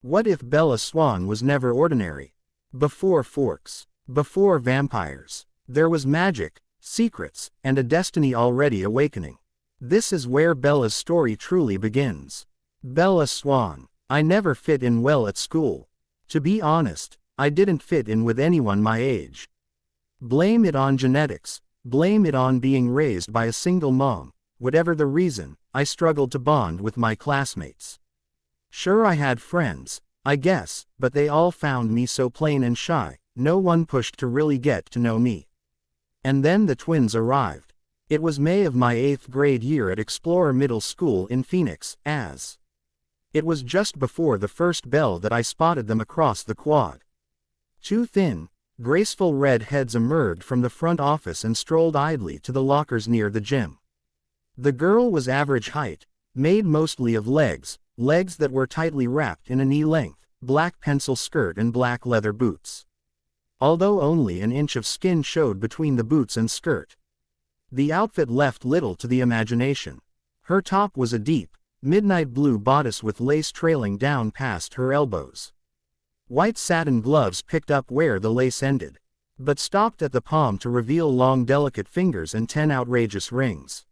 What if Bella Swan was never ordinary? Before forks, before vampires, there was magic, secrets, and a destiny already awakening. This is where Bella's story truly begins. Bella Swan. I never fit in well at school. To be honest, I didn't fit in with anyone my age. Blame it on genetics, blame it on being raised by a single mom, whatever the reason, I struggled to bond with my classmates. Sure, I had friends, I guess, but they all found me so plain and shy, no one pushed to really get to know me. And then the twins arrived. It was May of my 8th grade year at Explorer Middle School in Phoenix, as. It was just before the first bell that I spotted them across the quad. Two thin, graceful red heads emerged from the front office and strolled idly to the lockers near the gym. The girl was average height, made mostly of legs that were tightly wrapped in a knee-length, black pencil skirt and black leather boots. Although only an inch of skin showed between the boots and skirt. The outfit left little to the imagination. Her top was a deep, midnight blue bodice with lace trailing down past her elbows. White satin gloves picked up where the lace ended, but stopped at the palm to reveal long delicate fingers and 10 outrageous rings.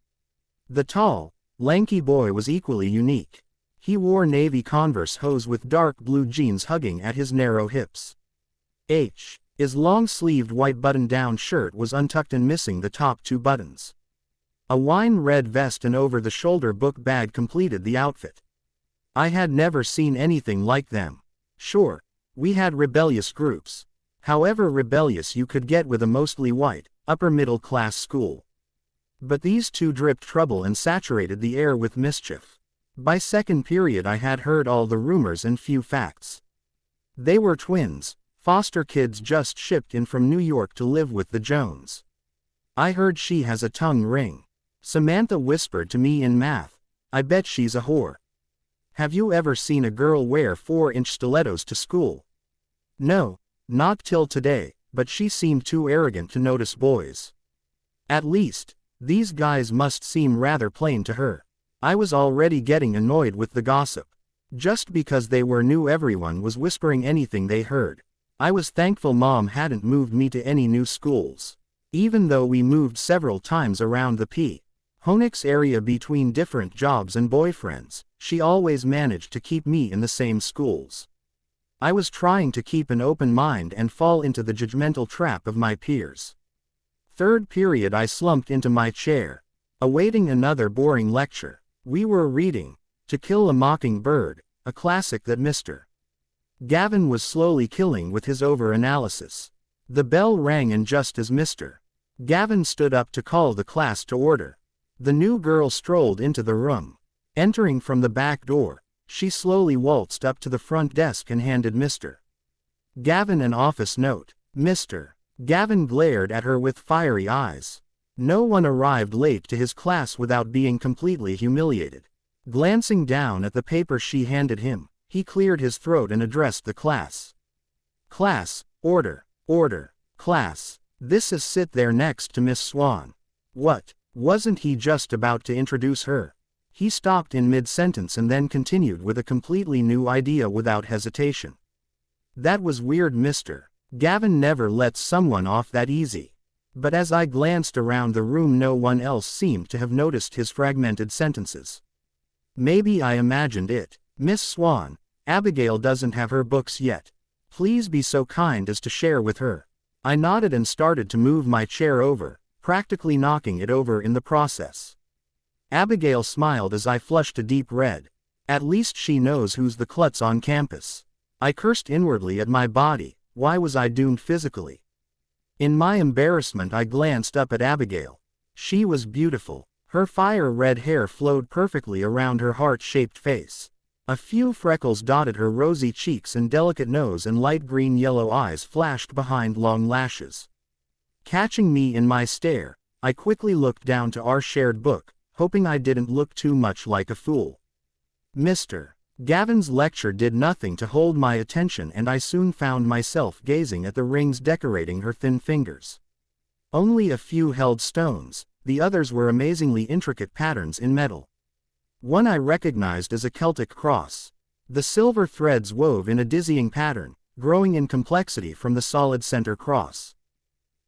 The tall, lanky boy was equally unique. He wore navy Converse hose with dark blue jeans hugging at his narrow hips. His long-sleeved white button-down shirt was untucked and missing the top 2 buttons. A wine-red vest and over-the-shoulder book bag completed the outfit. I had never seen anything like them. Sure, we had rebellious groups. However rebellious you could get with a mostly white, upper-middle-class school. But these two dripped trouble and saturated the air with mischief. By second period I had heard all the rumors and few facts. They were twins, foster kids just shipped in from New York to live with the Jones. I heard she has a tongue ring. Samantha whispered to me in math, I bet she's a whore. Have you ever seen a girl wear 4-inch stilettos to school? No, not till today, but she seemed too arrogant to notice boys. At least, these guys must seem rather plain to her. I was already getting annoyed with the gossip. Just because they were new, everyone was whispering anything they heard. I was thankful Mom hadn't moved me to any new schools. Even though we moved several times around the Phoenix area between different jobs and boyfriends, she always managed to keep me in the same schools. I was trying to keep an open mind and fall into the judgmental trap of my peers. Third period I slumped into my chair, awaiting another boring lecture. We were reading To Kill a Mockingbird, a classic that Mr. Gavin was slowly killing with his over-analysis. The bell rang, and just as Mr. Gavin stood up to call the class to order, the new girl strolled into the room. Entering from the back door, she slowly waltzed up to the front desk and handed Mr. Gavin an office note. Mr. Gavin glared at her with fiery eyes. No one arrived late to his class without being completely humiliated. Glancing down at the paper she handed him, he cleared his throat and addressed the class. Class, order, order, class. This is sit there next to Miss Swan. What, wasn't he just about to introduce her? He stopped in mid-sentence and then continued with a completely new idea without hesitation. That was weird. Mr. Gavin never lets someone off that easy. But as I glanced around the room, no one else seemed to have noticed his fragmented sentences. Maybe I imagined it. Miss Swan, Abigail doesn't have her books yet. Please be so kind as to share with her. I nodded and started to move my chair over, practically knocking it over in the process. Abigail smiled as I flushed a deep red. At least she knows who's the klutz on campus. I cursed inwardly at my body. Why was I doomed physically? In my embarrassment I glanced up at Abigail. She was beautiful. Her fire-red hair flowed perfectly around her heart-shaped face. A few freckles dotted her rosy cheeks, and delicate nose and light green-yellow eyes flashed behind long lashes. Catching me in my stare, I quickly looked down to our shared book, hoping I didn't look too much like a fool. Mr. Gavin's lecture did nothing to hold my attention, and I soon found myself gazing at the rings decorating her thin fingers. Only a few held stones, the others were amazingly intricate patterns in metal. One I recognized as a Celtic cross. The silver threads wove in a dizzying pattern, growing in complexity from the solid center cross.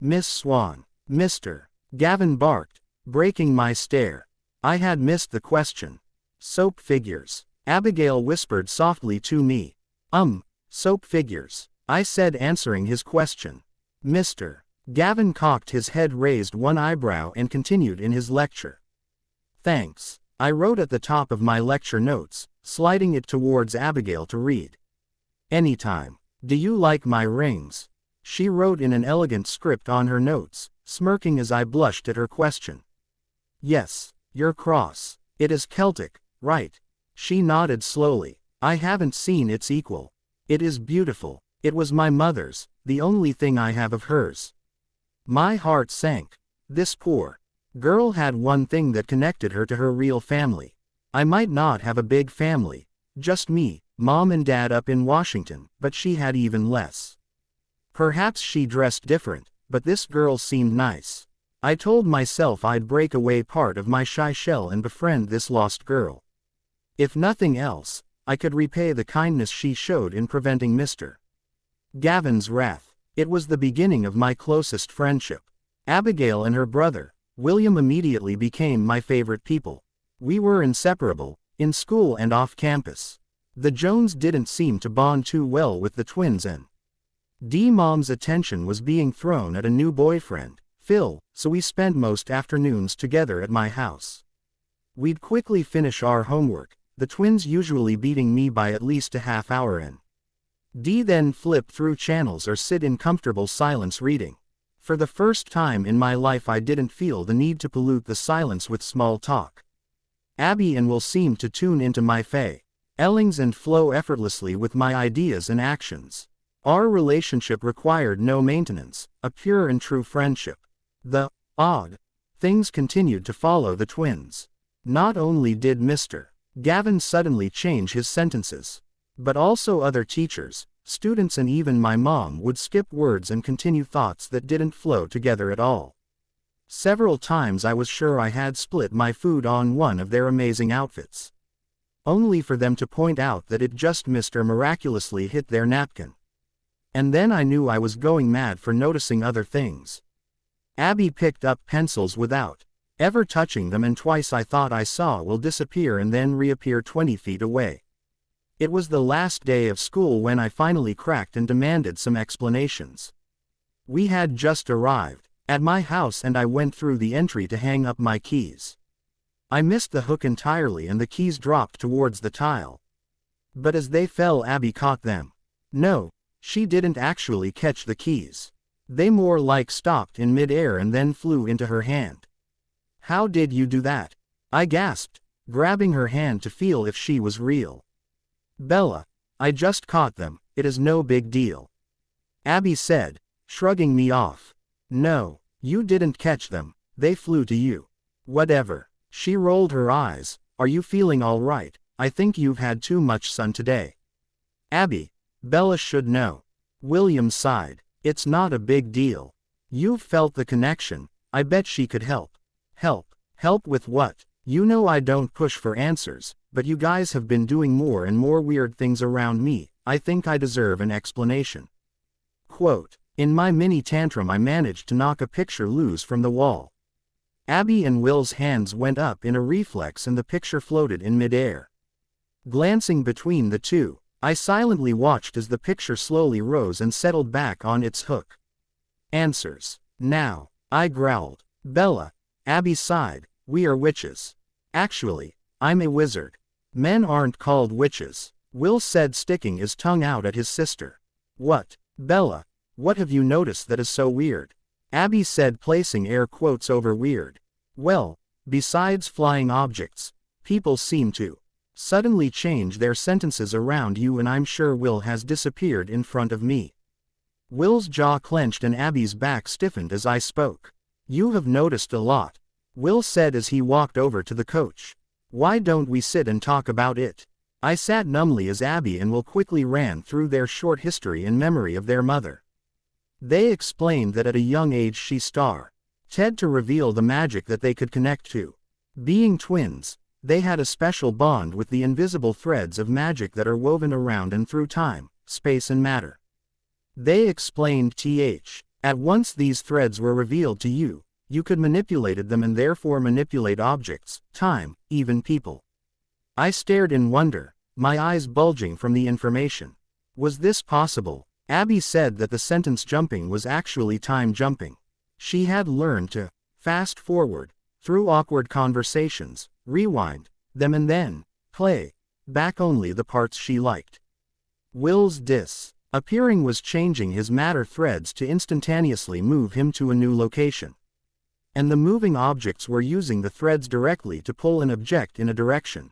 Miss Swan. Mr. Gavin barked, breaking my stare. I had missed the question. Soap figures. Abigail whispered softly to me. Soap figures, I said, answering his question. Mr. Gavin cocked his head, raised one eyebrow, and continued in his lecture. Thanks, I wrote at the top of my lecture notes, sliding it towards Abigail to read. Anytime. Do you like my rings? She wrote in an elegant script on her notes, smirking as I blushed at her question. Yes, your cross. It is Celtic, right? She nodded slowly. I haven't seen its equal. It is beautiful. It was my mother's, the only thing I have of hers. My heart sank. This poor girl had one thing that connected her to her real family. I might not have a big family, just me, Mom and Dad up in Washington, but she had even less. Perhaps she dressed different, but this girl seemed nice. I told myself I'd break away part of my shy shell and befriend this lost girl. If nothing else, I could repay the kindness she showed in preventing Mr. Gavin's wrath. It was the beginning of my closest friendship. Abigail and her brother, William, immediately became my favorite people. We were inseparable, in school and off campus. The Jones didn't seem to bond too well with the twins, and Mom's attention was being thrown at a new boyfriend, Phil, so we spent most afternoons together at my house. We'd quickly finish our homework, the twins usually beating me by at least a half hour, and then flip through channels or sit in comfortable silence reading. For the first time in my life, I didn't feel the need to pollute the silence with small talk. Abby and Will seemed to tune into my failings and flow effortlessly with my ideas and actions. Our relationship required no maintenance, a pure and true friendship. The odd things continued to follow the twins. Not only did Mr. Gavin suddenly change his sentences, but also other teachers, students, and even my mom would skip words and continue thoughts that didn't flow together at all. Several times I was sure I had split my food on one of their amazing outfits, only for them to point out that it just miraculously hit their napkin. And then I knew I was going mad for noticing other things. Abby picked up pencils without ever touching them, and twice I thought I saw Will disappear and then reappear 20 feet away. It was the last day of school when I finally cracked and demanded some explanations. We had just arrived at my house and I went through the entry to hang up my keys. I missed the hook entirely and the keys dropped towards the tile. But as they fell, Abby caught them. No, she didn't actually catch the keys. They more like stopped in midair and then flew into her hand. How did you do that? I gasped, grabbing her hand to feel if she was real. Bella, I just caught them, it is no big deal. Abby said, shrugging me off. No, you didn't catch them, they flew to you. Whatever. She rolled her eyes. Are you feeling all right? I think you've had too much sun today. Abby, Bella should know. William sighed. It's not a big deal. You've felt the connection. I bet she could help. Help with what? You know I don't push for answers, but you guys have been doing more and more weird things around me. I think I deserve an explanation. Quote, in my mini tantrum I managed to knock a picture loose from the wall. Abby and Will's hands went up in a reflex and the picture floated in midair. Glancing between the two, I silently watched as the picture slowly rose and settled back on its hook. Answers. Now, I growled. Bella. Abby sighed. We are witches. Actually, I'm a wizard. Men aren't called witches, Will said, sticking his tongue out at his sister. What? Bella, what have you noticed that is so weird? Abby said, placing air quotes over weird. Well, besides flying objects, people seem to suddenly change their sentences around you, and I'm sure Will has disappeared in front of me. Will's jaw clenched and Abby's back stiffened as I spoke. You have noticed a lot, Will said as he walked over to the coach. Why don't we sit and talk about it? I sat numbly as Abby and Will quickly ran through their short history in memory of their mother. They explained that at a young age she started to reveal the magic that they could connect to. Being twins, They had a special bond with the invisible threads of magic that are woven around and through time, space and matter. They explained at once these threads were revealed to you, you could manipulate them and therefore manipulate objects, time, even people. I stared in wonder, my eyes bulging from the information. Was this possible? Abby said that the sentence jumping was actually time jumping. She had learned to fast forward, through awkward conversations, rewind them and then play back only the parts she liked. Will's disappearing was changing his matter threads to instantaneously move him to a new location. And the moving objects were using the threads directly to pull an object in a direction.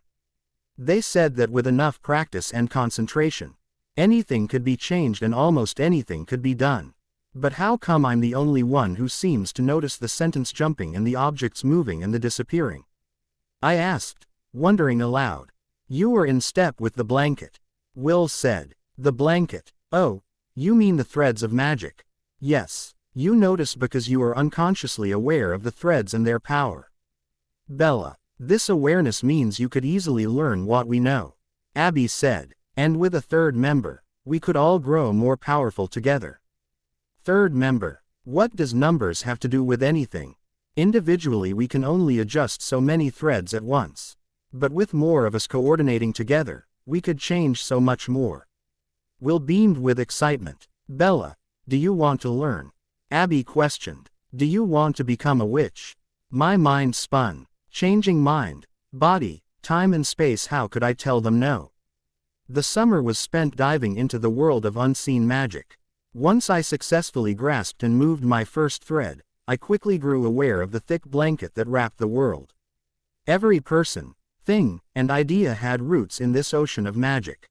They said that with enough practice and concentration, anything could be changed and almost anything could be done. But how come I'm the only one who seems to notice the sentence jumping and the objects moving and the disappearing? I asked, wondering aloud. You were in step with the blanket. Will said. The blanket. Oh, you mean the threads of magic. Yes, you notice because you are unconsciously aware of the threads and their power. Bella. This awareness means you could easily learn what we know. Abby said. And with a third member, we could all grow more powerful together. Third member. What does numbers have to do with anything? Individually we can only adjust so many threads at once. But with more of us coordinating together, we could change so much more. Will beamed with excitement. Bella, do you want to learn? Abby questioned. Do you want to become a witch? My mind spun. Changing mind, body, time and space, how could I tell them no? The summer was spent diving into the world of unseen magic. Once I successfully grasped and moved my first thread, I quickly grew aware of the thick blanket that wrapped the world. Every person, thing, and idea had roots in this ocean of magic.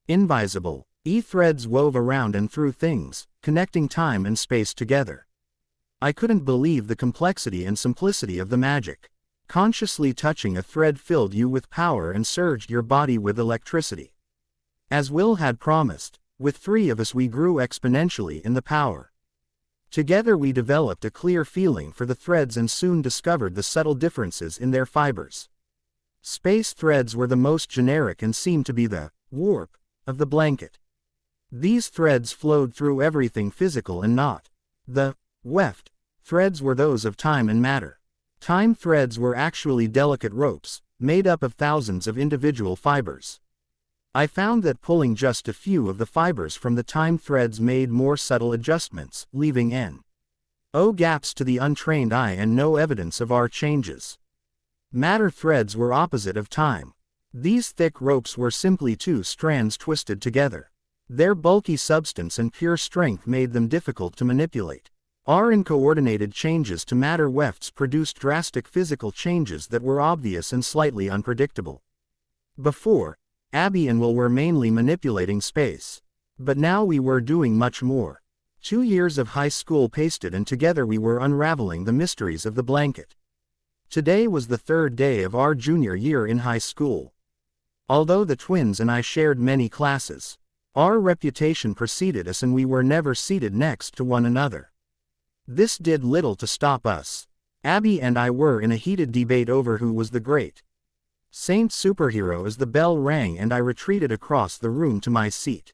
Invisible, threads wove around and through things, connecting time and space together. I couldn't believe the complexity and simplicity of the magic. Consciously touching a thread filled you with power and surged your body with electricity. As Will had promised, with 3 of us we grew exponentially in the power. Together we developed a clear feeling for the threads and soon discovered the subtle differences in their fibers. Space threads were the most generic and seemed to be the warp of the blanket. These threads flowed through everything physical and not. The weft threads were those of time and matter. Time threads were actually delicate ropes, made up of thousands of individual fibers. I found that pulling just a few of the fibers from the time threads made more subtle adjustments, leaving gaps to the untrained eye and no evidence of our changes. Matter threads were opposite of time. These thick ropes were simply 2 strands twisted together. Their bulky substance and pure strength made them difficult to manipulate. Our uncoordinated changes to matter wefts produced drastic physical changes that were obvious and slightly unpredictable. Before, Abby and Will were mainly manipulating space. But now we were doing much more. 2 years of high school pasted and together we were unraveling the mysteries of the blanket. Today was the 3rd day of our junior year in high school. Although the twins and I shared many classes, our reputation preceded us and we were never seated next to one another. This did little to stop us. Abby and I were in a heated debate over who was the great Saint superhero as the bell rang and I retreated across the room to my seat.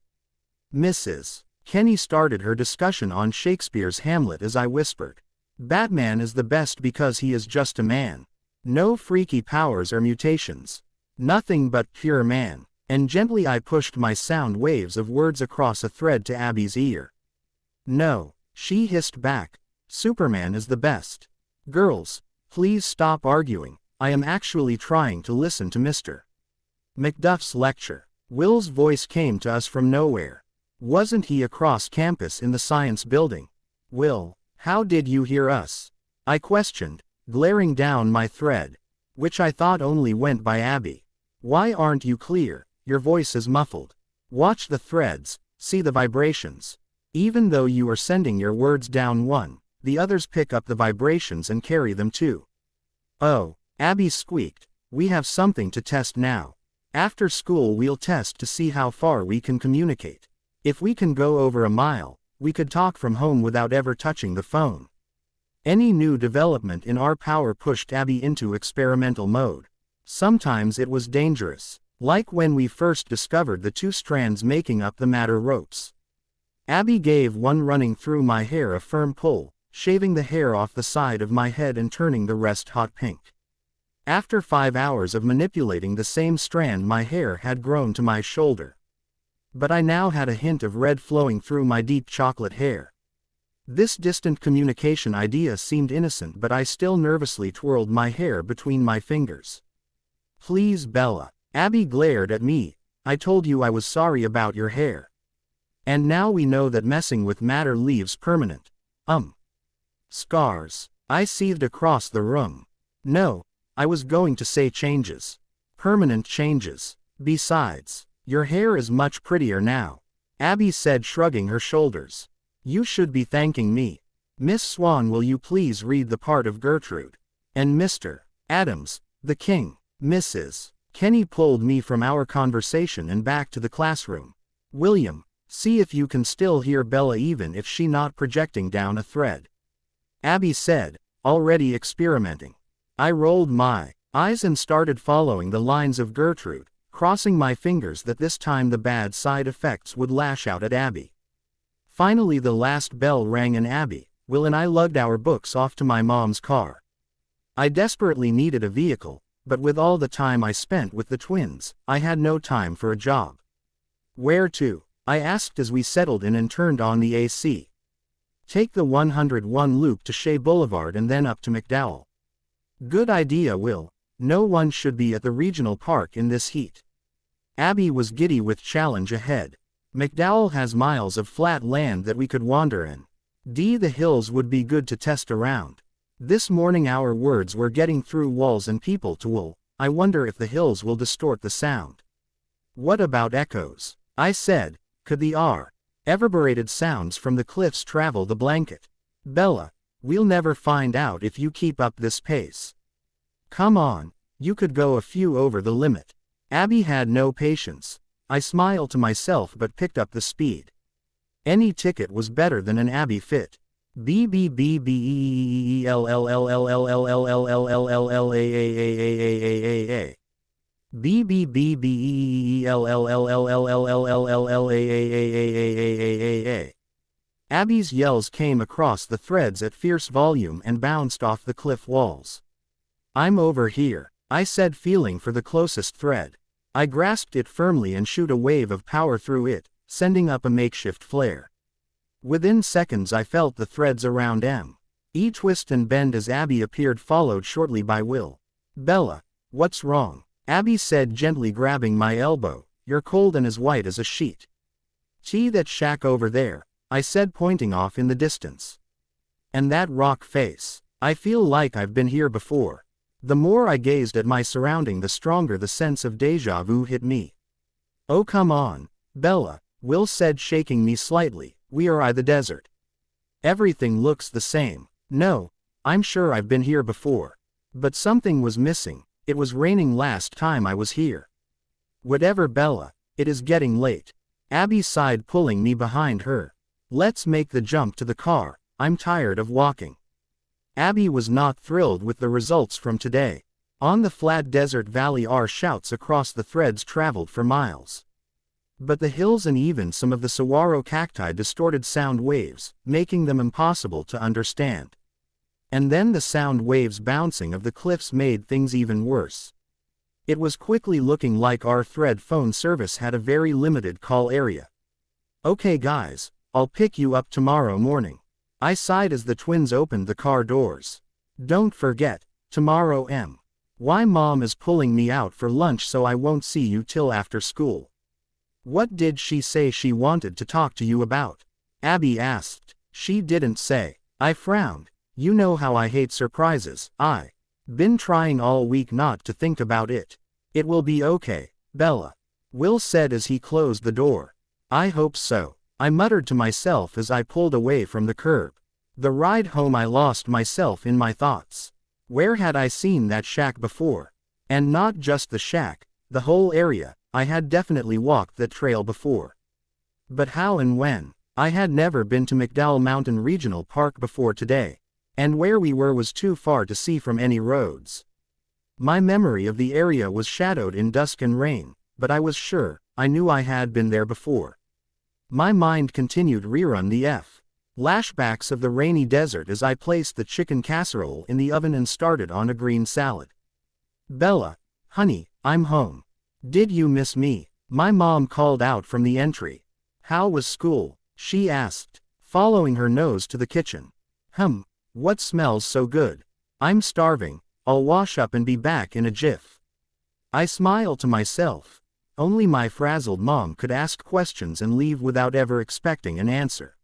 Mrs. Kenny started her discussion on Shakespeare's Hamlet as I whispered. Batman is the best because he is just a man. No freaky powers or mutations. Nothing but pure man. And gently I pushed my sound waves of words across a thread to Abby's ear. No, she hissed back. Superman is the best. Girls, please stop arguing. I am actually trying to listen to Mr. Macduff's lecture. Will's voice came to us from nowhere. Wasn't he across campus in the science building? Will, how did you hear us? I questioned, glaring down my thread, which I thought only went by Abby. Why aren't you clear? Your voice is muffled. Watch the threads, see the vibrations. Even though you are sending your words down one, the others pick up the vibrations and carry them too. Oh, Abby squeaked, we have something to test now. After school we'll test to see how far we can communicate. If we can go over a mile, we could talk from home without ever touching the phone. Any new development in our power pushed Abby into experimental mode. Sometimes it was dangerous, like when we first discovered the two strands making up the madder ropes. Abby gave one, running through my hair, a firm pull, shaving the hair off the side of my head and turning the rest hot pink. After 5 hours of manipulating the same strand, my hair had grown to my shoulder. But I now had a hint of red flowing through my deep chocolate hair. This distant communication idea seemed innocent, but I still nervously twirled my hair between my fingers. "Please, Bella." Abby glared at me. "I told you I was sorry about your hair. And now we know that messing with matter leaves permanent, scars." I seethed across the room. "No, I was going to say changes. Permanent changes. Besides, your hair is much prettier now," Abby said, shrugging her shoulders. "You should be thanking me. Miss Swan, will you please read the part of Gertrude? And Mr. Adams, the king." Mrs. Kenny pulled me from our conversation and back to the classroom. "William, see if you can still hear Bella even if she not projecting down a thread," Abby said, already experimenting. I rolled my eyes and started following the lines of Gertrude, crossing my fingers that this time the bad side effects would lash out at Abby. Finally the last bell rang and Abby, Will and I lugged our books off to my mom's car. I desperately needed a vehicle, but with all the time I spent with the twins, I had no time for a job. "Where to?" I asked as we settled in and turned on the AC. "Take the 101 loop to Shea Boulevard and then up to McDowell." "Good idea, Will. No one should be at the regional park in this heat." Abby was giddy with challenge ahead. "McDowell has miles of flat land that we could wander in. The hills would be good to test around." This morning our words were getting through walls and people to Will. "I wonder if the hills will distort the sound." "What about echoes?" I said. "Could the reverberated sounds from the cliffs travel the blanket?" "Bella, we'll never find out if you keep up this pace." "Come on, you could go a few over the limit." Abby had no patience. I smiled to myself but picked up the speed. Any ticket was better than an Abby fit. Abby's yells came across the threads at fierce volume and bounced off the cliff walls. "I'm over here," I said, feeling for the closest thread. I grasped it firmly and shoot a wave of power through it, sending up a makeshift flare. Within seconds I felt the threads around each twist and bend as Abby appeared, followed shortly by Will. "Bella, what's wrong?" Abby said, gently grabbing my elbow. "You're cold and as white as a sheet." "See that shack over there?" I said, pointing off in the distance. "And that rock face? I feel like I've been here before." The more I gazed at my surrounding, the stronger the sense of déjà vu hit me. "Oh come on, Bella," Will said, shaking me slightly. "We are in the desert. Everything looks the same." "No, I'm sure I've been here before. But something was missing. It was raining last time I was here." "Whatever, Bella, it is getting late." Abby sighed, pulling me behind her. "Let's make the jump to the car. I'm tired of walking." Abby was not thrilled with the results from today. On the flat desert valley, our shouts across the threads traveled for miles. But the hills and even some of the saguaro cacti distorted sound waves, making them impossible to understand. And then the sound waves bouncing of the cliffs made things even worse. It was quickly looking like our thread phone service had a very limited call area. "Okay guys, I'll pick you up tomorrow morning," I sighed as the twins opened the car doors. "Don't forget, tomorrow why Mom is pulling me out for lunch, so I won't see you till after school." "What did she say she wanted to talk to you about?" Abby asked. "She didn't say." I frowned. "You know how I hate surprises." "I been trying all week not to think about it." "It will be okay, Bella," Will said as he closed the door. "I hope so," I muttered to myself as I pulled away from the curb. The ride home I lost myself in my thoughts. Where had I seen that shack before? And not just the shack, the whole area. I had definitely walked that trail before. But how and when? I had never been to McDowell Mountain Regional Park before today. And where we were was too far to see from any roads. My memory of the area was shadowed in dusk and rain, but I was sure, I knew I had been there before. My mind continued rerun the flashbacks of the rainy desert as I placed the chicken casserole in the oven and started on a green salad. Bella, honey, I'm home. Did you miss me? My mom called out from the entry. How was school? She asked, following her nose to the kitchen. What smells so good? I'm starving, I'll wash up and be back in a jiff. I smiled to myself. Only my frazzled mom could ask questions and leave without ever expecting an answer.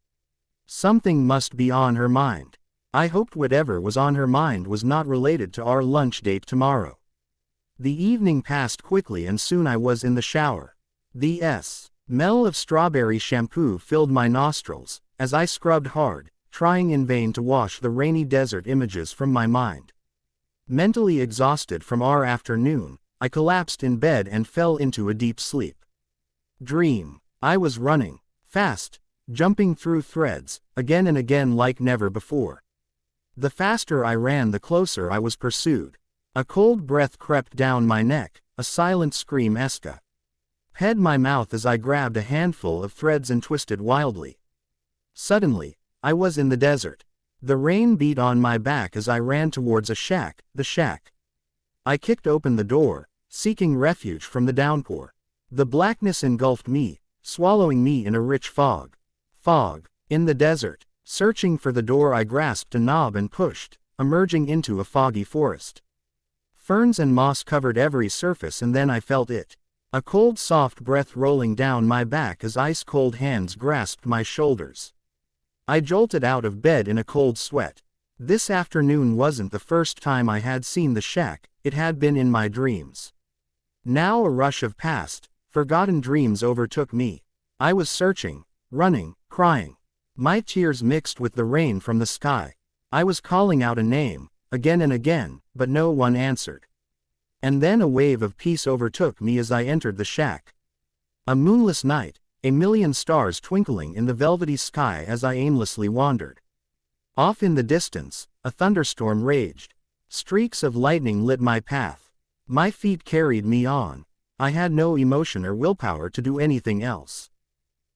Something must be on her mind. I hoped whatever was on her mind was not related to our lunch date tomorrow. The evening passed quickly and soon I was in the shower. The smell of strawberry shampoo filled my nostrils, as I scrubbed hard, trying in vain to wash the rainy desert images from my mind. Mentally exhausted from our afternoon, I collapsed in bed and fell into a deep sleep. Dream. I was running, fast, jumping through threads, again and again like never before. The faster I ran, the closer I was pursued. A cold breath crept down my neck, a silent scream escaped my mouth as I grabbed a handful of threads and twisted wildly. Suddenly, I was in the desert. The rain beat on my back as I ran towards the shack. I kicked open the door, seeking refuge from the downpour. The blackness engulfed me, swallowing me in a rich fog. In the desert, searching for the door, I grasped a knob and pushed, emerging into a foggy forest. Ferns and moss covered every surface and then I felt it. A cold soft breath rolling down my back as ice-cold hands grasped my shoulders. I jolted out of bed in a cold sweat. This afternoon wasn't the first time I had seen the shack, it had been in my dreams. Now a rush of past, forgotten dreams overtook me. I was searching, running, crying. My tears mixed with the rain from the sky. I was calling out a name, again and again, but no one answered. And then a wave of peace overtook me as I entered the shack. A moonless night, a million stars twinkling in the velvety sky as I aimlessly wandered. Off in the distance, a thunderstorm raged. Streaks of lightning lit my path. My feet carried me on. I had no emotion or willpower to do anything else.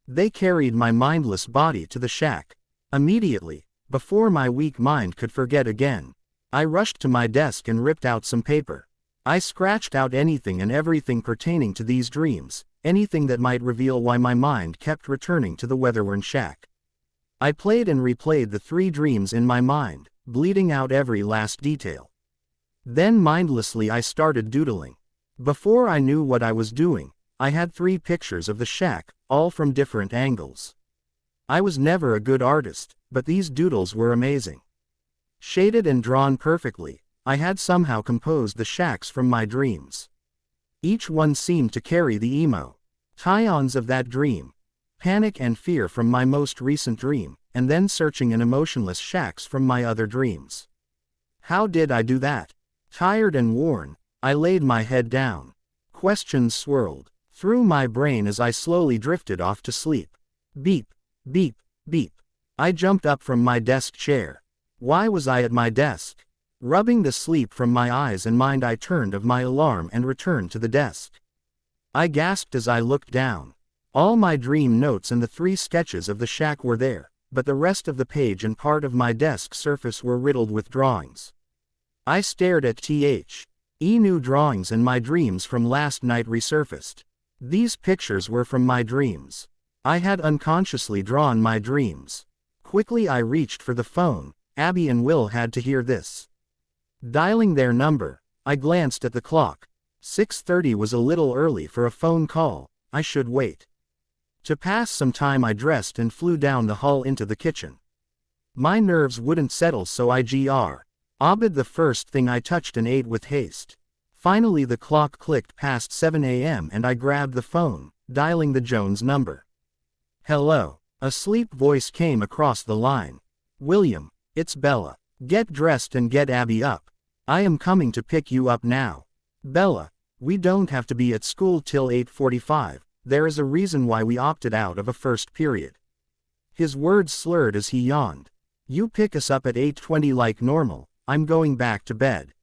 They carried my mindless body to the shack. Immediately, before my weak mind could forget again, I rushed to my desk and ripped out some paper. I scratched out anything and everything pertaining to these dreams, anything that might reveal why my mind kept returning to the weather-worn shack. I played and replayed the 3 dreams in my mind, bleeding out every last detail. Then mindlessly I started doodling. Before I knew what I was doing, I had 3 pictures of the shack, all from different angles. I was never a good artist, but these doodles were amazing. Shaded and drawn perfectly, I had somehow composed the shacks from my dreams. Each one seemed to carry the emotions of that dream, panic and fear from my most recent dream, and then searching and emotionless shacks from my other dreams. How did I do that? Tired and worn, I laid my head down. Questions swirled through my brain as I slowly drifted off to sleep. Beep, beep, beep. I jumped up from my desk chair. Why was I at my desk? Rubbing the sleep from my eyes and mind, I turned off my alarm and returned to the desk. I gasped as I looked down. All my dream notes and the 3 sketches of the shack were there, but the rest of the page and part of my desk surface were riddled with drawings. I stared at new drawings and my dreams from last night resurfaced. These pictures were from my dreams. I had unconsciously drawn my dreams. Quickly I reached for the phone. Abby and Will had to hear this. Dialing their number, I glanced at the clock. 6:30 was a little early for a phone call. I should wait. To pass some time I dressed and flew down the hall into the kitchen. My nerves wouldn't settle, so I obeyed the first thing I touched and ate with haste. Finally the clock clicked past 7 a.m. and I grabbed the phone, dialing the Jones number. Hello. A sleep voice came across the line. William, it's Bella. Get dressed and get Abby up. I am coming to pick you up now. Bella, we don't have to be at school till 8:45, there is a reason why we opted out of a first period. His words slurred as he yawned. You pick us up at 8:20 like normal, I'm going back to bed.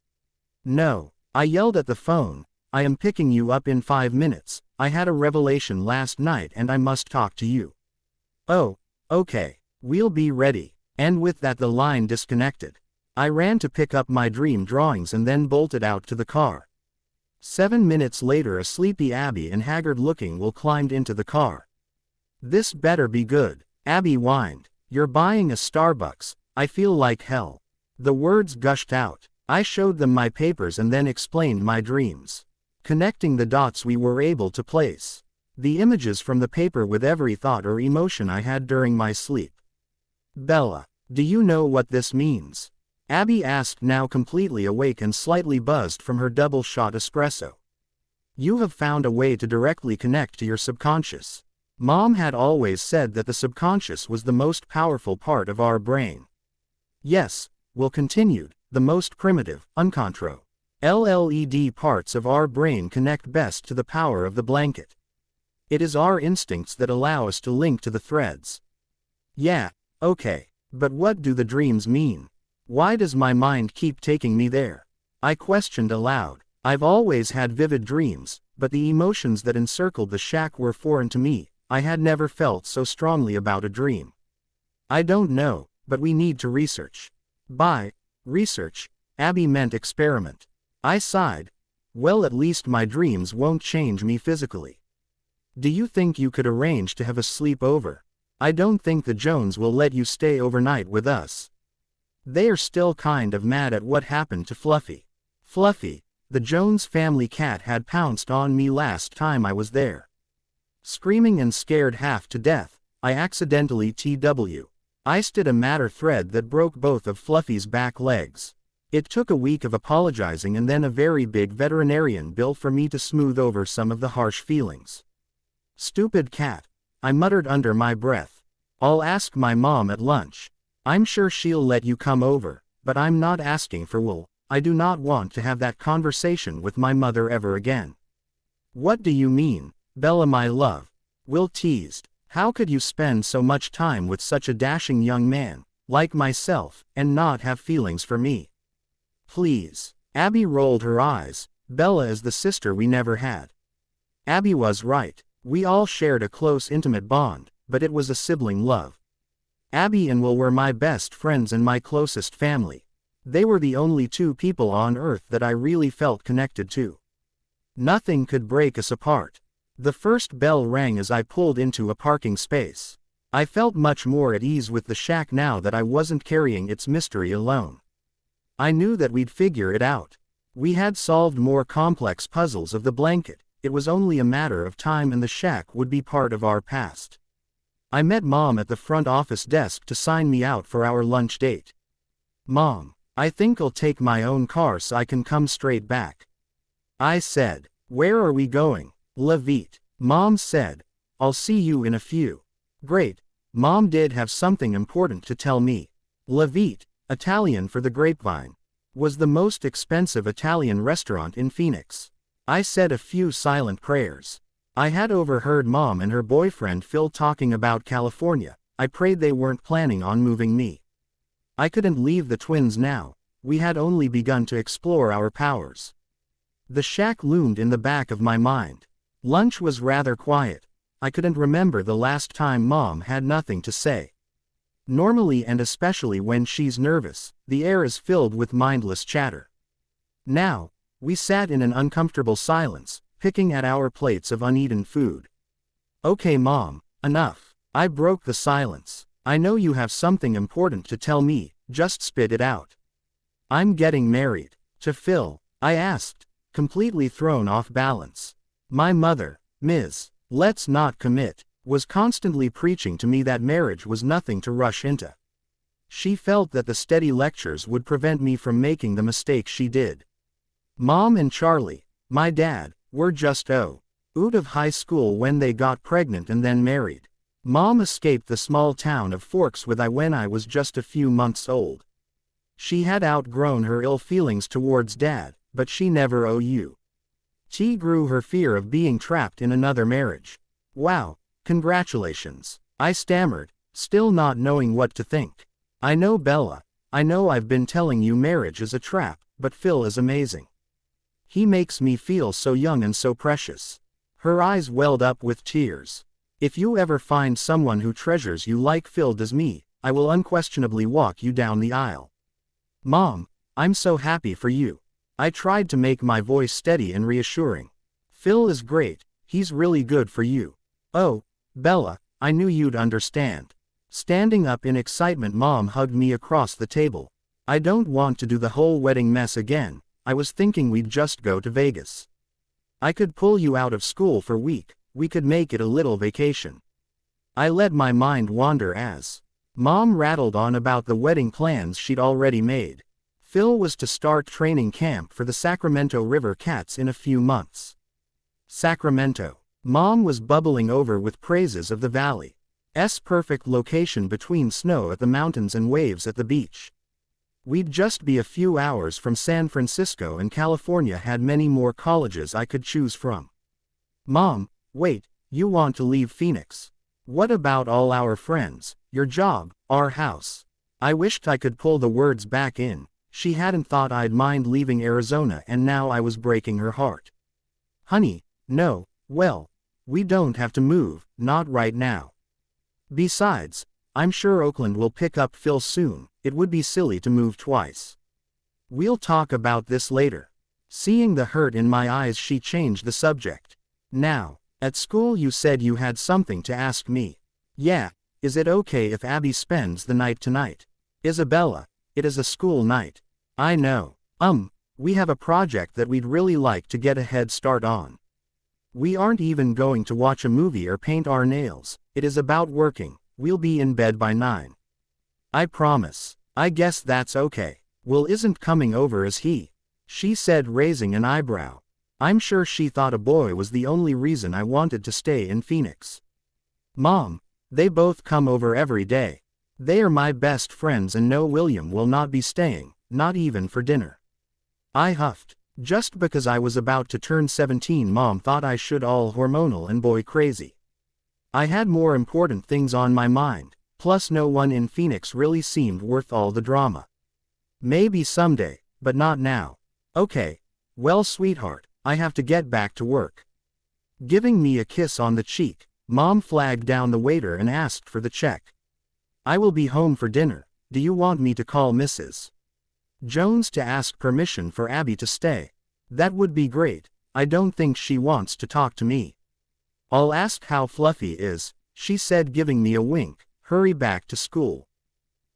No, I yelled at the phone, I am picking you up in 5 minutes, I had a revelation last night and I must talk to you. Oh, okay, we'll be ready. And with that the line disconnected. I ran to pick up my dream drawings and then bolted out to the car. 7 minutes later a sleepy Abby and haggard-looking Will climbed into the car. This better be good, Abby whined. You're buying a Starbucks, I feel like hell. The words gushed out. I showed them my papers and then explained my dreams. Connecting the dots we were able to place the images from the paper with every thought or emotion I had during my sleep. Bella, do you know what this means? Abby asked, now completely awake and slightly buzzed from her double-shot espresso. You have found a way to directly connect to your subconscious. Mom had always said that the subconscious was the most powerful part of our brain. Yes, Will continued, the most primitive, uncontrolled parts of our brain connect best to the power of the blanket. It is our instincts that allow us to link to the threads. Yeah, okay, but what do the dreams mean? Why does my mind keep taking me there? I questioned aloud. I've always had vivid dreams, but the emotions that encircled the shack were foreign to me. I had never felt so strongly about a dream. I don't know, but we need to research. By research, Abby meant experiment. I sighed. Well, at least my dreams won't change me physically. Do you think you could arrange to have a sleepover? I don't think the Jones will let you stay overnight with us. They are still kind of mad at what happened to Fluffy. Fluffy, the Jones family cat, had pounced on me last time I was there. Screaming and scared half to death, I accidentally iced a matter thread that broke both of Fluffy's back legs. It took a week of apologizing and then a very big veterinarian bill for me to smooth over some of the harsh feelings. Stupid cat, I muttered under my breath. I'll ask my mom at lunch. I'm sure she'll let you come over, but I'm not asking for Will. I do not want to have that conversation with my mother ever again. What do you mean, Bella my love? Will teased. How could you spend so much time with such a dashing young man, like myself, and not have feelings for me? Please. Abby rolled her eyes. Bella is the sister we never had. Abby was right. We all shared a close intimate bond, but it was a sibling love. Abby and Will were my best friends and my closest family. They were the only two people on earth that I really felt connected to. Nothing could break us apart. The first bell rang as I pulled into a parking space. I felt much more at ease with the shack now that I wasn't carrying its mystery alone. I knew that we'd figure it out. We had solved more complex puzzles of the blanket. It was only a matter of time and the shack would be part of our past. I met Mom at the front office desk to sign me out for our lunch date. Mom, I think I'll take my own car so I can come straight back. I said, where are we going? La Vite. Mom said, I'll see you in a few. Great. Mom did have something important to tell me. La Vite, Italian for the grapevine, was the most expensive Italian restaurant in Phoenix. I said a few silent prayers. I had overheard Mom and her boyfriend Phil talking about California. I prayed they weren't planning on moving me. I couldn't leave the twins now. We had only begun to explore our powers. The shack loomed in the back of my mind. Lunch was rather quiet. I couldn't remember the last time Mom had nothing to say. Normally, and especially when she's nervous, the air is filled with mindless chatter. Now, we sat in an uncomfortable silence, picking at our plates of uneaten food. Okay Mom, enough. I broke the silence. I know you have something important to tell me, just spit it out. I'm getting married. To Phil, I asked, completely thrown off balance. My mother, Ms. Let's not commit, was constantly preaching to me that marriage was nothing to rush into. She felt that the steady lectures would prevent me from making the mistake she did. Mom and Charlie, my dad, were just out of high school when they got pregnant and then married. Mom escaped the small town of Forks with I when I was just a few months old. She had outgrown her ill feelings towards Dad, but she never grew her fear of being trapped in another marriage. Wow, congratulations, I stammered, still not knowing what to think. I know Bella, I know I've been telling you marriage is a trap, but Phil is amazing. He makes me feel so young and so precious. Her eyes welled up with tears. If you ever find someone who treasures you like Phil does me, I will unquestionably walk you down the aisle. Mom, I'm so happy for you. I tried to make my voice steady and reassuring. Phil is great, he's really good for you. Oh, Bella, I knew you'd understand. Standing up in excitement, Mom hugged me across the table. I don't want to do the whole wedding mess again. I was thinking we'd just go to Vegas. I could pull you out of school for a week, we could make it a little vacation. I let my mind wander as Mom rattled on about the wedding plans she'd already made. Phil was to start training camp for the Sacramento River Cats in a few months. Sacramento. Mom was bubbling over with praises of the valley's perfect location between snow at the mountains and waves at the beach. We'd just be a few hours from San Francisco, and California had many more colleges I could choose from. Mom, wait, you want to leave Phoenix? What about all our friends, your job, our house? I wished I could pull the words back in. She hadn't thought I'd mind leaving Arizona, and now I was breaking her heart. Honey, no, well, we don't have to move, not right now. Besides, I'm sure Oakland will pick up Phil soon. It would be silly to move twice. We'll talk about this later. Seeing the hurt in my eyes, she changed the subject. Now, at school you said you had something to ask me. Yeah, is it okay if Abby spends the night tonight? Isabella, it is a school night. I know. We have a project that we'd really like to get a head start on. We aren't even going to watch a movie or paint our nails. It is about working. We'll be in bed by 9. I promise. I guess that's okay. Will isn't coming over, is he? She said, raising an eyebrow. I'm sure she thought a boy was the only reason I wanted to stay in Phoenix. Mom, they both come over every day. They are my best friends, and no, William will not be staying, not even for dinner. I huffed. Just because I was about to turn 17, Mom thought I should all hormonal and boy crazy. I had more important things on my mind. Plus no one in Phoenix really seemed worth all the drama. Maybe someday, but not now. Okay. Well, sweetheart, I have to get back to work. Giving me a kiss on the cheek, Mom flagged down the waiter and asked for the check. I will be home for dinner. Do you want me to call Mrs. Jones to ask permission for Abby to stay? That would be great. I don't think she wants to talk to me. I'll ask how Fluffy is, she said, giving me a wink. Hurry back to school.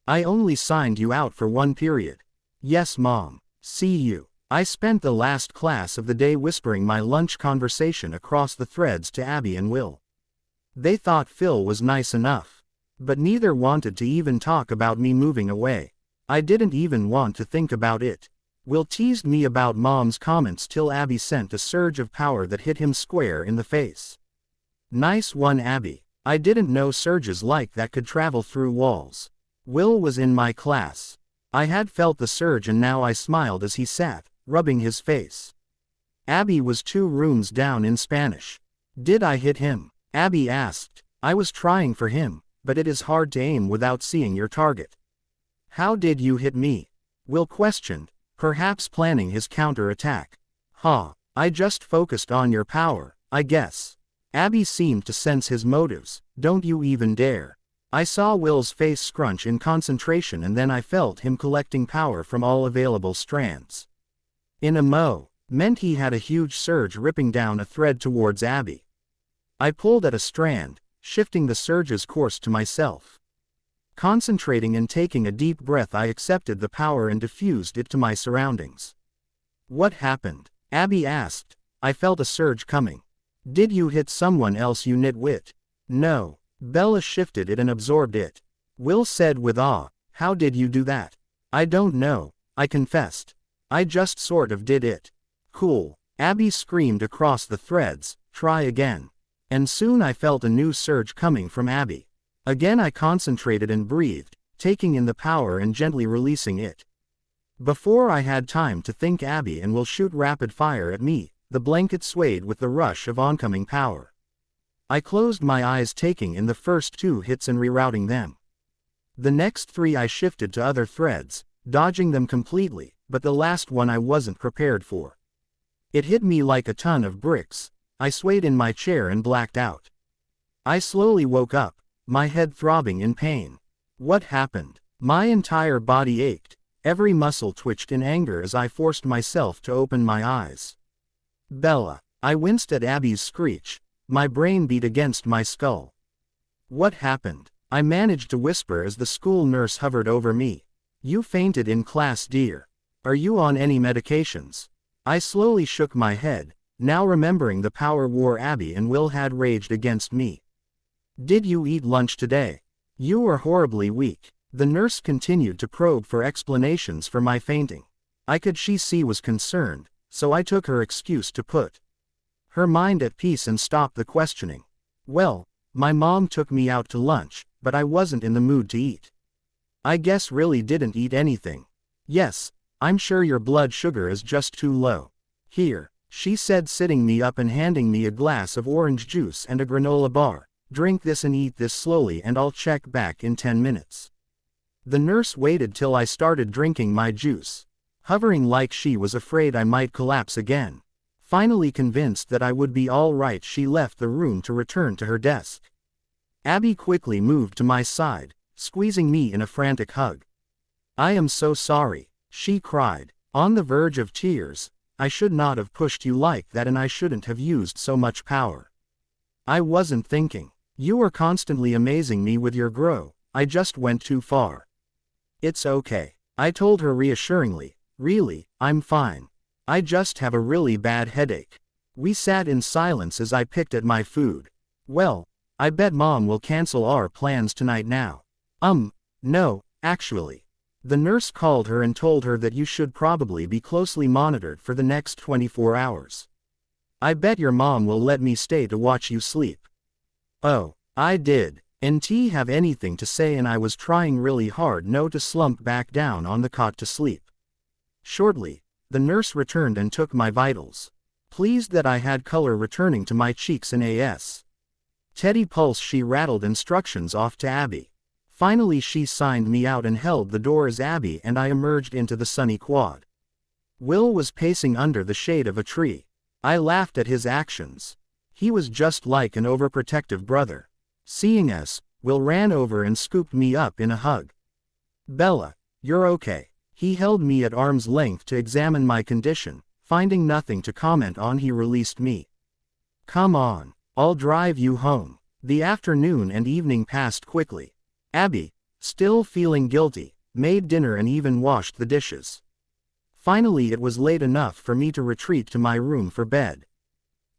I only signed you out for one period. Yes, Mom. See you. I spent the last class of the day whispering my lunch conversation across the threads to Abby and Will. They thought Phil was nice enough. But neither wanted to even talk about me moving away. I didn't even want to think about it. Will teased me about Mom's comments till Abby sent a surge of power that hit him square in the face. Nice one, Abby. I didn't know surges like that could travel through walls. Will was in my class. I had felt the surge, and now I smiled as he sat, rubbing his face. Abby was 2 rooms down in Spanish. Did I hit him? Abby asked. I was trying for him, but it is hard to aim without seeing your target. How did you hit me? Will questioned, perhaps planning his counter-attack. I just focused on your power, I guess. Abby seemed to sense his motives. Don't you even dare. I saw Will's face scrunch in concentration, and then I felt him collecting power from all available strands. In a meant he had a huge surge ripping down a thread towards Abby. I pulled at a strand, shifting the surge's course to myself. Concentrating and taking a deep breath, I accepted the power and diffused it to my surroundings. What happened? Abby asked. I felt a surge coming. Did you hit someone else, you nitwit? No. Bella shifted it and absorbed it. Will said with awe. How did you do that? I don't know, I confessed. I just sort of did it. Cool. Abby screamed across the threads. Try again. And soon I felt a new surge coming from Abby. Again I concentrated and breathed, taking in the power and gently releasing it. Before I had time to think, Abby and Will shoot rapid fire at me. The blanket swayed with the rush of oncoming power. I closed my eyes, taking in the first 2 hits and rerouting them. The next 3 I shifted to other threads, dodging them completely, but the last one I wasn't prepared for. It hit me like a ton of bricks. I swayed in my chair and blacked out. I slowly woke up, my head throbbing in pain. What happened? My entire body ached. Every muscle twitched in anger as I forced myself to open my eyes. Bella. I winced at Abby's screech. My brain beat against my skull. What happened? I managed to whisper as the school nurse hovered over me. You fainted in class, dear. Are you on any medications? I slowly shook my head, now remembering the power war Abby and Will had raged against me. Did you eat lunch today? You were horribly weak. The nurse continued to probe for explanations for my fainting. She was concerned, so I took her excuse to put her mind at peace and stopped the questioning. Well, my mom took me out to lunch, but I wasn't in the mood to eat. I guess really didn't eat anything. Yes, I'm sure your blood sugar is just too low. Here, she said, sitting me up and handing me a glass of orange juice and a granola bar. Drink this and eat this slowly and I'll check back in 10 minutes. The nurse waited till I started drinking my juice. Hovering like she was afraid I might collapse again. Finally convinced that I would be all right, she left the room to return to her desk. Abby quickly moved to my side, squeezing me in a frantic hug. I am so sorry, she cried, on the verge of tears. I should not have pushed you like that and I shouldn't have used so much power. I wasn't thinking. You were constantly amazing me with your grow. I just went too far. It's okay, I told her reassuringly. Really, I'm fine. I just have a really bad headache. We sat in silence as I picked at my food. Well, I bet Mom will cancel our plans tonight now. No, actually. The nurse called her and told her that you should probably be closely monitored for the next 24 hours. I bet your mom will let me stay to watch you sleep. Oh, I did. NT have anything to say and I was trying really hard not to slump back down on the cot to sleep. Shortly, the nurse returned and took my vitals. Pleased that I had color returning to my cheeks and AS. Teddy pulse, she rattled instructions off to Abby. Finally she signed me out and held the door as Abby and I emerged into the sunny quad. Will was pacing under the shade of a tree. I laughed at his actions. He was just like an overprotective brother. Seeing us, Will ran over and scooped me up in a hug. Bella, you're okay. He held me at arm's length to examine my condition. Finding nothing to comment on, he released me. Come on, I'll drive you home. The afternoon and evening passed quickly. Abby, still feeling guilty, made dinner and even washed the dishes. Finally it was late enough for me to retreat to my room for bed.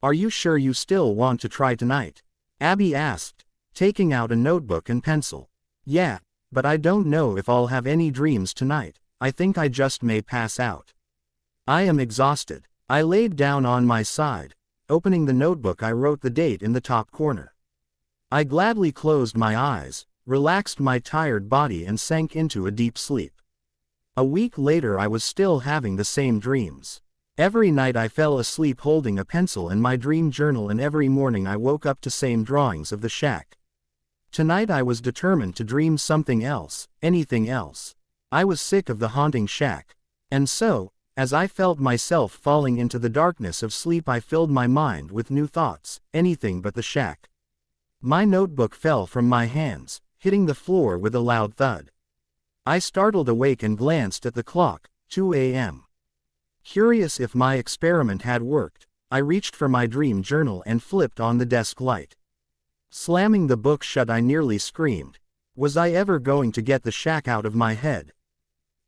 Are you sure you still want to try tonight? Abby asked, taking out a notebook and pencil. Yeah, but I don't know if I'll have any dreams tonight. I think I just may pass out. I am exhausted. I laid down on my side. Opening the notebook, I wrote the date in the top corner. I gladly closed my eyes, relaxed my tired body and sank into a deep sleep. A week later I was still having the same dreams. Every night I fell asleep holding a pencil in my dream journal and every morning I woke up to same drawings of the shack. Tonight I was determined to dream something else, anything else. I was sick of the haunting shack. And so, as I felt myself falling into the darkness of sleep, I filled my mind with new thoughts, anything but the shack. My notebook fell from my hands, hitting the floor with a loud thud. I startled awake and glanced at the clock, 2 a.m. Curious if my experiment had worked, I reached for my dream journal and flipped on the desk light. Slamming the book shut, I nearly screamed. Was I ever going to get the shack out of my head?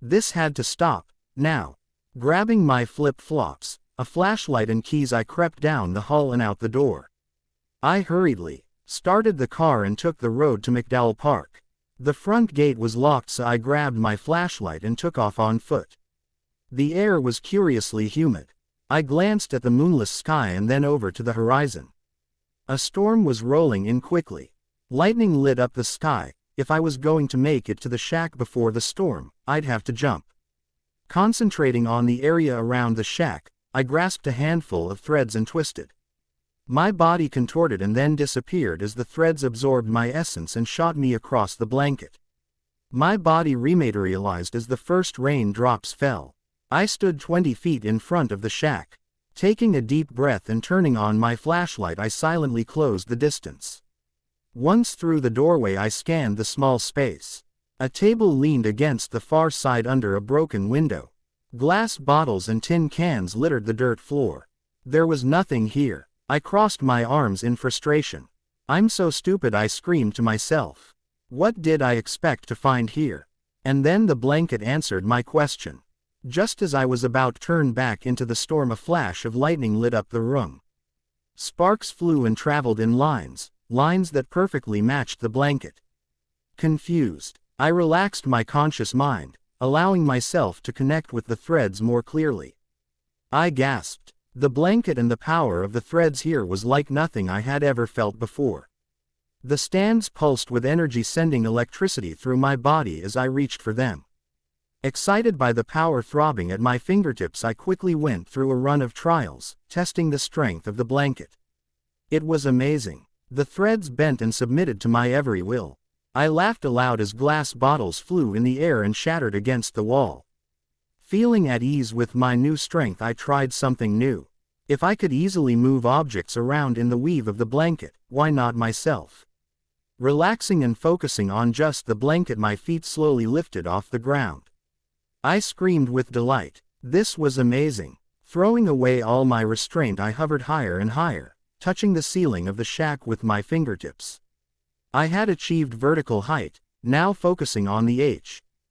This had to stop, now. Grabbing my flip-flops, a flashlight and keys, I crept down the hall and out the door. I hurriedly started the car and took the road to McDowell Park. The front gate was locked, so I grabbed my flashlight and took off on foot. The air was curiously humid. I glanced at the moonless sky and then over to the horizon. A storm was rolling in quickly. Lightning lit up the sky. If I was going to make it to the shack before the storm, I'd have to jump. Concentrating on the area around the shack, I grasped a handful of threads and twisted. My body contorted and then disappeared as the threads absorbed my essence and shot me across the blanket. My body rematerialized as the first rain drops fell. I stood 20 feet in front of the shack. Taking a deep breath and turning on my flashlight, I silently closed the distance. Once through the doorway, I scanned the small space. A table leaned against the far side under a broken window. Glass bottles and tin cans littered the dirt floor. There was nothing here. I crossed my arms in frustration. "I'm so stupid," I screamed to myself. What did I expect to find here? And then the blanket answered my question. Just as I was about to turn back into the storm, a flash of lightning lit up the room. Sparks flew and traveled in lines that perfectly matched the blanket. Confused, I relaxed my conscious mind, allowing myself to connect with the threads more clearly. I gasped. The blanket and the power of the threads here was like nothing I had ever felt before. The strands pulsed with energy, sending electricity through my body as I reached for them. Excited by the power throbbing at my fingertips, I quickly went through a run of trials, testing the strength of the blanket. It was amazing. The threads bent and submitted to my every will. I laughed aloud as glass bottles flew in the air and shattered against the wall. Feeling at ease with my new strength, I tried something new. If I could easily move objects around in the weave of the blanket, why not myself? Relaxing and focusing on just the blanket, my feet slowly lifted off the ground. I screamed with delight. This was amazing. Throwing away all my restraint, I hovered higher and higher, touching the ceiling of the shack with my fingertips. I had achieved vertical height. Now focusing on the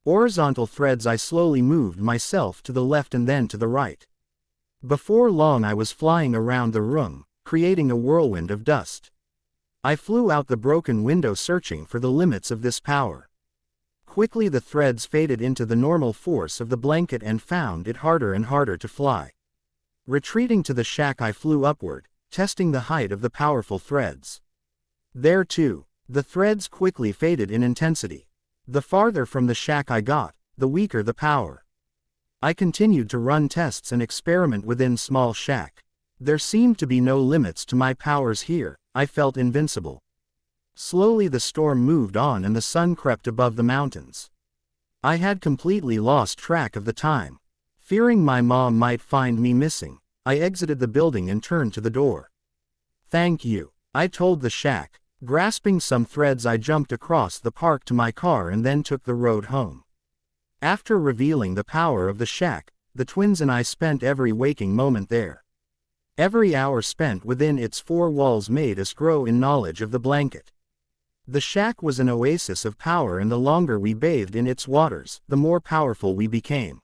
horizontal threads, I slowly moved myself to the left and then to the right. Before long, I was flying around the room, creating a whirlwind of dust. I flew out the broken window, searching for the limits of this power. Quickly the threads faded into the normal force of the blanket and found it harder and harder to fly. Retreating to the shack, I flew upward, testing the height of the powerful threads. There too, the threads quickly faded in intensity. The farther from the shack I got, the weaker the power. I continued to run tests and experiment within small shack. There seemed to be no limits to my powers here. I felt invincible. Slowly the storm moved on and the sun crept above the mountains. I had completely lost track of the time. Fearing my mom might find me missing, I exited the building and turned to the door. "Thank you," I told the shack. Grasping some threads, I jumped across the park to my car and then took the road home. After revealing the power of the shack, the twins and I spent every waking moment there. Every hour spent within its four walls made us grow in knowledge of the blanket. The shack was an oasis of power, and the longer we bathed in its waters, the more powerful we became.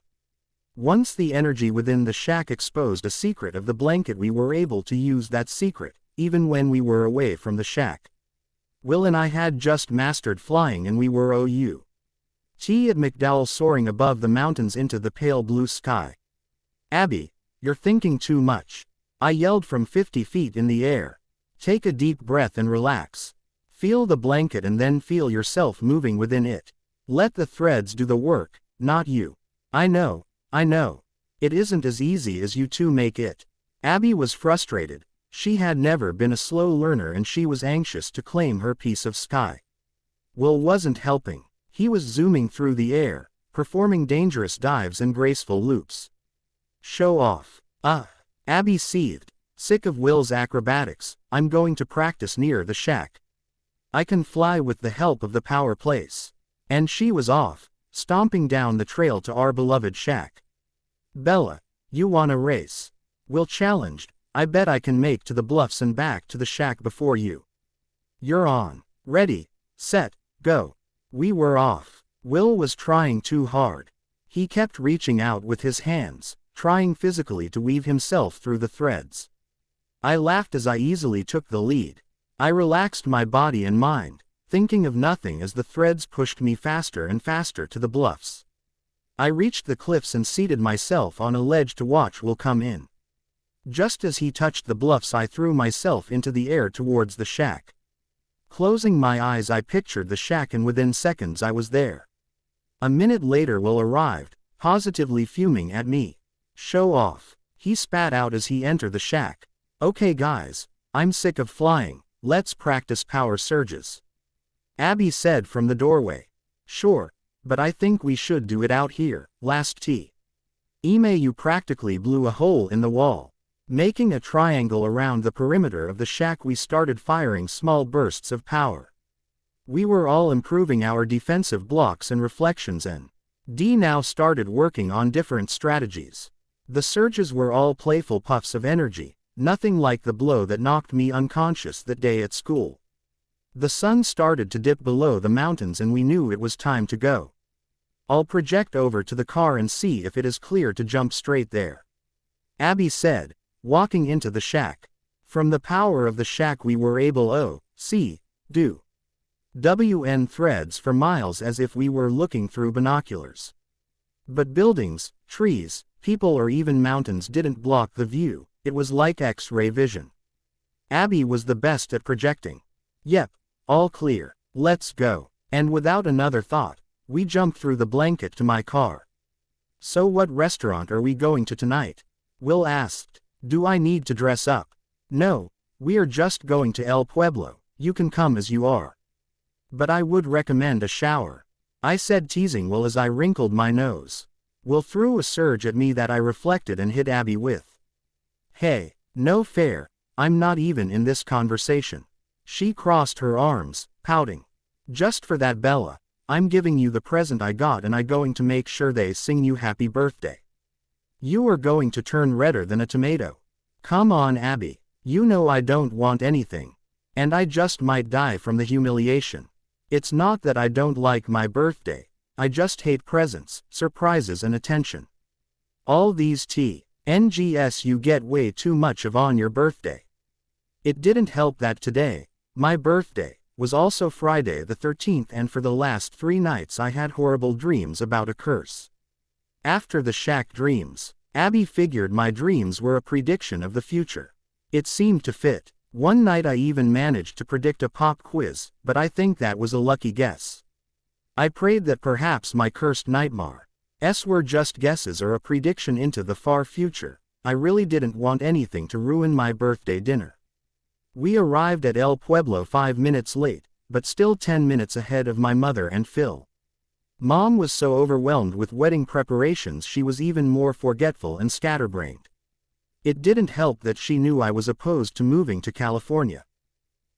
Once the energy within the shack exposed a secret of the blanket, we were able to use that secret, even when we were away from the shack. Will and I had just mastered flying, and we were at McDowell, soaring above the mountains into the pale blue sky. "Abby, you're thinking too much," I yelled from 50 feet in the air. "Take a deep breath and relax. Feel the blanket and then feel yourself moving within it. Let the threads do the work, not you." I know. It isn't as easy as you two make it." Abby was frustrated. She had never been a slow learner and she was anxious to claim her piece of sky. Will wasn't helping. He was zooming through the air, performing dangerous dives and graceful loops. "Show off." Abby seethed. Sick of Will's acrobatics, "I'm going to practice near the shack. I can fly with the help of the power place." And she was off, stomping down the trail to our beloved shack. "Bella, you wanna race?" Will challenged. "I bet I can make to the bluffs and back to the shack before you." "You're on. Ready, set, go." We were off. Will was trying too hard. He kept reaching out with his hands, trying physically to weave himself through the threads. I laughed as I easily took the lead. I relaxed my body and mind, thinking of nothing as the threads pushed me faster and faster to the bluffs. I reached the cliffs and seated myself on a ledge to watch Will come in. Just as he touched the bluffs, I threw myself into the air towards the shack. Closing my eyes, I pictured the shack, and within seconds I was there. A minute later Will arrived, positively fuming at me. "Show off," he spat out as he entered the shack. "Okay guys, I'm sick of flying. Let's practice power surges," Abby said from the doorway. "Sure, but I think we should do it out here, last Ime, you practically blew a hole in the wall." Making a triangle around the perimeter of the shack, we started firing small bursts of power. We were all improving our defensive blocks and reflections, and D now started working on different strategies. The surges were all playful puffs of energy, nothing like the blow that knocked me unconscious that day at school. The sun started to dip below the mountains and we knew it was time to go. I'll project over to the car and see if it is clear to jump straight there, Abby said, walking into the shack. From the power of the shack we were able to see, do WN threads for miles as if we were looking through binoculars. But buildings, trees, people or even mountains didn't block the view, it was like X-ray vision. Abby was the best at projecting. Yep, all clear, let's go. And without another thought, we jumped through the blanket to my car. So what restaurant are we going to tonight? Will asked. Do I need to dress up? No, we are just going to El Pueblo, you can come as you are. But I would recommend a shower, I said, teasing Will as I wrinkled my nose. Will threw a surge at me that I reflected and hit Abby with. Hey, no fair, I'm not even in this conversation. She crossed her arms, pouting. Just for that, Bella, I'm giving you the present I got and I going to make sure they sing you happy birthday. You are going to turn redder than a tomato. Come on, Abby, you know I don't want anything. And I just might die from the humiliation. It's not that I don't like my birthday, I just hate presents, surprises and attention. All these TNGs you get way too much of on your birthday. It didn't help that today, my birthday, was also Friday the 13th, and for the last 3 nights I had horrible dreams about a curse. After the shack dreams, Abby figured my dreams were a prediction of the future. It seemed to fit. One night I even managed to predict a pop quiz, but I think that was a lucky guess. I prayed that perhaps my cursed nightmares were just guesses or a prediction into the far future. I really didn't want anything to ruin my birthday dinner. We arrived at El Pueblo 5 minutes late, but still 10 minutes ahead of my mother and Phil. Mom was so overwhelmed with wedding preparations she was even more forgetful and scatterbrained. It didn't help that she knew I was opposed to moving to California.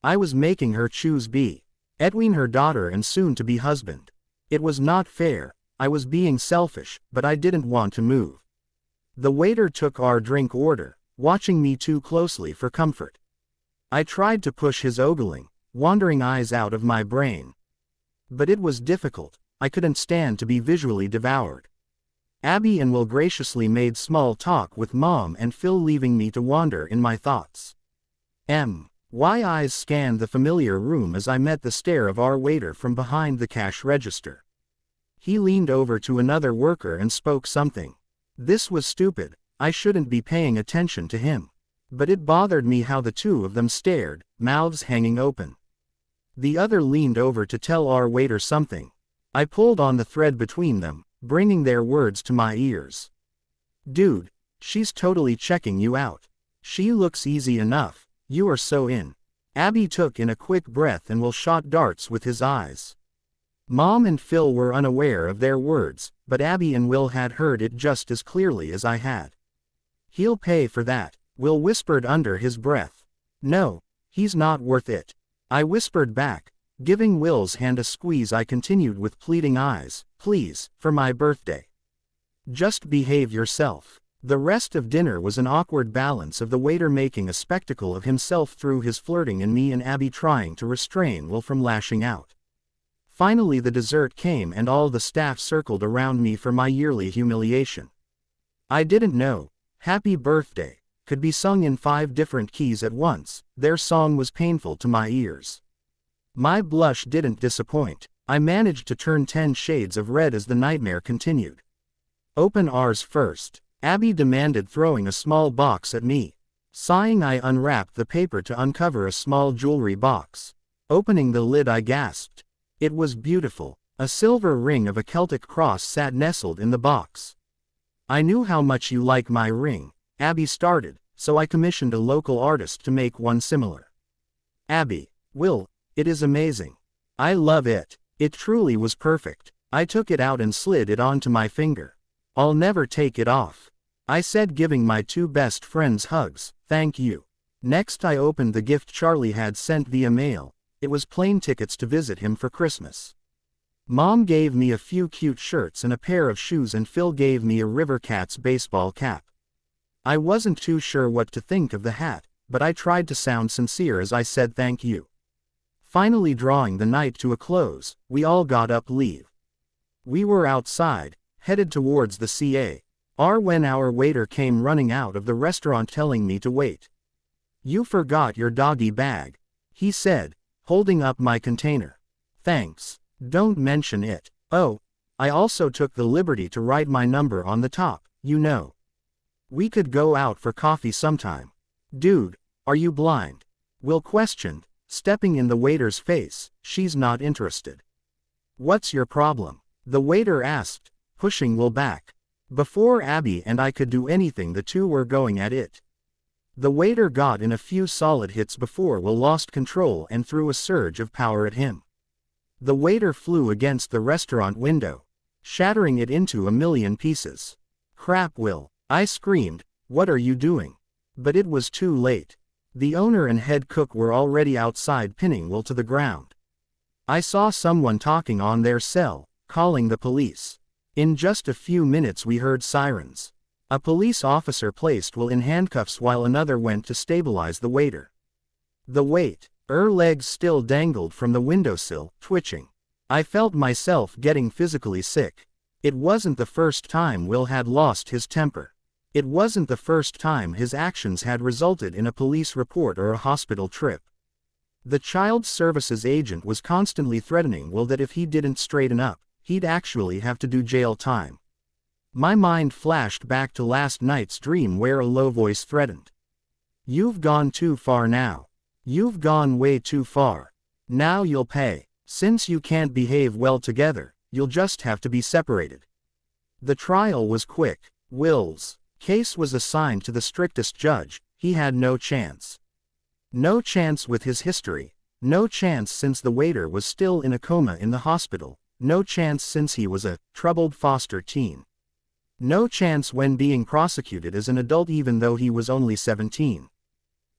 I was making her choose between her daughter and soon-to-be husband. It was not fair, I was being selfish, but I didn't want to move. The waiter took our drink order, watching me too closely for comfort. I tried to push his ogling, wandering eyes out of my brain. But it was difficult, I couldn't stand to be visually devoured. Abby and Will graciously made small talk with Mom and Phil, leaving me to wander in my thoughts. My eyes scanned the familiar room as I met the stare of our waiter from behind the cash register. He leaned over to another worker and spoke something. This was stupid, I shouldn't be paying attention to him. But it bothered me how the two of them stared, mouths hanging open. The other leaned over to tell our waiter something. I pulled on the thread between them, bringing their words to my ears. Dude, she's totally checking you out. She looks easy enough, you are so in. Abby took in a quick breath and Will shot darts with his eyes. Mom and Phil were unaware of their words, but Abby and Will had heard it just as clearly as I had. He'll pay for that, Will whispered under his breath. No, he's not worth it, I whispered back, giving Will's hand a squeeze. I continued with pleading eyes, please, for my birthday. Just behave yourself. The rest of dinner was an awkward balance of the waiter making a spectacle of himself through his flirting and me and Abby trying to restrain Will from lashing out. Finally the dessert came and all the staff circled around me for my yearly humiliation. I didn't know Happy Birthday could be sung in 5 different keys at once. Their song was painful to my ears. My blush didn't disappoint. I managed to turn 10 shades of red as the nightmare continued. Open ours first, Abby demanded, throwing a small box at me. Sighing, I unwrapped the paper to uncover a small jewelry box. Opening the lid, I gasped. It was beautiful. A silver ring of a Celtic cross sat nestled in the box. I knew how much you like my ring, Abby started, so I commissioned a local artist to make one similar. Abby, Will, it is amazing. I love it. It truly was perfect. I took it out and slid it onto my finger. I'll never take it off. I said, giving my two best friends hugs. Thank you. Next I opened the gift Charlie had sent via mail. It was plane tickets to visit him for Christmas. Mom gave me a few cute shirts and a pair of shoes, and Phil gave me a River Cats baseball cap. I wasn't too sure what to think of the hat, but I tried to sound sincere as I said thank you. Finally, drawing the night to a close, we all got up leave. We were outside, headed towards the CAR when our waiter came running out of the restaurant telling me to wait. "You forgot your doggy bag," he said, holding up my container. "Thanks. Don't mention it. Oh, I also took the liberty to write my number on the top, you know. We could go out for coffee sometime." "Dude, are you blind?" Will questioned, stepping in the waiter's face. "She's not interested." "What's your problem?" the waiter asked, pushing Will back. Before Abby and I could do anything, the two were going at it. The waiter got in a few solid hits before Will lost control and threw a surge of power at him. The waiter flew against the restaurant window, shattering it into a million pieces. "Crap, Will," I screamed, "what are you doing?" But it was too late. The owner and head cook were already outside, pinning Will to the ground. I saw someone talking on their cell, calling the police. In just a few minutes we heard sirens. A police officer placed Will in handcuffs while another went to stabilize the waiter. The legs still dangled from the windowsill, twitching. I felt myself getting physically sick. It wasn't the first time Will had lost his temper. It wasn't the first time his actions had resulted in a police report or a hospital trip. The child services agent was constantly threatening Will that if he didn't straighten up, he'd actually have to do jail time. My mind flashed back to last night's dream where a low voice threatened. "You've gone too far now. You've gone way too far. Now you'll pay. Since you can't behave well together, you'll just have to be separated." The trial was quick. Will's case was assigned to the strictest judge. He had no chance. No chance with his history. No chance since the waiter was still in a coma in the hospital. No chance since he was a troubled foster teen. No chance when being prosecuted as an adult even though he was only 17.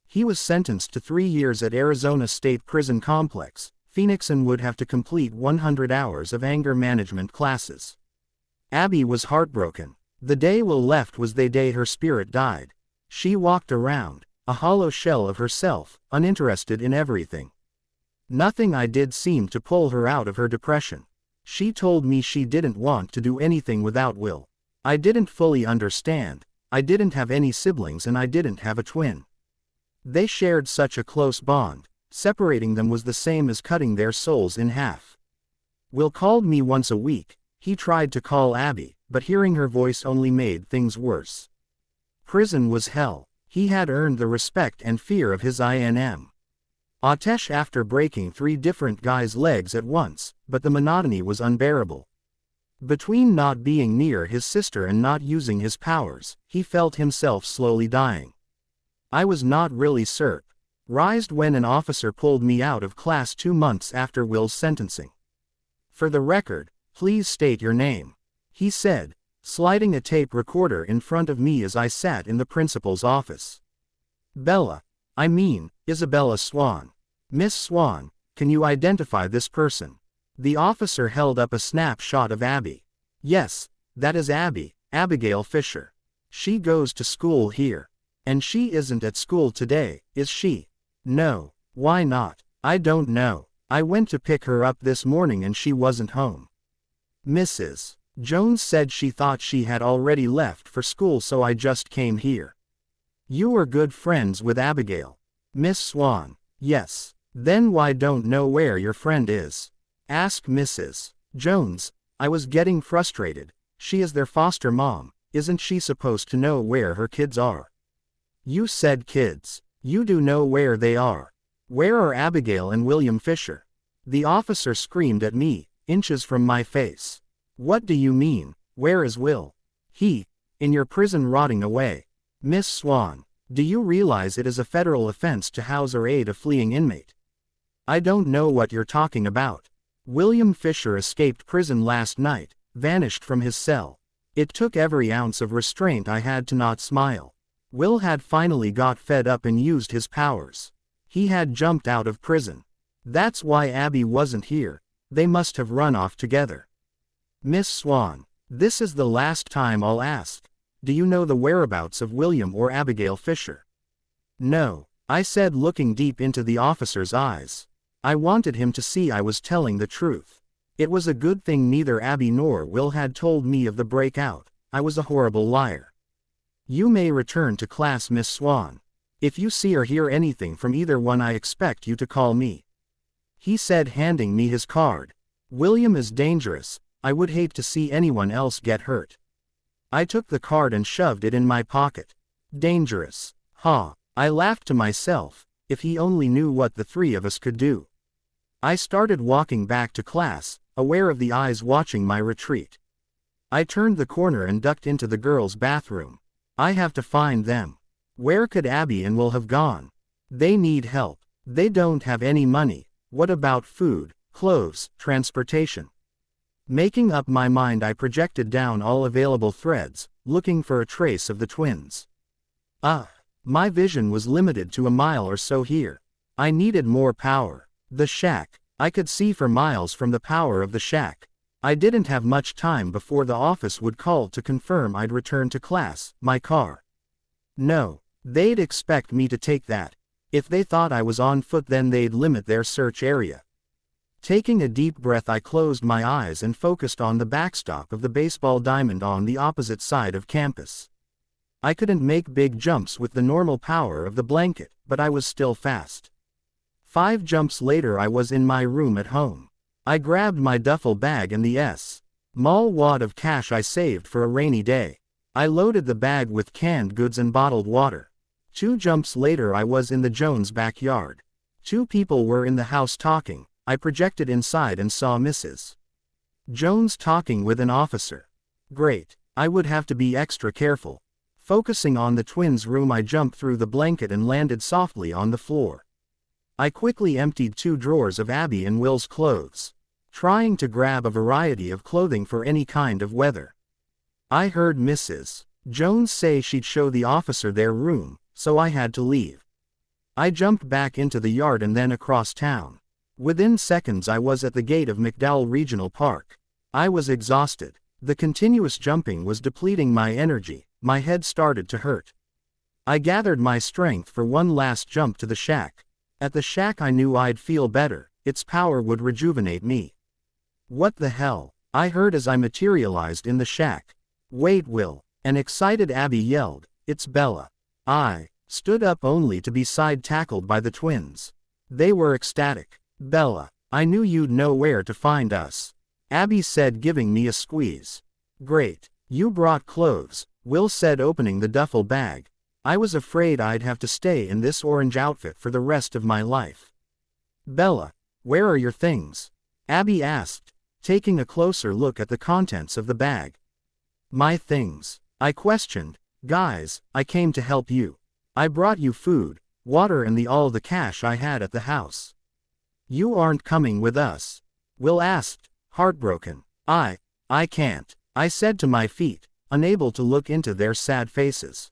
He was sentenced to 3 years at Arizona State Prison Complex, Phoenix, and would have to complete 100 hours of anger management classes. Abby was heartbroken. The day Will left was the day her spirit died. She walked around, a hollow shell of herself, uninterested in everything. Nothing I did seemed to pull her out of her depression. She told me she didn't want to do anything without Will. I didn't fully understand. I didn't have any siblings and I didn't have a twin. They shared such a close bond. Separating them was the same as cutting their souls in half. Will called me once a week. He tried to call Abby, but hearing her voice only made things worse. Prison was hell. He had earned the respect and fear of his INM. Atesh after breaking 3 different guys' legs at once, but the monotony was unbearable. Between not being near his sister and not using his powers, he felt himself slowly dying. I was not really surprised when an officer pulled me out of class 2 months after Will's sentencing. "For the record, please state your name," he said, sliding a tape recorder in front of me as I sat in the principal's office. Isabella Swan. "Miss Swan, can you identify this person?" The officer held up a snapshot of Abby. "Yes, that is Abby, Abigail Fisher. She goes to school here. And she isn't at school today, is she?" "No. Why not?" "I don't know. I went to pick her up this morning and she wasn't home. Mrs. Jones said she thought she had already left for school, so I just came here." "You were good friends with Abigail?" "Miss Swan, yes." "Then why don't know where your friend is?" "Ask Mrs. Jones." I was getting frustrated. She is their foster mom. Isn't she supposed to know where her kids are? "You said kids. You do know where they are. Where are Abigail and William Fisher?" The officer screamed at me, inches from my face. "What do you mean, where is Will?" In your prison rotting away." "Miss Swan, do you realize it is a federal offense to house or aid a fleeing inmate?" "I don't know what you're talking about." "William Fisher escaped prison last night, vanished from his cell. It took every ounce of restraint I had to not smile. Will had finally got fed up and used his powers. He had jumped out of prison. That's why Abby wasn't here. They must have run off together. Miss Swan, this is the last time I'll ask. Do you know the whereabouts of William or Abigail Fisher? No, I said, looking deep into the officer's eyes. I wanted him to see I was telling the truth. It was a good thing neither Abby nor Will had told me of the breakout. I was a horrible liar. You may return to class, Miss Swan. If you see or hear anything from either one, I expect you to call me. He said, handing me his card. William is dangerous. I would hate to see anyone else get hurt. I took the card and shoved it in my pocket. Dangerous. Ha. I laughed to myself. If he only knew what the three of us could do. I started walking back to class, aware of the eyes watching my retreat. I turned the corner and ducked into the girls' bathroom. I have to find them. Where could Abby and Will have gone? They need help. They don't have any money. What about food, clothes, transportation? Making up my mind, I projected down all available threads, looking for a trace of the twins. My vision was limited to a mile or so here. I needed more power. The shack. I could see for miles from the power of the shack. I didn't have much time before the office would call to confirm I'd return to class, my car. No, they'd expect me to take that. If they thought I was on foot, then they'd limit their search area. Taking a deep breath, I closed my eyes and focused on the backstop of the baseball diamond on the opposite side of campus. I couldn't make big jumps with the normal power of the blanket, but I was still fast. 5 jumps later, I was in my room at home. I grabbed my duffel bag and the small wad of cash I saved for a rainy day. I loaded the bag with canned goods and bottled water. 2 jumps later, I was in the Jones' backyard. 2 people were in the house talking. I projected inside and saw Mrs. Jones talking with an officer. Great. I would have to be extra careful. Focusing on the twins' room, I jumped through the blanket and landed softly on the floor. I quickly emptied 2 drawers of Abby and Will's clothes, trying to grab a variety of clothing for any kind of weather. I heard Mrs. Jones say she'd show the officer their room, so I had to leave. I jumped back into the yard and then across town. Within seconds, I was at the gate of McDowell Regional Park. I was exhausted. The continuous jumping was depleting my energy. My head started to hurt. I gathered my strength for one last jump to the shack. At the shack, I knew I'd feel better. Its power would rejuvenate me. What the hell? I heard as I materialized in the shack. Wait, Will. An excited Abby yelled. It's Bella. I stood up only to be side-tackled by the twins. They were ecstatic. Bella, I knew you'd know where to find us. Abby said, giving me a squeeze. Great. You brought clothes, Will said, opening the duffel bag. I was afraid I'd have to stay in this orange outfit for the rest of my life. Bella, where are your things? Abby asked, taking a closer look at the contents of the bag. My things? I questioned. Guys, I came to help you. I brought you food, water, and all the cash I had at the house. You aren't coming with us? Will asked, heartbroken. I can't, I said, to my feet, unable to look into their sad faces.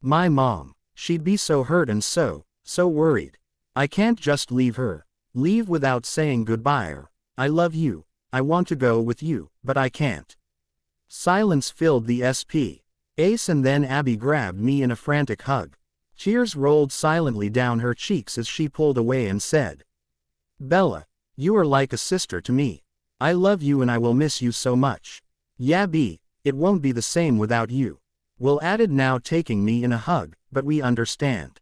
My mom, she'd be so hurt and so worried. I can't just leave her. Leave without saying goodbye. I love you. I want to go with you, but I can't. Silence filled the space, and then Abby grabbed me in a frantic hug. Tears rolled silently down her cheeks as she pulled away and said, Bella, you are like a sister to me. I love you and I will miss you so much. Yeah, B, it won't be the same without you. Will added, now taking me in a hug, but we understand.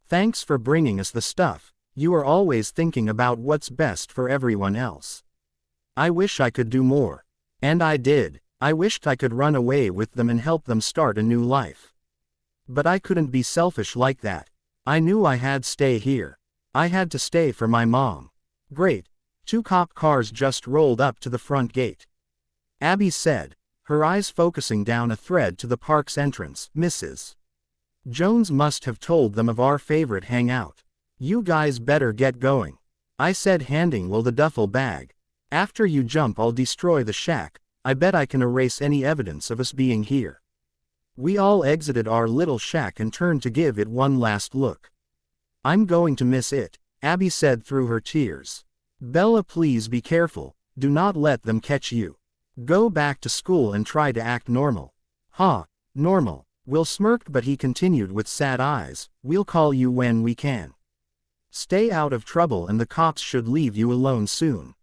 Thanks for bringing us the stuff. You are always thinking about what's best for everyone else. I wish I could do more. And I did. I wished I could run away with them and help them start a new life. But I couldn't be selfish like that. I knew I had to stay here. I had to stay for my mom. Great. 2 cop cars just rolled up to the front gate. Abby said, her eyes focusing down a thread to the park's entrance. Mrs. Jones must have told them of our favorite hangout. You guys better get going. I said, handing Will the duffel bag. After you jump, I'll destroy the shack. I bet I can erase any evidence of us being here. We all exited our little shack and turned to give it one last look. I'm going to miss it, Abby said through her tears. Bella, please be careful, do not let them catch you. Go back to school and try to act normal. Ha, normal. Will smirked, but he continued with sad eyes, we'll call you when we can. Stay out of trouble and the cops should leave you alone soon.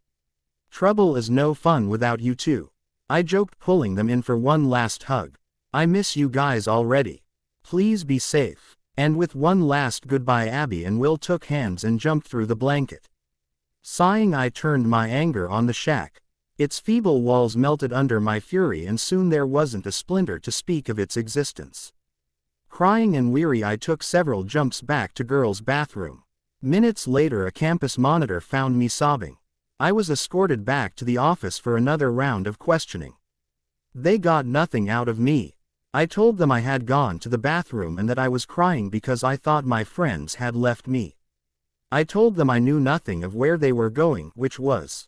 Trouble is no fun without you two. I joked, pulling them in for one last hug. I miss you guys already. Please be safe. And with one last goodbye, Abby and Will took hands and jumped through the blanket. Sighing, I turned my anger on the shack. Its feeble walls melted under my fury and soon there wasn't a splinter to speak of its existence. Crying and weary, I took several jumps back to girls' bathroom. Minutes later, a campus monitor found me sobbing. I was escorted back to the office for another round of questioning. They got nothing out of me. I told them I had gone to the bathroom and that I was crying because I thought my friends had left me. I told them I knew nothing of where they were going, which was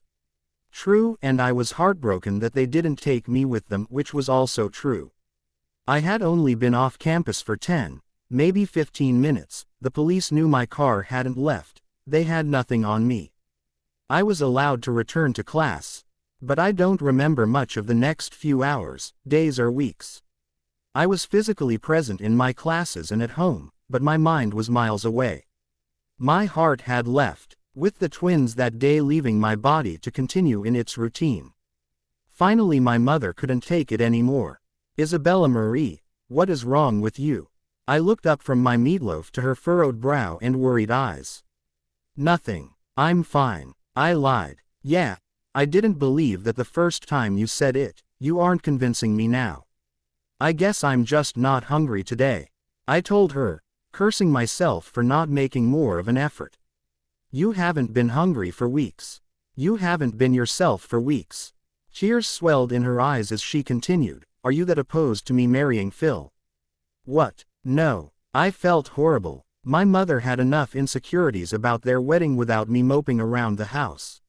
true, and I was heartbroken that they didn't take me with them, which was also true. I had only been off campus for 10, maybe 15 minutes, the police knew my car hadn't left, they had nothing on me. I was allowed to return to class. But I don't remember much of the next few hours, days or weeks. I was physically present in my classes and at home, but my mind was miles away. My heart had left, with the twins that day leaving my body to continue in its routine. Finally my mother couldn't take it anymore. Isabella Marie, what is wrong with you? I looked up from my meatloaf to her furrowed brow and worried eyes. Nothing. I'm fine. I lied. Yeah, I didn't believe that the first time you said it. You aren't convincing me now. I guess I'm just not hungry today. I told her, cursing myself for not making more of an effort. You haven't been hungry for weeks. You haven't been yourself for weeks. Tears swelled in her eyes as she continued, are you that opposed to me marrying Phil? What? No. I felt horrible. My mother had enough insecurities about their wedding without me moping around the house.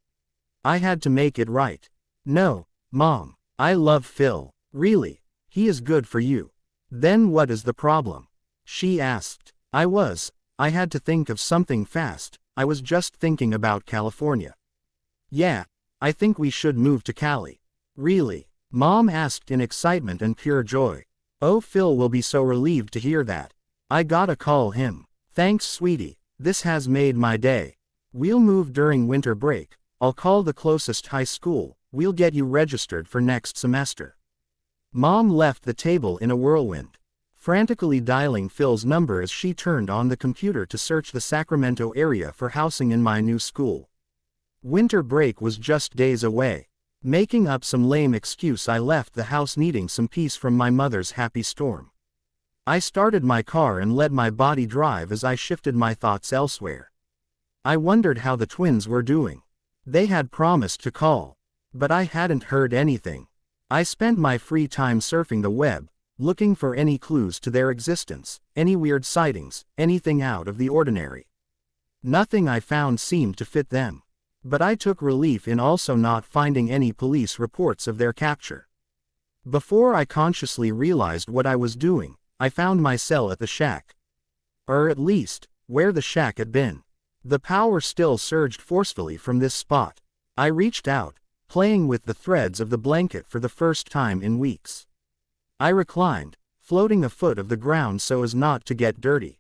I had to make it right. No, Mom, I love Phil. Really. He is good for you. Then what is the problem? She asked. I had to think of something fast. I was just thinking about California. Yeah, I think we should move to Cali. Really? Mom asked in excitement and pure joy. Oh, Phil will be so relieved to hear that. I gotta call him. Thanks, sweetie. This has made my day. We'll move during winter break. I'll call the closest high school. We'll get you registered for next semester. Mom left the table in a whirlwind, frantically dialing Phil's number as she turned on the computer to search the Sacramento area for housing in my new school. Winter break was just days away. Making up some lame excuse, I left the house needing some peace from my mother's happy storm. I started my car and let my body drive as I shifted my thoughts elsewhere. I wondered how the twins were doing. They had promised to call, but I hadn't heard anything. I spent my free time surfing the web, looking for any clues to their existence, any weird sightings, anything out of the ordinary. Nothing I found seemed to fit them. But I took relief in also not finding any police reports of their capture. Before I consciously realized what I was doing, I found my cell at the shack. Or at least, where the shack had been. The power still surged forcefully from this spot. I reached out, playing with the threads of the blanket for the first time in weeks. I reclined, floating a foot of the ground so as not to get dirty.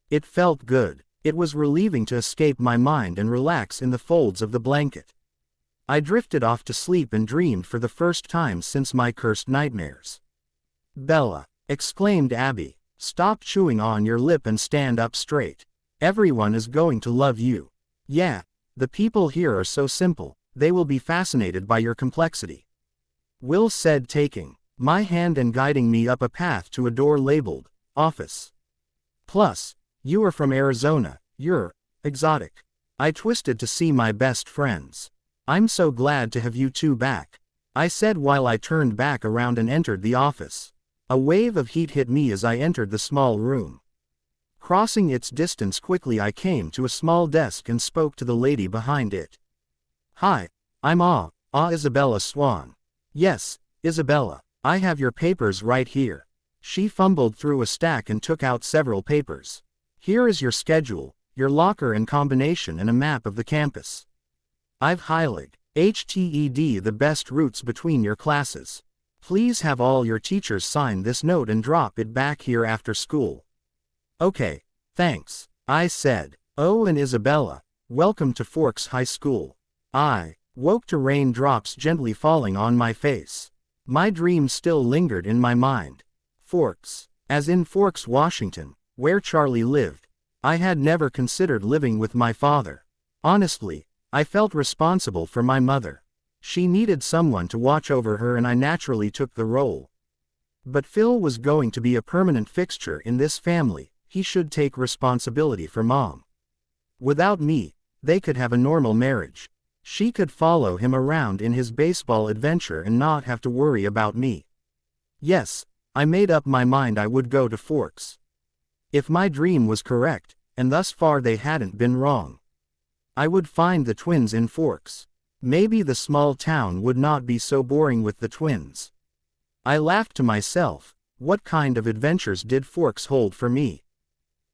It felt good. It was relieving to escape my mind and relax in the folds of the blanket. I drifted off to sleep and dreamed for the first time since my cursed nightmares. Bella, exclaimed Abby, stop chewing on your lip and stand up straight. Everyone is going to love you. Yeah, the people here are so simple. They will be fascinated by your complexity. Will said, taking my hand and guiding me up a path to a door labeled, office. Plus, you are from Arizona, you're exotic. I twisted to see my best friends. I'm so glad to have you two back, I said while I turned back around and entered the office. A wave of heat hit me as I entered the small room. Crossing its distance quickly, I came to a small desk and spoke to the lady behind it. Hi, I'm Isabella Swan. Yes, Isabella, I have your papers right here. She fumbled through a stack and took out several papers. Here is your schedule, your locker and combination and a map of the campus. I've highlighted the best routes between your classes. Please have all your teachers sign this note and drop it back here after school. Okay, thanks, I said. Oh, and Isabella, welcome to Forks High School. I woke to raindrops gently falling on my face. My dream still lingered in my mind. Forks, as in Forks, Washington, where Charlie lived. I had never considered living with my father. Honestly, I felt responsible for my mother. She needed someone to watch over her and I naturally took the role. But Phil was going to be a permanent fixture in this family. He should take responsibility for Mom. Without me, they could have a normal marriage. She could follow him around in his baseball adventure and not have to worry about me. Yes, I made up my mind I would go to Forks. If my dream was correct, and thus far they hadn't been wrong, I would find the twins in Forks. Maybe the small town would not be so boring with the twins. I laughed to myself. What kind of adventures did Forks hold for me?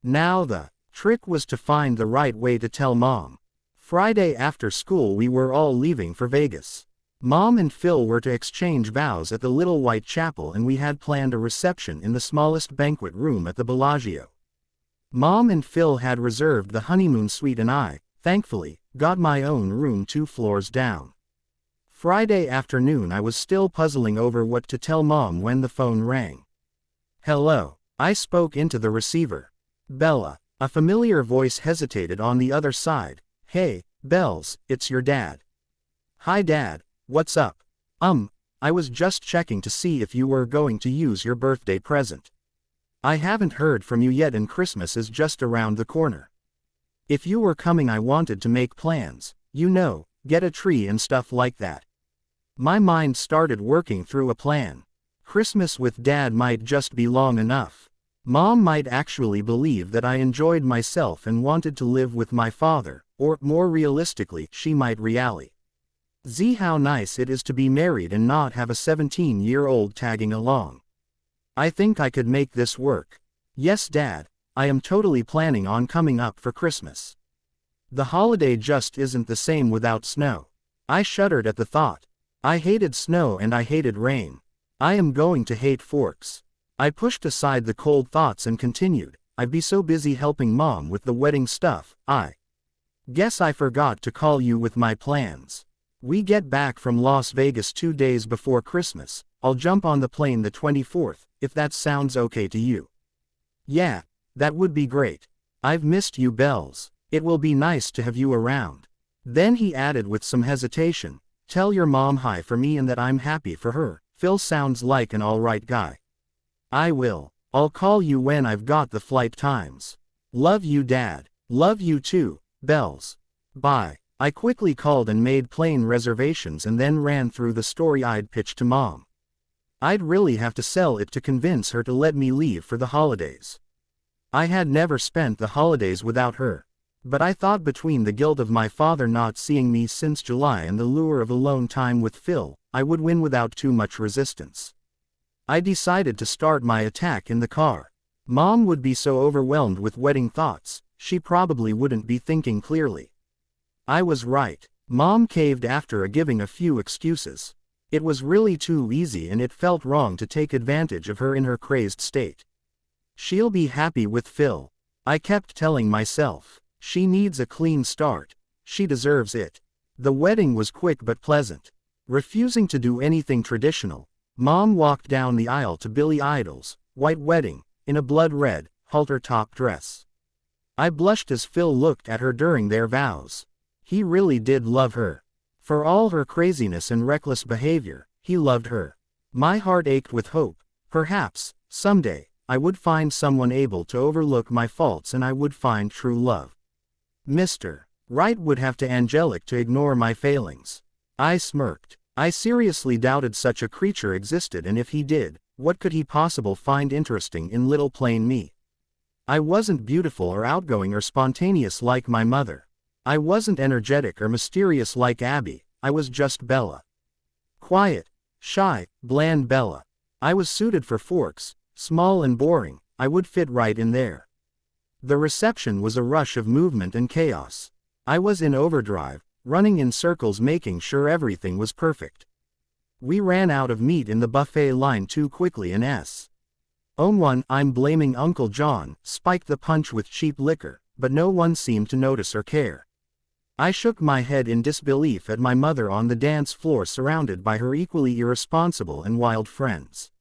Now the trick was to find the right way to tell Mom. Friday after school we were all leaving for Vegas. Mom and Phil were to exchange vows at the Little White Chapel and we had planned a reception in the smallest banquet room at the Bellagio. Mom and Phil had reserved the honeymoon suite and I, thankfully, got my own room 2 floors down. Friday afternoon I was still puzzling over what to tell Mom when the phone rang. Hello, I spoke into the receiver. Bella, a familiar voice hesitated on the other side. Hey, Bells, it's your dad. Hi Dad, what's up? I was just checking to see if you were going to use your birthday present. I haven't heard from you yet and Christmas is just around the corner. If you were coming I wanted to make plans, you know, get a tree and stuff like that. My mind started working through a plan. Christmas with Dad might just be long enough. Mom might actually believe that I enjoyed myself and wanted to live with my father, or, more realistically, she might really see how nice it is to be married and not have a 17-year-old tagging along. I think I could make this work. Yes Dad, I am totally planning on coming up for Christmas. The holiday just isn't the same without snow. I shuddered at the thought. I hated snow and I hated rain. I am going to hate Forks. I pushed aside the cold thoughts and continued, I'd be so busy helping Mom with the wedding stuff, I guess I forgot to call you with my plans. We get back from Las Vegas 2 days before Christmas. I'll jump on the plane the 24th, if that sounds okay to you. Yeah, that would be great. I've missed you Bells. It will be nice to have you around. Then he added with some hesitation, tell your mom hi for me and that I'm happy for her. Phil sounds like an alright guy. I will. I'll call you when I've got the flight times. Love you Dad. Love you too, Bells. Bye. I quickly called and made plane reservations and then ran through the story I'd pitched to Mom. I'd really have to sell it to convince her to let me leave for the holidays. I had never spent the holidays without her. But I thought between the guilt of my father not seeing me since July and the lure of alone time with Phil, I would win without too much resistance. I decided to start my attack in the car. Mom would be so overwhelmed with wedding thoughts, she probably wouldn't be thinking clearly. I was right. Mom caved after giving a few excuses. It was really too easy and it felt wrong to take advantage of her in her crazed state. She'll be happy with Phil. I kept telling myself. She needs a clean start. She deserves it. The wedding was quick but pleasant. Refusing to do anything traditional, Mom walked down the aisle to Billy Idol's White Wedding, in a blood-red, halter-top dress. I blushed as Phil looked at her during their vows. He really did love her. For all her craziness and reckless behavior, he loved her. My heart ached with hope. Perhaps, someday, I would find someone able to overlook my faults and I would find true love. Mr. Right would have to angelic to ignore my failings. I smirked. I seriously doubted such a creature existed, and if he did, what could he possibly find interesting in little plain me? I wasn't beautiful or outgoing or spontaneous like my mother. I wasn't energetic or mysterious like Abby, I was just Bella. Quiet, Shy, bland Bella. I was suited for Forks, small and boring, I would fit right in there. The reception was a rush of movement and chaos. I was in overdrive, running in circles making sure everything was perfect. We ran out of meat in the buffet line too quickly and I'm blaming Uncle John, spiked the punch with cheap liquor, but no one seemed to notice or care. I shook my head in disbelief at my mother on the dance floor surrounded by her equally irresponsible and wild friends.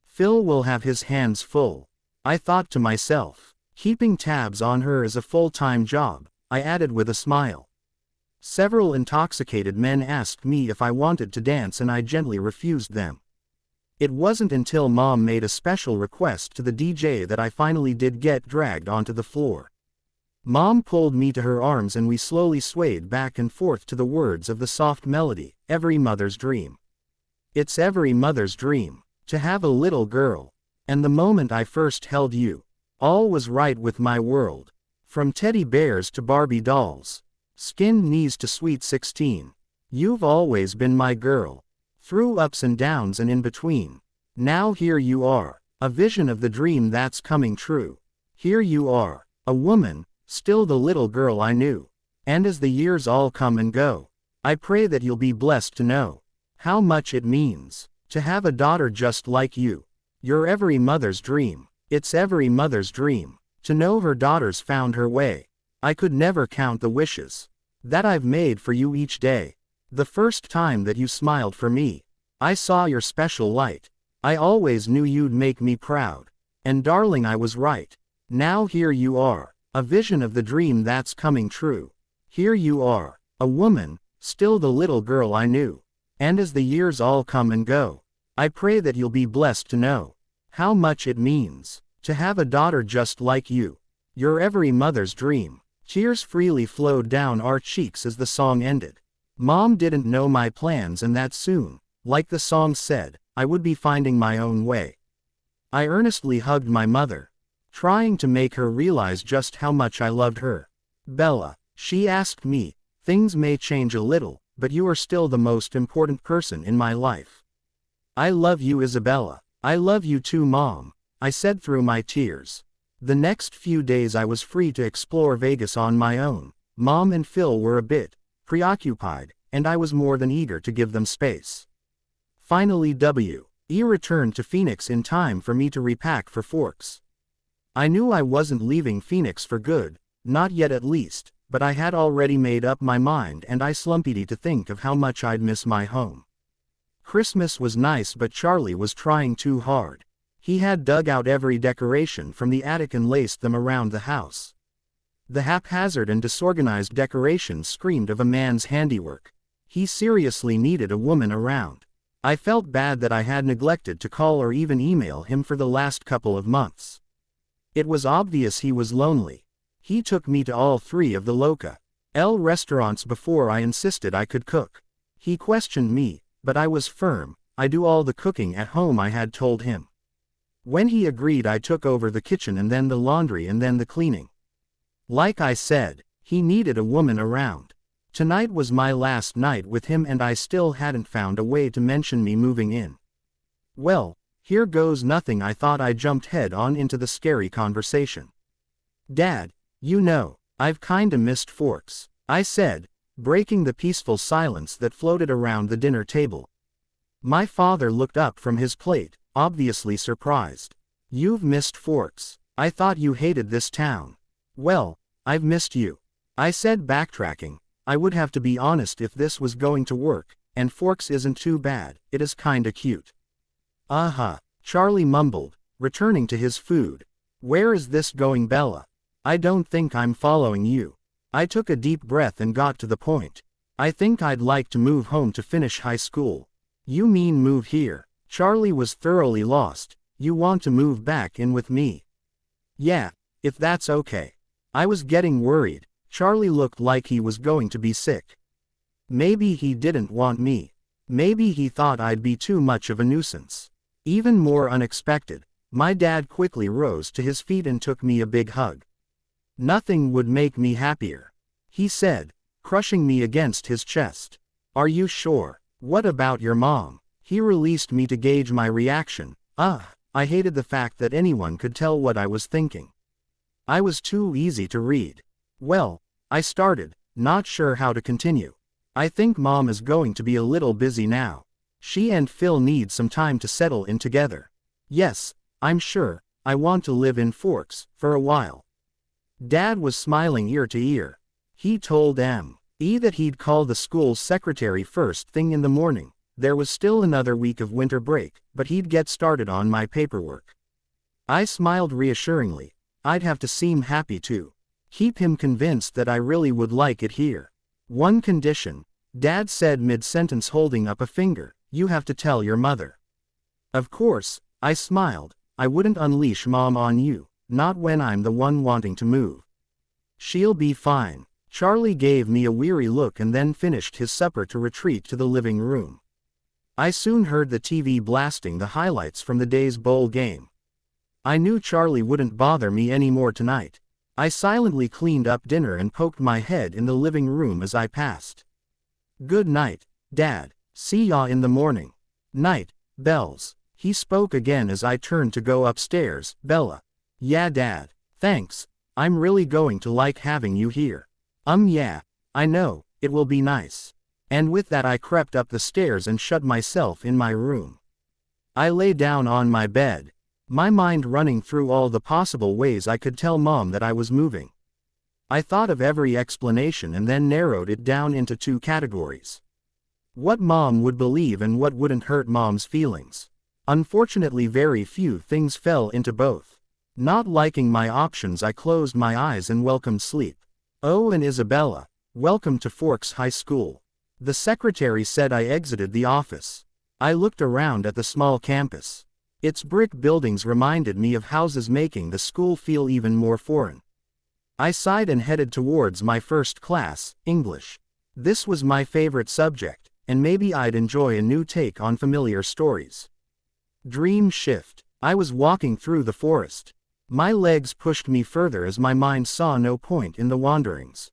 Phil will have his hands full. I thought to myself. Keeping tabs on her is a full-time job, I added with a smile. Several intoxicated men asked me if I wanted to dance and I gently refused them. It wasn't until Mom made a special request to the DJ that I finally did get dragged onto the floor. Mom pulled me to her arms and we slowly swayed back and forth to the words of the soft melody, every mother's dream. It's every mother's dream, to have a little girl. And the moment I first held you, all was right with my world. From teddy bears to Barbie dolls. Skinned knees to sweet 16. You've always been my girl. Through ups and downs and in between. Now here you are, a vision of the dream that's coming true. Here you are, a woman, still the little girl I knew. And as the years all come and go, I pray that you'll be blessed to know how much it means to have a daughter just like you. You're every mother's dream. It's every mother's dream to know her daughter's found her way. I could never count the wishes that I've made for you each day. The first time that you smiled for me, I saw your special light. I always knew you'd make me proud. And darling, I was right. Now here you are, a vision of the dream that's coming true. Here you are, a woman, still the little girl I knew. And as the years all come and go, I pray that you'll be blessed to know how much it means to have a daughter just like you. You're every mother's dream. Tears freely flowed down our cheeks as the song ended. Mom didn't know my plans and that soon, like the song said, I would be finding my own way. I earnestly hugged my mother, trying to make her realize just how much I loved her. Bella, she asked me, things may change a little, but you are still the most important person in my life. I love you, Isabella. I love you too, Mom, I said through my tears. The next few days I was free to explore Vegas on my own. Mom and Phil were a bit preoccupied, and I was more than eager to give them space. Finally W.E. returned to Phoenix in time for me to repack for Forks. I knew I wasn't leaving Phoenix for good, not yet at least, but I had already made up my mind and I slumped to think of how much I'd miss my home. Christmas was nice but Charlie was trying too hard. He had dug out every decoration from the attic and laced them around the house. The haphazard and disorganized decorations screamed of a man's handiwork. He seriously needed a woman around. I felt bad that I had neglected to call or even email him for the last couple of months. It was obvious he was lonely. He took me to all 3 of the Loca L restaurants before I insisted I could cook. He questioned me, but I was firm. I do all the cooking at home, I had told him. When he agreed, I took over the kitchen and then the laundry and then the cleaning. Like I said, he needed a woman around. Tonight was my last night with him and I still hadn't found a way to mention me moving in. Well, here goes nothing. I thought. I jumped head on into the scary conversation. Dad, you know, I've kinda missed Forks, I said, breaking the peaceful silence that floated around the dinner table. My father looked up from his plate, obviously surprised. You've missed Forks? I thought you hated this town. Well, I've missed you, I said, backtracking. I would have to be honest if this was going to work, and Forks isn't too bad, it is kinda cute. Charlie mumbled, returning to his food. Where is this going, Bella? I don't think I'm following you. I took a deep breath and got to the point. I think I'd like to move home to finish high school. You mean move here? Charlie was thoroughly lost. You want to move back in with me? Yeah, if that's okay. I was getting worried. Charlie looked like he was going to be sick. Maybe he didn't want me. Maybe he thought I'd be too much of a nuisance. Even more unexpected, my dad quickly rose to his feet and took me a big hug. Nothing would make me happier, he said, crushing me against his chest. Are you sure? What about your mom? He released me to gauge my reaction. I hated the fact that anyone could tell what I was thinking. I was too easy to read. Well, I started, not sure how to continue. I think Mom is going to be a little busy now. She and Phil need some time to settle in together. Yes, I'm sure, I want to live in Forks, for a while. Dad was smiling ear to ear. He told M.E. that he'd call the school's secretary first thing in the morning. There was still another week of winter break, but he'd get started on my paperwork. I smiled reassuringly. I'd have to seem happy too. Keep him convinced that I really would like it here. One condition, Dad said mid-sentence, holding up a finger. You have to tell your mother. Of course, I smiled. I wouldn't unleash Mom on you, not when I'm the one wanting to move. She'll be fine. Charlie gave me a weary look and then finished his supper to retreat to the living room. I soon heard the TV blasting the highlights from the day's bowl game. I knew Charlie wouldn't bother me anymore tonight. I silently cleaned up dinner and poked my head in the living room as I passed. Good night, Dad. See ya in the morning. Night, Bells. He spoke again as I turned to go upstairs. Bella. Yeah, Dad. Thanks. I'm really going to like having you here. Yeah. I know, it will be nice. And with that I crept up the stairs and shut myself in my room. I lay down on my bed, my mind running through all the possible ways I could tell Mom that I was moving. I thought of every explanation and then narrowed it down into two categories. What Mom would believe and what wouldn't hurt Mom's feelings. Unfortunately, very few things fell into both. Not liking my options, I closed my eyes and welcomed sleep. Oh, and Isabella, welcome to Forks High School. The secretary said. I exited the office. I looked around at the small campus. Its brick buildings reminded me of houses, making the school feel even more foreign. I sighed and headed towards my first class, English. This was my favorite subject, and maybe I'd enjoy a new take on familiar stories. Dream shift. I was walking through the forest. My legs pushed me further as my mind saw no point in the wanderings.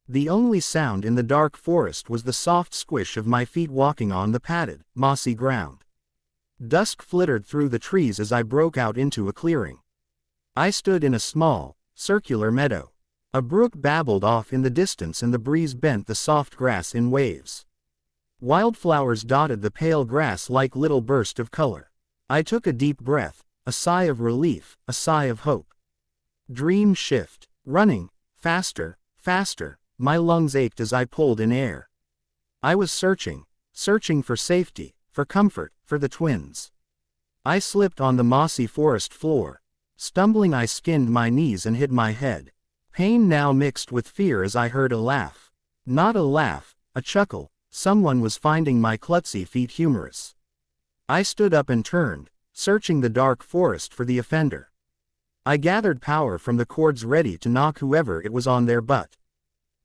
The only sound in the dark forest was the soft squish of my feet walking on the padded, mossy ground. Dusk flittered through the trees as I broke out into a clearing. I stood in a small, circular meadow. A brook babbled off in the distance and the breeze bent the soft grass in waves. Wildflowers dotted the pale grass like little bursts of color. I took a deep breath, a sigh of relief, a sigh of hope. Dream shift. Running, faster, faster. My lungs ached as I pulled in air. I was searching for safety, for comfort, for the twins. I slipped on the mossy forest floor. Stumbling, I skinned my knees and hit my head. Pain now mixed with fear as I heard a laugh. Not a laugh, a chuckle. Someone was finding my klutzy feet humorous. I stood up and turned, searching the dark forest for the offender. I gathered power from the cords ready to knock whoever it was on their butt.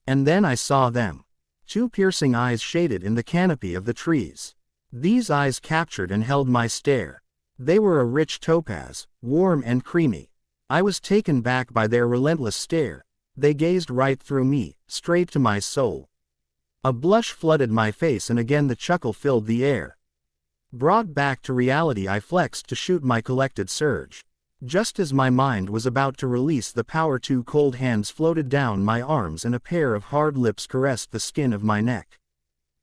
And then I saw them. Two piercing eyes shaded in the canopy of the trees. These eyes captured and held my stare. They were a rich topaz, warm and creamy. I was taken back by their relentless stare. They gazed right through me, straight to my soul. A blush flooded my face and again the chuckle filled the air. Brought back to reality, I flexed to shoot my collected surge. Just as my mind was about to release the power, two cold hands floated down my arms and a pair of hard lips caressed the skin of my neck.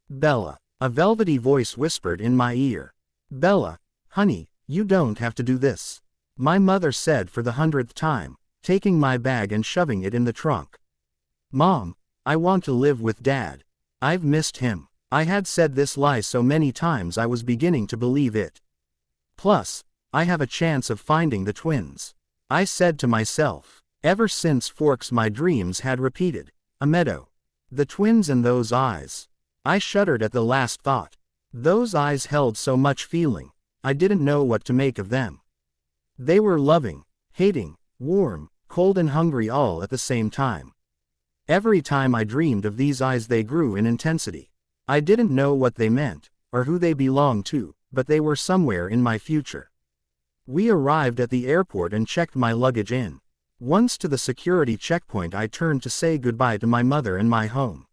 Bella. A velvety voice whispered in my ear. Bella, honey, you don't have to do this. My mother said for the 100th time, taking my bag and shoving it in the trunk. Mom, I want to live with Dad. I've missed him. I had said this lie so many times I was beginning to believe it. Plus, I have a chance of finding the twins. I said to myself. Ever since Forks my dreams had repeated. A meadow. The twins and those eyes. I shuddered at the last thought. Those eyes held so much feeling. I didn't know what to make of them. They were loving, hating, warm, cold and hungry all at the same time. Every time I dreamed of these eyes they grew in intensity. I didn't know what they meant, or who they belonged to, but they were somewhere in my future. We arrived at the airport and checked my luggage in. Once to the security checkpoint, I turned to say goodbye to my mother and my home.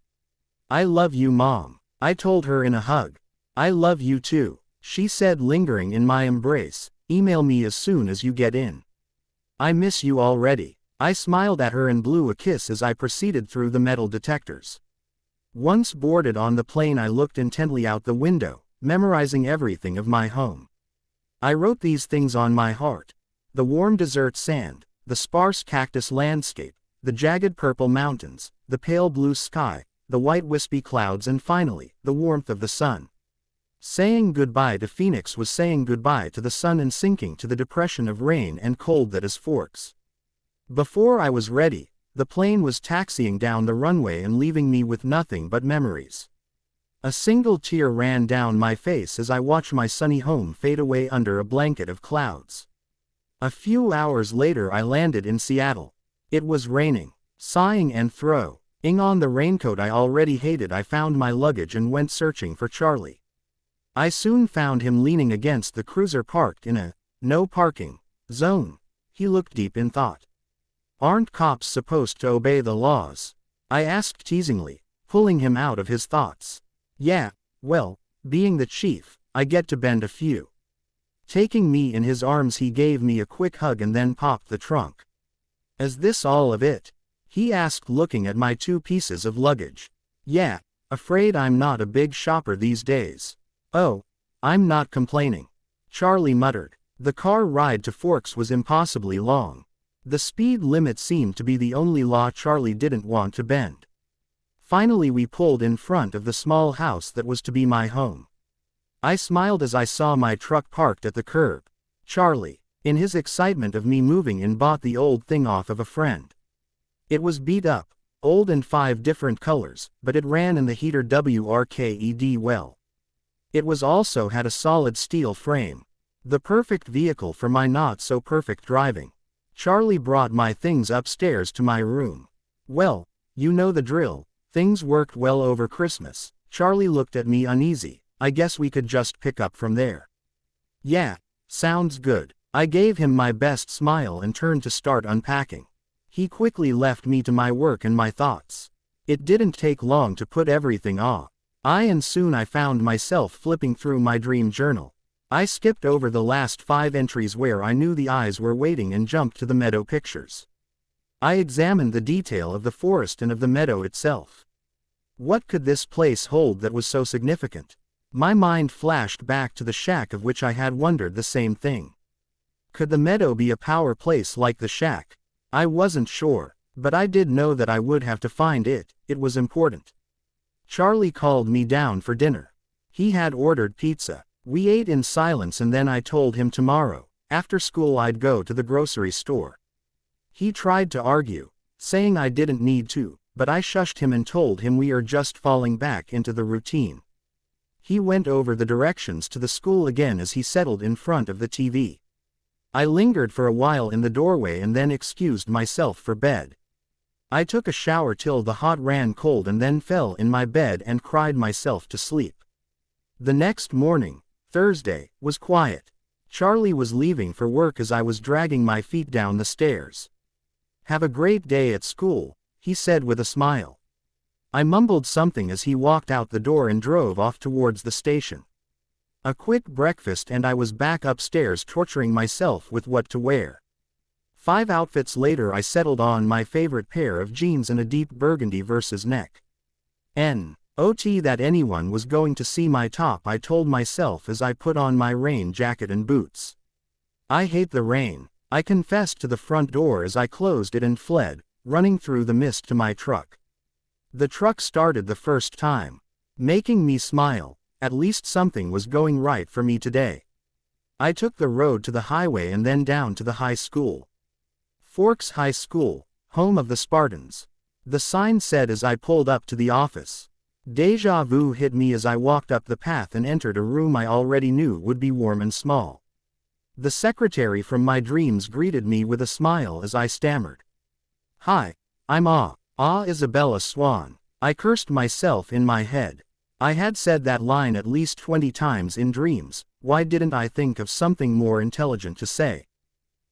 I love you, Mom, I told her in a hug. I love you too. she said, lingering in my embrace. Email me as soon as you get in. I miss you already. I smiled at her and blew a kiss as I proceeded through the metal detectors. Once boarded on the plane, I looked intently out the window, memorizing everything of my home. I wrote these things on my heart: the warm desert sand, the sparse cactus landscape, the jagged purple mountains, the pale blue sky, the white wispy clouds, and finally, the warmth of the sun. Saying goodbye to Phoenix was saying goodbye to the sun and sinking to the depression of rain and cold that is Forks. Before I was ready, the plane was taxiing down the runway and leaving me with nothing but memories. A single tear ran down my face as I watched my sunny home fade away under a blanket of clouds. A few hours later I landed in Seattle. It was raining. Sighing and throwing on the raincoat I already hated, I found my luggage and went searching for Charlie. I soon found him leaning against the cruiser parked in a no parking zone. He looked deep in thought. Aren't cops supposed to obey the laws? I asked teasingly, pulling him out of his thoughts. Yeah, well, being the chief, I get to bend a few. Taking me in his arms, he gave me a quick hug and then popped the trunk. Is this all of it? He asked, looking at my 2 pieces of luggage. Yeah, afraid I'm not a big shopper these days. Oh, I'm not complaining, Charlie muttered. The car ride to Forks was impossibly long. The speed limit seemed to be the only law Charlie didn't want to bend. Finally we pulled in front of the small house that was to be my home. I smiled as I saw my truck parked at the curb. Charlie, in his excitement of me moving in, bought the old thing off of a friend. It was beat up, old in 5 different colors, but it ran in the heater WRKED well. It was also had a solid steel frame. The perfect vehicle for my not-so-perfect driving. Charlie brought my things upstairs to my room. Well, you know the drill. Things worked well over Christmas. Charlie looked at me uneasy. I guess we could just pick up from there. Yeah, sounds good. I gave him my best smile and turned to start unpacking. He quickly left me to my work and my thoughts. It didn't take long to put everything off. And soon I found myself flipping through my dream journal. I skipped over the last 5 entries where I knew the eyes were waiting and jumped to the meadow pictures. I examined the detail of the forest and of the meadow itself. What could this place hold that was so significant? My mind flashed back to the shack, of which I had wondered the same thing. Could the meadow be a power place like the shack? I wasn't sure, but I did know that I would have to find it. It was important. Charlie called me down for dinner. He had ordered pizza. We ate in silence and then I told him tomorrow, after school, I'd go to the grocery store. He tried to argue, saying I didn't need to, but I shushed him and told him we are just falling back into the routine. He went over the directions to the school again as he settled in front of the TV. I lingered for a while in the doorway and then excused myself for bed. I took a shower till the hot ran cold and then fell in my bed and cried myself to sleep. The next morning, Thursday, was quiet. Charlie was leaving for work as I was dragging my feet down the stairs. Have a great day at school, he said with a smile. I mumbled something as he walked out the door and drove off towards the station. A quick breakfast and I was back upstairs torturing myself with what to wear. 5 outfits later I settled on my favorite pair of jeans and a deep burgundy versus neck. Not that anyone was going to see my top, I told myself as I put on my rain jacket and boots. I hate the rain, I confessed to the front door as I closed it and fled, running through the mist to my truck. The truck started the first time, making me smile. At least something was going right for me today. I took the road to the highway and then down to the high school. Forks High School, home of the Spartans. The sign said as I pulled up to the office. Deja vu hit me as I walked up the path and entered a room I already knew would be warm and small. The secretary from my dreams greeted me with a smile as I stammered. Hi, I'm Isabella Swan. I cursed myself in my head. I had said that line at least 20 times in dreams. Why didn't I think of something more intelligent to say?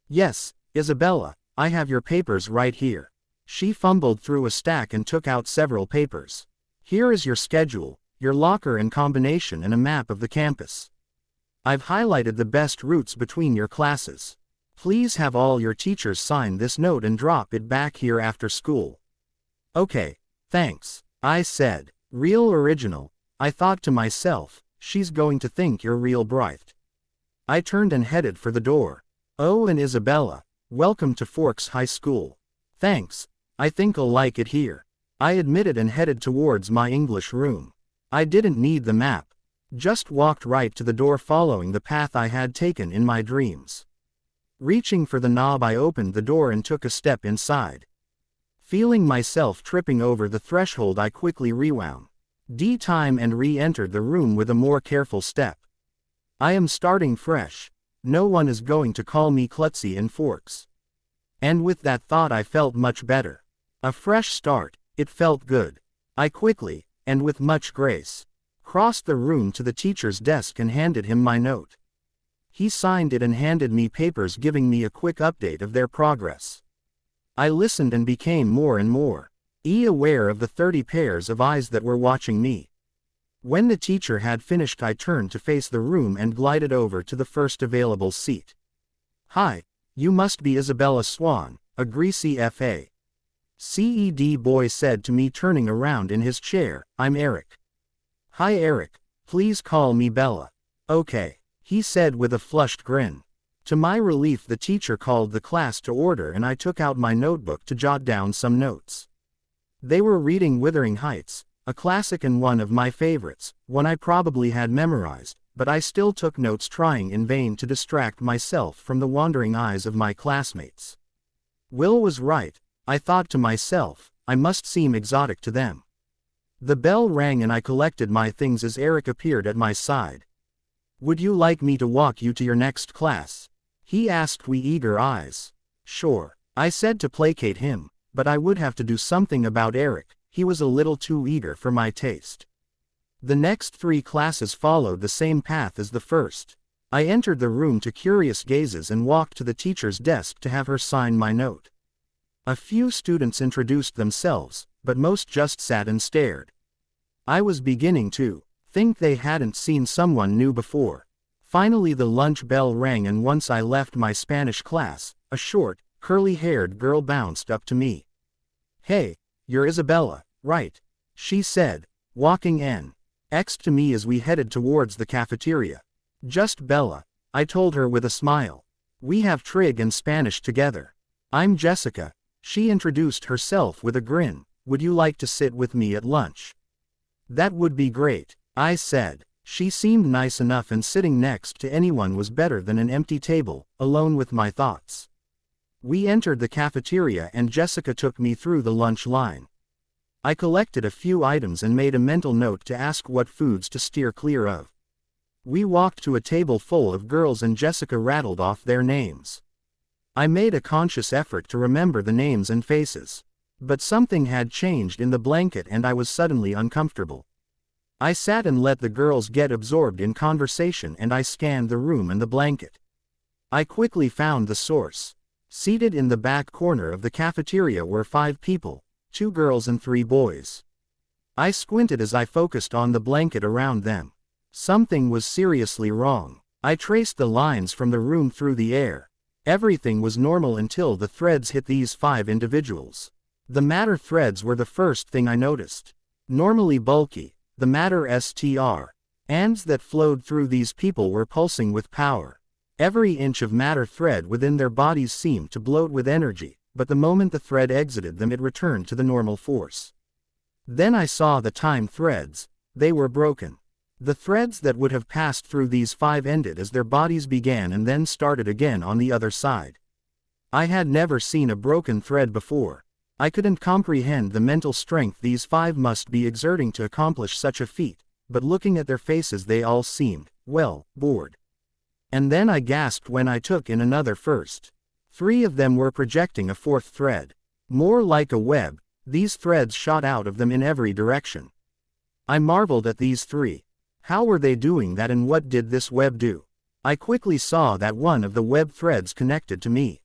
Yes, Isabella, I have your papers right here. She fumbled through a stack and took out several papers. Here is your schedule, your locker and combination, and a map of the campus. I've highlighted the best routes between your classes. Please have all your teachers sign this note and drop it back here after school. Okay, thanks, I said. Real original, I thought to myself, she's going to think you're real bright. I turned and headed for the door. Oh, and Isabella, welcome to Forks High School. Thanks, I think I'll like it here, I admitted and headed towards my English room. I didn't need the map. Just walked right to the door following the path I had taken in my dreams. Reaching for the knob, I opened the door and took a step inside. Feeling myself tripping over the threshold, I quickly rewound time and re-entered the room with a more careful step. I am starting fresh. No one is going to call me klutzy in Forks. And with that thought I felt much better. A fresh start, it felt good. I quickly, and with much grace, crossed the room to the teacher's desk and handed him my note. He signed it and handed me papers giving me a quick update of their progress. I listened and became more and more aware of the 30 pairs of eyes that were watching me. When the teacher had finished, I turned to face the room and glided over to the first available seat. Hi, you must be Isabella Swan, a greasy FACED boy said to me, turning around in his chair. I'm Eric. Hi Eric, please call me Bella. Okay, he said with a flushed grin. To my relief, the teacher called the class to order and I took out my notebook to jot down some notes. They were reading Wuthering Heights, a classic and one of my favorites, one I probably had memorized, but I still took notes, trying in vain to distract myself from the wandering eyes of my classmates. Will was right, I thought to myself, I must seem exotic to them. The bell rang and I collected my things as Eric appeared at my side. Would you like me to walk you to your next class? He asked with eager eyes. Sure, I said to placate him, but I would have to do something about Eric, he was a little too eager for my taste. The next 3 classes followed the same path as the first. I entered the room to curious gazes and walked to the teacher's desk to have her sign my note. A few students introduced themselves, but most just sat and stared. I was beginning to think they hadn't seen someone new before. Finally the lunch bell rang and once I left my Spanish class, a short, curly-haired girl bounced up to me. Hey, you're Isabella, right? She said, walking next to me as we headed towards the cafeteria. Just Bella, I told her with a smile. We have trig and Spanish together. I'm Jessica. She introduced herself with a grin. Would you like to sit with me at lunch? That would be great, I said. She seemed nice enough, and sitting next to anyone was better than an empty table, alone with my thoughts. We entered the cafeteria and Jessica took me through the lunch line. I collected a few items and made a mental note to ask what foods to steer clear of. We walked to a table full of girls and Jessica rattled off their names. I made a conscious effort to remember the names and faces. But something had changed in the blanket and I was suddenly uncomfortable. I sat and let the girls get absorbed in conversation and I scanned the room and the blanket. I quickly found the source. Seated in the back corner of the cafeteria were 5 people, 2 girls and 3 boys. I squinted as I focused on the blanket around them. Something was seriously wrong. I traced the lines from the room through the air. Everything was normal until the threads hit these 5 individuals. The matter threads were the first thing I noticed. Normally bulky, the matter strands that flowed through these people were pulsing with power. Every inch of matter thread within their bodies seemed to bloat with energy, but the moment the thread exited them it returned to the normal force. Then I saw the time threads. They were broken. The threads that would have passed through these 5 ended as their bodies began and then started again on the other side. I had never seen a broken thread before. I couldn't comprehend the mental strength these 5 must be exerting to accomplish such a feat, but looking at their faces they all seemed, well, bored. And then I gasped when I took in another first. 3 of them were projecting a 4th thread. More like a web, these threads shot out of them in every direction. I marveled at these 3. How were they doing that and what did this web do? I quickly saw that one of the web threads connected to me.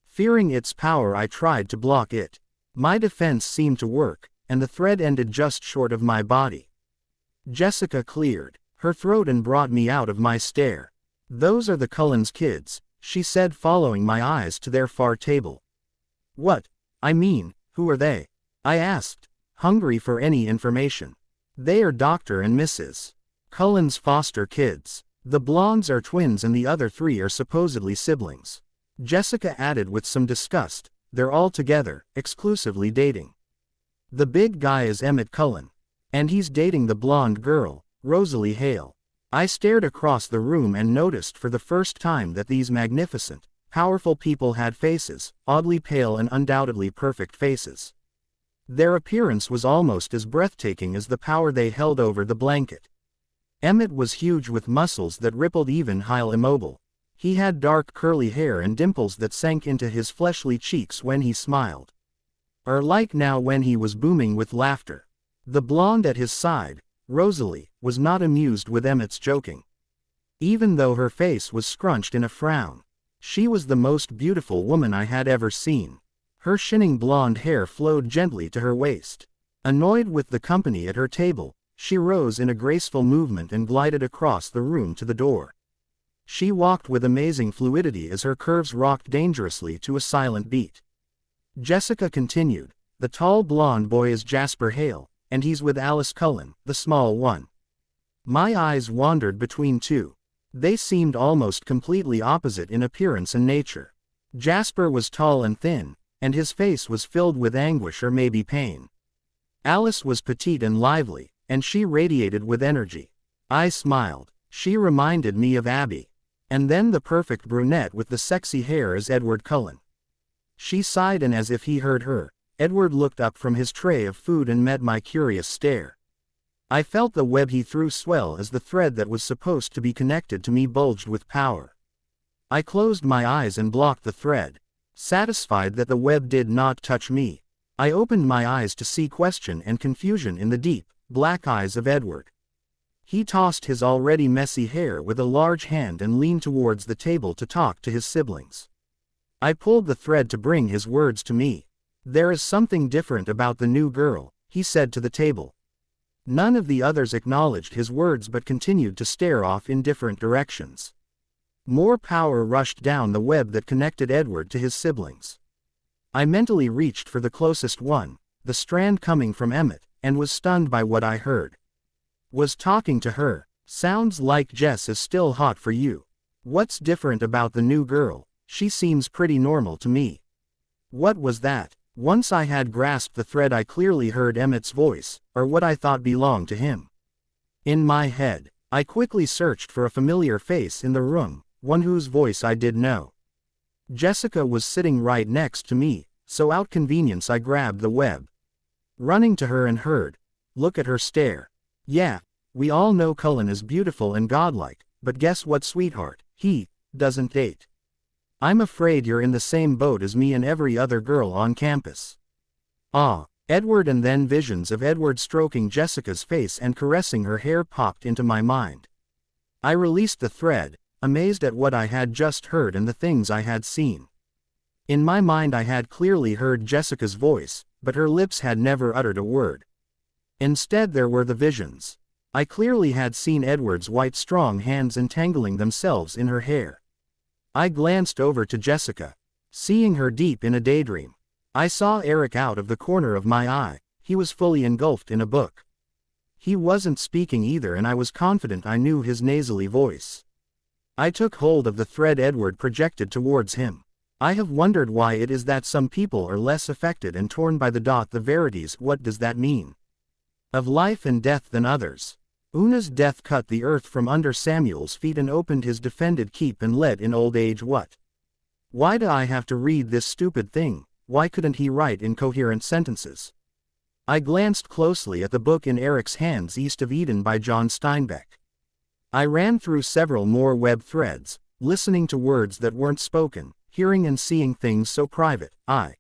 Fearing its power I tried to block it. My defense seemed to work, and the thread ended just short of my body. Jessica cleared. her throat and brought me out of my stare. "Those are the Cullen's kids," she said, following my eyes to their far table. "What? I mean, who are they?" I asked, hungry for any information. "They are Dr. and Mrs. Cullen's foster kids. The blondes are twins and the other 3 are supposedly siblings," Jessica added with some disgust. "They're all together, exclusively dating. The big guy is Emmett Cullen. And he's dating the blonde girl, Rosalie Hale." I stared across the room and noticed for the first time that these magnificent, powerful people had faces, oddly pale and undoubtedly perfect faces. Their appearance was almost as breathtaking as the power they held over the blanket. Emmett was huge with muscles that rippled even while immobile. He had dark curly hair and dimples that sank into his fleshly cheeks when he smiled. Or like now when he was booming with laughter. The blonde at his side, Rosalie, was not amused with Emmett's joking. Even though her face was scrunched in a frown. She was the most beautiful woman I had ever seen. Her shining blonde hair flowed gently to her waist. Annoyed with the company at her table, she rose in a graceful movement and glided across the room to the door. She walked with amazing fluidity as her curves rocked dangerously to a silent beat. Jessica continued, "The tall blonde boy is Jasper Hale, and he's with Alice Cullen, the small one." My eyes wandered between two. They seemed almost completely opposite in appearance and nature. Jasper was tall and thin, and his face was filled with anguish or maybe pain. Alice was petite and lively, and she radiated with energy. I smiled. She reminded me of Abby. And then the perfect brunette with the sexy hair is Edward Cullen. She sighed, and as if he heard her, Edward looked up from his tray of food and met my curious stare. I felt the web he threw swell as the thread that was supposed to be connected to me bulged with power. I closed my eyes and blocked the thread, satisfied that the web did not touch me. I opened my eyes to see question and confusion in the deep, black eyes of Edward. He tossed his already messy hair with a large hand and leaned towards the table to talk to his siblings. I pulled the thread to bring his words to me. "There is something different about the new girl," he said to the table. None of the others acknowledged his words but continued to stare off in different directions. More power rushed down the web that connected Edward to his siblings. I mentally reached for the closest one, the strand coming from Emmett, and was stunned by what I heard. "Was talking to her. Sounds like Jess is still hot for you. What's different about the new girl? She seems pretty normal to me." What was that? Once I had grasped the thread, I clearly heard Emmett's voice, or what I thought belonged to him. In my head, I quickly searched for a familiar face in the room, one whose voice I did know. Jessica was sitting right next to me, so out convenience I grabbed the web. Running to her and heard, "Look at her stare. Yeah, we all know Cullen is beautiful and godlike, but guess what, sweetheart? He doesn't date. I'm afraid you're in the same boat as me and every other girl on campus." Ah, Edward, and then visions of Edward stroking Jessica's face and caressing her hair popped into my mind. I released the thread, amazed at what I had just heard and the things I had seen. In my mind I had clearly heard Jessica's voice, but her lips had never uttered a word. Instead there were the visions. I clearly had seen Edward's white strong hands entangling themselves in her hair. I glanced over to Jessica, seeing her deep in a daydream. I saw Eric out of the corner of my eye. He was fully engulfed in a book. He wasn't speaking either, and I was confident I knew his nasally voice. I took hold of the thread Edward projected towards him. I have wondered why it is that some people are less affected and torn by the verities. What does that mean? Of life and death than others. Una's death cut the earth from under Samuel's feet and opened his defended keep and led in old age. What? Why do I have to read this stupid thing? Why couldn't he write incoherent sentences? I glanced closely at the book in Eric's hands, East of Eden by John Steinbeck. I ran through several more web threads, listening to words that weren't spoken, hearing and seeing things so private. I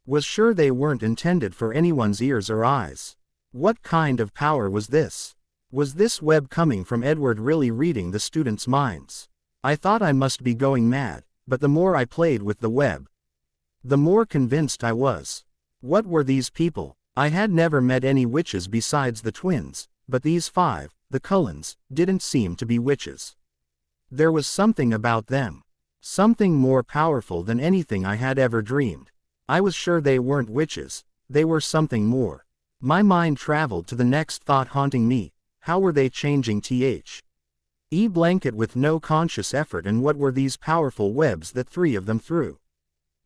was sure they weren't intended for anyone's ears or eyes. What kind of power was this? Was this web coming from Edward really reading the students' minds? I thought I must be going mad, but the more I played with the web, the more convinced I was. What were these people? I had never met any witches besides the twins, but these 5, the Cullens, didn't seem to be witches. There was something about them. Something more powerful than anything I had ever dreamed. I was sure they weren't witches, they were something more. My mind traveled to the next thought haunting me: how were they changing the blanket with no conscious effort, and what were these powerful webs that three of them threw?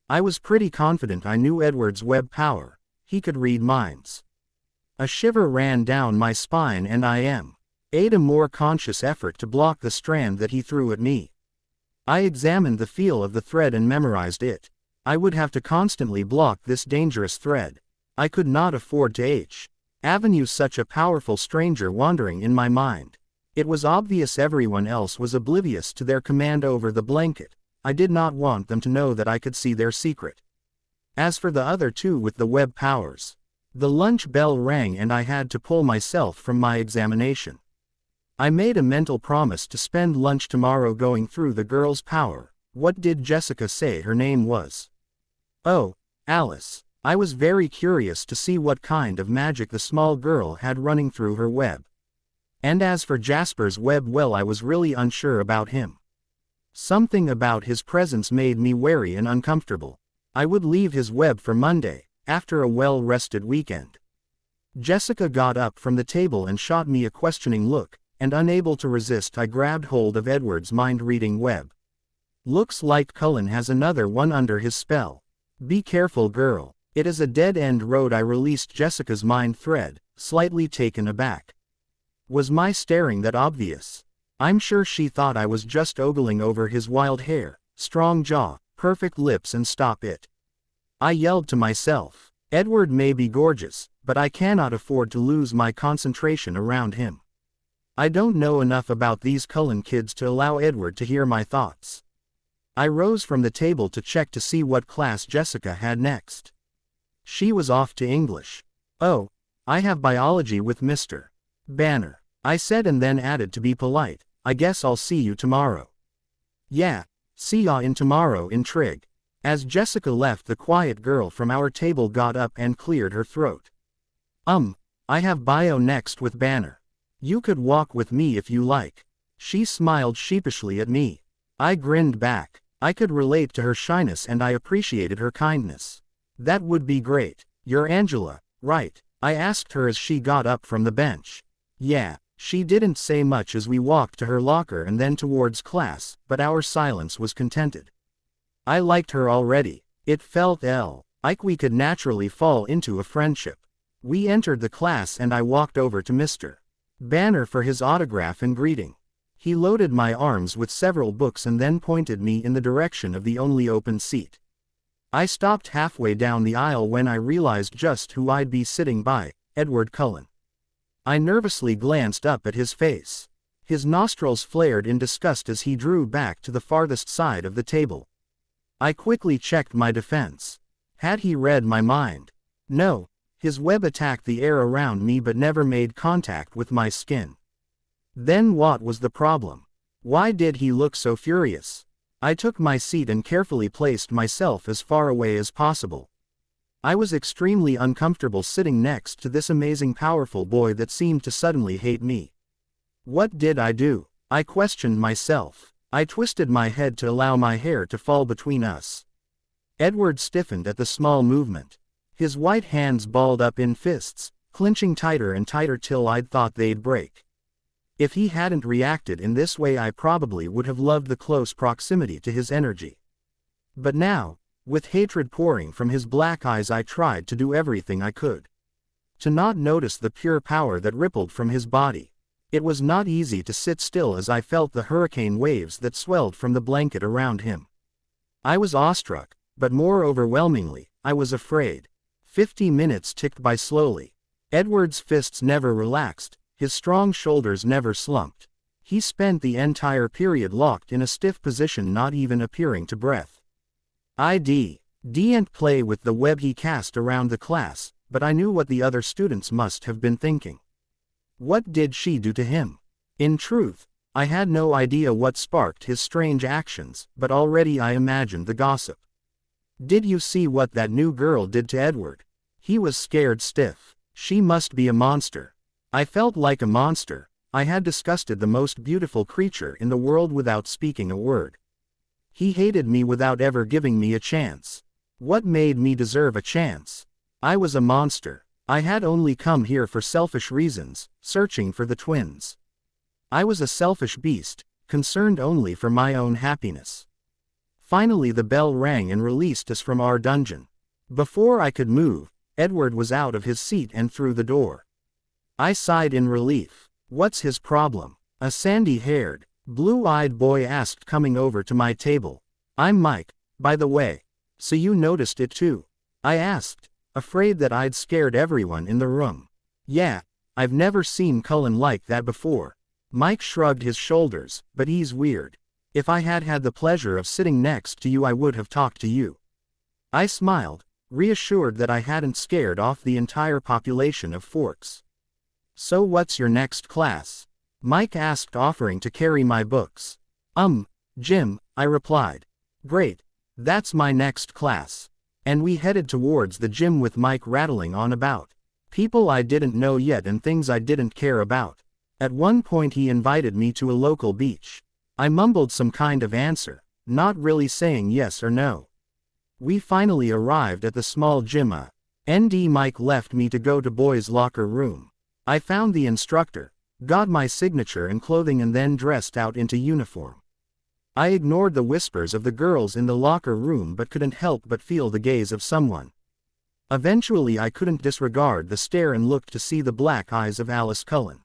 I was pretty confident I knew Edward's web power. He could read minds. A shiver ran down my spine and I made a more conscious effort to block the strand that he threw at me. I examined the feel of the thread and memorized it. I would have to constantly block this dangerous thread. I could not afford to avenue such a powerful stranger wandering in my mind. It was obvious everyone else was oblivious to their command over the blanket. I did not want them to know that I could see their secret. As for the other two with the web powers, the lunch bell rang and I had to pull myself from my examination. I made a mental promise to spend lunch tomorrow going through the girl's power. What did Jessica say her name was? Oh, Alice. I was very curious to see what kind of magic the small girl had running through her web. And as for Jasper's web, well, I was really unsure about him. Something about his presence made me wary and uncomfortable. I would leave his web for Monday, after a well-rested weekend. Jessica got up from the table and shot me a questioning look, and unable to resist I grabbed hold of Edward's mind-reading web. Looks like Cullen has another one under his spell. Be careful, girl. It is a dead-end road. I released Jessica's mind thread, slightly taken aback. Was my staring that obvious? I'm sure she thought I was just ogling over his wild hair, strong jaw, perfect lips, and stop it. I yelled to myself. Edward may be gorgeous, but I cannot afford to lose my concentration around him. I don't know enough about these Cullen kids to allow Edward to hear my thoughts. I rose from the table to check to see what class Jessica had next. She was off to English. Oh, I have biology with Mr. Banner, I said, and then added to be polite, I guess I'll see you tomorrow. Yeah, see ya in tomorrow in trig. As Jessica left, the quiet girl from our table got up and cleared her throat. I have bio next with Banner. You could walk with me if you like. She smiled sheepishly at me. I grinned back. I could relate to her shyness and I appreciated her kindness. That would be great. You're Angela, right? I asked her as she got up from the bench. Yeah. She didn't say much as we walked to her locker and then towards class, but our silence was contented. I liked her already. It felt like we could naturally fall into a friendship. We entered the class and I walked over to Mr. Banner for his autograph and greeting. He loaded my arms with several books and then pointed me in the direction of the only open seat. I stopped halfway down the aisle when I realized just who I'd be sitting by: Edward Cullen. I nervously glanced up at his face. His nostrils flared in disgust as he drew back to the farthest side of the table. I quickly checked my defense. Had he read my mind? No. His web attacked the air around me but never made contact with my skin. Then what was the problem? Why did he look so furious? I took my seat and carefully placed myself as far away as possible. I was extremely uncomfortable sitting next to this amazing powerful boy that seemed to suddenly hate me. What did I do? I questioned myself. I twisted my head to allow my hair to fall between us. Edward stiffened at the small movement. His white hands balled up in fists, clenching tighter and tighter till I'd thought they'd break. If he hadn't reacted in this way, I probably would have loved the close proximity to his energy. But now, with hatred pouring from his black eyes, I tried to do everything I could to not notice the pure power that rippled from his body. It was not easy to sit still as I felt the hurricane waves that swelled from the blanket around him. I was awestruck, but more overwhelmingly, I was afraid. 50 minutes ticked by slowly. Edward's fists never relaxed, his strong shoulders never slumped. He spent the entire period locked in a stiff position, not even appearing to breathe. I didn't play with the web he cast around the class, but I knew what the other students must have been thinking. What did she do to him? In truth, I had no idea what sparked his strange actions, but already I imagined the gossip. Did you see what that new girl did to Edward? He was scared stiff. She must be a monster. I felt like a monster. I had disgusted the most beautiful creature in the world without speaking a word. He hated me without ever giving me a chance. What made me deserve a chance? I was a monster. I had only come here for selfish reasons, searching for the twins. I was a selfish beast, concerned only for my own happiness. Finally the bell rang and released us from our dungeon. Before I could move, Edward was out of his seat and through the door. I sighed in relief. What's his problem? A sandy-haired, blue-eyed boy asked, coming over to my table. I'm Mike, by the way. So you noticed it too? I asked, afraid that I'd scared everyone in the room. Yeah, I've never seen Cullen like that before. Mike shrugged his shoulders, but he's weird. If I had had the pleasure of sitting next to you I would have talked to you. I smiled, reassured that I hadn't scared off the entire population of Forks. So what's your next class? Mike asked, offering to carry my books. Gym, I replied. Great, that's my next class. And we headed towards the gym with Mike rattling on about people I didn't know yet and things I didn't care about. At one point he invited me to a local beach. I mumbled some kind of answer, not really saying yes or no. We finally arrived at the small gym. Mike left me to go to boys' locker room. I found the instructor, got my signature and clothing and then dressed out into uniform. I ignored the whispers of the girls in the locker room but couldn't help but feel the gaze of someone. Eventually I couldn't disregard the stare and looked to see the black eyes of Alice Cullen.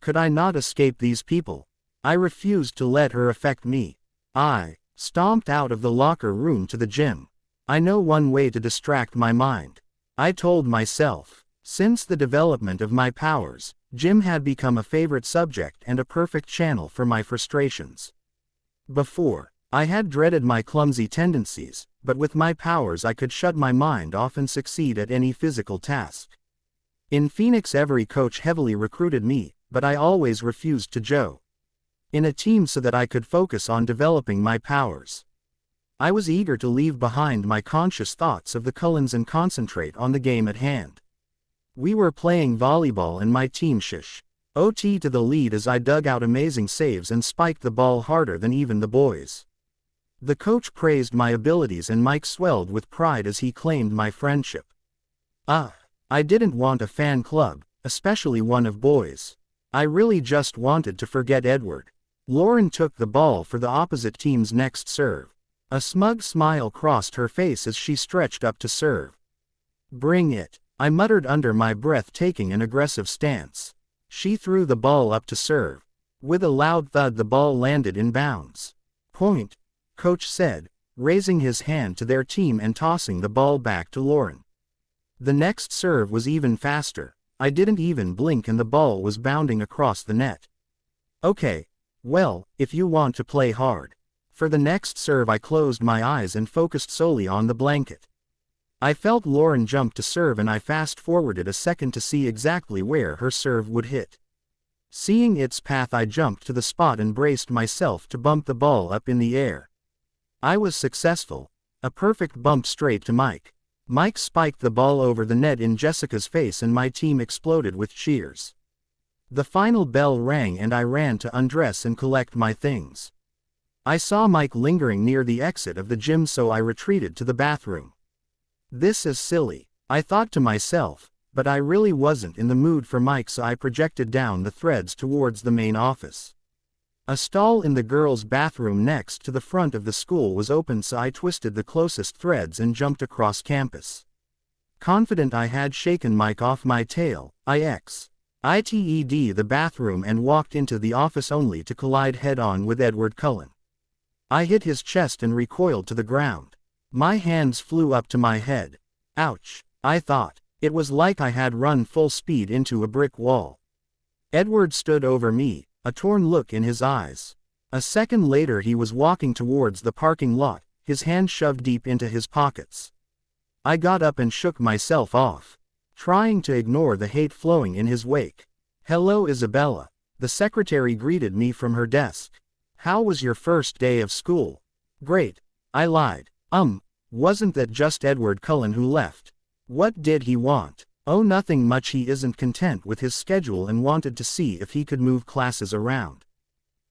Could I not escape these people? I refused to let her affect me. I stomped out of the locker room to the gym. I know one way to distract my mind. I told myself. Since the development of my powers, gym had become a favorite subject and a perfect channel for my frustrations. Before, I had dreaded my clumsy tendencies, but with my powers I could shut my mind off and succeed at any physical task. In Phoenix every coach heavily recruited me, but I always refused to join in a team so that I could focus on developing my powers. I was eager to leave behind my conscious thoughts of the Cullens and concentrate on the game at hand. We were playing volleyball and my team OT to the lead as I dug out amazing saves and spiked the ball harder than even the boys. The coach praised my abilities and Mike swelled with pride as he claimed my friendship. I didn't want a fan club, especially one of boys. I really just wanted to forget Edward. Lauren took the ball for the opposite team's next serve. A smug smile crossed her face as she stretched up to serve. Bring it, I muttered under my breath, taking an aggressive stance. She threw the ball up to serve. With a loud thud the ball landed in bounds. Point, coach said, raising his hand to their team and tossing the ball back to Lauren. The next serve was even faster. I didn't even blink and the ball was bounding across the net. Okay, well, if you want to play hard. For the next serve I closed my eyes and focused solely on the blanket. I felt Lauren jump to serve and I fast-forwarded a second to see exactly where her serve would hit. Seeing its path I jumped to the spot and braced myself to bump the ball up in the air. I was successful. A perfect bump straight to Mike. Mike spiked the ball over the net in Jessica's face and my team exploded with cheers. The final bell rang and I ran to undress and collect my things. I saw Mike lingering near the exit of the gym, so I retreated to the bathroom. This is silly, I thought to myself, but I really wasn't in the mood for Mike, so I projected down the threads towards the main office. A stall in the girls' bathroom next to the front of the school was open, so I twisted the closest threads and jumped across campus. Confident I had shaken Mike off my tail, I exited the bathroom and walked into the office only to collide head-on with Edward Cullen. I hit his chest and recoiled to the ground. My hands flew up to my head. Ouch, I thought. It was like I had run full speed into a brick wall. Edward stood over me, a torn look in his eyes. A second later he was walking towards the parking lot, his hands shoved deep into his pockets. I got up and shook myself off, trying to ignore the hate flowing in his wake. Hello Isabella, the secretary greeted me from her desk. How was your first day of school? Great, I lied. Wasn't that just Edward Cullen who left? What did he want? Oh, nothing much. He isn't content with his schedule and wanted to see if he could move classes around.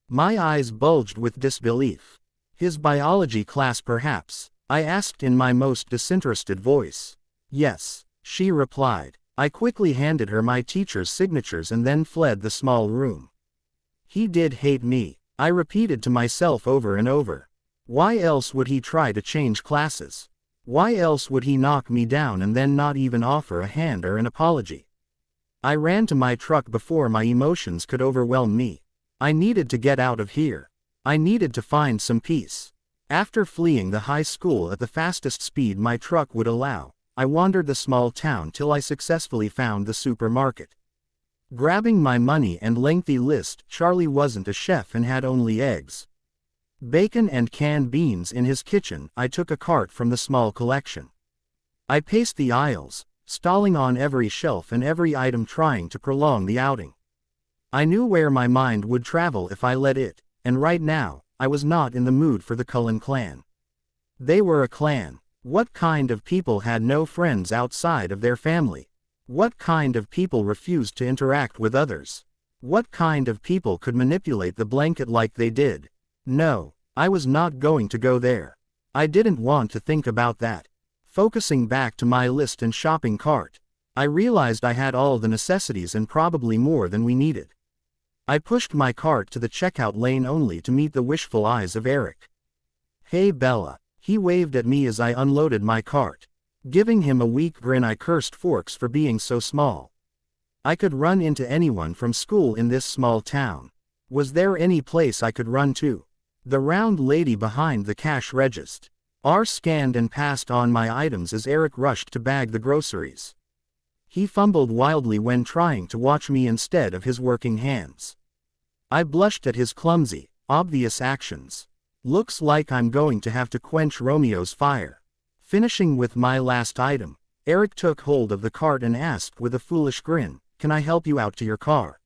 My eyes bulged with disbelief. His biology class perhaps? I asked in my most disinterested voice. Yes, she replied. I quickly handed her my teacher's signatures and then fled the small room. He did hate me, I repeated to myself over and over. Why else would he try to change classes? Why else would he knock me down and then not even offer a hand or an apology? I ran to my truck before my emotions could overwhelm me. I needed to get out of here. I needed to find some peace. After fleeing the high school at the fastest speed my truck would allow, I wandered the small town till I successfully found the supermarket. Grabbing my money and lengthy list, Charlie wasn't a chef and had only eggs, bacon and canned beans in his kitchen. I took a cart from the small collection. I paced the aisles, stalling on every shelf and every item, trying to prolong the outing. I knew where my mind would travel if I let it, and right now, I was not in the mood for the Cullen clan. They were a clan. What kind of people had no friends outside of their family? What kind of people refused to interact with others? What kind of people could manipulate the blanket like they did? No, I was not going to go there. I didn't want to think about that. Focusing back to my list and shopping cart, I realized I had all the necessities and probably more than we needed. I pushed my cart to the checkout lane only to meet the wishful eyes of Eric. Hey Bella, he waved at me as I unloaded my cart. Giving him a weak grin, I cursed Forks for being so small. I could run into anyone from school in this small town. Was there any place I could run to? The round lady behind the cash register. R scanned and passed on my items as Eric rushed to bag the groceries. He fumbled wildly when trying to watch me instead of his working hands. I blushed at his clumsy, obvious actions. Looks like I'm going to have to quench Romeo's fire. Finishing with my last item, Eric took hold of the cart and asked with a foolish grin, "Can I help you out to your car?"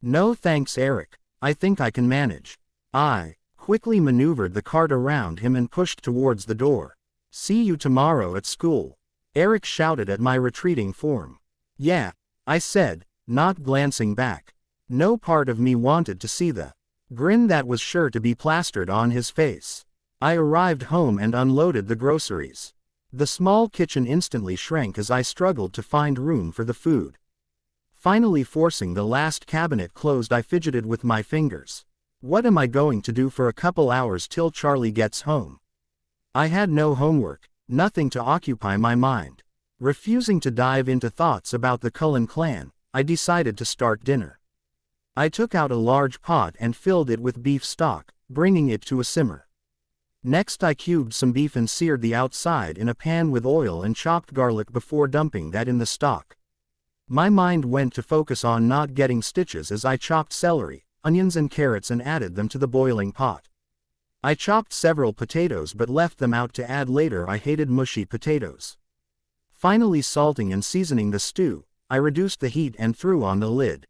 "No thanks, Eric. I think I can manage." I quickly maneuvered the cart around him and pushed towards the door. "See you tomorrow at school," Eric shouted at my retreating form. "Yeah," I said, not glancing back. No part of me wanted to see the grin that was sure to be plastered on his face. I arrived home and unloaded the groceries. The small kitchen instantly shrank as I struggled to find room for the food. Finally forcing the last cabinet closed, I fidgeted with my fingers. What am I going to do for a couple hours till Charlie gets home? I had no homework, nothing to occupy my mind. Refusing to dive into thoughts about the Cullen clan, I decided to start dinner. I took out a large pot and filled it with beef stock, bringing it to a simmer. Next I cubed some beef and seared the outside in a pan with oil and chopped garlic before dumping that in the stock. My mind went to focus on not getting stitches as I chopped celery, onions and carrots and added them to the boiling pot. I chopped several potatoes but left them out to add later. I hated mushy potatoes. Finally salting and seasoning the stew, I reduced the heat and threw on the lid.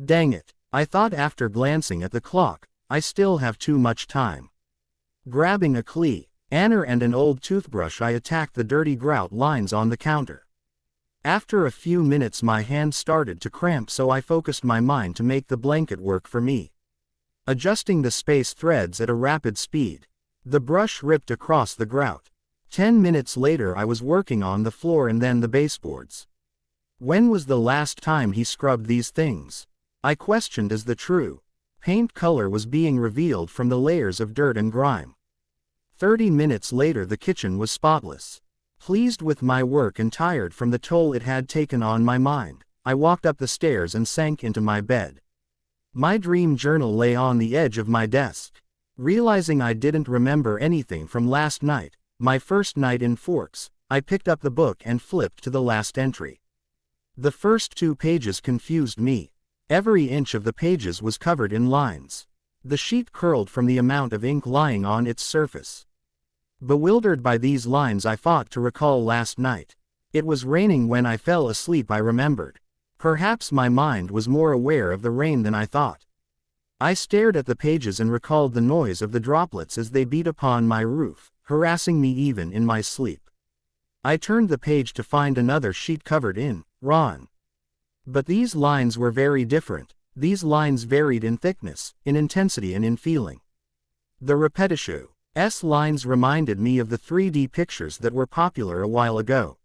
Dang it, I thought after glancing at the clock, I still have too much time. Grabbing a cleaner and an old toothbrush, I attacked the dirty grout lines on the counter. After a few minutes my hand started to cramp, so I focused my mind to make the blanket work for me. Adjusting the space threads at a rapid speed, the brush ripped across the grout. 10 minutes later I was working on the floor and then the baseboards. When was the last time he scrubbed these things? I questioned as the true paint color was being revealed from the layers of dirt and grime. 30 minutes later the kitchen was spotless. Pleased with my work and tired from the toll it had taken on my mind, I walked up the stairs and sank into my bed. My dream journal lay on the edge of my desk. Realizing I didn't remember anything from last night, my first night in Forks, I picked up the book and flipped to the last entry. The first 2 pages confused me. Every inch of the pages was covered in lines. The sheet curled from the amount of ink lying on its surface. Bewildered by these lines, I fought to recall last night. It was raining when I fell asleep, I remembered. Perhaps my mind was more aware of the rain than I thought. I stared at the pages and recalled the noise of the droplets as they beat upon my roof, harassing me even in my sleep. I turned the page to find another sheet covered in Ron. But these lines were very different. These lines varied in thickness, in intensity and in feeling. The repetitio S lines reminded me of the 3D pictures that were popular a while ago.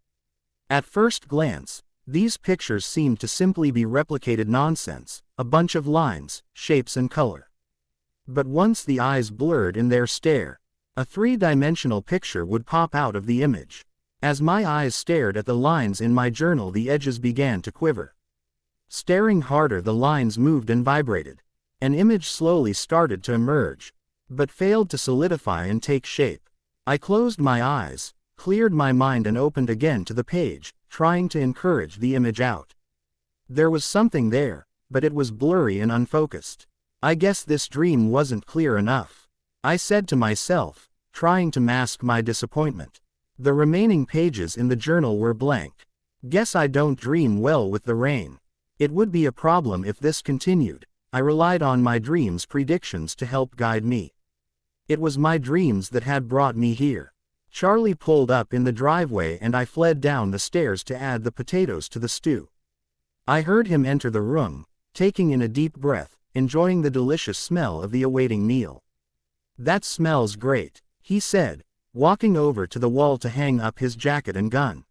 At first glance, these pictures seemed to simply be replicated nonsense, a bunch of lines, shapes and color. But once the eyes blurred in their stare, a three-dimensional picture would pop out of the image. As my eyes stared at the lines in my journal, the edges began to quiver. Staring harder, the lines moved and vibrated. An image slowly started to emerge, but failed to solidify and take shape. I closed my eyes, cleared my mind and opened again to the page, trying to encourage the image out. There was something there, but it was blurry and unfocused. I guess this dream wasn't clear enough, I said to myself, trying to mask my disappointment. The remaining pages in the journal were blank. Guess I don't dream well with the rain. It would be a problem if this continued. I relied on my dreams' predictions to help guide me. It was my dreams that had brought me here. Charlie pulled up in the driveway and I fled down the stairs to add the potatoes to the stew. I heard him enter the room, taking in a deep breath, enjoying the delicious smell of the awaiting meal. "That smells great," he said, walking over to the wall to hang up his jacket and gun.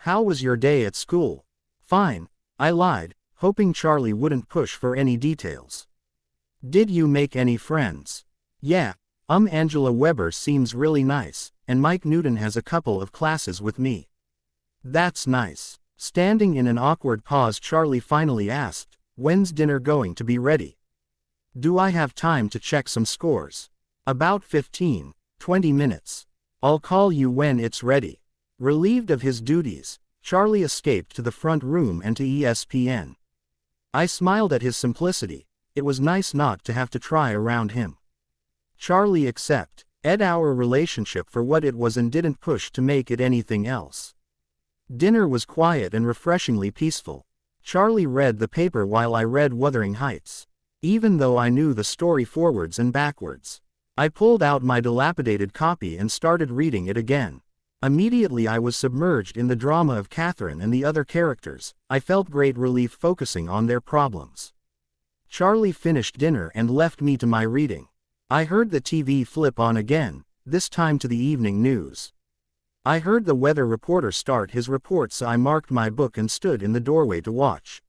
"How was your day at school?" "Fine," I lied, hoping Charlie wouldn't push for any details. "Did you make any friends?" "Yeah, Angela Weber seems really nice, and Mike Newton has a couple of classes with me." "That's nice." Standing in an awkward pause, Charlie finally asked, "When's dinner going to be ready?" "Do I have time to check some scores?" "About 15-20 minutes. I'll call you when it's ready." Relieved of his duties, Charlie escaped to the front room and to ESPN. I smiled at his simplicity. It was nice not to have to try around him. Charlie accepted our relationship for what it was and didn't push to make it anything else. Dinner was quiet and refreshingly peaceful. Charlie read the paper while I read Wuthering Heights. Even though I knew the story forwards and backwards, I pulled out my dilapidated copy and started reading it again. Immediately I was submerged in the drama of Catherine and the other characters. I felt great relief focusing on their problems. Charlie finished dinner and left me to my reading. I heard the TV flip on again, this time to the evening news. I heard the weather reporter start his report, so I marked my book and stood in the doorway to watch.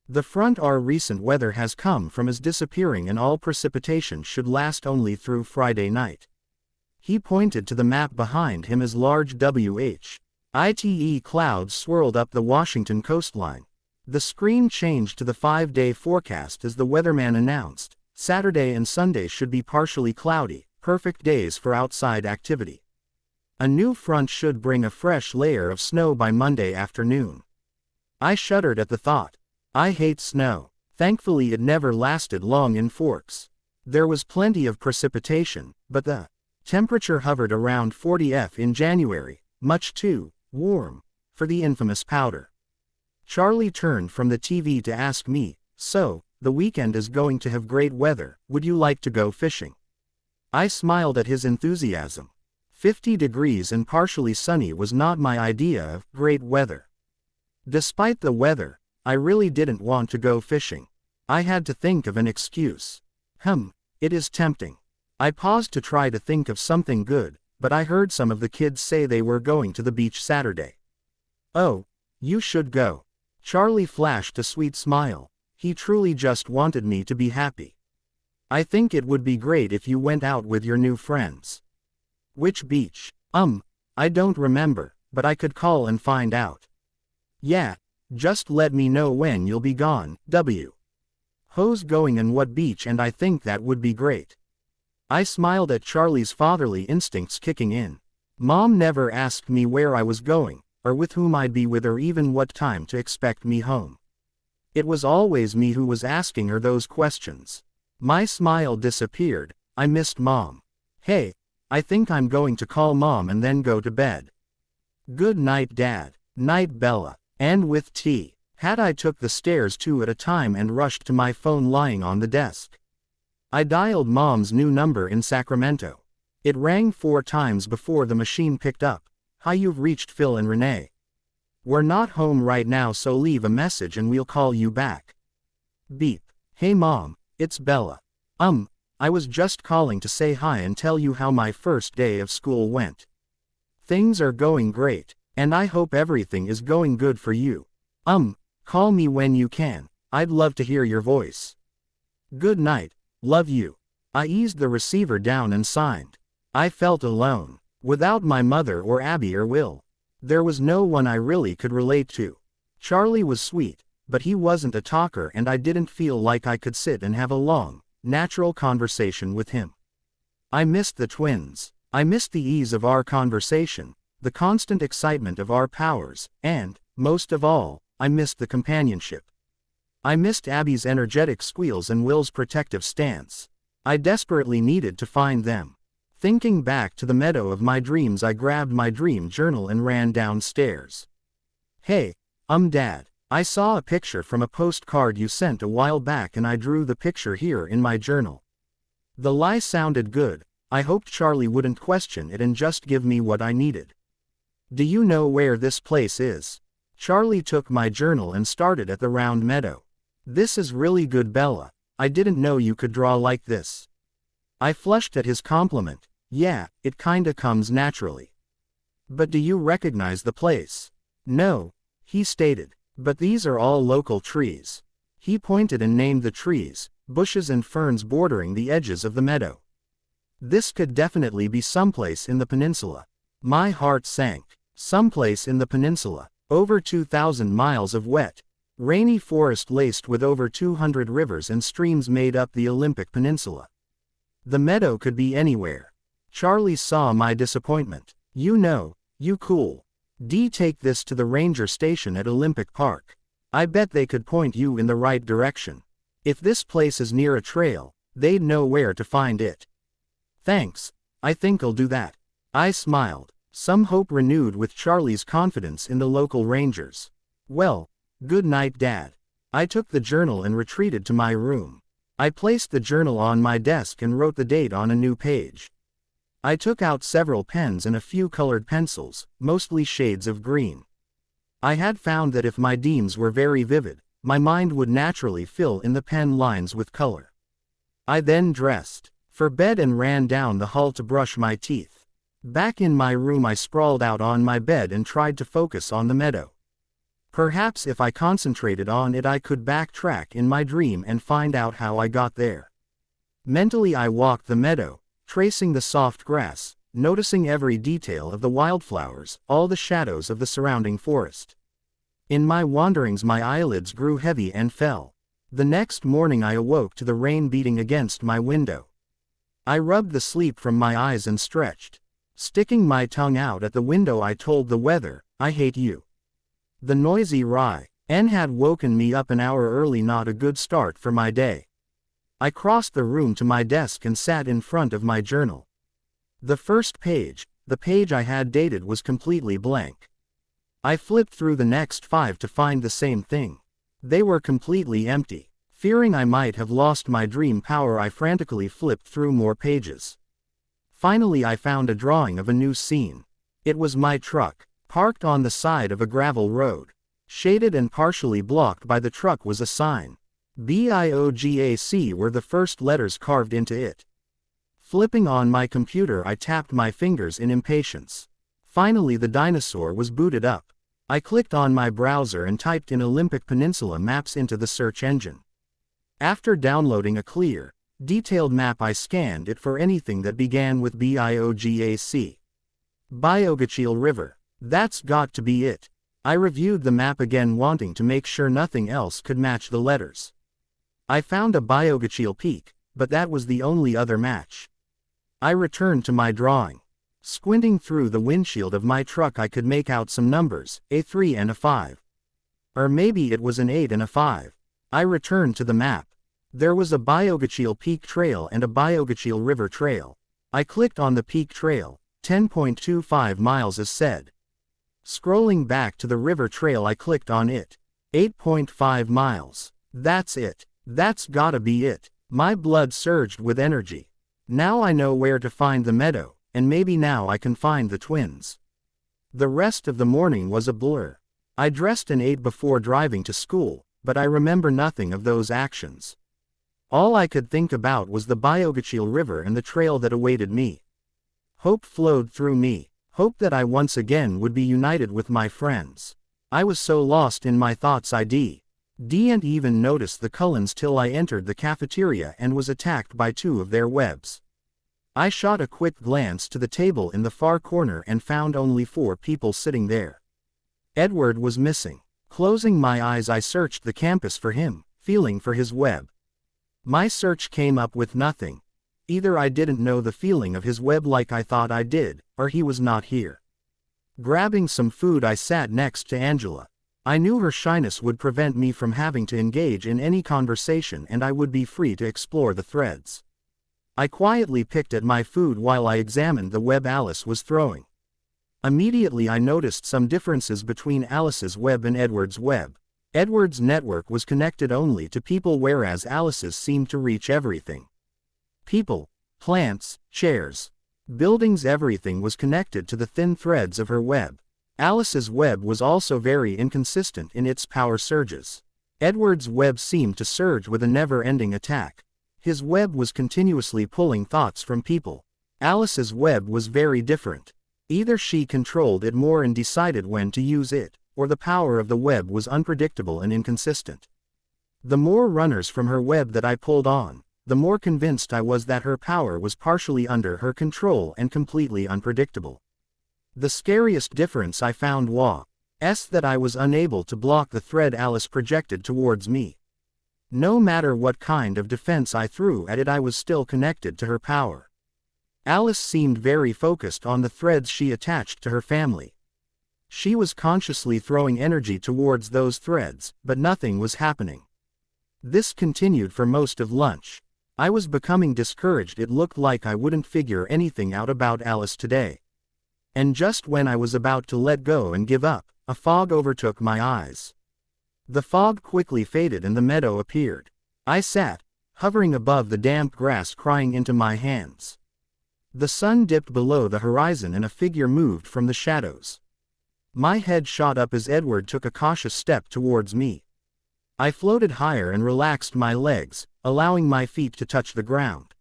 The front our recent weather has come from is disappearing and all precipitation should last only through Friday night. He pointed to the map behind him as large WHITE clouds swirled up the Washington coastline. The screen changed to the 5-day forecast as the weatherman announced, Saturday and Sunday should be partially cloudy, perfect days for outside activity. A new front should bring a fresh layer of snow by Monday afternoon. I shuddered at the thought. I hate snow. Thankfully it never lasted long in Forks. There was plenty of precipitation, but the temperature hovered around 40°F in January, much too warm for the infamous powder. Charlie turned from the TV to ask me, "So, the weekend is going to have great weather, would you like to go fishing?" I smiled at his enthusiasm. 50 degrees and partially sunny was not my idea of great weather. Despite the weather, I really didn't want to go fishing. I had to think of an excuse. It is tempting. I paused to try to think of something good, but I heard some of the kids say they were going to the beach Saturday. "Oh, you should go." Charlie flashed a sweet smile. He truly just wanted me to be happy. "I think it would be great if you went out with your new friends." "Which beach?" I don't remember, but I could call and find out." "Yeah, just let me know when you'll be gone, who's going and what beach, and I think that would be great." I smiled at Charlie's fatherly instincts kicking in. Mom never asked me where I was going, or with whom I'd be with, or even what time to expect me home. It was always me who was asking her those questions. My smile disappeared. I missed Mom. "Hey, I think I'm going to call Mom and then go to bed." "Good night, Dad." "Night, Bella." And with tea. I took the stairs 2 at a time and rushed to my phone lying on the desk. I dialed Mom's new number in Sacramento. It rang 4 times before the machine picked up. Hi, you've reached Phil and Renee. We're not home right now, so leave a message and we'll call you back. Beep. Hey Mom, it's Bella. I was just calling to say hi and tell you how my first day of school went. Things are going great, and I hope everything is going good for you. Call me when you can, I'd love to hear your voice. Good night, love you. I eased the receiver down and signed. I felt alone, without my mother or Abby or Will. There was no one I really could relate to. Charlie was sweet, but he wasn't a talker and I didn't feel like I could sit and have a long, natural conversation with him. I missed the twins. I missed the ease of our conversation, the constant excitement of our powers, and, most of all, I missed the companionship. I missed Abby's energetic squeals and Will's protective stance. I desperately needed to find them. Thinking back to the meadow of my dreams, I grabbed my dream journal and ran downstairs. Hey, Dad, I saw a picture from a postcard you sent a while back and I drew the picture here in my journal. The lie sounded good. I hoped Charlie wouldn't question it and just give me what I needed. Do you know where this place is? Charlie took my journal and started at the round meadow. This is really good, Bella. I didn't know you could draw like this. I flushed at his compliment. Yeah, it kinda comes naturally. But do you recognize the place? No, he stated. But these are all local trees. He pointed and named the trees, bushes and ferns bordering the edges of the meadow. This could definitely be someplace in the peninsula. My heart sank. Someplace in the peninsula. Over 2,000 miles of wet, rainy forest laced with over 200 rivers and streams made up the Olympic Peninsula. The meadow could be anywhere. Charlie saw my disappointment. You cool. Take this to the ranger station at Olympic Park. I bet they could point you in the right direction. If this place is near a trail, they'd know where to find it. Thanks, I think I'll do that. I smiled, some hope renewed with Charlie's confidence in the local rangers. Well, good night, Dad. I took the journal and retreated to my room. I placed the journal on my desk and wrote the date on a new page. I took out several pens and a few colored pencils, mostly shades of green. I had found that if my themes were very vivid, my mind would naturally fill in the pen lines with color. I then dressed for bed and ran down the hall to brush my teeth. Back in my room, I sprawled out on my bed and tried to focus on the meadow. Perhaps if I concentrated on it, I could backtrack in my dream and find out how I got there. Mentally, I walked the meadow, tracing the soft grass, noticing every detail of the wildflowers, all the shadows of the surrounding forest. In my wanderings, my eyelids grew heavy and fell. The next morning I awoke to the rain beating against my window. I rubbed the sleep from my eyes and stretched. Sticking my tongue out at the window, I told the weather, I hate you. The noisy N had woken me up an hour early, not a good start for my day. I crossed the room to my desk and sat in front of my journal. The first page, the page I had dated, was completely blank. I flipped through the next 5 to find the same thing. They were completely empty. Fearing I might have lost my dream power, I frantically flipped through more pages. Finally, I found a drawing of a new scene. It was my truck, parked on the side of a gravel road. Shaded and partially blocked by the truck was a sign. BIOGAC were the first letters carved into it. Flipping on my computer, I tapped my fingers in impatience. Finally, the dinosaur was booted up. I clicked on my browser and typed in Olympic Peninsula maps into the search engine. After downloading a clear, detailed map, I scanned it for anything that began with BIOGAC. Biogachil River. That's got to be it. I reviewed the map again, wanting to make sure nothing else could match the letters. I found a Biogachil Peak, but that was the only other match. I returned to my drawing. Squinting through the windshield of my truck, I could make out some numbers, a 3 and a 5. Or maybe it was an 8 and a 5. I returned to the map. There was a Biogachil Peak Trail and a Biogachil River Trail. I clicked on the Peak Trail, 10.25 miles as said. Scrolling back to the River Trail, I clicked on it. 8.5 miles. That's it. That's gotta be it. My blood surged with energy. Now I know where to find the meadow, and maybe now I can find the twins. The rest of the morning was a blur. I dressed and ate before driving to school, but I remember nothing of those actions. All I could think about was the Biogachil River and the trail that awaited me. Hope flowed through me, hope that I once again would be united with my friends. I was so lost in my thoughts I didn't even notice the Cullens till I entered the cafeteria and was attacked by two of their webs. I shot a quick glance to the table in the far corner and found only 4 people sitting there. Edward was missing. Closing my eyes I searched the campus for him, feeling for his web. My search came up with nothing. Either I didn't know the feeling of his web like I thought I did, or he was not here. Grabbing some food I sat next to Angela. I knew her shyness would prevent me from having to engage in any conversation and I would be free to explore the threads. I quietly picked at my food while I examined the web Alice was throwing. Immediately I noticed some differences between Alice's web and Edward's web. Edward's network was connected only to people whereas Alice's seemed to reach everything. People, plants, chairs, buildings, everything was connected to the thin threads of her web. Alice's web was also very inconsistent in its power surges. Edward's web seemed to surge with a never-ending attack. His web was continuously pulling thoughts from people. Alice's web was very different. Either she controlled it more and decided when to use it, or the power of the web was unpredictable and inconsistent. The more runners from her web that I pulled on, the more convinced I was that her power was partially under her control and completely unpredictable. The scariest difference I found was that I was unable to block the thread Alice projected towards me. No matter what kind of defense I threw at it, I was still connected to her power. Alice seemed very focused on the threads she attached to her family. She was consciously throwing energy towards those threads, but nothing was happening. This continued for most of lunch. I was becoming discouraged. It looked like I wouldn't figure anything out about Alice today. And just when I was about to let go and give up, a fog overtook my eyes. The fog quickly faded and the meadow appeared. I sat, hovering above the damp grass, crying into my hands. The sun dipped below the horizon and a figure moved from the shadows. My head shot up as Edward took a cautious step towards me. I floated higher and relaxed my legs, allowing my feet to touch the ground.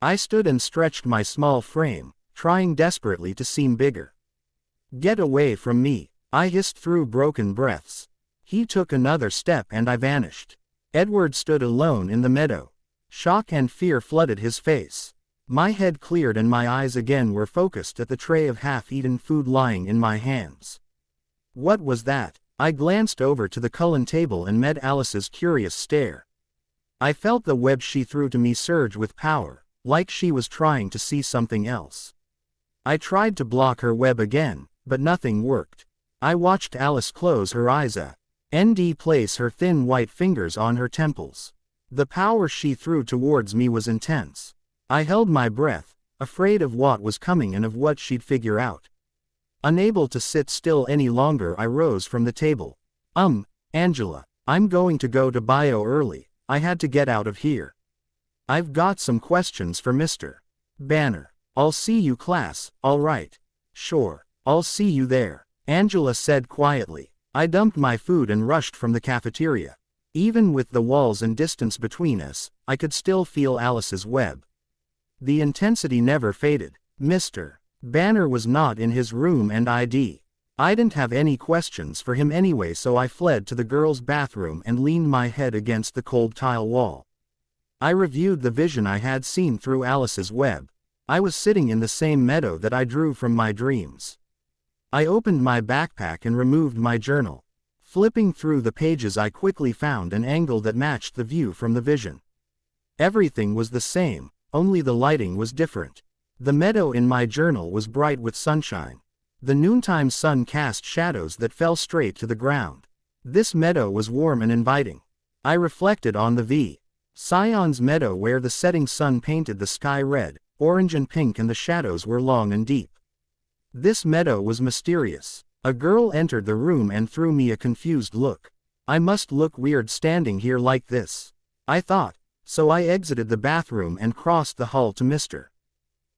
I stood and stretched my small frame, trying desperately to seem bigger. "Get away from me," I hissed through broken breaths. He took another step and I vanished. Edward stood alone in the meadow. Shock and fear flooded his face. My head cleared and my eyes again were focused at the tray of half-eaten food lying in my hands. What was that? I glanced over to the Cullen table and met Alice's curious stare. I felt the web she threw to me surge with power, like she was trying to see something else. I tried to block her web again, but nothing worked. I watched Alice close her eyes and place her thin white fingers on her temples. The power she threw towards me was intense. I held my breath, afraid of what was coming and of what she'd figure out. Unable to sit still any longer, I rose from the table. Angela, I'm going to go to bio early. I had to get out of here. I've got some questions for Mr. Banner. I'll see you, class. All right. Sure, I'll see you there, Angela said quietly. I dumped my food and rushed from the cafeteria. Even with the walls and distance between us, I could still feel Alice's web. The intensity never faded. Mr. Banner was not in his room and I didn't have any questions for him anyway, so I fled to the girls' bathroom and leaned my head against the cold tile wall. I reviewed the vision I had seen through Alice's web. I was sitting in the same meadow that I drew from my dreams. I opened my backpack and removed my journal. Flipping through the pages, I quickly found an angle that matched the view from the vision. Everything was the same, only the lighting was different. The meadow in my journal was bright with sunshine. The noontime sun cast shadows that fell straight to the ground. This meadow was warm and inviting. I reflected on the Scion's meadow where the setting sun painted the sky red, orange and pink and the shadows were long and deep. This meadow was mysterious. A girl entered the room and threw me a confused look. I must look weird standing here like this, I thought, so I exited the bathroom and crossed the hall to Mr.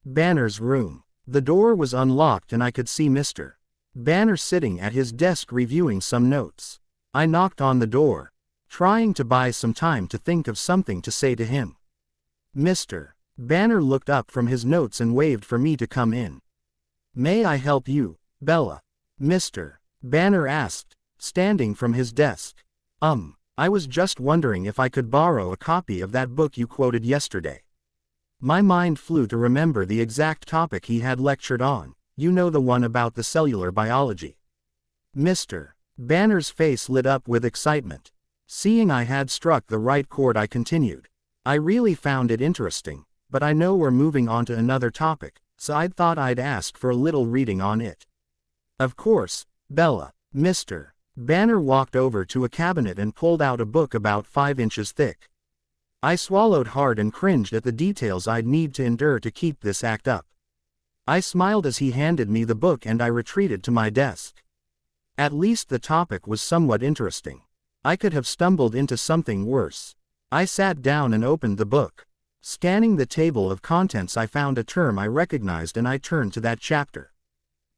Banner's room. The door was unlocked and I could see Mr. Banner sitting at his desk reviewing some notes. I knocked on the door, trying to buy some time to think of something to say to him. Mr. Banner looked up from his notes and waved for me to come in. May I help you, Bella? Mr. Banner asked, standing from his desk. I was just wondering if I could borrow a copy of that book you quoted yesterday. My mind flew to remember the exact topic he had lectured on, you know, the one about the cellular biology. Mr. Banner's face lit up with excitement. Seeing I had struck the right chord, I continued. I really found it interesting, but I know we're moving on to another topic, so I thought I'd ask for a little reading on it. Of course, Bella. Mr. Banner walked over to a cabinet and pulled out a book about 5 inches thick. I swallowed hard and cringed at the details I'd need to endure to keep this act up. I smiled as he handed me the book and I retreated to my desk. At least the topic was somewhat interesting. I could have stumbled into something worse. I sat down and opened the book. Scanning the table of contents, I found a term I recognized and I turned to that chapter.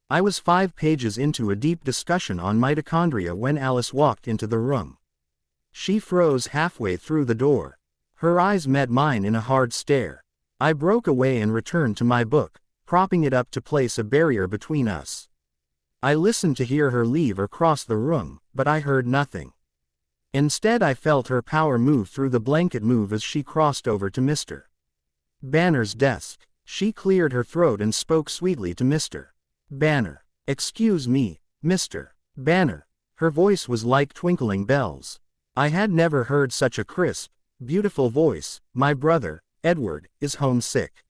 I was 5 pages into a deep discussion on mitochondria when Alice walked into the room. She froze halfway through the door. Her eyes met mine in a hard stare. I broke away and returned to my book, propping it up to place a barrier between us. I listened to hear her leave or cross the room, but I heard nothing. Instead, I felt her power move through the blanket move as she crossed over to Mr. Banner's desk. She cleared her throat and spoke sweetly to Mr. Banner. Excuse me, Mr. Banner. Her voice was like twinkling bells. I had never heard such a crisp, beautiful voice. My brother, Edward, is homesick.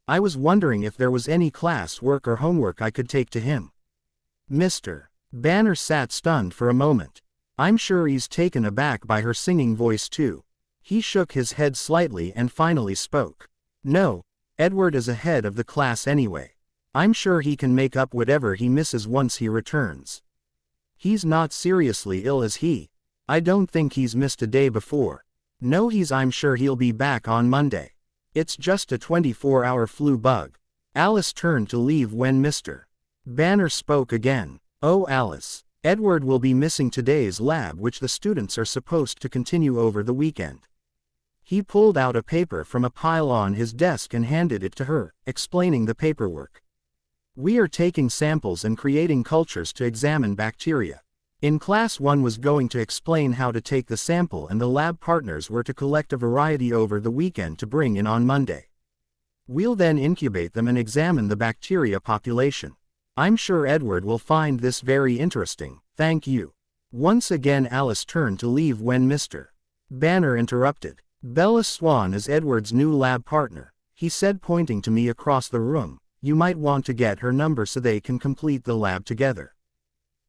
I was wondering if there was any class work or homework I could take to him. Mr. Banner sat stunned for a moment. I'm sure he's taken aback by her singing voice too. He shook his head slightly and finally spoke. No, Edward is ahead of the class anyway. I'm sure he can make up whatever he misses once he returns. He's not seriously ill, is he? I don't think he's missed a day before. No, I'm sure he'll be back on Monday. It's just a 24-hour flu bug. Alice turned to leave when Mr. Banner spoke again. Oh, Alice. Edward will be missing today's lab, which the students are supposed to continue over the weekend. He pulled out a paper from a pile on his desk and handed it to her, explaining the paperwork. We are taking samples and creating cultures to examine bacteria. In class 1 was going to explain how to take the sample, and the lab partners were to collect a variety over the weekend to bring in on Monday. We'll then incubate them and examine the bacteria population. I'm sure Edward will find this very interesting, thank you. Once again Alice turned to leave when Mr. Banner interrupted. Bella Swan is Edward's new lab partner, he said, pointing to me across the room. You might want to get her number so they can complete the lab together.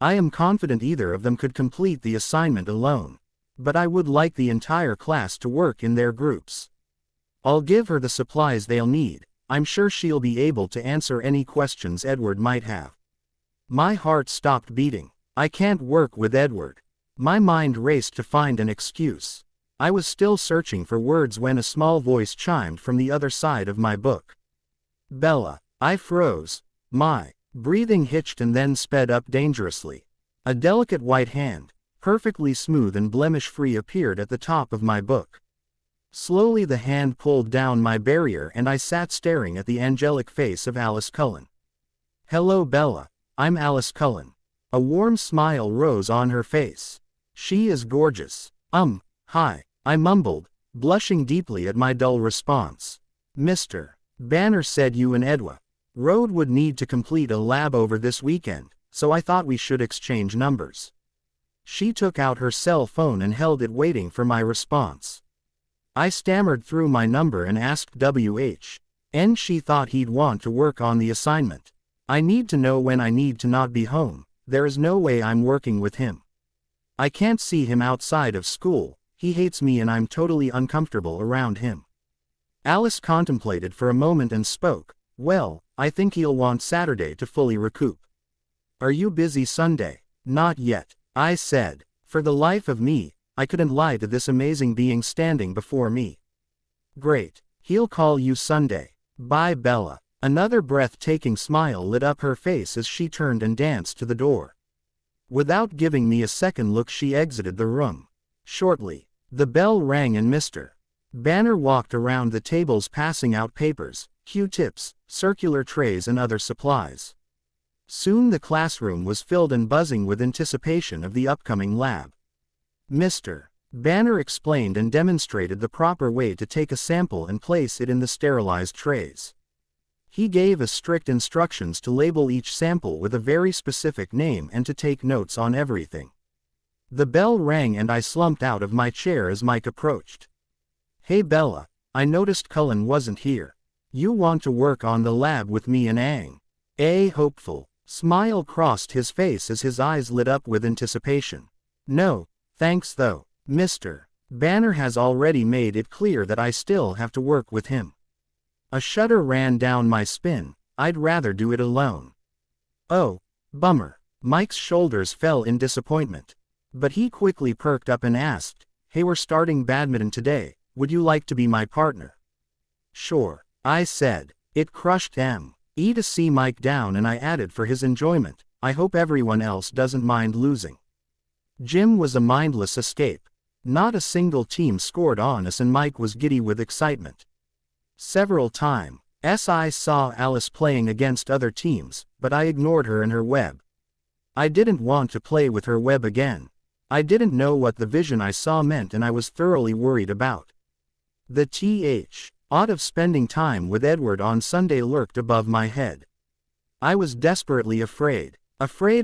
I am confident either of them could complete the assignment alone, but I would like the entire class to work in their groups. I'll give her the supplies they'll need. I'm sure she'll be able to answer any questions Edward might have. My heart stopped beating. I can't work with Edward. My mind raced to find an excuse. I was still searching for words when a small voice chimed from the other side of my book. Bella. I froze. My breathing hitched and then sped up dangerously. A delicate white hand, perfectly smooth and blemish-free, appeared at the top of my book. Slowly the hand pulled down my barrier and I sat staring at the angelic face of Alice Cullen. Hello Bella, I'm Alice Cullen. A warm smile rose on her face. She is gorgeous. Hi, I mumbled, blushing deeply at my dull response. Mr. Banner said you and Edward would need to complete a lab over this weekend, so I thought we should exchange numbers. She took out her cell phone and held it, waiting for my response. I stammered through my number and asked WH. She thought he'd want to work on the assignment. I need to know when I need to not be home. There is no way I'm working with him. I can't see him outside of school. He hates me and I'm totally uncomfortable around him. Alice contemplated for a moment and spoke. Well, I think he'll want Saturday to fully recoup. Are you busy Sunday? Not yet, I said. For the life of me, I couldn't lie to this amazing being standing before me. Great. He'll call you Sunday. Bye Bella. Another breathtaking smile lit up her face as she turned and danced to the door. Without giving me a second look, she exited the room. Shortly, the bell rang and Mr. Banner walked around the tables passing out papers, Q-tips, circular trays and other supplies. Soon the classroom was filled and buzzing with anticipation of the upcoming lab. Mr. Banner explained and demonstrated the proper way to take a sample and place it in the sterilized trays. He gave us strict instructions to label each sample with a very specific name and to take notes on everything. The bell rang and I slumped out of my chair as Mike approached. "Hey Bella, I noticed Cullen wasn't here. You want to work on the lab with me and Aang?" A hopeful smile crossed his face as his eyes lit up with anticipation. "No, thanks though. Mr. Banner has already made it clear that I still have to work with him." A shudder ran down my spine. "I'd rather do it alone." "Oh, bummer." Mike's shoulders fell in disappointment. But he quickly perked up and asked, "Hey, we're starting badminton today, would you like to be my partner?" "Sure," I said. It crushed me to see Mike down, and I added for his enjoyment, "I hope everyone else doesn't mind losing." Gym was a mindless escape. Not a single team scored on us and Mike was giddy with excitement. Several times, I saw Alice playing against other teams, but I ignored her and her web. I didn't want to play with her web again. I didn't know what the vision I saw meant and I was thoroughly worried about. The thought of spending time with Edward on Sunday lurked above my head. I was desperately afraid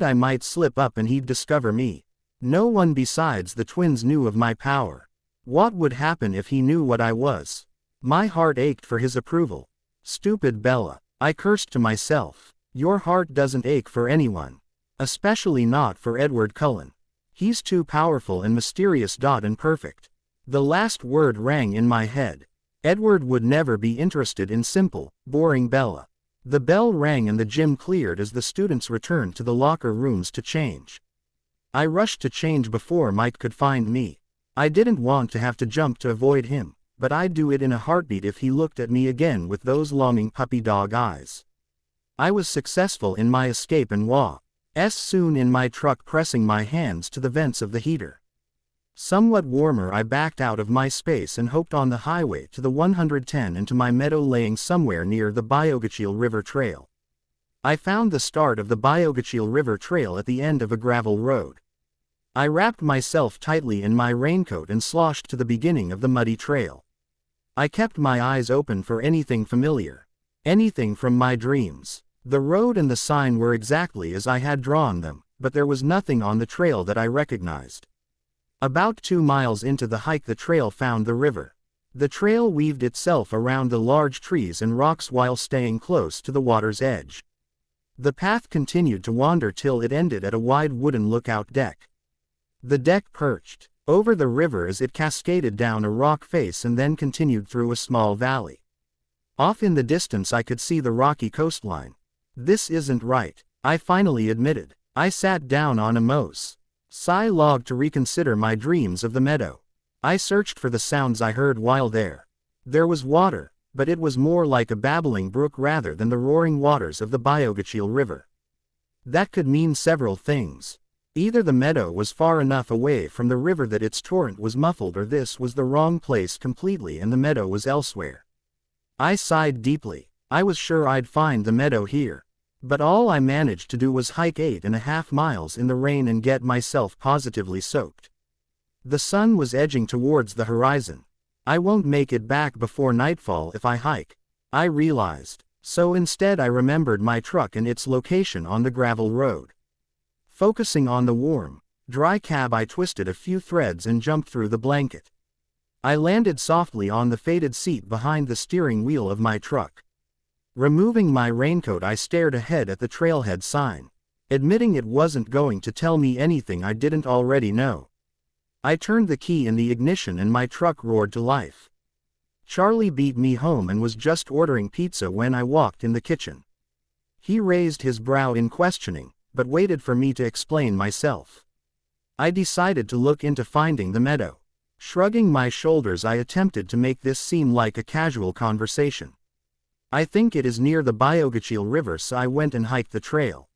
I might slip up and he'd discover me. No one besides the twins knew of my power. What would happen if he knew what I was? My heart ached for his approval. Stupid Bella, I cursed to myself. Your heart doesn't ache for anyone. Especially not for Edward Cullen. He's too powerful and mysterious and perfect. The last word rang in my head. Edward would never be interested in simple, boring Bella. The bell rang and the gym cleared as the students returned to the locker rooms to change. I rushed to change before Mike could find me. I didn't want to have to jump to avoid him, but I'd do it in a heartbeat if he looked at me again with those longing puppy dog eyes. I was successful in my escape and was soon in my truck pressing my hands to the vents of the heater. Somewhat warmer, I backed out of my space and hoped on the highway to the 110 and to my meadow laying somewhere near the Byogachil River Trail. I found the start of the Byogachil River Trail at the end of a gravel road. I wrapped myself tightly in my raincoat and sloshed to the beginning of the muddy trail. I kept my eyes open for anything familiar. Anything from my dreams. The road and the sign were exactly as I had drawn them, but there was nothing on the trail that I recognized. About 2 miles into the hike the trail found the river. The trail weaved itself around the large trees and rocks while staying close to the water's edge. The path continued to wander till it ended at a wide wooden lookout deck. The deck perched over the river as it cascaded down a rock face and then continued through a small valley. Off in the distance I could see the rocky coastline. "This isn't right," I finally admitted. I sat down on a moss log to reconsider my dreams of the meadow. I searched for the sounds I heard while there. There was water, but it was more like a babbling brook rather than the roaring waters of the Byogachil River. That could mean several things. Either the meadow was far enough away from the river that its torrent was muffled, or this was the wrong place completely and the meadow was elsewhere. I sighed deeply. I was sure I'd find the meadow here. But all I managed to do was hike 8.5 miles in the rain and get myself positively soaked. The sun was edging towards the horizon. I won't make it back before nightfall if I hike, I realized. So instead I remembered my truck and its location on the gravel road. Focusing on the warm, dry cab, I twisted a few threads and jumped through the blanket. I landed softly on the faded seat behind the steering wheel of my truck. Removing my raincoat, I stared ahead at the trailhead sign, admitting it wasn't going to tell me anything I didn't already know. I turned the key in the ignition and my truck roared to life. Charlie beat me home and was just ordering pizza when I walked in the kitchen. He raised his brow in questioning, but waited for me to explain myself. I decided to look into finding the meadow. Shrugging my shoulders, I attempted to make this seem like a casual conversation. I think it is near the Biogachil River, so I went and hiked the trail.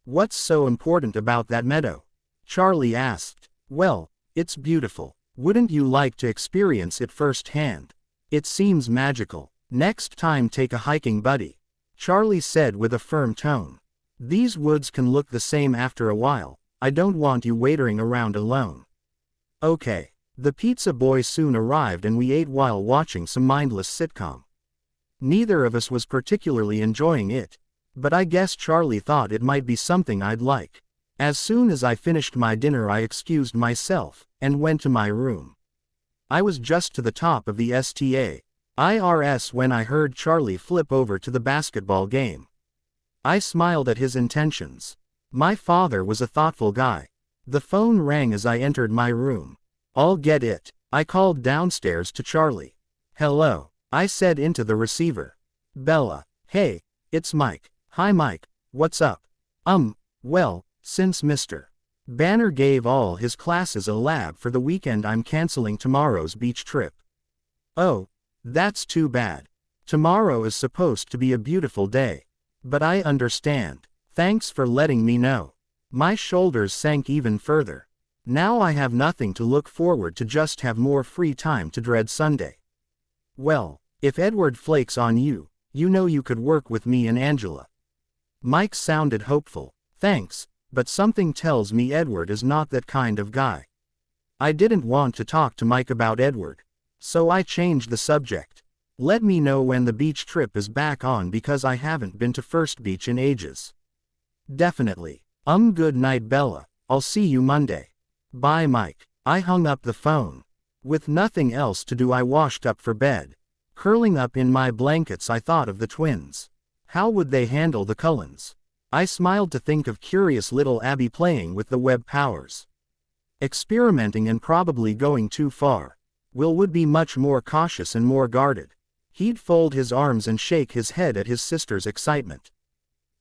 What's so important about that meadow? Charlie asked. Well, it's beautiful. Wouldn't you like to experience it firsthand? It seems magical. Next time take a hiking buddy, Charlie said with a firm tone. These woods can look the same after a while. I don't want you wandering around alone. Okay. The pizza boy soon arrived and we ate while watching some mindless sitcom. Neither of us was particularly enjoying it, but I guess Charlie thought it might be something I'd like. As soon as I finished my dinner I excused myself, and went to my room. I was just to the top of the stairs when I heard Charlie flip over to the basketball game. I smiled at his intentions. My father was a thoughtful guy. The phone rang as I entered my room. I'll get it, I called downstairs to Charlie. Hello, I said into the receiver. Bella, hey, it's Mike. Hi Mike, what's up? Well, since Mr. Banner gave all his classes a lab for the weekend, I'm canceling tomorrow's beach trip. Oh, that's too bad. Tomorrow is supposed to be a beautiful day. But I understand. Thanks for letting me know. My shoulders sank even further. Now I have nothing to look forward to, just have more free time to dread Sunday. Well, if Edward flakes on you, you know you could work with me and Angela. Mike sounded hopeful. Thanks, but something tells me Edward is not that kind of guy. I didn't want to talk to Mike about Edward, so I changed the subject. Let me know when the beach trip is back on because I haven't been to First Beach in ages. Definitely. Good night Bella, I'll see you Monday. Bye Mike. I hung up the phone. With nothing else to do I washed up for bed. Curling up in my blankets I thought of the twins. How would they handle the Cullens? I smiled to think of curious little Abby playing with the web powers. Experimenting and probably going too far. Will would be much more cautious and more guarded. He'd fold his arms and shake his head at his sister's excitement.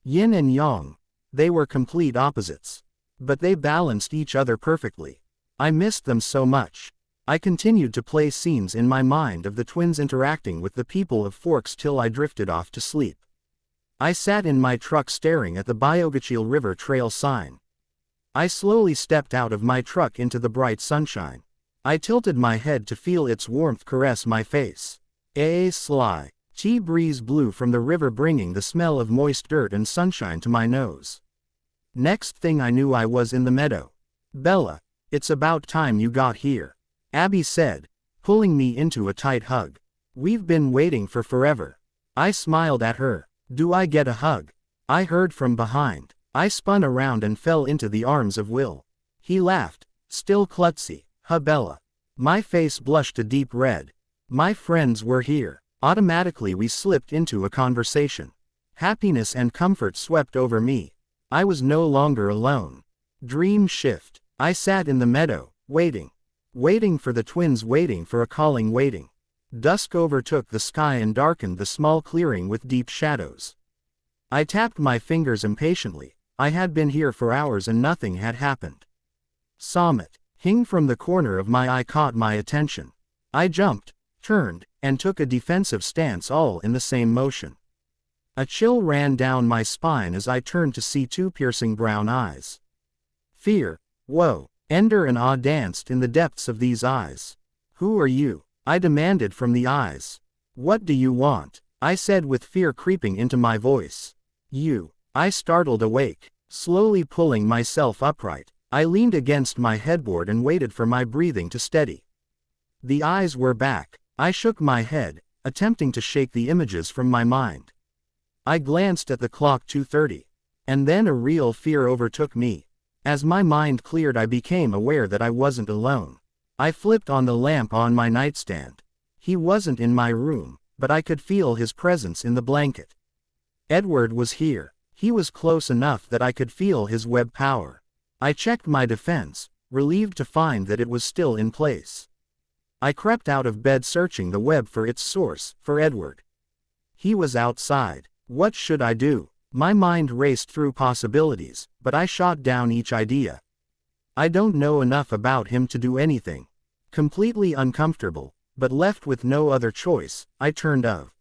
Yin and yang. They were complete opposites. But they balanced each other perfectly. I missed them so much. I continued to play scenes in my mind of the twins interacting with the people of Forks till I drifted off to sleep. I sat in my truck staring at the Biogachil River Trail sign. I slowly stepped out of my truck into the bright sunshine. I tilted my head to feel its warmth caress my face. A sly tea breeze blew from the river, bringing the smell of moist dirt and sunshine to my nose. Next thing I knew I was in the meadow. Bella, it's about time you got here, Abby said, pulling me into a tight hug. We've been waiting for forever. I smiled at her. Do I get a hug? I heard from behind. I spun around and fell into the arms of Will. He laughed, still klutzy. Huh Bella. My face blushed a deep red. My friends were here. Automatically we slipped into a conversation. Happiness and comfort swept over me. I was no longer alone. Dream shift. I sat in the meadow, waiting. Waiting for the twins, waiting for a calling, waiting. Dusk overtook the sky and darkened the small clearing with deep shadows. I tapped my fingers impatiently. I had been here for hours and nothing had happened. Summit, hing from the corner of my eye, caught my attention. I jumped, turned, and took a defensive stance, all in the same motion. A chill ran down my spine as I turned to see two piercing brown eyes. Fear, woe, ender and awe danced in the depths of these eyes. Who are you? I demanded from the eyes. What do you want? I said with fear creeping into my voice. You. I startled awake, slowly pulling myself upright. I leaned against my headboard and waited for my breathing to steady. The eyes were back. I shook my head, attempting to shake the images from my mind. I glanced at the clock, 2:30. And then a real fear overtook me. As my mind cleared I became aware that I wasn't alone. I flipped on the lamp on my nightstand. He wasn't in my room, but I could feel his presence in the blanket. Edward was here. He was close enough that I could feel his web power. I checked my defense, relieved to find that it was still in place. I crept out of bed, searching the web for its source, for Edward. He was outside. What should I do? My mind raced through possibilities, but I shot down each idea. I don't know enough about him to do anything. Completely uncomfortable, but left with no other choice, I turned of.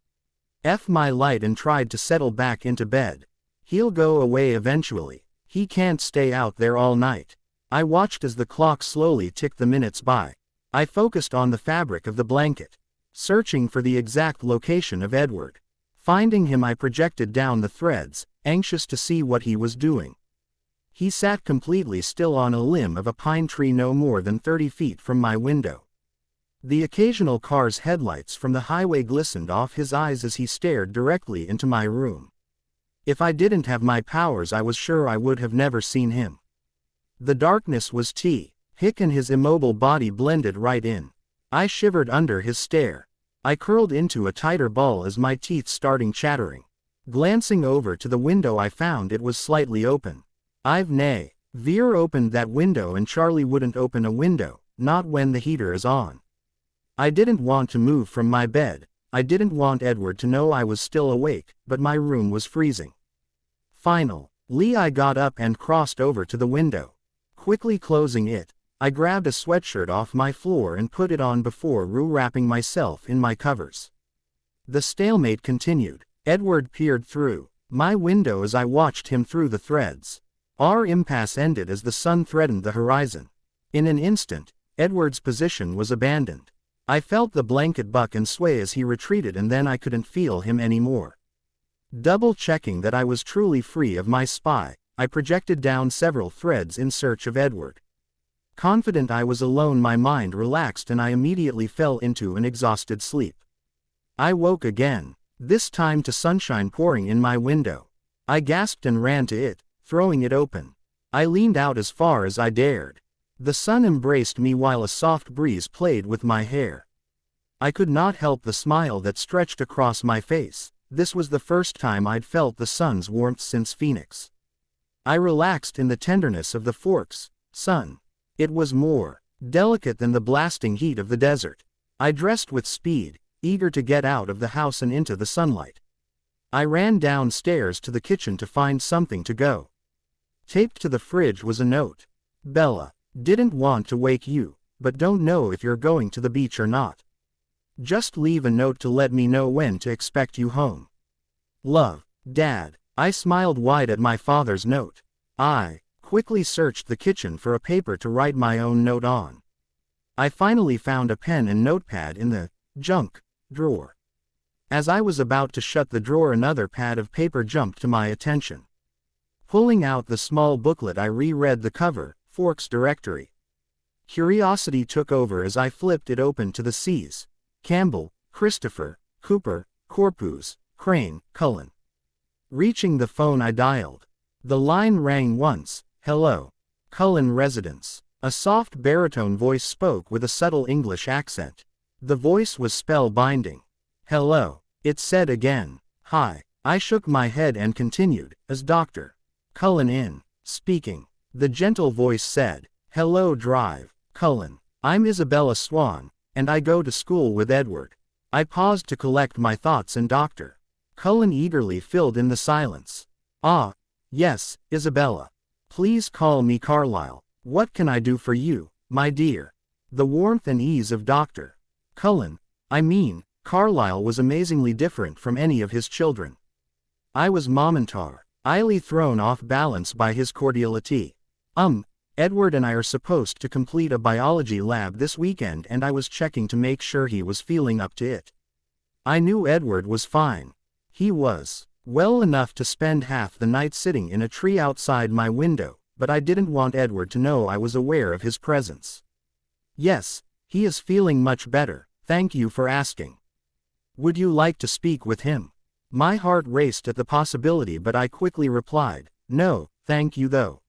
F my light and tried to settle back into bed. He'll go away eventually. He can't stay out there all night. I watched as the clock slowly ticked the minutes by. I focused on the fabric of the blanket, searching for the exact location of Edward. Finding him, I projected down the threads, anxious to see what he was doing. He sat completely still on a limb of a pine tree no more than 30 feet from my window. The occasional car's headlights from the highway glistened off his eyes as he stared directly into my room. If I didn't have my powers, I was sure I would have never seen him. The darkness was thick and his immobile body blended right in. I shivered under his stare. I curled into a tighter ball as my teeth started chattering. Glancing over to the window, I found it was slightly open. Veer opened that window, and Charlie wouldn't open a window, not when the heater is on. I didn't want to move from my bed. I didn't want Edward to know I was still awake, but my room was freezing. Finally, I got up and crossed over to the window. Quickly closing it, I grabbed a sweatshirt off my floor and put it on before wrapping myself in my covers. The stalemate continued. Edward peered through my window as I watched him through the threads. Our impasse ended as the sun threatened the horizon. In an instant, Edward's position was abandoned. I felt the blanket buck and sway as he retreated, and then I couldn't feel him anymore. Double-checking that I was truly free of my spy, I projected down several threads in search of Edward. Confident I was alone, my mind relaxed and I immediately fell into an exhausted sleep. I woke again, this time to sunshine pouring in my window. I gasped and ran to it, throwing it open. I leaned out as far as I dared. The sun embraced me while a soft breeze played with my hair. I could not help the smile that stretched across my face. This was the first time I'd felt the sun's warmth since Phoenix. I relaxed in the tenderness of the Forks' sun. It was more delicate than the blasting heat of the desert. I dressed with speed, eager to get out of the house and into the sunlight. I ran downstairs to the kitchen to find something to go. Taped to the fridge was a note. Bella, didn't want to wake you, but don't know if you're going to the beach or not. Just leave a note to let me know when to expect you home. Love, Dad. I smiled wide at my father's note. I quickly searched the kitchen for a paper to write my own note on. I finally found a pen and notepad in the junk drawer. As I was about to shut the drawer, another pad of paper jumped to my attention. Pulling out the small booklet, I reread the cover, Forks Directory. Curiosity took over as I flipped it open to the C's. Campbell, Christopher, Cooper, Corpus, Crane, Cullen. Reaching the phone, I dialed. The line rang once. Hello. Cullen residence. A soft baritone voice spoke with a subtle English accent. The voice was spellbinding. Hello, it said again. Hi. I shook my head and continued, as Dr. Cullen in. Speaking. The gentle voice said, Hello Drive, Cullen. I'm Isabella Swan, and I go to school with Edward. I paused to collect my thoughts, and Dr. Cullen eagerly filled in the silence. Ah, yes, Isabella. Please call me Carlyle. What can I do for you, my dear? The warmth and ease of Dr. Cullen, Carlyle, was amazingly different from any of his children. I was momentarily thrown off balance by his cordiality. Edward and I are supposed to complete a biology lab this weekend, and I was checking to make sure he was feeling up to it. I knew Edward was fine. He was well enough to spend half the night sitting in a tree outside my window, but I didn't want Edward to know I was aware of his presence. Yes, he is feeling much better, thank you for asking. Would you like to speak with him? My heart raced at the possibility, but I quickly replied, no, thank you though.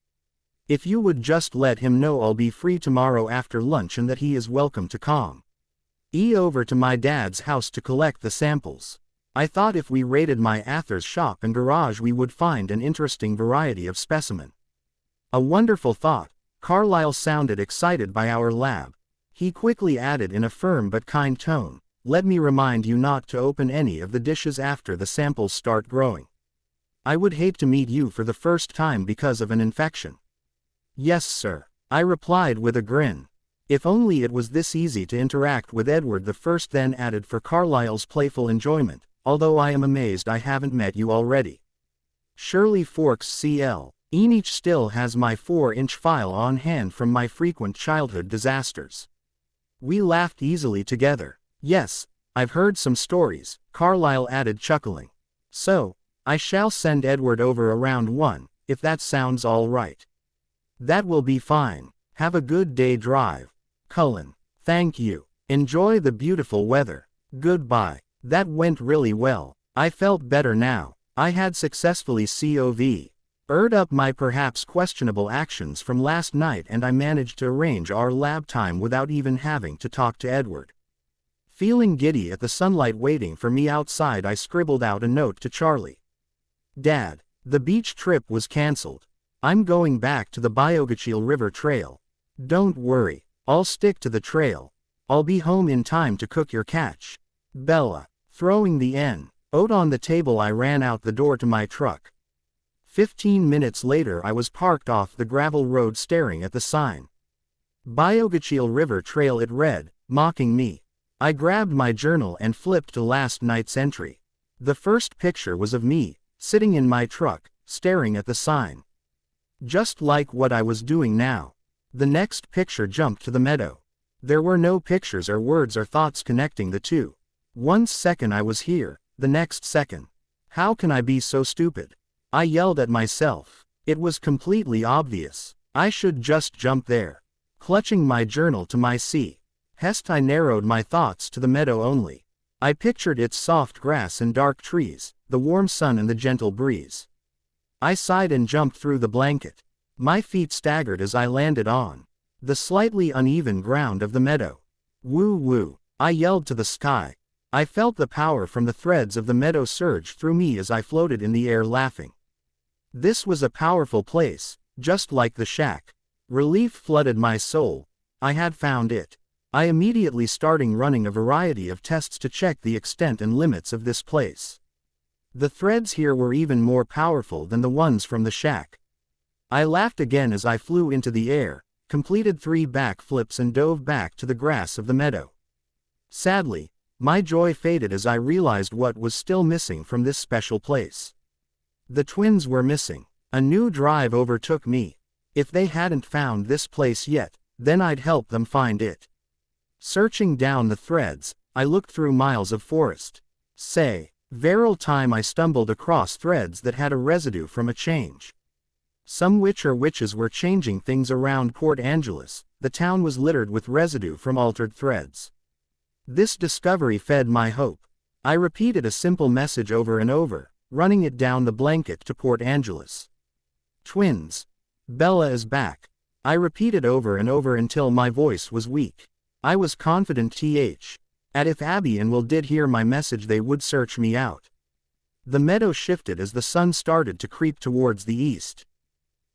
If you would just let him know I'll be free tomorrow after lunch and that he is welcome to come over to my dad's house to collect the samples. I thought if we raided my Ather's shop and garage we would find an interesting variety of specimen. A wonderful thought. Carlyle sounded excited by our lab. He quickly added in a firm but kind tone, let me remind you not to open any of the dishes after the samples start growing. I would hate to meet you for the first time because of an infection. Yes, sir, I replied with a grin. If only it was this easy to interact with Edward. The first then added for Carlyle's playful enjoyment, although I am amazed I haven't met you already. Shirley Forks CL. Enich still has my 4-inch file on hand from my frequent childhood disasters. We laughed easily together. Yes, I've heard some stories, Carlyle added, chuckling. So, I shall send Edward over around 1, if that sounds all right. That will be fine. Have a good day drive. Cullen. Thank you. Enjoy the beautiful weather. Goodbye. That went really well. I felt better now. I had successfully COV'd up my perhaps questionable actions from last night, and I managed to arrange our lab time without even having to talk to Edward. Feeling giddy at the sunlight waiting for me outside, I scribbled out a note to Charlie. Dad, the beach trip was cancelled. I'm going back to the Biogachil River Trail. Don't worry, I'll stick to the trail. I'll be home in time to cook your catch. Bella. Throwing the note on the table, I ran out the door to my truck. 15 minutes later I was parked off the gravel road staring at the sign. Biogachil River Trail, it read, mocking me. I grabbed my journal and flipped to last night's entry. The first picture was of me, sitting in my truck, staring at the sign. Just like what I was doing now. The next picture jumped to the meadow. There were no pictures or words or thoughts connecting the two. One second I was here, the next second. How can I be so stupid? I yelled at myself. It was completely obvious. I should just jump there. Clutching my journal to my chest, I narrowed my thoughts to the meadow only. I pictured its soft grass and dark trees, the warm sun and the gentle breeze. I sighed and jumped through the blanket. My feet staggered as I landed on the slightly uneven ground of the meadow. Woo woo, I yelled to the sky. I felt the power from the threads of the meadow surge through me as I floated in the air, laughing. This was a powerful place, just like the shack. Relief flooded my soul. I had found it. I immediately started running a variety of tests to check the extent and limits of this place. The threads here were even more powerful than the ones from the shack. I laughed again as I flew into the air, completed 3 backflips and dove back to the grass of the meadow. Sadly, my joy faded as I realized what was still missing from this special place. The twins were missing. A new drive overtook me. If they hadn't found this place yet, then I'd help them find it. Searching down the threads, I looked through miles of forest. Veral time I stumbled across threads that had a residue from a change. Some witch or witches were changing things around Port Angeles. The town was littered with residue from altered threads. This discovery fed my hope. I repeated a simple message over and over, running it down the blanket to Port Angeles. Twins. Bella is back. I repeated over and over until my voice was weak. I was confident that if Abby and Will did hear my message they would search me out. The meadow shifted as the sun started to creep towards the east.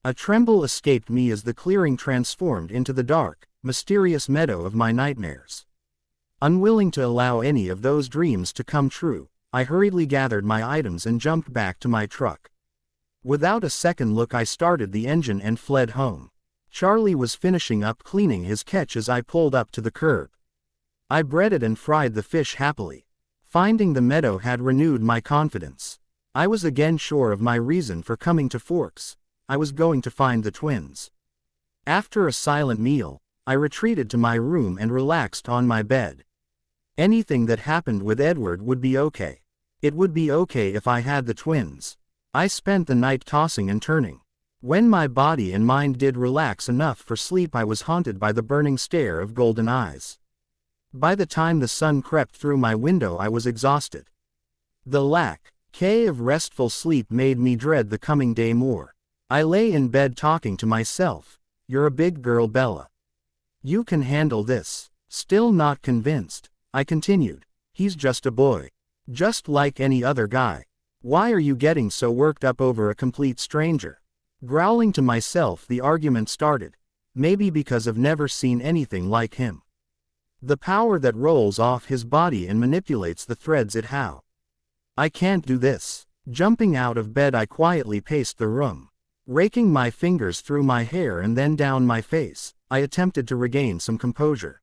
A tremble escaped me as the clearing transformed into the dark, mysterious meadow of my nightmares. Unwilling to allow any of those dreams to come true, I hurriedly gathered my items and jumped back to my truck. Without a second look I started the engine and fled home. Charlie was finishing up cleaning his catch as I pulled up to the curb. I breaded and fried the fish happily. Finding the meadow had renewed my confidence. I was again sure of my reason for coming to Forks. I was going to find the twins. After a silent meal, I retreated to my room and relaxed on my bed. Anything that happened with Edward would be okay. It would be okay if I had the twins. I spent the night tossing and turning. When my body and mind did relax enough for sleep, I was haunted by the burning stare of golden eyes. By the time the sun crept through my window I was exhausted. The lack of restful sleep made me dread the coming day more. I lay in bed talking to myself. You're a big girl, Bella. You can handle this. Still not convinced, I continued. He's just a boy. Just like any other guy. Why are you getting so worked up over a complete stranger? Growling to myself, the argument started. Maybe because I've never seen anything like him. The power that rolls off his body and manipulates the threads it how. I can't do this. Jumping out of bed I quietly paced the room. Raking my fingers through my hair and then down my face, I attempted to regain some composure.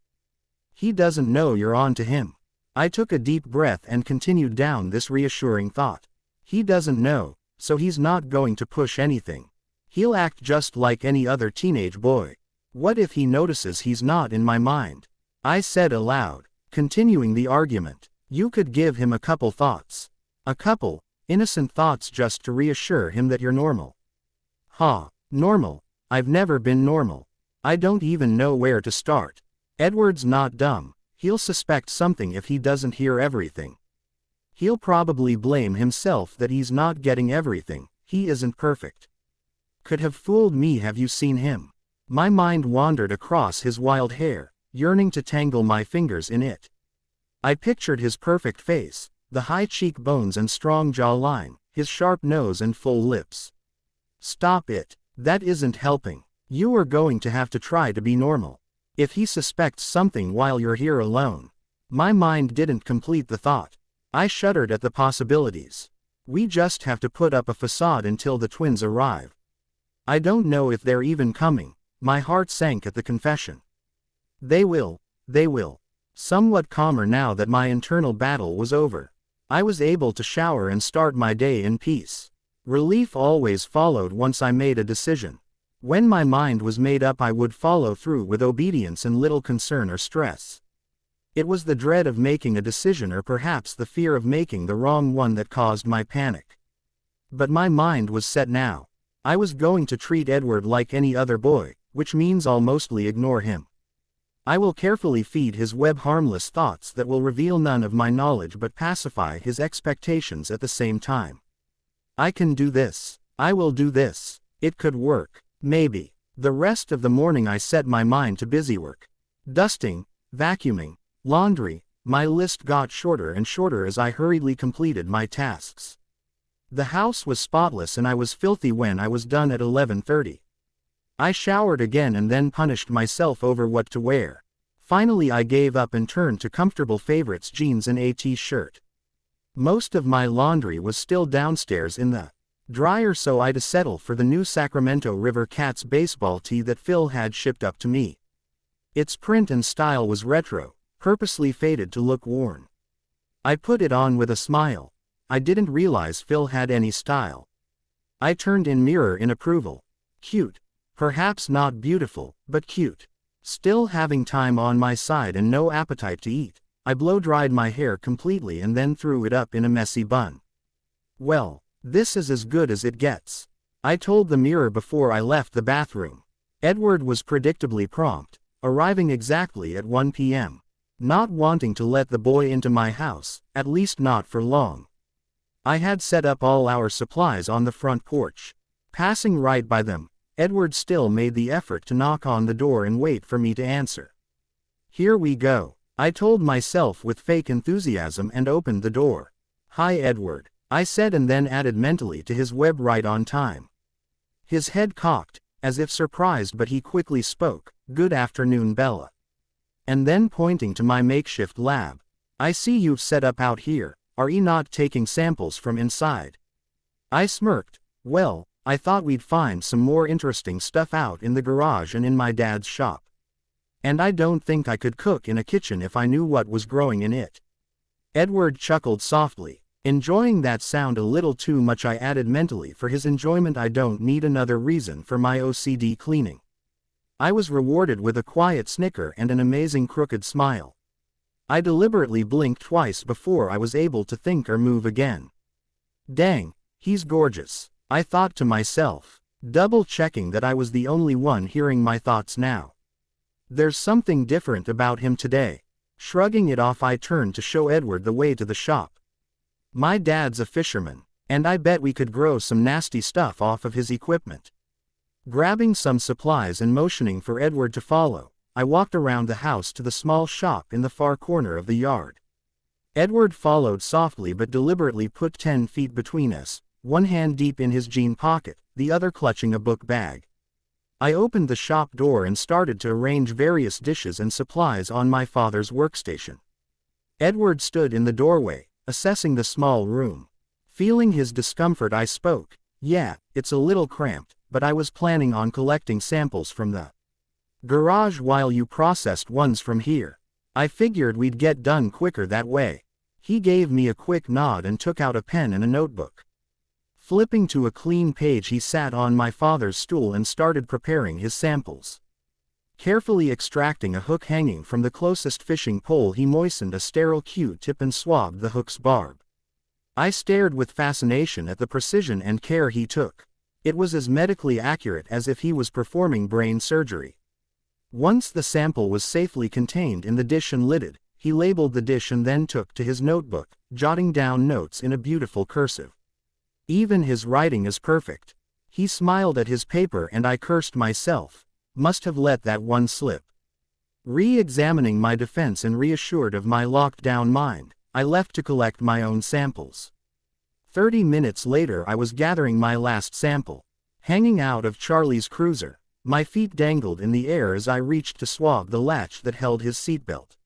He doesn't know you're on to him. I took a deep breath and continued down this reassuring thought. He doesn't know, so he's not going to push anything. He'll act just like any other teenage boy. What if he notices he's not in my mind? I said aloud, continuing the argument. You could give him a couple thoughts. A couple, innocent thoughts just to reassure him that you're normal. Ha, normal? I've never been normal. I don't even know where to start. Edward's not dumb. He'll suspect something if he doesn't hear everything. He'll probably blame himself that he's not getting everything. He isn't perfect. Could have fooled me. Have you seen him? My mind wandered across his wild hair, yearning to tangle my fingers in it. I pictured his perfect face, the high cheekbones and strong jawline, his sharp nose and full lips. Stop it. That isn't helping. You are going to have to try to be normal. If he suspects something while you're here alone. My mind didn't complete the thought. I shuddered at the possibilities. We just have to put up a facade until the twins arrive. I don't know if they're even coming. My heart sank at the confession. They will. Somewhat calmer now that my internal battle was over. I was able to shower and start my day in peace. Relief always followed once I made a decision. When my mind was made up, I would follow through with obedience and little concern or stress. It was the dread of making a decision, or perhaps the fear of making the wrong one, that caused my panic. But my mind was set now. I was going to treat Edward like any other boy, which means I'll mostly ignore him. I will carefully feed his web harmless thoughts that will reveal none of my knowledge but pacify his expectations at the same time. I can do this. I will do this. It could work. Maybe. The rest of the morning I set my mind to busywork. Dusting, vacuuming, laundry. My list got shorter and shorter as I hurriedly completed my tasks. The house was spotless and I was filthy when I was done at 11:30. I showered again and then punished myself over what to wear. Finally I gave up and turned to comfortable favorites: jeans and a t-shirt. Most of my laundry was still downstairs in the dryer, so I'd settle for the new Sacramento River Cats baseball tee that Phil had shipped up to me. Its print and style was retro, purposely faded to look worn. I put it on with a smile. I didn't realize Phil had any style. I turned in mirror in approval. Cute. Perhaps not beautiful, but cute. Still having time on my side and no appetite to eat, I blow-dried my hair completely and then threw it up in a messy bun. Well, this is as good as it gets. I told the mirror before I left the bathroom. Edward was predictably prompt, arriving exactly at 1 p.m. Not wanting to let the boy into my house, at least not for long. I had set up all our supplies on the front porch. Passing right by them, Edward still made the effort to knock on the door and wait for me to answer. Here we go, I told myself with fake enthusiasm and opened the door. Hi Edward, I said, and then added mentally to his web right on time. His head cocked, as if surprised, but he quickly spoke, Good afternoon Bella. And then pointing to my makeshift lab. I see you've set up out here, are you not taking samples from inside? I smirked. Well, I thought we'd find some more interesting stuff out in the garage and in my dad's shop. And I don't think I could cook in a kitchen if I knew what was growing in it. Edward chuckled softly. Enjoying that sound a little too much, I added mentally, for his enjoyment I don't need another reason for my OCD cleaning. I was rewarded with a quiet snicker and an amazing crooked smile. I deliberately blinked twice before I was able to think or move again. Dang, he's gorgeous, I thought to myself, double-checking that I was the only one hearing my thoughts now. There's something different about him today. Shrugging it off, I turned to show Edward the way to the shop. My dad's a fisherman, and I bet we could grow some nasty stuff off of his equipment. Grabbing some supplies and motioning for Edward to follow, I walked around the house to the small shop in the far corner of the yard. Edward followed softly but deliberately, put 10 feet between us, one hand deep in his jean pocket, the other clutching a book bag. I opened the shop door and started to arrange various dishes and supplies on my father's workstation. Edward stood in the doorway, assessing the small room. Feeling his discomfort, I spoke. Yeah, it's a little cramped, but I was planning on collecting samples from the garage while you processed ones from here. I figured we'd get done quicker that way. He gave me a quick nod and took out a pen and a notebook. Flipping to a clean page, he sat on my father's stool and started preparing his samples. Carefully extracting a hook hanging from the closest fishing pole, he moistened a sterile Q-tip and swabbed the hook's barb. I stared with fascination at the precision and care he took. It was as medically accurate as if he was performing brain surgery. Once the sample was safely contained in the dish and lidded, he labeled the dish and then took to his notebook, jotting down notes in a beautiful cursive. Even his writing is perfect. He smiled at his paper and I cursed myself. Must have let that one slip. Re-examining my defense and reassured of my locked-down mind, I left to collect my own samples. 30 minutes later I was gathering my last sample. Hanging out of Charlie's cruiser, my feet dangled in the air as I reached to swab the latch that held his seatbelt.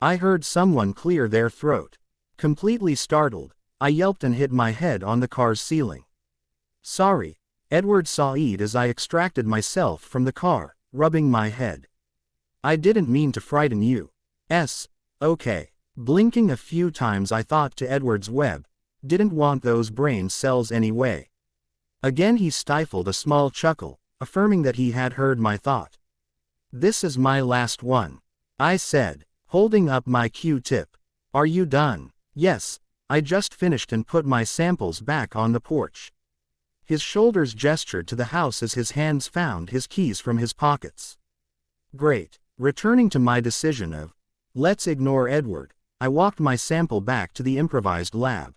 I heard someone clear their throat. Completely startled, I yelped and hit my head on the car's ceiling. "Sorry," Edward said as I extracted myself from the car, rubbing my head. "I didn't mean to frighten you." Okay. Blinking a few times I thought to Edward's web, didn't want those brain cells anyway. Again he stifled a small chuckle, affirming that he had heard my thought. "This is my last one," I said, holding up my Q-tip. "Are you done?" "Yes, I just finished and put my samples back on the porch." His shoulders gestured to the house as his hands found his keys from his pockets. "Great." Returning to my decision of, let's ignore Edward, I walked my sample back to the improvised lab.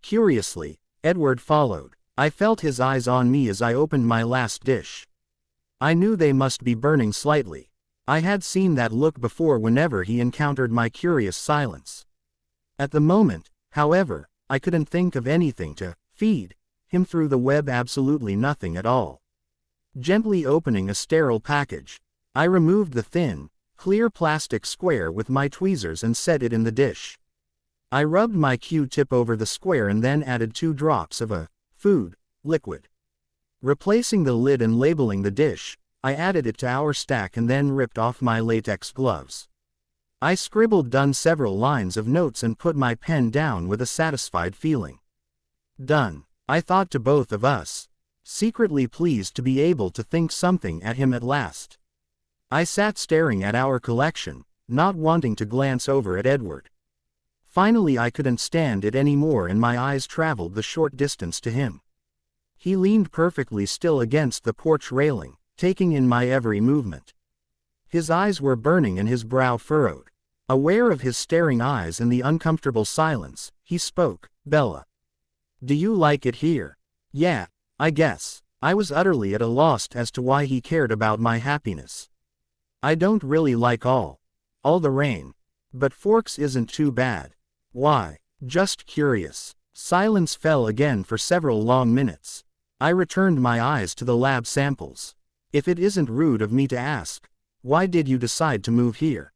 Curiously, Edward followed. I felt his eyes on me as I opened my last dish. I knew they must be burning slightly. I had seen that look before whenever he encountered my curious silence. At the moment, however, I couldn't think of anything to feed him through the web, absolutely nothing at all. Gently opening a sterile package, I removed the thin, clear plastic square with my tweezers and set it in the dish. I rubbed my Q-tip over the square and then added 2 drops of a food liquid. Replacing the lid and labeling the dish, I added it to our stack and then ripped off my latex gloves. I scribbled down several lines of notes and put my pen down with a satisfied feeling. Done, I thought to both of us, secretly pleased to be able to think something at him at last. I sat staring at our collection, not wanting to glance over at Edward. Finally I couldn't stand it anymore and my eyes traveled the short distance to him. He leaned perfectly still against the porch railing, taking in my every movement. His eyes were burning and his brow furrowed. Aware of his staring eyes and the uncomfortable silence, he spoke, "Bella. Do you like it here?" "Yeah, I guess." I was utterly at a loss as to why he cared about my happiness. "I don't really like all the rain. But Forks isn't too bad." "Why?" "Just curious." Silence fell again for several long minutes. I returned my eyes to the lab samples. "If it isn't rude of me to ask, why did you decide to move here?"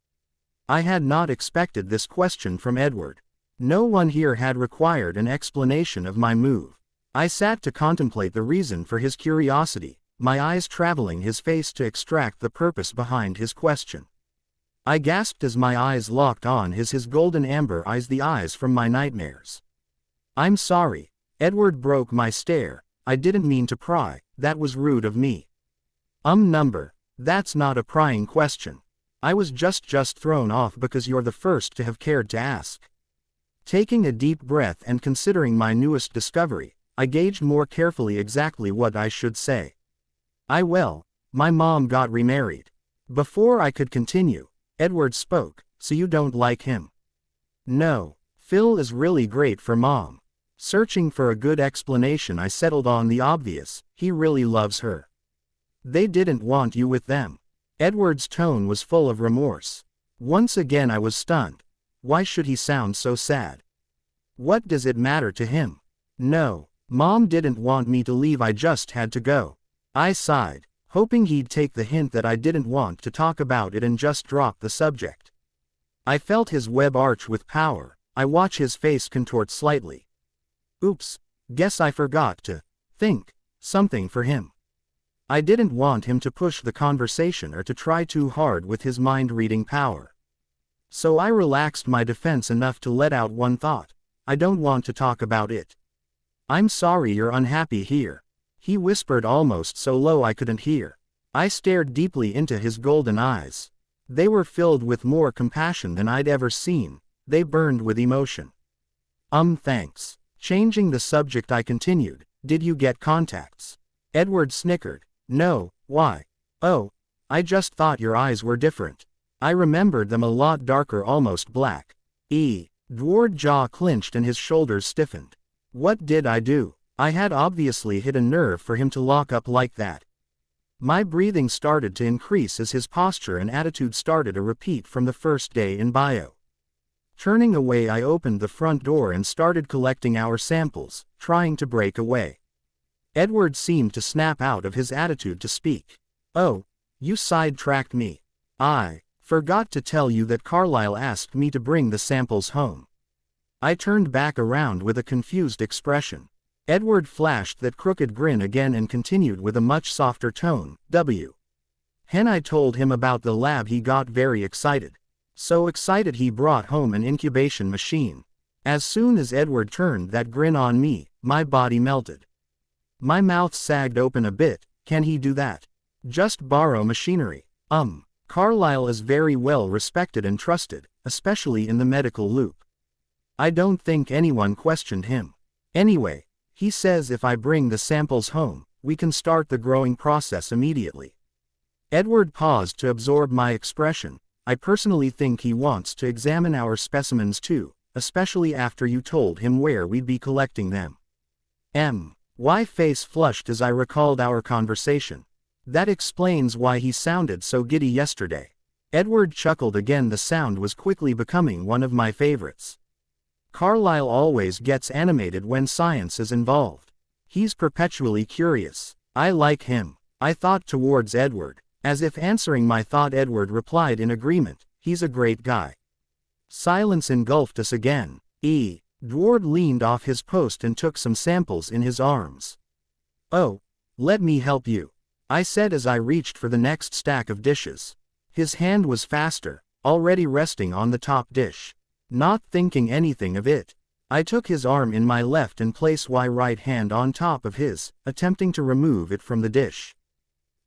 I had not expected this question from Edward. No one here had required an explanation of my move. I sat to contemplate the reason for his curiosity, my eyes traveling his face to extract the purpose behind his question. I gasped as my eyes locked on his golden amber eyes, the eyes from my nightmares. "I'm sorry." Edward broke my stare. "I didn't mean to pry, that was rude of me." Number. That's not a prying question. I was just thrown off because you're the first to have cared to ask." Taking a deep breath and considering my newest discovery, I gauged more carefully exactly what I should say. My mom got remarried." Before I could continue, Edward spoke, "So you don't like him?" "No. Phil is really great for Mom." Searching for a good explanation, I settled on the obvious, he really loves her. "They didn't want you with them." Edward's tone was full of remorse. Once again I was stunned. Why should he sound so sad? What does it matter to him? "No, Mom didn't want me to leave, I just had to go." I sighed, hoping he'd take the hint that I didn't want to talk about it and just drop the subject. I felt his web arch with power. I watched his face contort slightly. "Oops, guess I forgot to think something for him." I didn't want him to push the conversation or to try too hard with his mind-reading power. So I relaxed my defense enough to let out one thought. I don't want to talk about it. I'm sorry you're unhappy here. He whispered almost so low I couldn't hear. I stared deeply into his golden eyes. They were filled with more compassion than I'd ever seen. They burned with emotion. Thanks. Changing the subject I continued, did you get contacts? Edward snickered. No, why? Oh, I just thought your eyes were different. I remembered them a lot darker, almost black. Dward's jaw clenched and his shoulders stiffened. What did I do? I had obviously hit a nerve for him to lock up like that. My breathing started to increase as his posture and attitude started a repeat from the first day in bio. Turning away, I opened the front door and started collecting our samples, trying to break away. Edward seemed to snap out of his attitude to speak. Oh, you sidetracked me. I forgot to tell you that Carlyle asked me to bring the samples home. I turned back around with a confused expression. Edward flashed that crooked grin again and continued with a much softer tone. When I told him about the lab, he got very excited. So excited he brought home an incubation machine. As soon as Edward turned that grin on me, my body melted. My mouth sagged open a bit. Can he do that? Just borrow machinery? Carlyle is very well respected and trusted, especially in the medical loop. I don't think anyone questioned him. Anyway, he says if I bring the samples home, we can start the growing process immediately. Edward paused to absorb my expression. I personally think he wants to examine our specimens too, especially after you told him where we'd be collecting them. My face flushed as I recalled our conversation. That explains why he sounded so giddy yesterday. Edward chuckled again. The sound was quickly becoming one of my favorites. Carlyle always gets animated when science is involved. He's perpetually curious. I like him. I thought towards Edward. As if answering my thought, Edward replied in agreement. He's a great guy. Silence engulfed us again. Dward leaned off his post and took some samples in his arms. Oh, let me help you, I said as I reached for the next stack of dishes. His hand was faster, already resting on the top dish. Not thinking anything of it, I took his arm in my left and placed my right hand on top of his, attempting to remove it from the dish.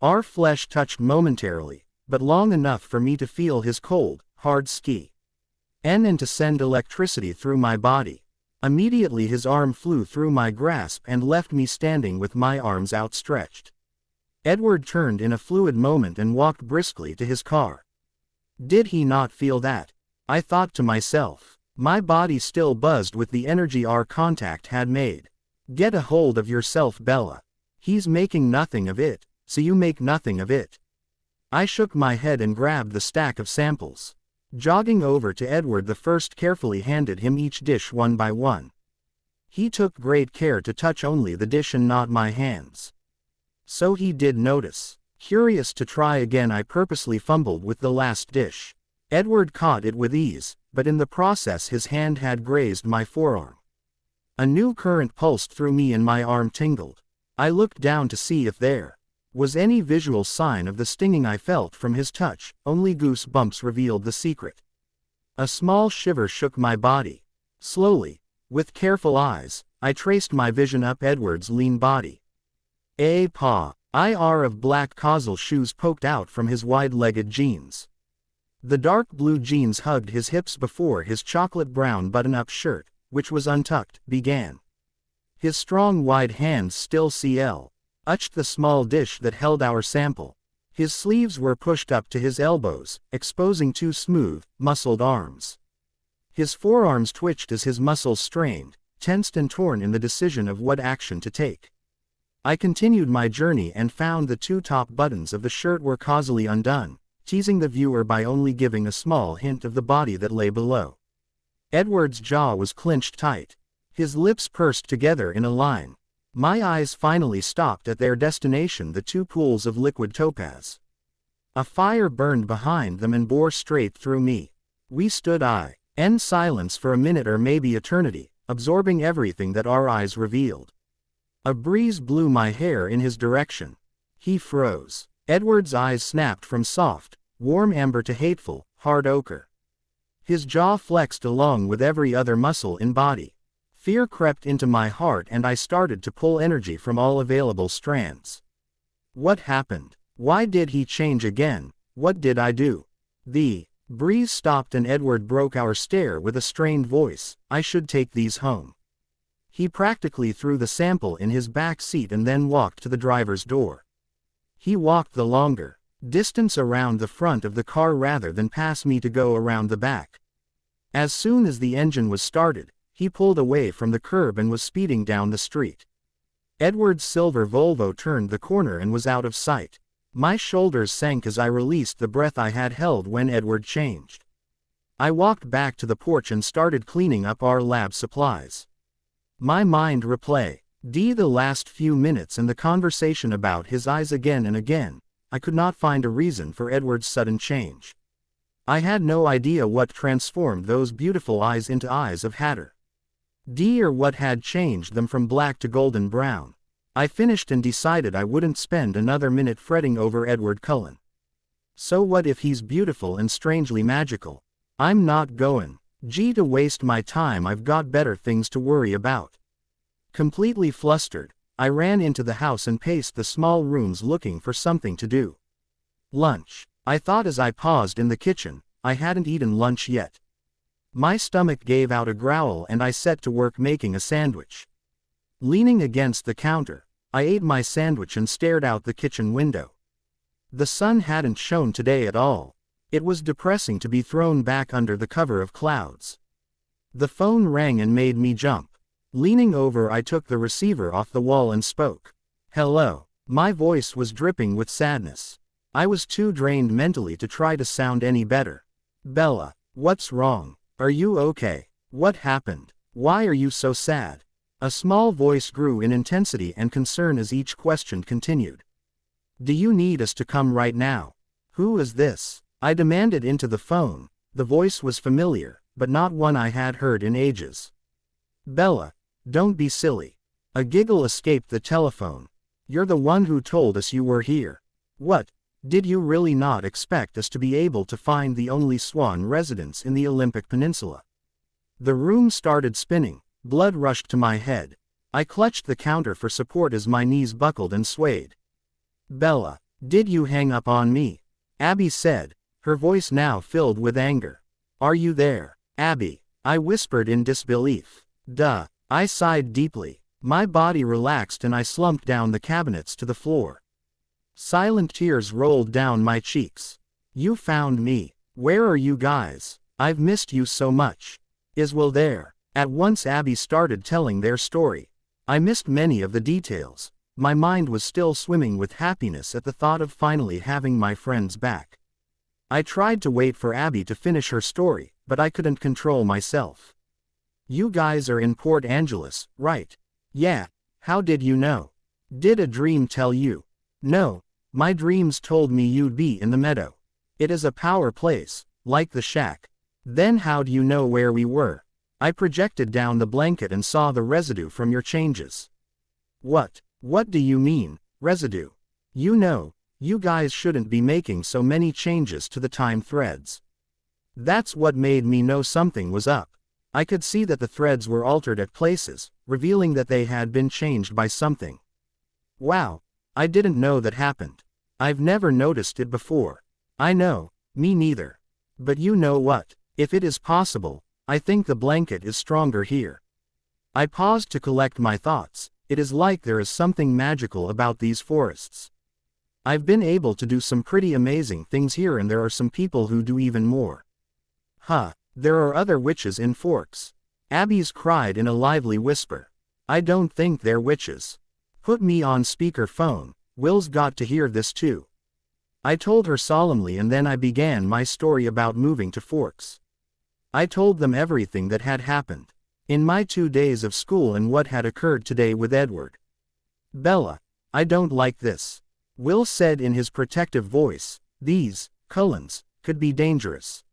Our flesh touched momentarily, but long enough for me to feel his cold, hard skin and to send electricity through my body. Immediately his arm flew through my grasp and left me standing with my arms outstretched. Edward turned in a fluid moment and walked briskly to his car. Did he not feel that? I thought to myself. My body still buzzed with the energy our contact had made. Get a hold of yourself, Bella. He's making nothing of it, so you make nothing of it. I shook my head and grabbed the stack of samples. Jogging over to Edward, the first carefully handed him each dish one by one. He took great care to touch only the dish and not my hands. So he did notice. Curious to try again, I purposely fumbled with the last dish. Edward caught it with ease, but in the process his hand had grazed my forearm. A new current pulsed through me and my arm tingled. I looked down to see if there was any visual sign of the stinging I felt from his touch. Only goosebumps revealed the secret. A small shiver shook my body. Slowly, with careful eyes, I traced my vision up Edward's lean body. A pair of black causal shoes poked out from his wide-legged jeans. The dark blue jeans hugged his hips before his chocolate brown button-up shirt, which was untucked, began. His strong wide hands still clutched the small dish that held our sample. His sleeves were pushed up to his elbows, exposing two smooth, muscled arms. His forearms twitched as his muscles strained, tensed and torn in the decision of what action to take. I continued my journey and found the two top buttons of the shirt were causally undone, teasing the viewer by only giving a small hint of the body that lay below. Edward's jaw was clenched tight. His lips pursed together in a line. My eyes finally stopped at their destination, the two pools of liquid topaz. A fire burned behind them and bore straight through me. We stood in silence for a minute or maybe eternity, absorbing everything that our eyes revealed. A breeze blew my hair in his direction. He froze. Edward's eyes snapped from soft, warm amber to hateful, hard ochre. His jaw flexed along with every other muscle in body. Fear crept into my heart and I started to pull energy from all available strands. What happened? Why did he change again? What did I do? The breeze stopped and Edward broke our stare with a strained voice. I should take these home. He practically threw the sample in his back seat and then walked to the driver's door. He walked the longer distance around the front of the car rather than past me to go around the back. As soon as the engine was started, he pulled away from the curb and was speeding down the street. Edward's silver Volvo turned the corner and was out of sight. My shoulders sank as I released the breath I had held when Edward changed. I walked back to the porch and started cleaning up our lab supplies. My mind replayed the last few minutes and the conversation about his eyes again and again. I could not find a reason for Edward's sudden change. I had no idea what transformed those beautiful eyes into eyes of hatter. Or what had changed them from black to golden brown. I finished and decided I wouldn't spend another minute fretting over Edward Cullen. So what if he's beautiful and strangely magical? I'm not going to waste my time. I've got better things to worry about. Completely flustered, I ran into the house and paced the small rooms looking for something to do. Lunch, I thought as I paused in the kitchen. I hadn't eaten lunch yet. My stomach gave out a growl and I set to work making a sandwich. Leaning against the counter, I ate my sandwich and stared out the kitchen window. The sun hadn't shone today at all. It was depressing to be thrown back under the cover of clouds. The phone rang and made me jump. Leaning over, I took the receiver off the wall and spoke. Hello. My voice was dripping with sadness. I was too drained mentally to try to sound any better. Bella, what's wrong? Are you okay? What happened? Why are you so sad? A small voice grew in intensity and concern as each question continued. Do you need us to come right now? Who is this? I demanded into the phone. The voice was familiar, but not one I had heard in ages. Bella, don't be silly. A giggle escaped the telephone. You're the one who told us you were here. What? Did you really not expect us to be able to find the only Swan residence in the Olympic Peninsula? The room started spinning. Blood rushed to my head. I clutched the counter for support as my knees buckled and swayed. Bella, did you hang up on me? Abby said, her voice now filled with anger. Are you there, Abby? I whispered in disbelief. Duh. I sighed deeply. My body relaxed and I slumped down the cabinets to the floor. Silent tears rolled down my cheeks. You found me. Where are you guys? I've missed you so much. Is Will there? At once Abby started telling their story. I missed many of the details. My mind was still swimming with happiness at the thought of finally having my friends back. I tried to wait for Abby to finish her story, but I couldn't control myself. You guys are in Port Angeles, right? Yeah. How did you know? Did a dream tell you? No. My dreams told me you'd be in the meadow. It is a power place, like the shack. Then how do you know where we were? I projected down the blanket and saw the residue from your changes. What do you mean, residue? You know, you guys shouldn't be making so many changes to the time threads. That's what made me know something was up. I could see that the threads were altered at places, revealing that they had been changed by something. Wow, I didn't know that happened. I've never noticed it before. I know, me neither. But you know what? If it is possible, I think the blanket is stronger here. I paused to collect my thoughts. It is like there is something magical about these forests. I've been able to do some pretty amazing things here and there are some people who do even more. Huh. There are other witches in Forks. Abby's cried in a lively whisper. I don't think they're witches. Put me on speaker phone. Will's got to hear this too. I told her solemnly and then I began my story about moving to Forks. I told them everything that had happened in my 2 days of school and what had occurred today with Edward. Bella, I don't like this. Will said in his protective voice. These Cullens could be dangerous.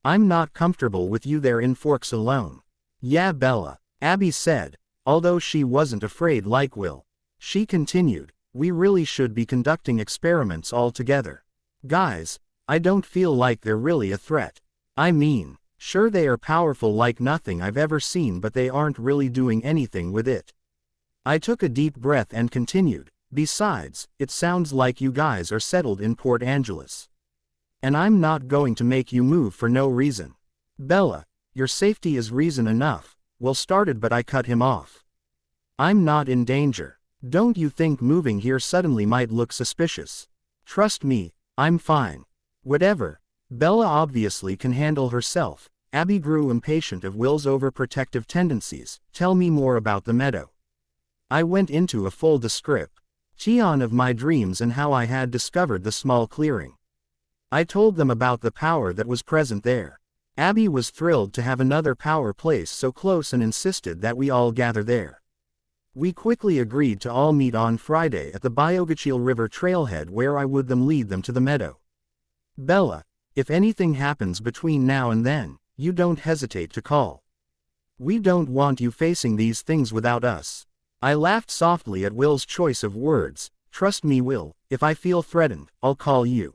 I'm not comfortable with you there in Forks alone. Yeah, Bella, Abby said, although she wasn't afraid like Will. She continued, we really should be conducting experiments all together. Guys, I don't feel like they're really a threat. I mean, Sure, they are powerful like nothing I've ever seen, but they aren't really doing anything with it. I took a deep breath and continued, besides, it sounds like you guys are settled in Port Angeles. And I'm not going to make you move for no reason. Bella, your safety is reason enough. Will started, but I cut him off. I'm not in danger. Don't you think moving here suddenly might look suspicious? Trust me, I'm fine. Whatever. Bella obviously can handle herself. Abby grew impatient of Will's overprotective tendencies. Tell me more about the meadow. I went into a full description of my dreams and how I had discovered the small clearing. I told them about the power that was present there. Abby was thrilled to have another power place so close and insisted that we all gather there. We quickly agreed to all meet on Friday at the Biogachil River trailhead, where I would lead them to the meadow. Bella, if anything happens between now and then, you don't hesitate to call. We don't want you facing these things without us. I laughed softly at Will's choice of words. Trust me, Will, if I feel threatened, I'll call you.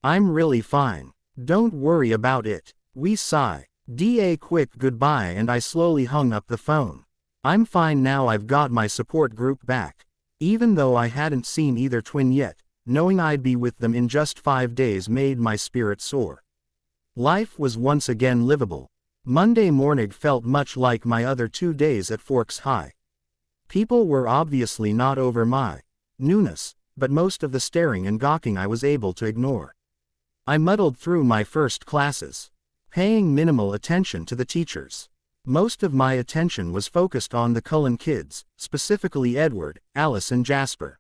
I'm really fine. Don't worry about it. We sigh. A quick goodbye and I slowly hung up the phone. I'm fine now, I've got my support group back. Even though I hadn't seen either twin yet, knowing I'd be with them in just 5 days made my spirit soar. Life was once again livable. Monday morning felt much like my other 2 days at Forks High. People were obviously not over my newness, but most of the staring and gawking I was able to ignore. I muddled through my first classes, paying minimal attention to the teachers. Most of my attention was focused on the Cullen kids, specifically Edward, Alice and Jasper.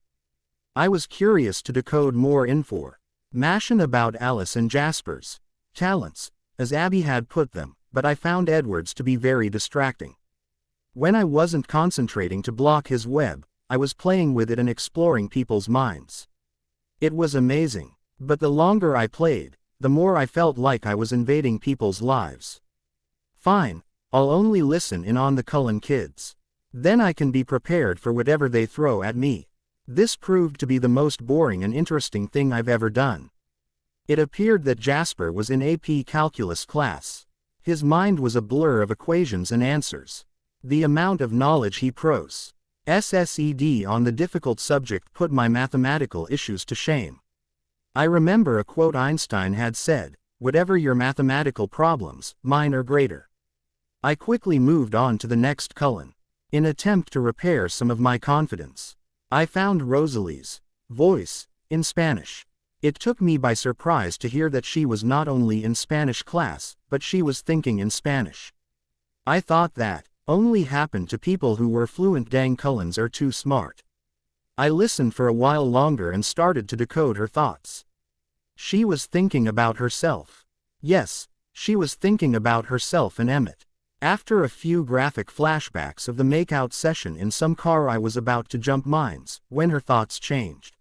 I was curious to decode more information about Alice and Jasper's talents, as Abby had put them, but I found Edward's to be very distracting. When I wasn't concentrating to block his web, I was playing with it and exploring people's minds. It was amazing, but the longer I played, the more I felt like I was invading people's lives. Fine, I'll only listen in on the Cullen kids. Then I can be prepared for whatever they throw at me. This proved to be the most boring and interesting thing I've ever done. It appeared that Jasper was in AP Calculus class. His mind was a blur of equations and answers. The amount of knowledge he possessed on the difficult subject put my mathematical issues to shame. I remember a quote Einstein had said, "Whatever your mathematical problems, mine are greater." I quickly moved on to the next Cullen. In attempt to repair some of my confidence, I found Rosalie's voice in Spanish. It took me by surprise to hear that she was not only in Spanish class, but she was thinking in Spanish. I thought that only happened to people who were fluent. Dang, Cullens are too smart. I listened for a while longer and started to decode her thoughts. She was thinking about herself. Yes, she was thinking about herself and Emmett. After a few graphic flashbacks of the makeout session in some car I was about to jump mines, when her thoughts changed.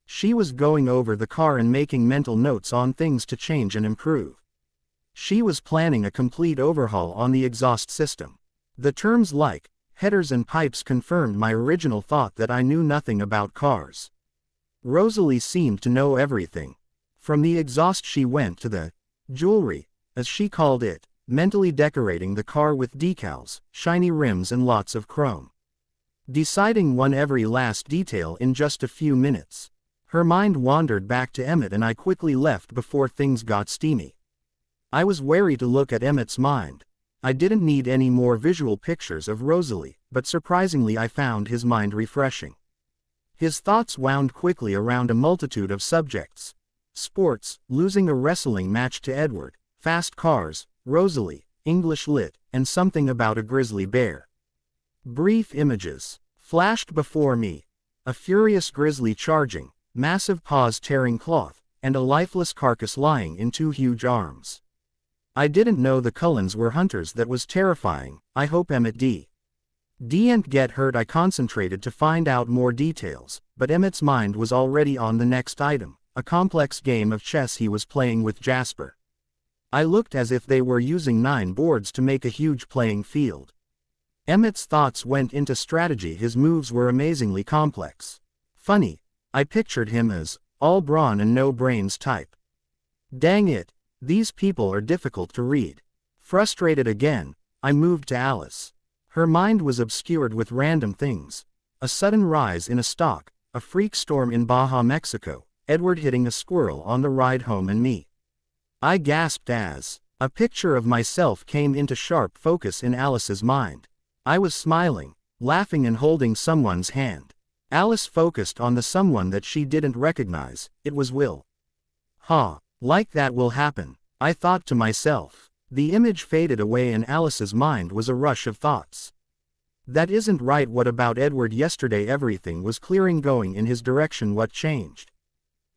She was going over the car and making mental notes on things to change and improve. She was planning a complete overhaul on the exhaust system. The terms like headers and pipes confirmed my original thought that I knew nothing about cars. Rosalie seemed to know everything. From the exhaust she went to the jewelry, as she called it, mentally decorating the car with decals, shiny rims and lots of chrome. Deciding on every last detail in just a few minutes. Her mind wandered back to Emmett and I quickly left before things got steamy. I was wary to look at Emmett's mind. I didn't need any more visual pictures of Rosalie, but surprisingly I found his mind refreshing. His thoughts wound quickly around a multitude of subjects. Sports, losing a wrestling match to Edward, fast cars, Rosalie, English lit, and something about a grizzly bear. Brief images flashed before me. A furious grizzly charging, massive paws tearing cloth, and a lifeless carcass lying in 2 huge arms. I didn't know the Cullens were hunters. That was terrifying. I hope Emmett didn't get hurt. I concentrated to find out more details, but Emmett's mind was already on the next item, a complex game of chess he was playing with Jasper. I looked as if they were using 9 boards to make a huge playing field. Emmett's thoughts went into strategy. His moves were amazingly complex. Funny, I pictured him as all brawn and no brains type. Dang it, these people are difficult to read. Frustrated again, I moved to Alice. Her mind was obscured with random things. A sudden rise in a stock, a freak storm in Baja, Mexico, Edward hitting a squirrel on the ride home and me. I gasped as a picture of myself came into sharp focus in Alice's mind. I was smiling, laughing and holding someone's hand. Alice focused on the someone that she didn't recognize. It was Will. Ha, like that will happen, I thought to myself. The image faded away and Alice's mind was a rush of thoughts. That isn't right. What about Edward? Yesterday everything was clearing, going in his direction. What changed?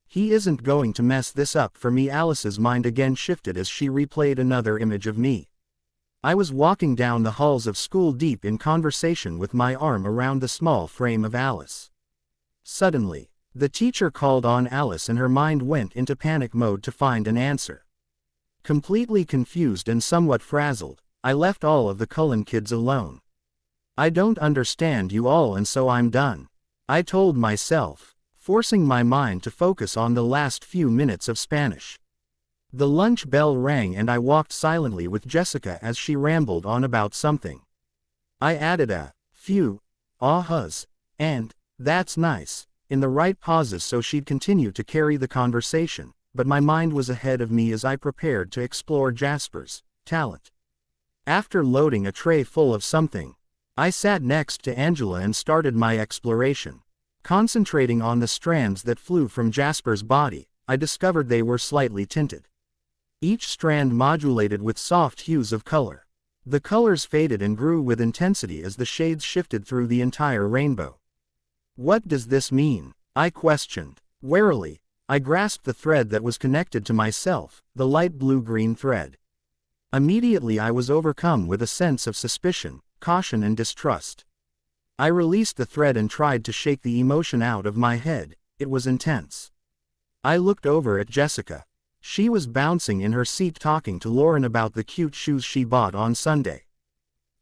He isn't going to mess this up for me. Alice's mind again shifted as she replayed another image of me. I was walking down the halls of school deep in conversation with my arm around the small frame of Alice. Suddenly, the teacher called on Alice and her mind went into panic mode to find an answer. Completely confused and somewhat frazzled, I left all of the Cullen kids alone. I don't understand you all and so I'm done, I told myself, forcing my mind to focus on the last few minutes of Spanish. The lunch bell rang and I walked silently with Jessica as she rambled on about something. I added a few ahas and that's nice in the right pauses so she'd continue to carry the conversation, but my mind was ahead of me as I prepared to explore Jasper's talent. After loading a tray full of something, I sat next to Angela and started my exploration. Concentrating on the strands that flew from Jasper's body, I discovered they were slightly tinted. Each strand modulated with soft hues of color. The colors faded and grew with intensity as the shades shifted through the entire rainbow. What does this mean? I questioned. Warily, I grasped the thread that was connected to myself, the light blue-green thread. Immediately I was overcome with a sense of suspicion, caution and distrust. I released the thread and tried to shake the emotion out of my head. It was intense. I looked over at Jessica. She was bouncing in her seat talking to Lauren about the cute shoes she bought on Sunday.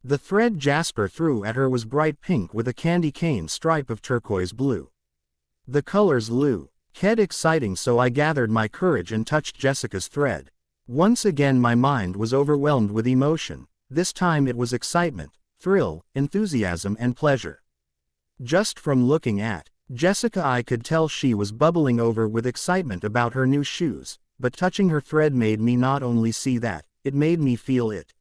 The thread Jasper threw at her was bright pink with a candy cane stripe of turquoise blue. The colors looked exciting, so I gathered my courage and touched Jessica's thread. Once again my mind was overwhelmed with emotion. This time it was excitement, thrill, enthusiasm and pleasure. Just from looking at Jessica I could tell she was bubbling over with excitement about her new shoes, but touching her thread made me not only see that, it made me feel it.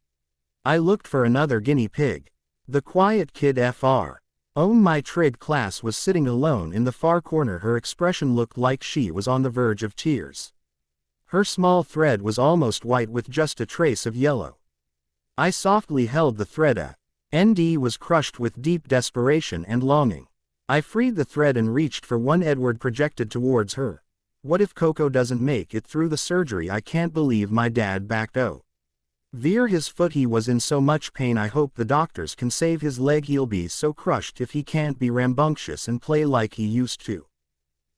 I looked for another guinea pig. The quiet kid Fr. My trig class was sitting alone in the far corner. Her expression looked like she was on the verge of tears. Her small thread was almost white with just a trace of yellow. I softly held the thread. ND was crushed with deep desperation and longing. I freed the thread and reached for one. Edward projected towards her. What if Coco doesn't make it through the surgery? I can't believe my dad backed veer his foot. He was in so much pain. I hope the doctors can save his leg. He'll be so crushed if he can't be rambunctious and play like he used to.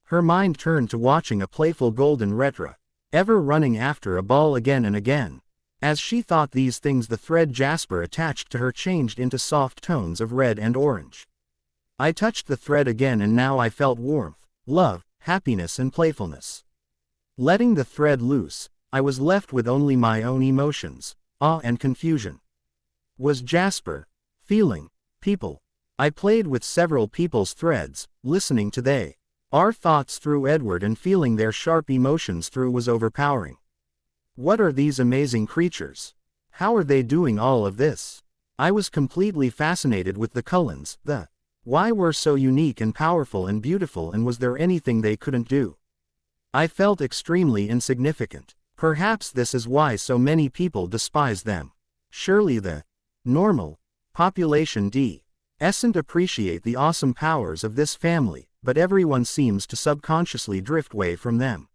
Her mind turned to watching a playful golden retra, ever running after a ball again and again. As she thought these things, the thread Jasper attached to her changed into soft tones of red and orange. I touched the thread again and now I felt warmth, love, happiness and playfulness. Letting the thread loose, I was left with only my own emotions, awe and confusion. Was Jasper feeling people? I played with several people's threads, listening to our thoughts through Edward and feeling their sharp emotions through was overpowering. What are these amazing creatures? How are they doing all of this? I was completely fascinated with the Cullens. Why were so unique and powerful and beautiful, and was there anything they couldn't do? I felt extremely insignificant. Perhaps this is why so many people despise them. Surely the normal population doesn't appreciate the awesome powers of this family, but everyone seems to subconsciously drift away from them.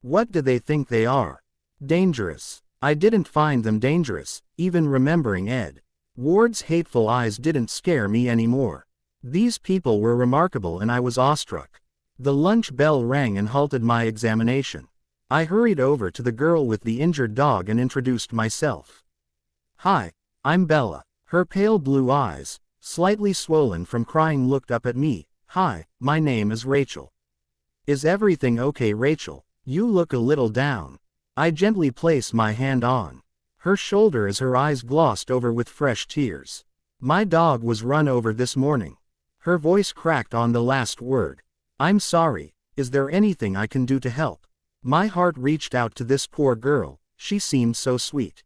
What do they think they are? Dangerous. I didn't find them dangerous. Even remembering Ed Ward's hateful eyes didn't scare me anymore. These people were remarkable and I was awestruck. The lunch bell rang and halted my examination. I hurried over to the girl with the injured dog and introduced myself. Hi, I'm Bella. Her pale blue eyes, slightly swollen from crying, looked up at me. Hi, my name is Rachel. Is everything okay, Rachel? You look a little down. I gently placed my hand on her shoulder as her eyes glossed over with fresh tears. My dog was run over this morning. Her voice cracked on the last word. I'm sorry, is there anything I can do to help? My heart reached out to this poor girl, she seemed so sweet.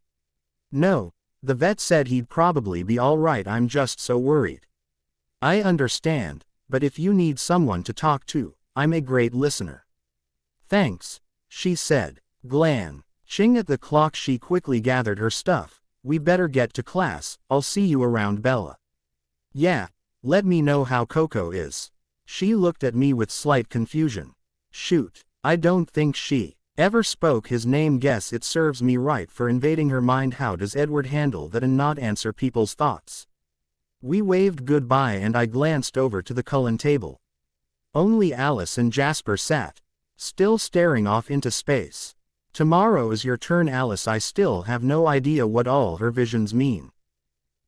No, the vet said he'd probably be all right, I'm just so worried. I understand, but if you need someone to talk to, I'm a great listener. Thanks, she said. Glancing at the clock, she quickly gathered her stuff. We better get to class, I'll see you around, Bella. Yeah, let me know how Coco is. She looked at me with slight confusion. Shoot, I don't think she ever spoke his name. Guess it serves me right for invading her mind. How does Edward handle that and not answer people's thoughts? We waved goodbye and I glanced over to the Cullen table. Only Alice and Jasper sat, still staring off into space. Tomorrow is your turn, Alice. I still have no idea what all her visions mean.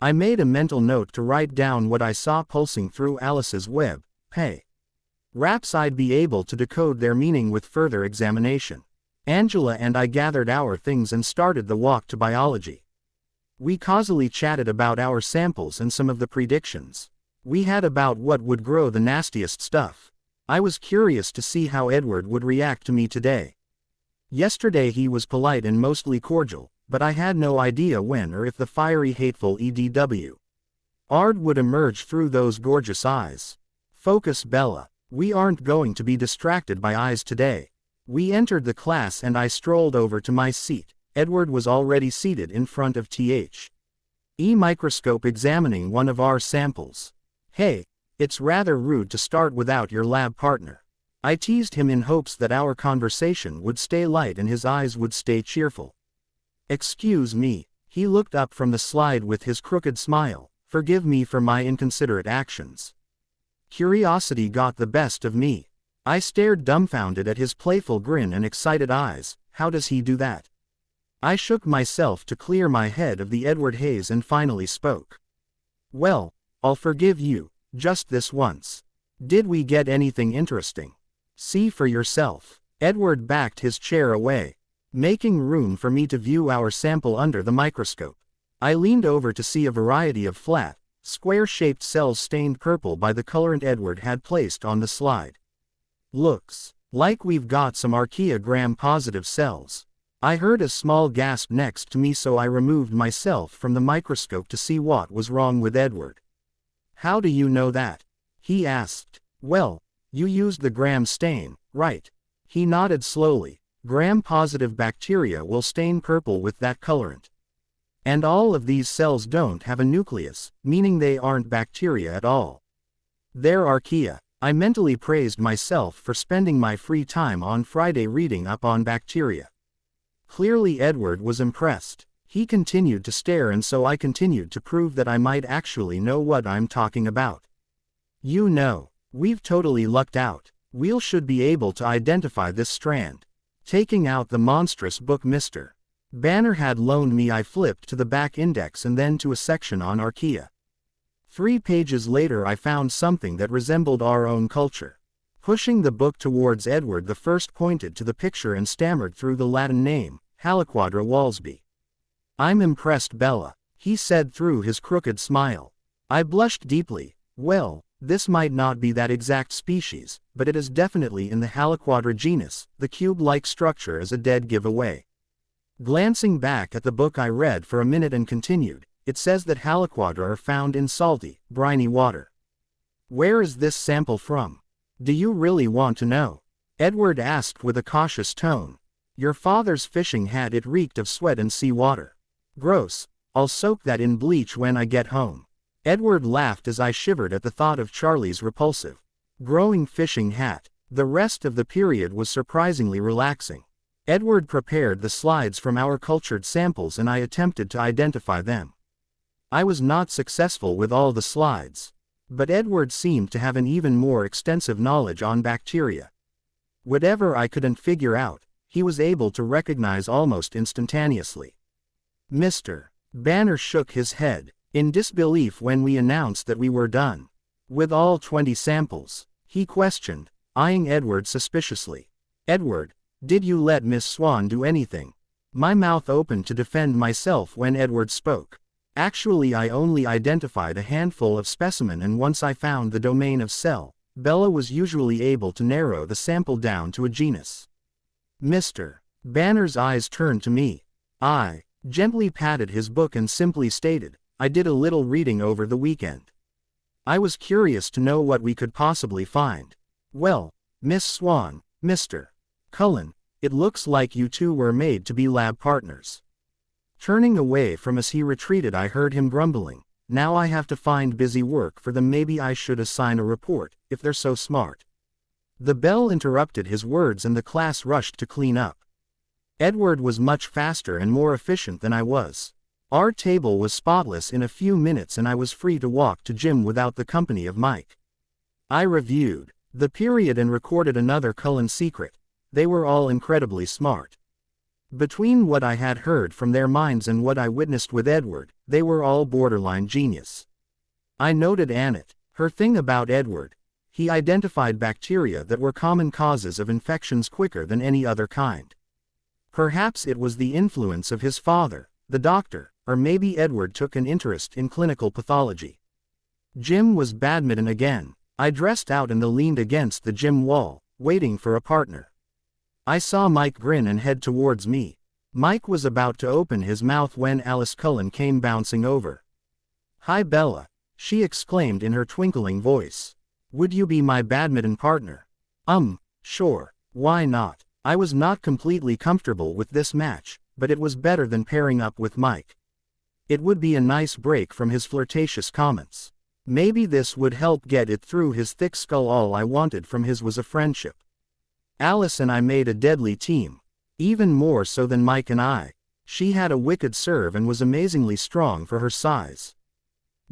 I made a mental note to write down what I saw pulsing through Alice's web. Perhaps I'd be able to decode their meaning with further examination. Angela and I gathered our things and started the walk to biology. We causally chatted about our samples and some of the predictions we had about what would grow the nastiest stuff. I was curious to see how Edward would react to me today. Yesterday he was polite and mostly cordial, but I had no idea when or if the fiery, hateful EDW Ard would emerge through those gorgeous eyes. Focus, Bella. We aren't going to be distracted by eyes today. We entered the class and I strolled over to my seat. Edward was already seated in front of the microscope examining one of our samples. Hey, it's rather rude to start without your lab partner. I teased him in hopes that our conversation would stay light and his eyes would stay cheerful. Excuse me, he looked up from the slide with his crooked smile. Forgive me for my inconsiderate actions. Curiosity got the best of me. I stared dumbfounded at his playful grin and excited eyes. How does he do that? I shook myself to clear my head of the Edward haze and finally spoke. Well, I'll forgive you, just this once. Did we get anything interesting? See for yourself. Edward backed his chair away, making room for me to view our sample under the microscope. I leaned over to see a variety of flat, square-shaped cells stained purple by the colorant Edward had placed on the slide. Looks like we've got some archaea gram-positive cells. I heard a small gasp next to me, so I removed myself from the microscope to see what was wrong with Edward. How do you know that? He asked. Well, you used the gram stain, right? He nodded slowly. Gram-positive bacteria will stain purple with that colorant. And all of these cells don't have a nucleus, meaning they aren't bacteria at all. They're archaea. I mentally praised myself for spending my free time on Friday reading up on bacteria. Clearly Edward was impressed. He continued to stare and so I continued to prove that I might actually know what I'm talking about. You know, we've totally lucked out. We should be able to identify this strand. Taking out the monstrous book Mr. Banner had loaned me, I flipped to the back index and then to a section on archaea. 3 pages later I found something that resembled our own culture. Pushing the book towards Edward, the first pointed to the picture and stammered through the Latin name, Haliquadra walsby. I'm impressed, Bella, he said through his crooked smile. I blushed deeply. Well, this might not be that exact species, but it is definitely in the Haliquadra genus. The cube-like structure is a dead giveaway. Glancing back at the book I read for a minute and continued, it says that Haliquadra are found in salty, briny water. Where is this sample from? Do you really want to know? Edward asked with a cautious tone. Your father's fishing had it reeked of sweat and seawater. Gross, I'll soak that in bleach when I get home. Edward laughed as I shivered at the thought of Charlie's repulsive, growing fishing hat. The rest of the period was surprisingly relaxing. Edward prepared the slides from our cultured samples and I attempted to identify them. I was not successful with all the slides. But Edward seemed to have an even more extensive knowledge on bacteria. Whatever I couldn't figure out, he was able to recognize almost instantaneously. Mr. Banner shook his head in disbelief when we announced that we were done with all 20 samples. He questioned, eyeing Edward suspiciously. Edward, did you let Miss Swan do anything? My mouth opened to defend myself when Edward spoke. Actually, I only identified a handful of specimen, and once I found the domain of cell, Bella was usually able to narrow the sample down to a genus. Mr. Banner's eyes turned to me. I gently patted his book and simply stated, I did a little reading over the weekend. I was curious to know what we could possibly find. Well, Miss Swan, Mr. Cullen, it looks like you two were made to be lab partners. Turning away from us he retreated. I heard him grumbling, now I have to find busy work for them. Maybe I should assign a report, if they're so smart. The bell interrupted his words and the class rushed to clean up. Edward was much faster and more efficient than I was. Our table was spotless in a few minutes and I was free to walk to gym without the company of Mike. I reviewed the period and recorded another Cullen secret. They were all incredibly smart. Between what I had heard from their minds and what I witnessed with Edward, they were all borderline genius. I noted Annette, her thing about Edward. He identified bacteria that were common causes of infections quicker than any other kind. Perhaps it was the influence of his father, the doctor, or maybe Edward took an interest in clinical pathology. Gym was badminton again. I dressed out and leaned against the gym wall, waiting for a partner. I saw Mike grin and head towards me. Mike was about to open his mouth when Alice Cullen came bouncing over. Hi Bella, she exclaimed in her twinkling voice. Would you be my badminton partner? Sure, why not? I was not completely comfortable with this match, but it was better than pairing up with Mike. It would be a nice break from his flirtatious comments. Maybe this would help get it through his thick skull. All I wanted from his was a friendship. Alice and I made a deadly team. Even more so than Mike and I. She had a wicked serve and was amazingly strong for her size.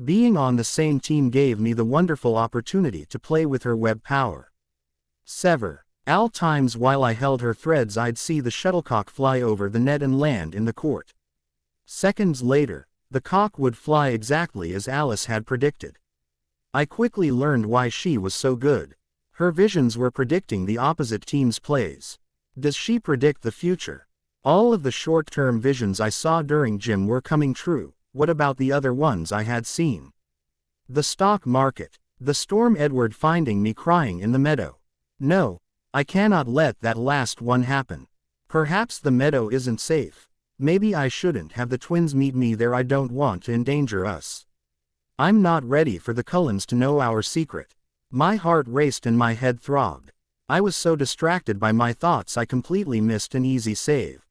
Being on the same team gave me the wonderful opportunity to play with her web power. Sever. All times while I held her threads I'd see the shuttlecock fly over the net and land in the court. Seconds later, the cock would fly exactly as Alice had predicted. I quickly learned why she was so good. Her visions were predicting the opposite team's plays. Does she predict the future? All of the short-term visions I saw during gym were coming true. What about the other ones I had seen? The stock market. The storm. Edward finding me crying in the meadow. No, I cannot let that last one happen. Perhaps the meadow isn't safe. Maybe I shouldn't have the twins meet me there. I don't want to endanger us. I'm not ready for the Cullens to know our secret. My heart raced and my head throbbed. I was so distracted by my thoughts I completely missed an easy save.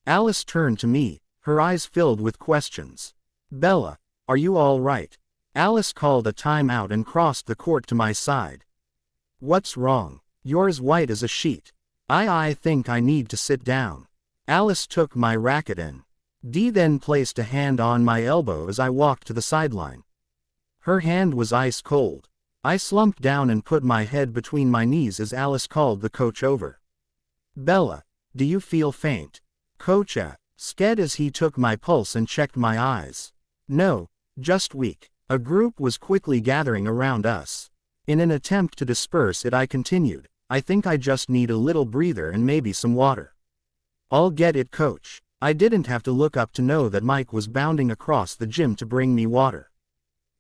Alice turned to me, her eyes filled with questions. Bella, are you all right? Alice called a timeout and crossed the court to my side. What's wrong? You're as white as a sheet. I think I need to sit down. Alice took my racket and then placed a hand on my elbow as I walked to the sideline. Her hand was ice cold. I slumped down and put my head between my knees as Alice called the coach over. Bella, do you feel faint? Coach sked as he took my pulse and checked my eyes. No, just weak. A group was quickly gathering around us. In an attempt to disperse it I continued, I think I just need a little breather and maybe some water. I'll get it, coach. I didn't have to look up to know that Mike was bounding across the gym to bring me water.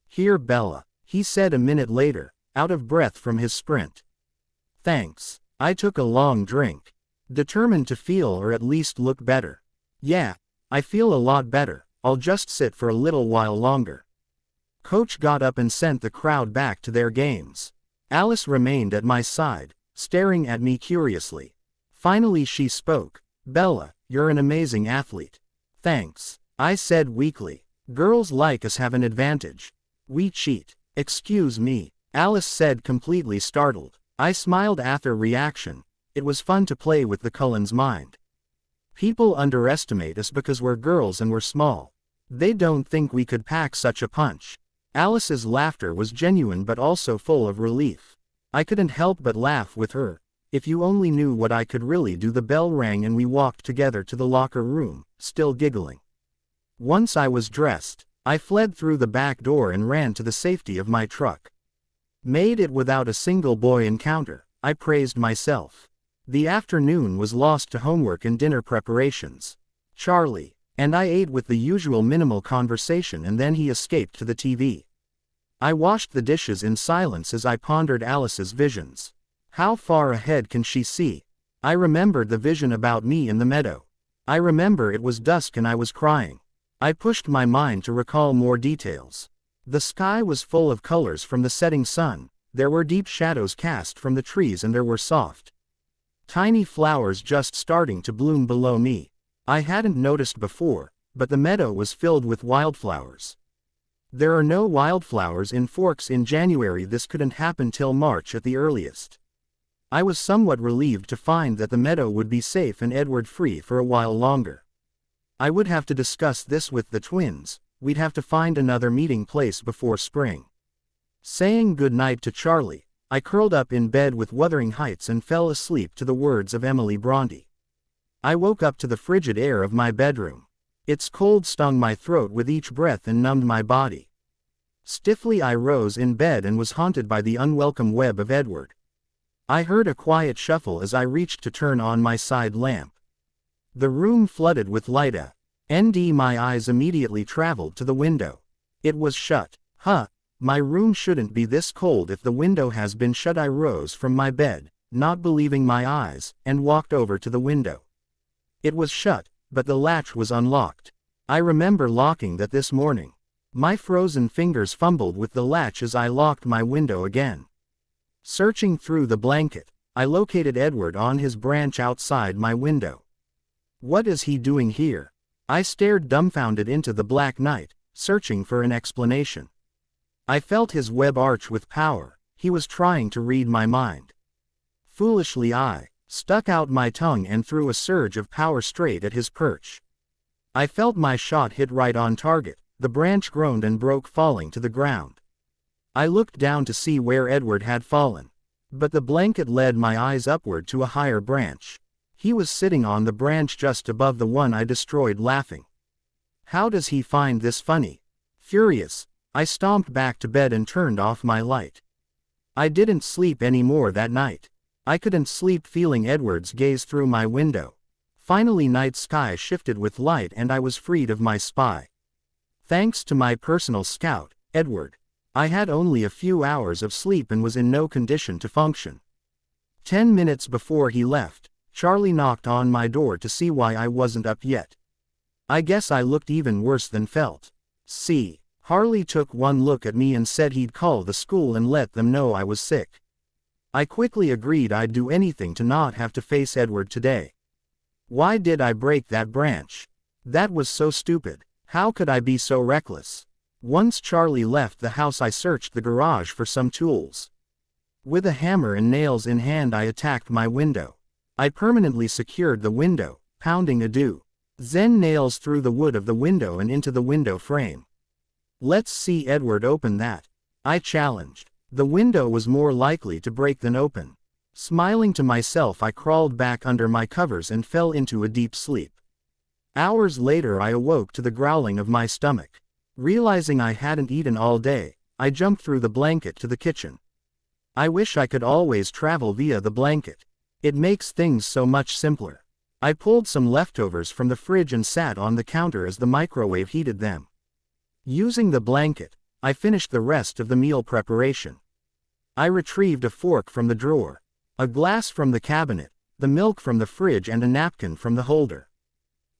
Here Bella, he said a minute later, out of breath from his sprint. Thanks. I took a long drink. Determined to feel or at least look better. Yeah, I feel a lot better. I'll just sit for a little while longer. Coach got up and sent the crowd back to their games. Alice remained at my side, staring at me curiously. Finally she spoke. Bella, you're an amazing athlete. Thanks, I said weakly. Girls like us have an advantage. We cheat. Excuse me, Alice said completely startled. I smiled at her reaction. It was fun to play with the Cullens' mind. People underestimate us because we're girls and we're small. They don't think we could pack such a punch. Alice's laughter was genuine but also full of relief. I couldn't help but laugh with her. If you only knew what I could really do. The bell rang and we walked together to the locker room, still giggling. Once I was dressed, I fled through the back door and ran to the safety of my truck. Made it without a single boy encounter, I praised myself. The afternoon was lost to homework and dinner preparations. Charlie. And I ate with the usual minimal conversation, and then he escaped to the TV. I washed the dishes in silence as I pondered Alice's visions. How far ahead can she see? I remembered the vision about me in the meadow. I remember it was dusk and I was crying. I pushed my mind to recall more details. The sky was full of colors from the setting sun, there were deep shadows cast from the trees, and there were soft, tiny flowers just starting to bloom below me. I hadn't noticed before, but the meadow was filled with wildflowers. There are no wildflowers in Forks in January. This couldn't happen till March at the earliest. I was somewhat relieved to find that the meadow would be safe and Edward free for a while longer. I would have to discuss this with the twins. We'd have to find another meeting place before spring. Saying good night to Charlie, I curled up in bed with Wuthering Heights and fell asleep to the words of Emily Bronte. I woke up to the frigid air of my bedroom. Its cold stung my throat with each breath and numbed my body. Stiffly I rose in bed and was haunted by the unwelcome web of Edward. I heard a quiet shuffle as I reached to turn on my side lamp. The room flooded with light. My eyes immediately traveled to the window. It was shut. My room shouldn't be this cold if the window has been shut. I rose from my bed, not believing my eyes, and walked over to the window. It was shut, but the latch was unlocked. I remember locking that this morning. My frozen fingers fumbled with the latch as I locked my window again. Searching through the blanket, I located Edward on his branch outside my window. What is he doing here? I stared dumbfounded into the black night, searching for an explanation. I felt his web arch with power. He was trying to read my mind. Foolishly I stuck out my tongue and threw a surge of power straight at his perch. I felt my shot hit right on target. The branch groaned and broke, falling to the ground. I looked down to see where Edward had fallen. But the blanket led my eyes upward to a higher branch. He was sitting on the branch just above the one I destroyed, laughing. How does he find this funny? Furious, I stomped back to bed and turned off my light. I didn't sleep anymore that night. I couldn't sleep feeling Edward's gaze through my window. Finally night sky shifted with light and I was freed of my spy. Thanks to my personal scout, Edward. I had only a few hours of sleep and was in no condition to function. 10 minutes before he left, Charlie knocked on my door to see why I wasn't up yet. I guess I looked even worse than felt. Harley took one look at me and said he'd call the school and let them know I was sick. I quickly agreed I'd do anything to not have to face Edward today. Why did I break that branch? That was so stupid. How could I be so reckless? Once Charlie left the house, I searched the garage for some tools. With a hammer and nails in hand, I attacked my window. I permanently secured the window, pounding a dozen nails through the wood of the window and into the window frame. Let's see Edward open that, I challenged. The window was more likely to break than open. Smiling to myself, I crawled back under my covers and fell into a deep sleep. Hours later I awoke to the growling of my stomach. Realizing I hadn't eaten all day, I jumped through the blanket to the kitchen. I wish I could always travel via the blanket. It makes things so much simpler. I pulled some leftovers from the fridge and sat on the counter as the microwave heated them. Using the blanket, I finished the rest of the meal preparation. I retrieved a fork from the drawer, a glass from the cabinet, the milk from the fridge and a napkin from the holder.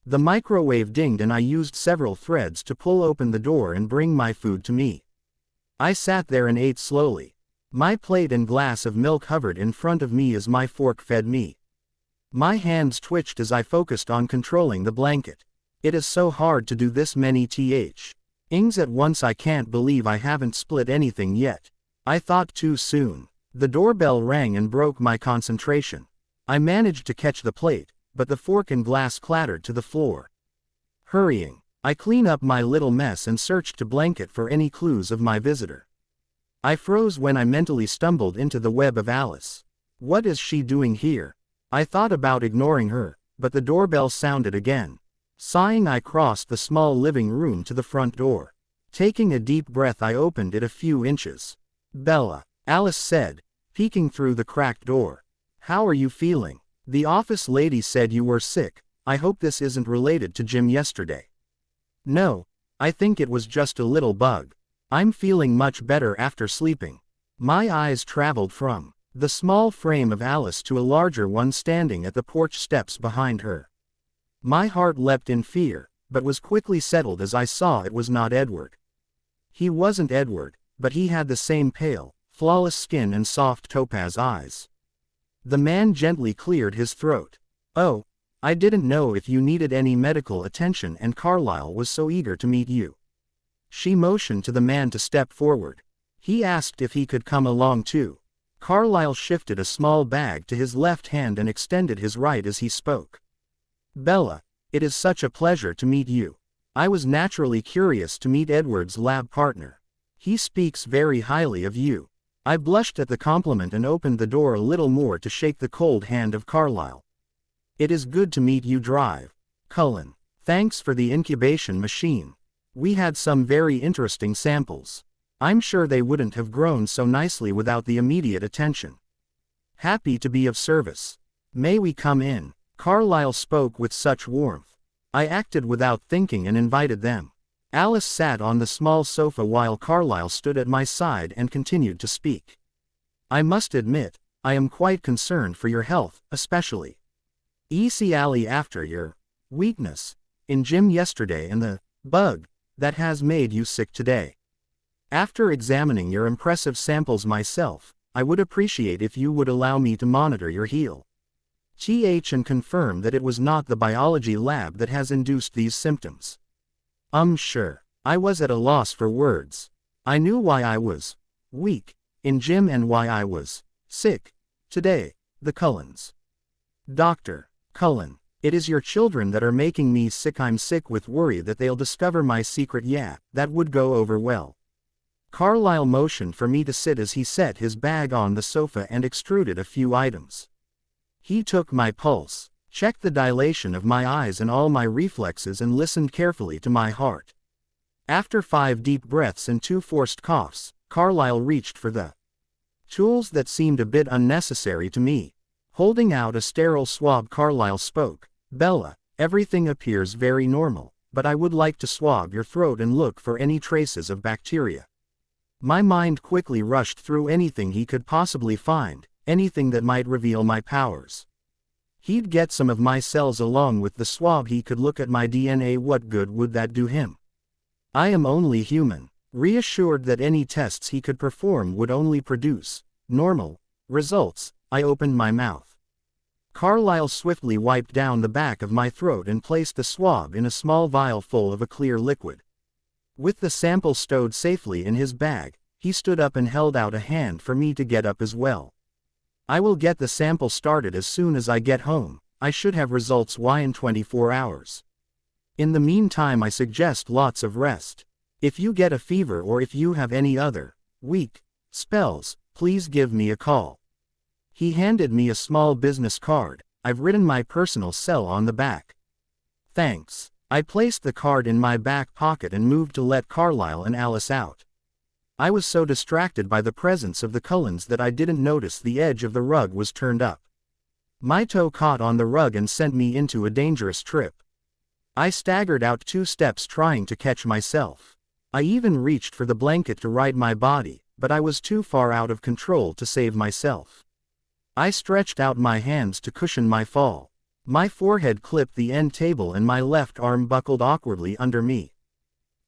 The microwave dinged and I used several threads to pull open the door and bring my food to me. I sat there and ate slowly. My plate and glass of milk hovered in front of me as my fork fed me. My hands twitched as I focused on controlling the blanket. It is so hard to do this many things at once. I can't believe I haven't split anything yet. I thought too soon. The doorbell rang and broke my concentration. I managed to catch the plate, but the fork and glass clattered to the floor. Hurrying, I clean up my little mess and searched the blanket for any clues of my visitor. I froze when I mentally stumbled into the web of Alice. What is she doing here? I thought about ignoring her, but the doorbell sounded again. Sighing, I crossed the small living room to the front door. Taking a deep breath, I opened it a few inches. Bella, Alice said, peeking through the cracked door. How are you feeling? The office lady said you were sick. I hope this isn't related to Jim yesterday. No, I think it was just a little bug. I'm feeling much better after sleeping. My eyes traveled from the small frame of Alice to a larger one standing at the porch steps behind her. My heart leapt in fear, but was quickly settled as I saw it was not Edward. He wasn't Edward, but he had the same pale, flawless skin and soft topaz eyes. The man gently cleared his throat. "Oh, I didn't know if you needed any medical attention and Carlyle was so eager to meet you." She motioned to the man to step forward. He asked if he could come along too. Carlyle shifted a small bag to his left hand and extended his right as he spoke. "Bella, it is such a pleasure to meet you. I was naturally curious to meet Edward's lab partner. He speaks very highly of you." I blushed at the compliment and opened the door a little more to shake the cold hand of Carlyle. "It is good to meet you, Drive. Cullen. Thanks for the incubation machine. We had some very interesting samples. I'm sure they wouldn't have grown so nicely without the immediate attention." "Happy to be of service. May we come in?" Carlyle spoke with such warmth. I acted without thinking and invited them. Alice sat on the small sofa while Carlyle stood at my side and continued to speak. "I must admit, I am quite concerned for your health, especially especially after your weakness in gym yesterday and the bug that has made you sick today. After examining your impressive samples myself, I would appreciate if you would allow me to monitor your heal and confirm that it was not the biology lab that has induced these symptoms." Sure. I was at a loss for words. I knew why I was weak in gym and why I was sick today. The Cullens. "Dr. Cullen, it is your children that are making me sick. I'm sick with worry that they'll discover my secret. Yeah, that would go over well." Carlyle motioned for me to sit as he set his bag on the sofa and extruded a few items. He took my pulse, checked the dilation of my eyes and all my reflexes and listened carefully to my heart. After 5 deep breaths and 2 forced coughs, Carlyle reached for the tools that seemed a bit unnecessary to me. Holding out a sterile swab, Carlyle spoke. "Bella, everything appears very normal, but I would like to swab your throat and look for any traces of bacteria." My mind quickly rushed through anything he could possibly find, anything that might reveal my powers. He'd get some of my cells along with the swab. He could look at my DNA. What good would that do him? I am only human. Reassured that any tests he could perform would only produce normal results, I opened my mouth. Carlyle swiftly wiped down the back of my throat and placed the swab in a small vial full of a clear liquid. With the sample stowed safely in his bag, he stood up and held out a hand for me to get up as well. "I will get the sample started as soon as I get home. I should have results in 24 hours. In the meantime, I suggest lots of rest. If you get a fever or if you have any other weak spells, please give me a call." He handed me a small business card. "I've written my personal cell on the back." "Thanks." I placed the card in my back pocket and moved to let Carlyle and Alice out. I was so distracted by the presence of the Cullens that I didn't notice the edge of the rug was turned up. My toe caught on the rug and sent me into a dangerous trip. I staggered out 2 steps trying to catch myself. I even reached for the blanket to right my body, but I was too far out of control to save myself. I stretched out my hands to cushion my fall. My forehead clipped the end table and my left arm buckled awkwardly under me.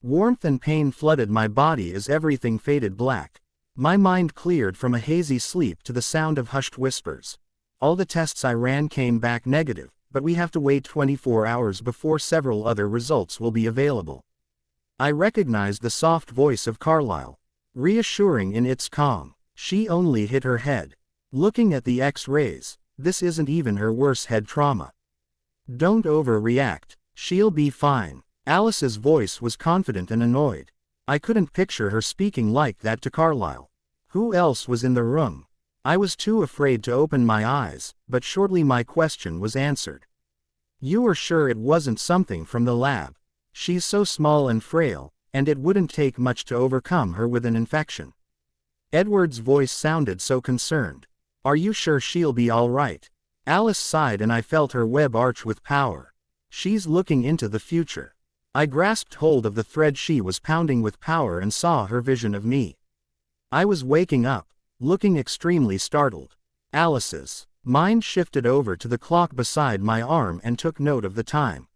Warmth and pain flooded my body as everything faded black. My mind cleared from a hazy sleep to the sound of hushed whispers. "All the tests I ran came back negative, but we have to wait 24 hours before several other results will be available." I recognized the soft voice of Carlyle, reassuring in its calm. She only hit her head. Looking at the X-rays, this isn't even her worst head trauma. "Don't overreact. She'll be fine." Alice's voice was confident and annoyed. I couldn't picture her speaking like that to Carlyle. Who else was in the room? I was too afraid to open my eyes, but shortly my question was answered. "You are sure it wasn't something from the lab? She's so small and frail, and it wouldn't take much to overcome her with an infection." Edward's voice sounded so concerned. "Are you sure she'll be all right?" Alice sighed and I felt her web arch with power. She's looking into the future. I grasped hold of the thread she was pounding with power and saw her vision of me. I was waking up, looking extremely startled. Alice's mind shifted over to the clock beside my arm and took note of the time.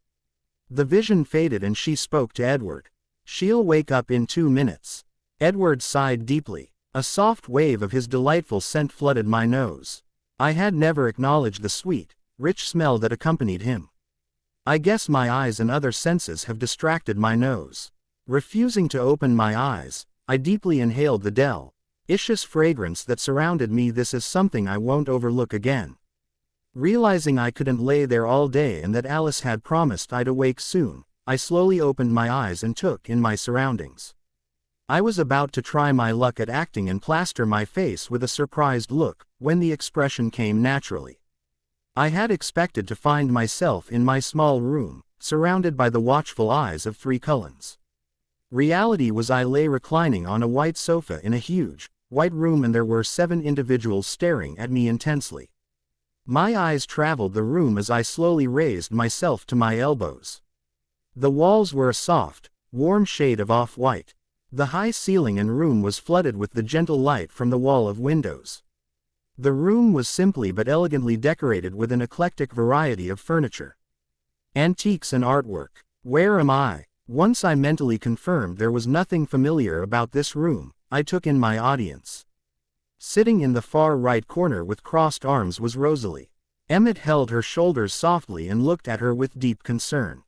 The vision faded and she spoke to Edward. She'll wake up in 2 minutes. Edward sighed deeply. A soft wave of his delightful scent flooded my nose. I had never acknowledged the sweet, rich smell that accompanied him. I guess my eyes and other senses have distracted my nose. Refusing to open my eyes, I deeply inhaled the delicious fragrance that surrounded me. This is something I won't overlook again. Realizing I couldn't lay there all day and that Alice had promised I'd awake soon, I slowly opened my eyes and took in my surroundings. I was about to try my luck at acting and plaster my face with a surprised look, when the expression came naturally. I had expected to find myself in my small room, surrounded by the watchful eyes of 3 Cullens. Reality was I lay reclining on a white sofa in a huge, white room and there were 7 individuals staring at me intensely. My eyes traveled the room as I slowly raised myself to my elbows. The walls were a soft, warm shade of off-white. The high ceiling and room was flooded with the gentle light from the wall of windows. The room was simply but elegantly decorated with an eclectic variety of furniture, antiques and artwork. Where am I? Once I mentally confirmed there was nothing familiar about this room, I took in my audience. Sitting in the far right corner with crossed arms was Rosalie. Emmett held her shoulders softly and looked at her with deep concern.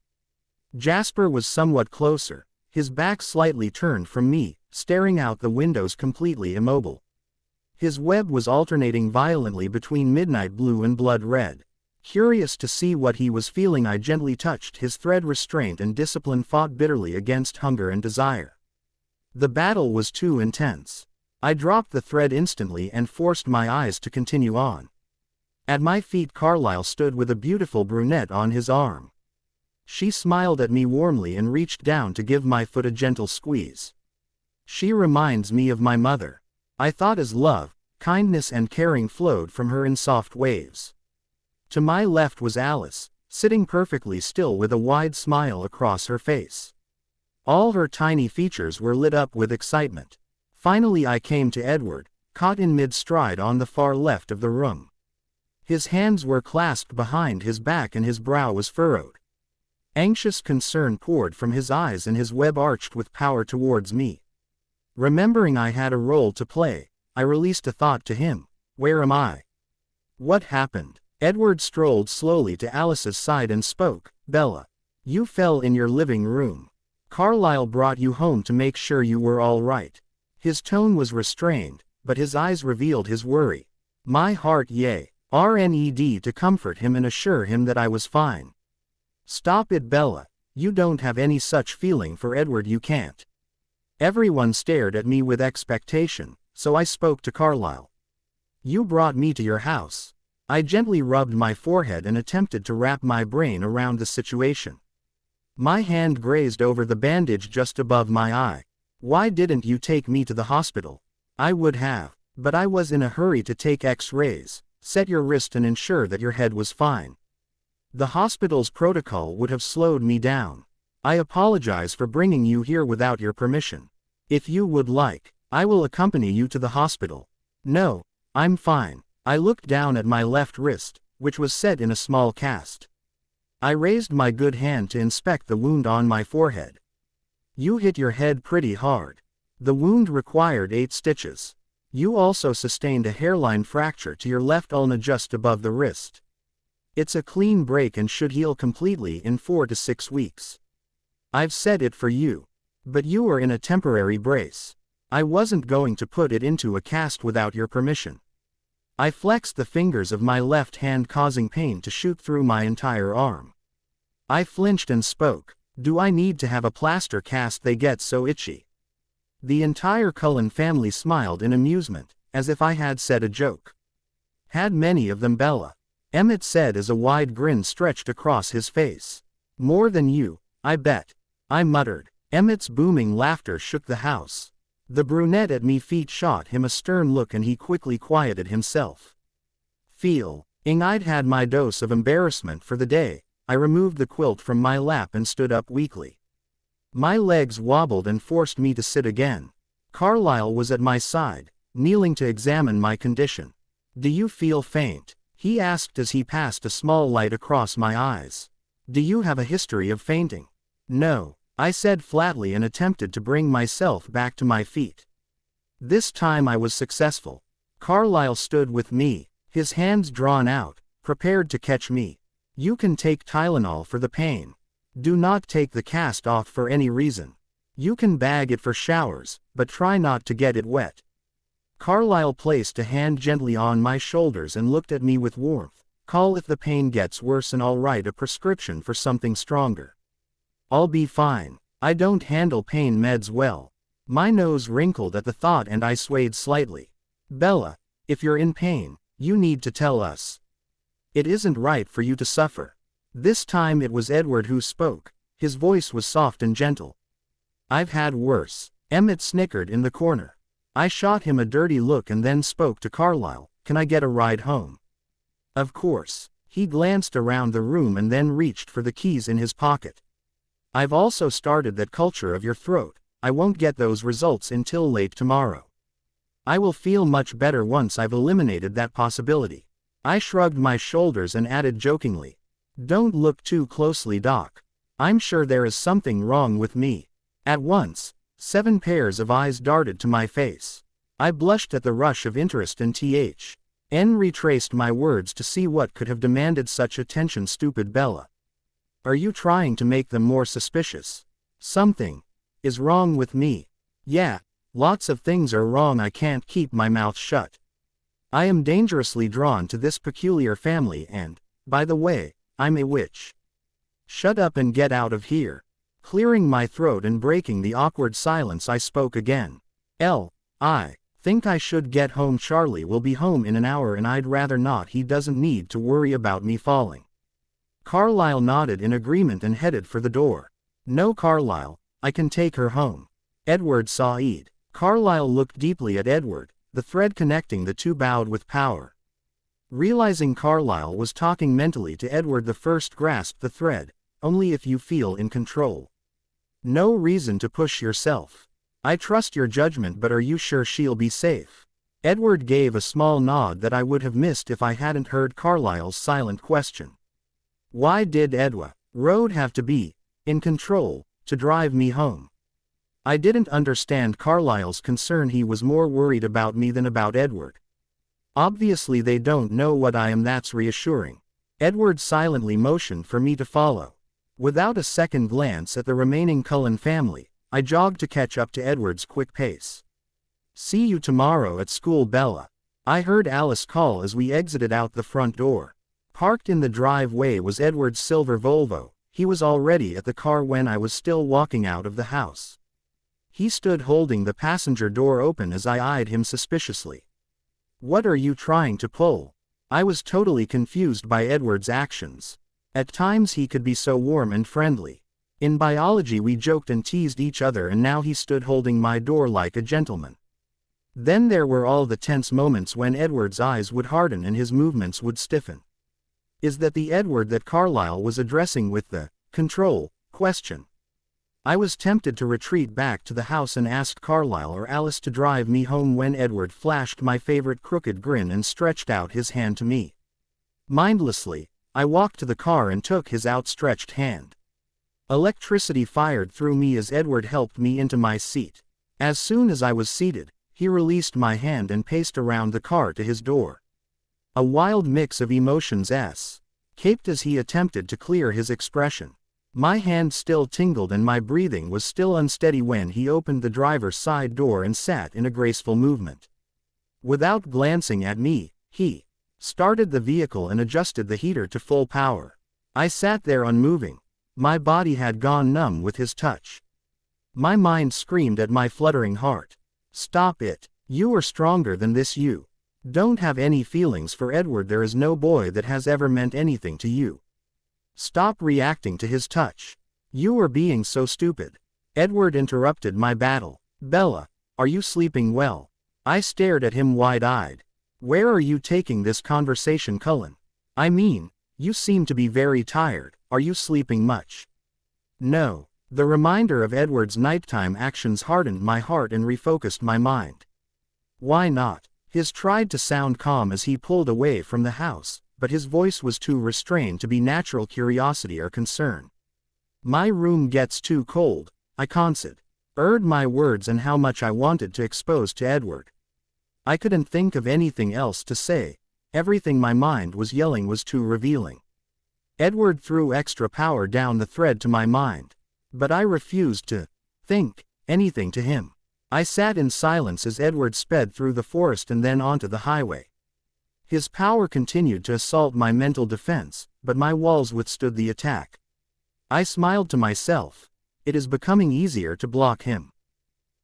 Jasper was somewhat closer, his back slightly turned from me, staring out the windows completely immobile. His web was alternating violently between midnight blue and blood red. Curious to see what he was feeling, I gently touched his thread. Restraint and discipline fought bitterly against hunger and desire. The battle was too intense. I dropped the thread instantly and forced my eyes to continue on. At my feet Carlyle stood with a beautiful brunette on his arm. She smiled at me warmly and reached down to give my foot a gentle squeeze. She reminds me of my mother, I thought, as love, kindness and caring flowed from her in soft waves. To my left was Alice, sitting perfectly still with a wide smile across her face. All her tiny features were lit up with excitement. Finally I came to Edward, caught in mid-stride on the far left of the room. His hands were clasped behind his back and his brow was furrowed. Anxious concern poured from his eyes and his web arched with power towards me. Remembering I had a role to play, I released a thought to him. Where am I? What happened? Edward strolled slowly to Alice's side and spoke. Bella, you fell in your living room. Carlyle brought you home to make sure you were all right. His tone was restrained, but his eyes revealed his worry. My heart yearned to comfort him and assure him that I was fine. Stop it, Bella. You don't have any such feeling for Edward, you can't. Everyone stared at me with expectation, so I spoke to Carlyle. You brought me to your house. I gently rubbed my forehead and attempted to wrap my brain around the situation. My hand grazed over the bandage just above my eye. Why didn't you take me to the hospital? I would have, but I was in a hurry to take X-rays, set your wrist and ensure that your head was fine. The hospital's protocol would have slowed me down. I apologize for bringing you here without your permission. If you would like, I will accompany you to the hospital. No, I'm fine. I looked down at my left wrist, which was set in a small cast. I raised my good hand to inspect the wound on my forehead. You hit your head pretty hard. The wound required 8 stitches. You also sustained a hairline fracture to your left ulna just above the wrist. It's a clean break and should heal completely in 4 to 6 weeks. I've said it for you. But you are in a temporary brace. I wasn't going to put it into a cast without your permission. I flexed the fingers of my left hand, causing pain to shoot through my entire arm. I flinched and spoke. Do I need to have a plaster cast? They get so itchy. The entire Cullen family smiled in amusement, as if I had said a joke. Had many of them, Bella? Emmett said as a wide grin stretched across his face. More than you, I bet. I muttered. Emmett's booming laughter shook the house. The brunette at me feet shot him a stern look and he quickly quieted himself. I'd had my dose of embarrassment for the day, I removed the quilt from my lap and stood up weakly. My legs wobbled and forced me to sit again. Carlyle was at my side, kneeling to examine my condition. "Do you feel faint?" he asked as he passed a small light across my eyes. "Do you have a history of fainting?" "No," I said flatly and attempted to bring myself back to my feet. This time I was successful. Carlyle stood with me, his hands drawn out, prepared to catch me. "You can take Tylenol for the pain. Do not take the cast off for any reason. You can bag it for showers, but try not to get it wet." Carlyle placed a hand gently on my shoulders and looked at me with warmth. "Call if the pain gets worse and I'll write a prescription for something stronger." "I'll be fine. I don't handle pain meds well." My nose wrinkled at the thought and I swayed slightly. "Bella, if you're in pain, you need to tell us. It isn't right for you to suffer." This time it was Edward who spoke. His voice was soft and gentle. "I've had worse." Emmett snickered in the corner. I shot him a dirty look and then spoke to Carlyle. "Can I get a ride home?" "Of course." He glanced around the room and then reached for the keys in his pocket. "I've also started that culture of your throat. I won't get those results until late tomorrow. I will feel much better once I've eliminated that possibility." I shrugged my shoulders and added jokingly, "Don't look too closely, Doc. I'm sure there is something wrong with me." At once, 7 pairs of eyes darted to my face. I blushed at the rush of interest and retraced my words to see what could have demanded such attention. "Stupid Bella. Are you trying to make them more suspicious? Something is wrong with me." "Yeah, lots of things are wrong. I can't keep my mouth shut. I am dangerously drawn to this peculiar family and, by the way, I'm a witch." "Shut up and get out of here." Clearing my throat and breaking the awkward silence, I spoke again. "I think I should get home. Charlie will be home in an hour and I'd rather not. He doesn't need to worry about me falling." Carlyle nodded in agreement and headed for the door. "No, Carlyle, I can take her home." Edward sighed. Carlyle looked deeply at Edward, the thread connecting the two bowed with power. Realizing Carlyle was talking mentally to Edward, the first grasped the thread. "Only if you feel in control. No reason to push yourself. I trust your judgment, but are you sure she'll be safe?" Edward gave a small nod that I would have missed if I hadn't heard Carlyle's silent question. Why did Edward have to be in control to drive me home? I didn't understand Carlyle's concern. He was more worried about me than about Edward. Obviously they don't know what I am. That's reassuring. Edward silently motioned for me to follow. Without a second glance at the remaining Cullen family, I jogged to catch up to Edward's quick pace. "See you tomorrow at school, Bella," I heard Alice call as we exited out the front door. Parked in the driveway was Edward's silver Volvo. He was already at the car when I was still walking out of the house. He stood holding the passenger door open as I eyed him suspiciously. "What are you trying to pull?" I was totally confused by Edward's actions. At times he could be so warm and friendly. In biology we joked and teased each other, and now he stood holding my door like a gentleman. Then there were all the tense moments when Edward's eyes would harden and his movements would stiffen. Is that the Edward that Carlyle was addressing with the control question? I was tempted to retreat back to the house and ask Carlyle or Alice to drive me home when Edward flashed my favorite crooked grin and stretched out his hand to me. Mindlessly, I walked to the car and took his outstretched hand. Electricity fired through me as Edward helped me into my seat. As soon as I was seated, he released my hand and paced around the car to his door. A wild mix of emotions escaped as he attempted to clear his expression. My hand still tingled and my breathing was still unsteady when he opened the driver's side door and sat in a graceful movement. Without glancing at me, he started the vehicle and adjusted the heater to full power. I sat there unmoving. My body had gone numb with his touch. My mind screamed at my fluttering heart. "Stop it. You are stronger than this. You don't have any feelings for Edward. There is no boy that has ever meant anything to you. Stop reacting to his touch. You are being so stupid." Edward interrupted my battle. "Bella, are you sleeping well?" I stared at him wide-eyed. "Where are you taking this conversation, Cullen? I mean, you seem to be very tired. Are you sleeping much? No. The reminder of Edward's nighttime actions hardened my heart and refocused my mind. Why not? His tried to sound calm as he pulled away from the house, but his voice was too restrained to be natural curiosity or concern. My room gets too cold, I considered my words and how much I wanted to expose to Edward. I couldn't think of anything else to say. Everything my mind was yelling was too revealing. Edward threw extra power down the thread to my mind. But I refused to think anything to him. I sat in silence as Edward sped through the forest and then onto the highway. His power continued to assault my mental defense, but my walls withstood the attack. I smiled to myself. It is becoming easier to block him.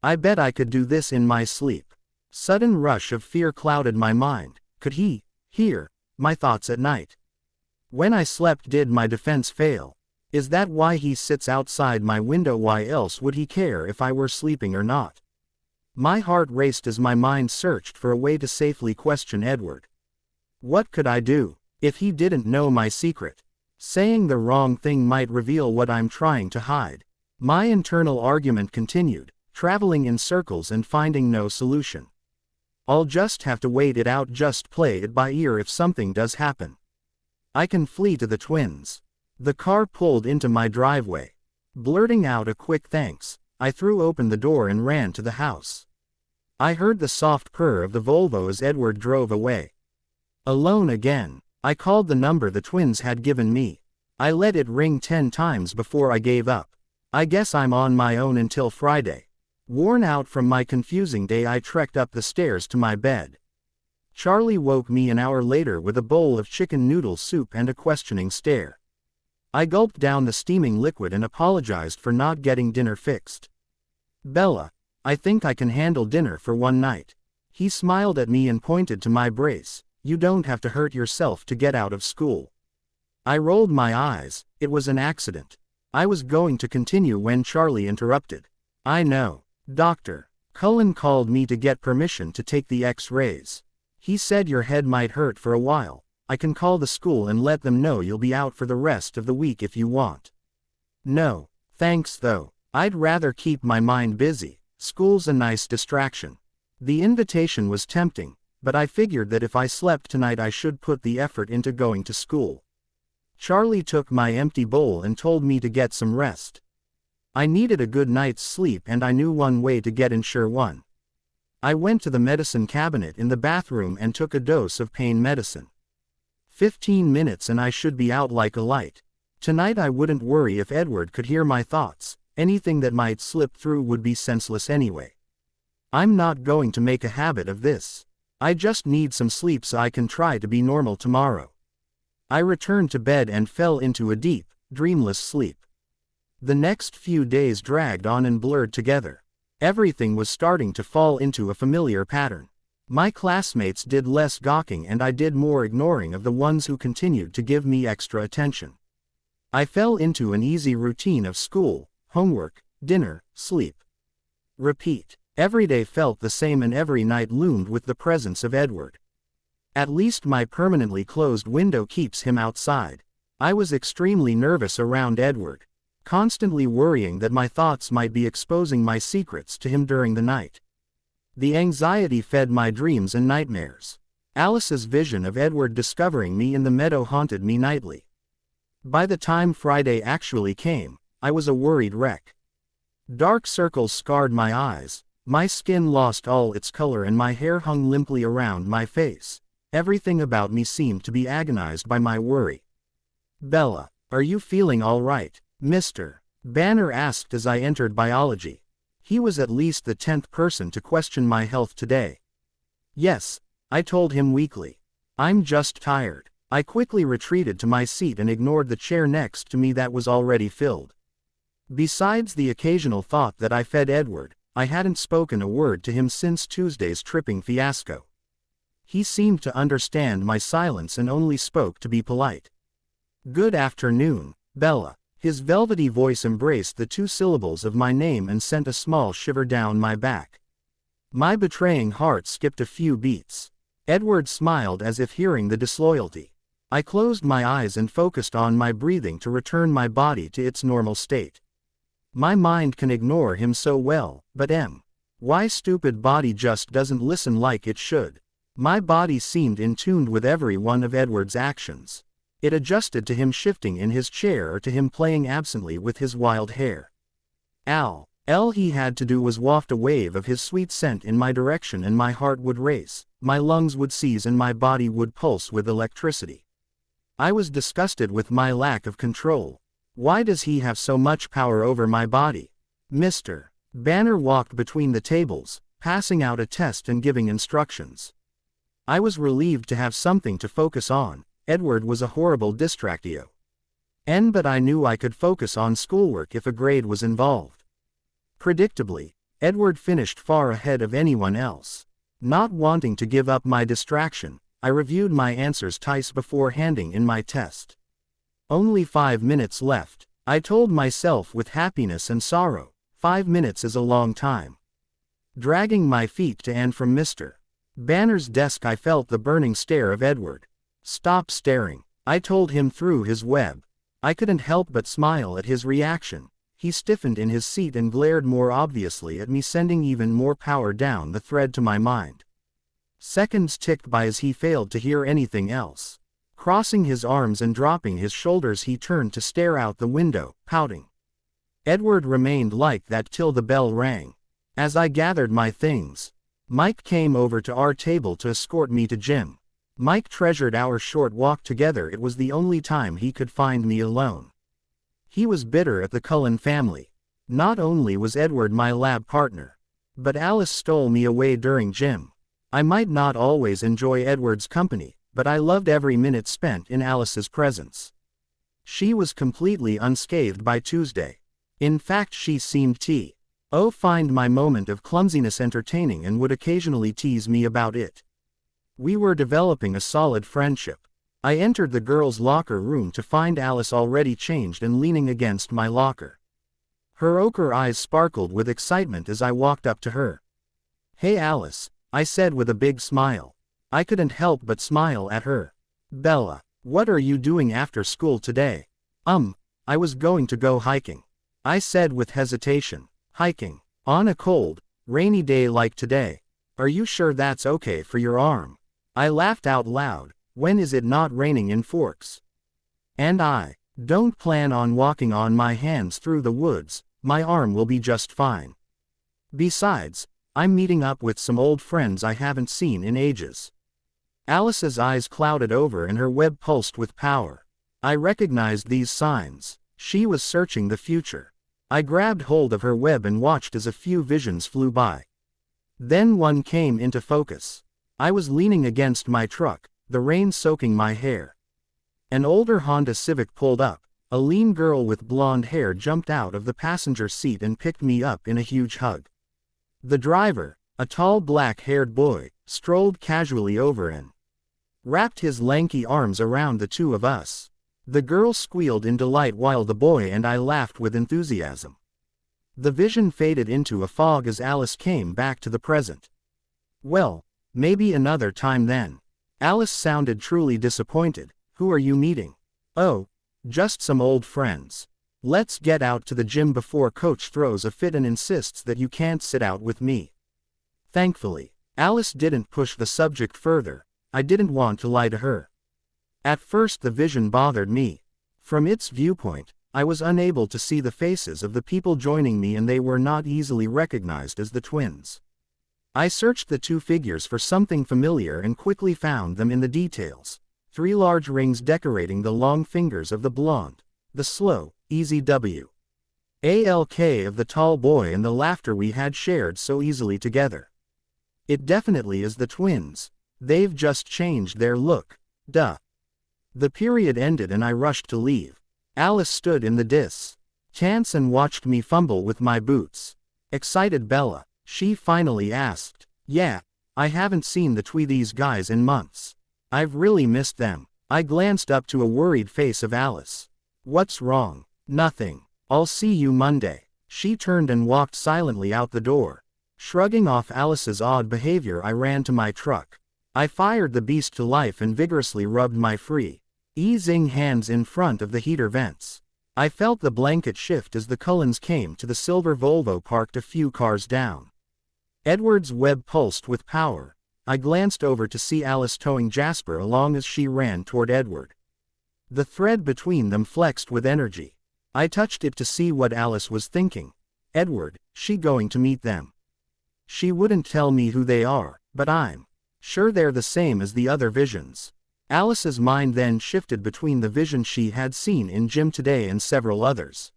I bet I could do this in my sleep. Sudden rush of fear clouded my mind. Could he hear my thoughts at night? When I slept, did my defense fail? Is that why he sits outside my window? Why else would he care if I were sleeping or not? My heart raced as my mind searched for a way to safely question Edward. What could I do if he didn't know my secret? Saying the wrong thing might reveal what I'm trying to hide. My internal argument continued, traveling in circles and finding no solution. I'll just have to wait it out, just play it by ear if something does happen. I can flee to the twins. The car pulled into my driveway. Blurting out a quick thanks, I threw open the door and ran to the house. I heard the soft purr of the Volvo as Edward drove away. Alone again, I called the number the twins had given me. I let it ring 10 times before I gave up. I guess I'm on my own until Friday. Worn out from my confusing day, I trekked up the stairs to my bed. Charlie woke me an hour later with a bowl of chicken noodle soup and a questioning stare. I gulped down the steaming liquid and apologized for not getting dinner fixed. Bella, I think I can handle dinner for one night. He smiled at me and pointed to my brace. You don't have to hurt yourself to get out of school. I rolled my eyes. It was an accident. I was going to continue when Charlie interrupted. I know. Dr. Cullen called me to get permission to take the X-rays. He said your head might hurt for a while. I can call the school and let them know you'll be out for the rest of the week if you want. No, thanks though. I'd rather keep my mind busy. School's a nice distraction. The invitation was tempting, but I figured that if I slept tonight I should put the effort into going to school. Charlie took my empty bowl and told me to get some rest. I needed a good night's sleep and I knew one way to get ensure one. I went to the medicine cabinet in the bathroom and took a dose of pain medicine. 15 minutes and I should be out like a light. Tonight I wouldn't worry if Edward could hear my thoughts. Anything that might slip through would be senseless anyway. I'm not going to make a habit of this. I just need some sleep so I can try to be normal tomorrow. I returned to bed and fell into a deep, dreamless sleep. The next few days dragged on and blurred together. Everything was starting to fall into a familiar pattern. My classmates did less gawking and I did more ignoring of the ones who continued to give me extra attention. I fell into an easy routine of school, homework, dinner, sleep. Repeat. Every day felt the same and every night loomed with the presence of Edward. At least my permanently closed window keeps him outside. I was extremely nervous around Edward, constantly worrying that my thoughts might be exposing my secrets to him during the night. The anxiety fed my dreams and nightmares. Alice's vision of Edward discovering me in the meadow haunted me nightly. By the time Friday actually came, I was a worried wreck. Dark circles scarred my eyes, my skin lost all its color and my hair hung limply around my face. Everything about me seemed to be agonized by my worry. Bella, are you feeling all right? Mr. Banner asked as I entered biology. He was at least the 10th person to question my health today. Yes, I told him weakly. I'm just tired. I quickly retreated to my seat and ignored the chair next to me that was already filled. Besides the occasional thought that I fed Edward, I hadn't spoken a word to him since Tuesday's tripping fiasco. He seemed to understand my silence and only spoke to be polite. Good afternoon, Bella. His velvety voice embraced the 2 syllables of my name and sent a small shiver down my back. My betraying heart skipped a few beats. Edward smiled as if hearing the disloyalty. I closed my eyes and focused on my breathing to return my body to its normal state. My mind can ignore him so well, but why stupid body just doesn't listen like it should. My body seemed in tune with every one of Edward's actions. It adjusted to him shifting in his chair or to him playing absently with his wild hair. All he had to do was waft a wave of his sweet scent in my direction and my heart would race, my lungs would seize and my body would pulse with electricity. I was disgusted with my lack of control. Why does he have so much power over my body? Mr. Banner walked between the tables, passing out a test and giving instructions. I was relieved to have something to focus on. Edward was a horrible distractio. But I knew I could focus on schoolwork if a grade was involved. Predictably, Edward finished far ahead of anyone else. Not wanting to give up my distraction, I reviewed my answers twice before handing in my test. Only 5 minutes left, I told myself with happiness and sorrow. 5 minutes is a long time. Dragging my feet to and from Mr. Banner's desk, I felt the burning stare of Edward. Stop staring, I told him through his web. I couldn't help but smile at his reaction. He stiffened in his seat and glared more obviously at me, sending even more power down the thread to my mind. Seconds ticked by as he failed to hear anything else. Crossing his arms and dropping his shoulders, he turned to stare out the window, pouting. Edward remained like that till the bell rang. As I gathered my things, Mike came over to our table to escort me to gym. Mike treasured our short walk together. It was the only time he could find me alone. He was bitter at the Cullen family. Not only was Edward my lab partner, but Alice stole me away during gym. I might not always enjoy Edward's company, but I loved every minute spent in Alice's presence. She was completely unscathed by Tuesday. In fact, she seemed to find my moment of clumsiness entertaining and would occasionally tease me about it. We were developing a solid friendship. I entered the girls' locker room to find Alice already changed and leaning against my locker. Her ochre eyes sparkled with excitement as I walked up to her. "Hey Alice," I said with a big smile. I couldn't help but smile at her. "Bella, what are you doing after school today?" I was going to go hiking," I said with hesitation. "Hiking? On a cold, rainy day like today? Are you sure that's okay for your arm?" I laughed out loud. When is it not raining in Forks? And I don't plan on walking on my hands through the woods. My arm will be just fine. Besides, I'm meeting up with some old friends I haven't seen in ages. Alice's eyes clouded over and her web pulsed with power. I recognized these signs. She was searching the future. I grabbed hold of her web and watched as a few visions flew by. Then one came into focus. I was leaning against my truck, the rain soaking my hair. An older Honda Civic pulled up. A lean girl with blonde hair jumped out of the passenger seat and picked me up in a huge hug. The driver, a tall black-haired boy, strolled casually over and wrapped his lanky arms around the two of us. The girl squealed in delight while the boy and I laughed with enthusiasm. The vision faded into a fog as Alice came back to the present. "Well, maybe another time then." Alice sounded truly disappointed. "Who are you meeting?" "Oh, just some old friends. Let's get out to the gym before Coach throws a fit and insists that you can't sit out with me." Thankfully, Alice didn't push the subject further. I didn't want to lie to her. At first the vision bothered me. From its viewpoint, I was unable to see the faces of the people joining me and they were not easily recognized as the twins. I searched the two figures for something familiar and quickly found them in the details. 3 large rings decorating the long fingers of the blonde, the slow, easy walk of the tall boy and the laughter we had shared so easily together. It definitely is the twins. They've just changed their look. Duh. The period ended and I rushed to leave. Alice stood in the distance and watched me fumble with my boots. "Excited, Bella?" she finally asked. "Yeah, I haven't seen the Tweedies guys in months. I've really missed them." I glanced up to a worried face of Alice. "What's wrong?" "Nothing. I'll see you Monday." She turned and walked silently out the door. Shrugging off Alice's odd behavior, I ran to my truck. I fired the beast to life and vigorously rubbed my free easing hands in front of the heater vents. I felt the blanket shift as the Cullens came to the silver Volvo parked a few cars down. Edward's web pulsed with power. I glanced over to see Alice towing Jasper along as she ran toward Edward. The thread between them flexed with energy. I touched it to see what Alice was thinking. Edward, she going to meet them? She wouldn't tell me who they are, but I'm sure they're the same as the other visions. Alice's mind then shifted between the vision she had seen in gym today and several others.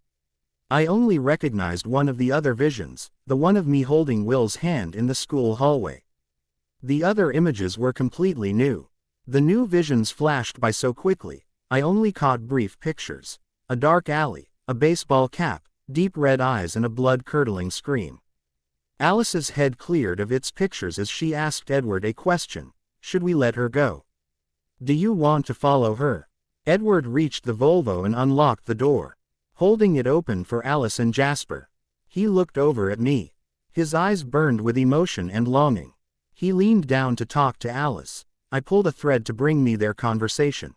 I only recognized one of the other visions, the one of me holding Will's hand in the school hallway. The other images were completely new. The new visions flashed by so quickly, I only caught brief pictures. A dark alley, a baseball cap, deep red eyes and a blood-curdling scream. Alice's head cleared of its pictures as she asked Edward a question. Should we let her go? Do you want to follow her? Edward reached the Volvo and unlocked the door, holding it open for Alice and Jasper. He looked over at me. His eyes burned with emotion and longing. He leaned down to talk to Alice. I pulled a thread to bring me their conversation.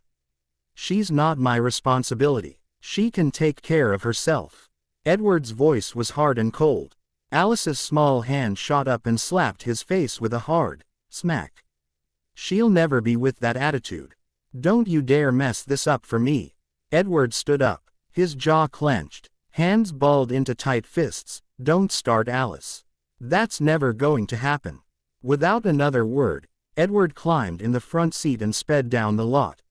She's not my responsibility. She can take care of herself. Edward's voice was hard and cold. Alice's small hand shot up and slapped his face with a hard smack. She'll never be with that attitude. Don't you dare mess this up for me. Edward stood up, his jaw clenched, hands balled into tight fists. Don't start, Alice. That's never going to happen. Without another word, Edward climbed in the front seat and sped down the lot,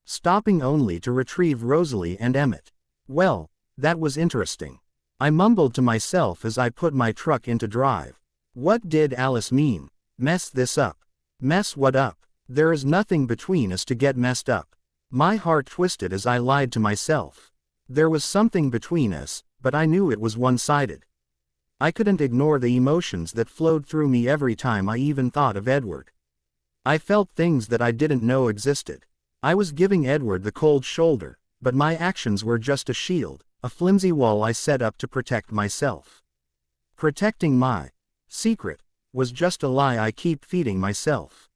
stopping only to retrieve Rosalie and Emmett. Well, that was interesting. I mumbled to myself as I put my truck into drive. What did Alice mean? Mess this up. Mess what up? There is nothing between us to get messed up. My heart twisted as I lied to myself. There was something between us, but I knew it was one-sided. I couldn't ignore the emotions that flowed through me every time I even thought of Edward. I felt things that I didn't know existed. I was giving Edward the cold shoulder, but my actions were just a shield, a flimsy wall I set up to protect myself. Protecting my secret was just a lie I keep feeding myself.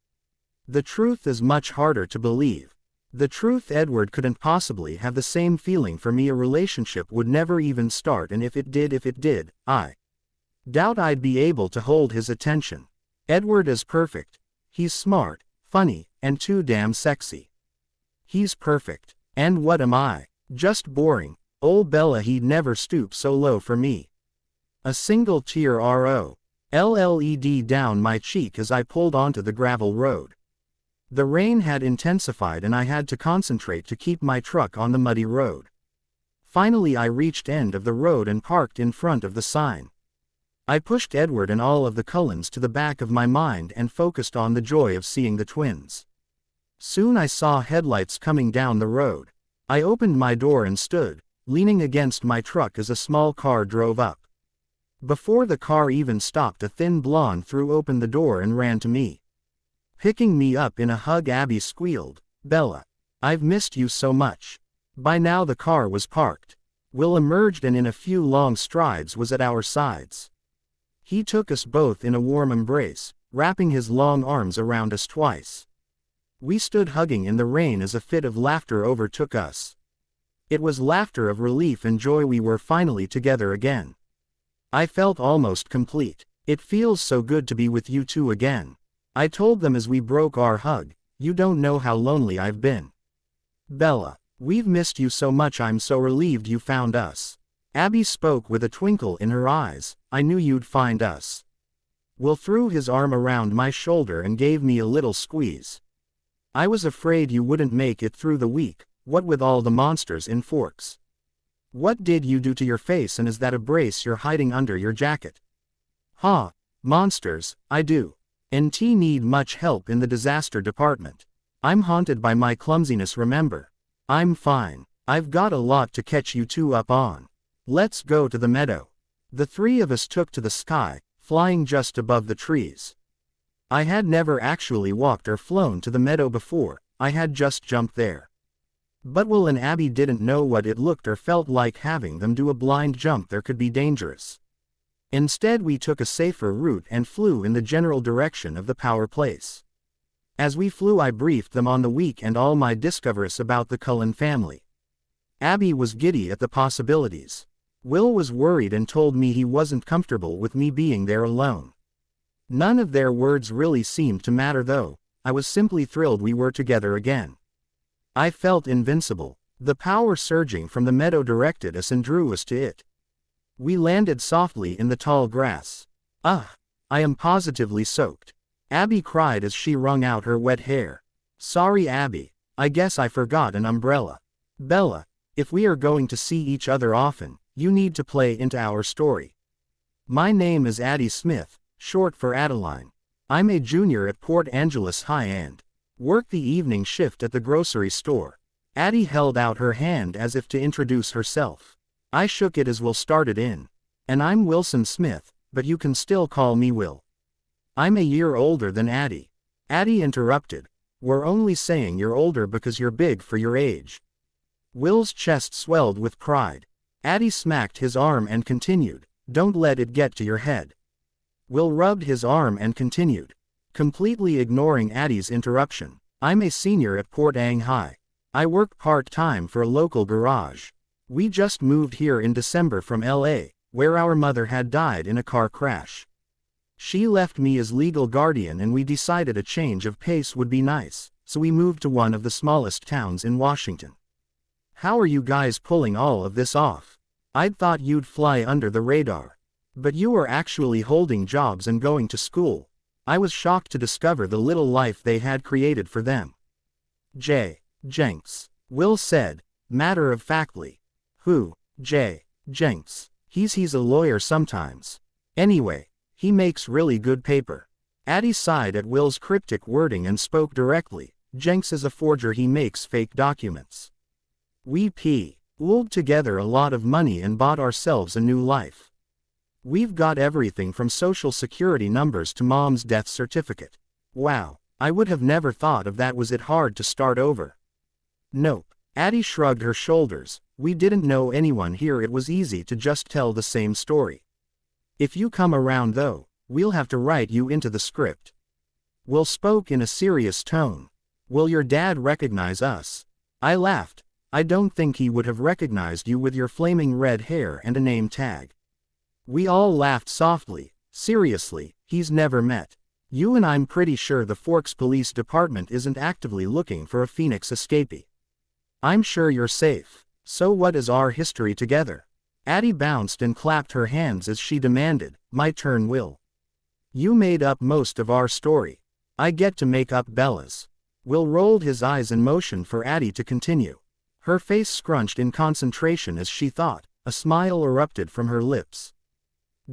The truth is much harder to believe. The truth: Edward couldn't possibly have the same feeling for me. A relationship would never even start, and if it did, I doubt I'd be able to hold his attention. Edward is perfect. He's smart, funny, and too damn sexy. He's perfect. And what am I? Just boring. Old Bella, he'd never stoop so low for me. A single tear rolled down my cheek as I pulled onto the gravel road. The rain had intensified and I had to concentrate to keep my truck on the muddy road. Finally I reached end of the road and parked in front of the sign. I pushed Edward and all of the Cullens to the back of my mind and focused on the joy of seeing the twins. Soon I saw headlights coming down the road. I opened my door and stood, leaning against my truck as a small car drove up. Before the car even stopped, a thin blonde threw open the door and ran to me. Picking me up in a hug, Abby squealed, "Bella, I've missed you so much." By now the car was parked. Will emerged and in a few long strides was at our sides. He took us both in a warm embrace, wrapping his long arms around us twice. We stood hugging in the rain as a fit of laughter overtook us. It was laughter of relief and joy. We were finally together again. I felt almost complete. It feels so good to be with you two again. I told them as we broke our hug, "You don't know how lonely I've been. Bella, we've missed you so much. I'm so relieved you found us." Abby spoke with a twinkle in her eyes. "I knew you'd find us." Will threw his arm around my shoulder and gave me a little squeeze. "I was afraid you wouldn't make it through the week, what with all the monsters in Forks. What did you do to your face, and is that a brace you're hiding under your jacket?" "Ha, monsters, I do. NT need much help in the disaster department. I'm haunted by my clumsiness, remember. I'm fine. I've got a lot to catch you two up on. Let's go to the meadow." The three of us took to the sky, flying just above the trees. I had never actually walked or flown to the meadow before, I had just jumped there. But Will and Abby didn't know what it looked or felt like. Having them do a blind jump there could be dangerous. Instead we took a safer route and flew in the general direction of the power place. As we flew I briefed them on the week and all my discoveries about the Cullen family. Abby was giddy at the possibilities. Will was worried and told me he wasn't comfortable with me being there alone. None of their words really seemed to matter though. I was simply thrilled we were together again. I felt invincible. The power surging from the meadow directed us and drew us to it. We landed softly in the tall grass. I am positively soaked. Abby cried as she wrung out her wet hair. Sorry Abby, I guess I forgot an umbrella. Bella, if we are going to see each other often, you need to play into our story. My name is Addie Smith, short for Adeline. I'm a junior at Port Angeles High and work the evening shift at the grocery store. Addie held out her hand as if to introduce herself. I shook it as Will started in. And I'm Wilson Smith, but you can still call me Will. I'm a year older than Addie. Addie interrupted. We're only saying you're older because you're big for your age. Will's chest swelled with pride. Addie smacked his arm and continued, don't let it get to your head. Will rubbed his arm and continued, completely ignoring Addie's interruption. I'm a senior at Port Ang High. I work part-time for a local garage. We just moved here in December from LA, where our mother had died in a car crash. She left me as legal guardian and we decided a change of pace would be nice, so we moved to one of the smallest towns in Washington. How are you guys pulling all of this off? I'd thought you'd fly under the radar. But you are actually holding jobs and going to school. I was shocked to discover the little life they had created for them. Jenks. Will said, matter-of-factly. Who? Jenks. He's a lawyer sometimes. Anyway, he makes really good paper. Addie sighed at Will's cryptic wording and spoke directly. Jenks is a forger, he makes fake documents. We pooled together a lot of money and bought ourselves a new life. We've got everything from social security numbers to mom's death certificate. Wow, I would have never thought of that. Was it hard to start over? Nope. Addie shrugged her shoulders. We didn't know anyone here. It was easy to just tell the same story. If you come around though, we'll have to write you into the script. Will spoke in a serious tone. Will your dad recognize us? I laughed. I don't think he would have recognized you with your flaming red hair and a name tag. We all laughed softly. Seriously, he's never met you, and I'm pretty sure the Forks Police Department isn't actively looking for a Phoenix escapee. I'm sure you're safe. So what is our history together? Addie bounced and clapped her hands as she demanded, my turn, Will. You made up most of our story. I get to make up Bella's. Will rolled his eyes and motioned for Addie to continue. Her face scrunched in concentration as she thought. A smile erupted from her lips.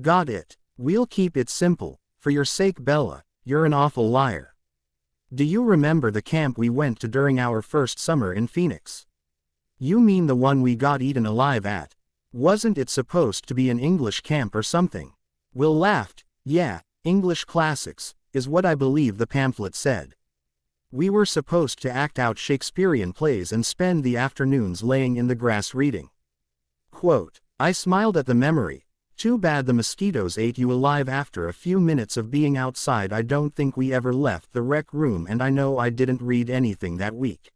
Got it. We'll keep it simple. For your sake, Bella, you're an awful liar. Do you remember the camp we went to during our first summer in Phoenix? You mean the one we got eaten alive at? Wasn't it supposed to be an English camp or something? Will laughed. Yeah, English classics, is what I believe the pamphlet said. We were supposed to act out Shakespearean plays and spend the afternoons laying in the grass reading. Quote, I smiled at the memory. Too bad the mosquitoes ate you alive after a few minutes of being outside. I don't think we ever left the rec room, and I know I didn't read anything that week.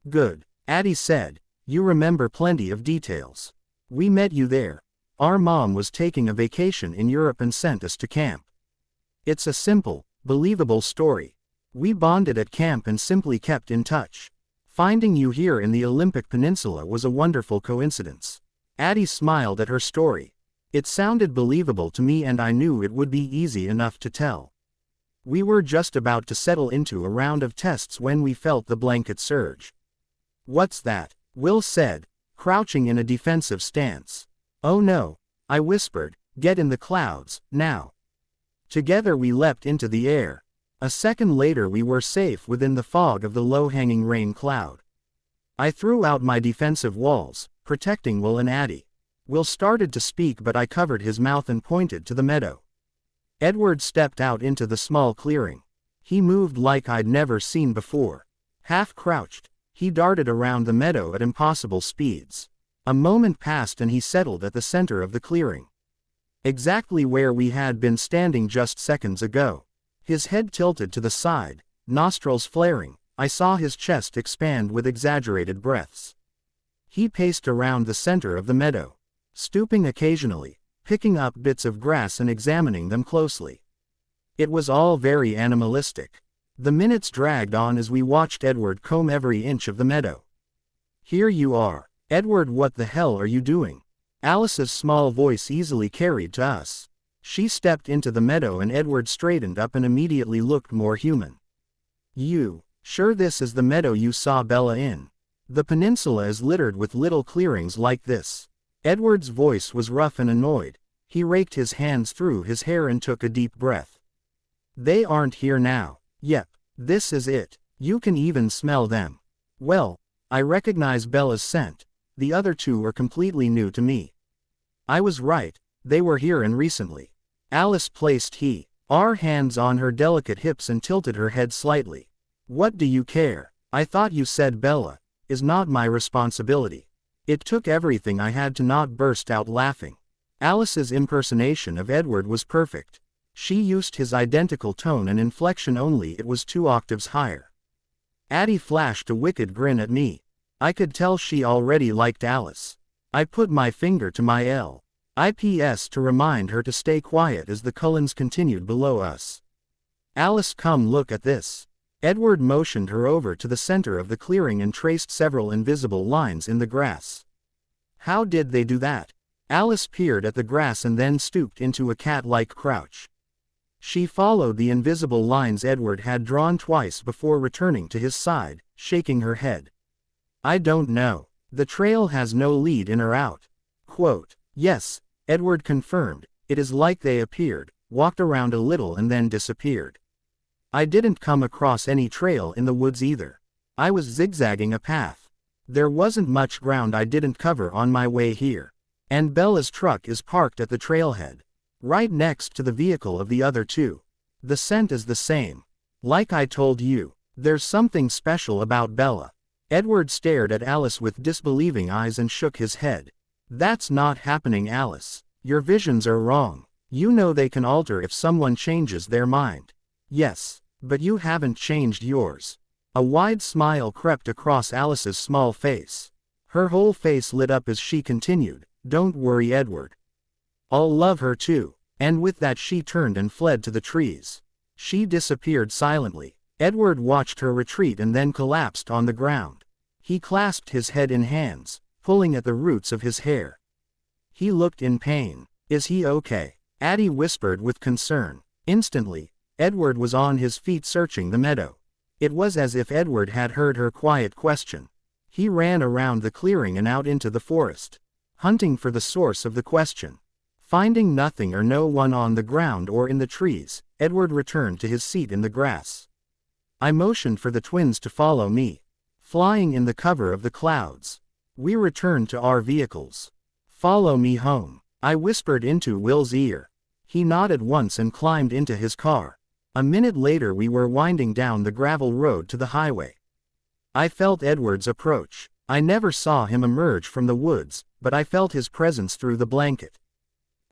Good, Addie said. You remember plenty of details. We met you there. Our mom was taking a vacation in Europe and sent us to camp. It's a simple, believable story. We bonded at camp and simply kept in touch. Finding you here in the Olympic Peninsula was a wonderful coincidence. Addie smiled at her story. It sounded believable to me, and I knew it would be easy enough to tell. We were just about to settle into a round of tests when we felt the blanket surge. What's that? Will said, crouching in a defensive stance. Oh no, I whispered, get in the clouds, now. Together we leapt into the air. A second later we were safe within the fog of the low-hanging rain cloud. I threw out my defensive walls, protecting Will and Addie. Will started to speak, but I covered his mouth and pointed to the meadow. Edward stepped out into the small clearing. He moved like I'd never seen before. Half crouched, he darted around the meadow at impossible speeds. A moment passed and he settled at the center of the clearing. Exactly where we had been standing just seconds ago. His head tilted to the side, nostrils flaring. I saw his chest expand with exaggerated breaths. He paced around the center of the meadow, stooping occasionally, picking up bits of grass and examining them closely. It was all very animalistic. The minutes dragged on as we watched Edward comb every inch of the meadow. "Here you are. Edward, what the hell are you doing?" Alice's small voice easily carried to us. She stepped into the meadow and Edward straightened up and immediately looked more human. "You sure this is the meadow you saw Bella in? The peninsula is littered with little clearings like this." Edward's voice was rough and annoyed. He raked his hands through his hair and took a deep breath. "They aren't here now. Yep, this is it. You can even smell them." "Well, I recognize Bella's scent. The other two were completely new to me." I was right, they were here and recently. Alice placed her hands on her delicate hips and tilted her head slightly. "What do you care? I thought you said Bella is not my responsibility." It took everything I had to not burst out laughing. Alice's impersonation of Edward was perfect. She used his identical tone and inflection, only it was 2 octaves higher. Addie flashed a wicked grin at me. I could tell she already liked Alice. I put my finger to my lips to remind her to stay quiet as the Cullens continued below us. "Alice, come look at this." Edward motioned her over to the center of the clearing and traced several invisible lines in the grass. "How did they do that?" Alice peered at the grass and then stooped into a cat-like crouch. She followed the invisible lines Edward had drawn twice before returning to his side, shaking her head. "I don't know. The trail has no lead in or out." Quote, "Yes," Edward confirmed, "it is like they appeared, walked around a little and then disappeared. I didn't come across any trail in the woods either. I was zigzagging a path. There wasn't much ground I didn't cover on my way here. And Bella's truck is parked at the trailhead, right next to the vehicle of the other two. The scent is the same. Like I told you, there's something special about Bella." Edward stared at Alice with disbelieving eyes and shook his head. "That's not happening, Alice. Your visions are wrong. You know they can alter if someone changes their mind." "Yes, but you haven't changed yours." A wide smile crept across Alice's small face. Her whole face lit up as she continued, "Don't worry, Edward. I'll love her too." And with that she turned and fled to the trees. She disappeared silently. Edward watched her retreat and then collapsed on the ground. He clasped his head in hands, pulling at the roots of his hair. He looked in pain. "Is he okay?" Addie whispered with concern. Instantly, Edward was on his feet searching the meadow. It was as if Edward had heard her quiet question. He ran around the clearing and out into the forest, hunting for the source of the question. Finding nothing or no one on the ground or in the trees, Edward returned to his seat in the grass. I motioned for the twins to follow me. Flying in the cover of the clouds, we returned to our vehicles. "Follow me home," I whispered into Will's ear. He nodded once and climbed into his car. A minute later we were winding down the gravel road to the highway. I felt Edward's approach. I never saw him emerge from the woods, but I felt his presence through the blanket.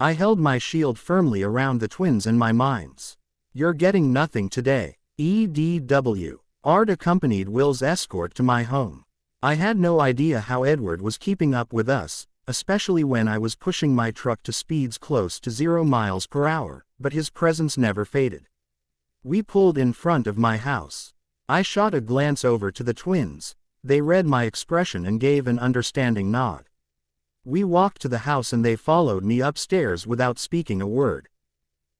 I held my shield firmly around the twins and my minds. "You're getting nothing today." EDW. Art accompanied Will's escort to my home. I had no idea how Edward was keeping up with us, especially when I was pushing my truck to speeds close to 0 miles per hour, but his presence never faded. We pulled in front of my house. I shot a glance over to the twins. They read my expression and gave an understanding nod. We walked to the house and they followed me upstairs without speaking a word.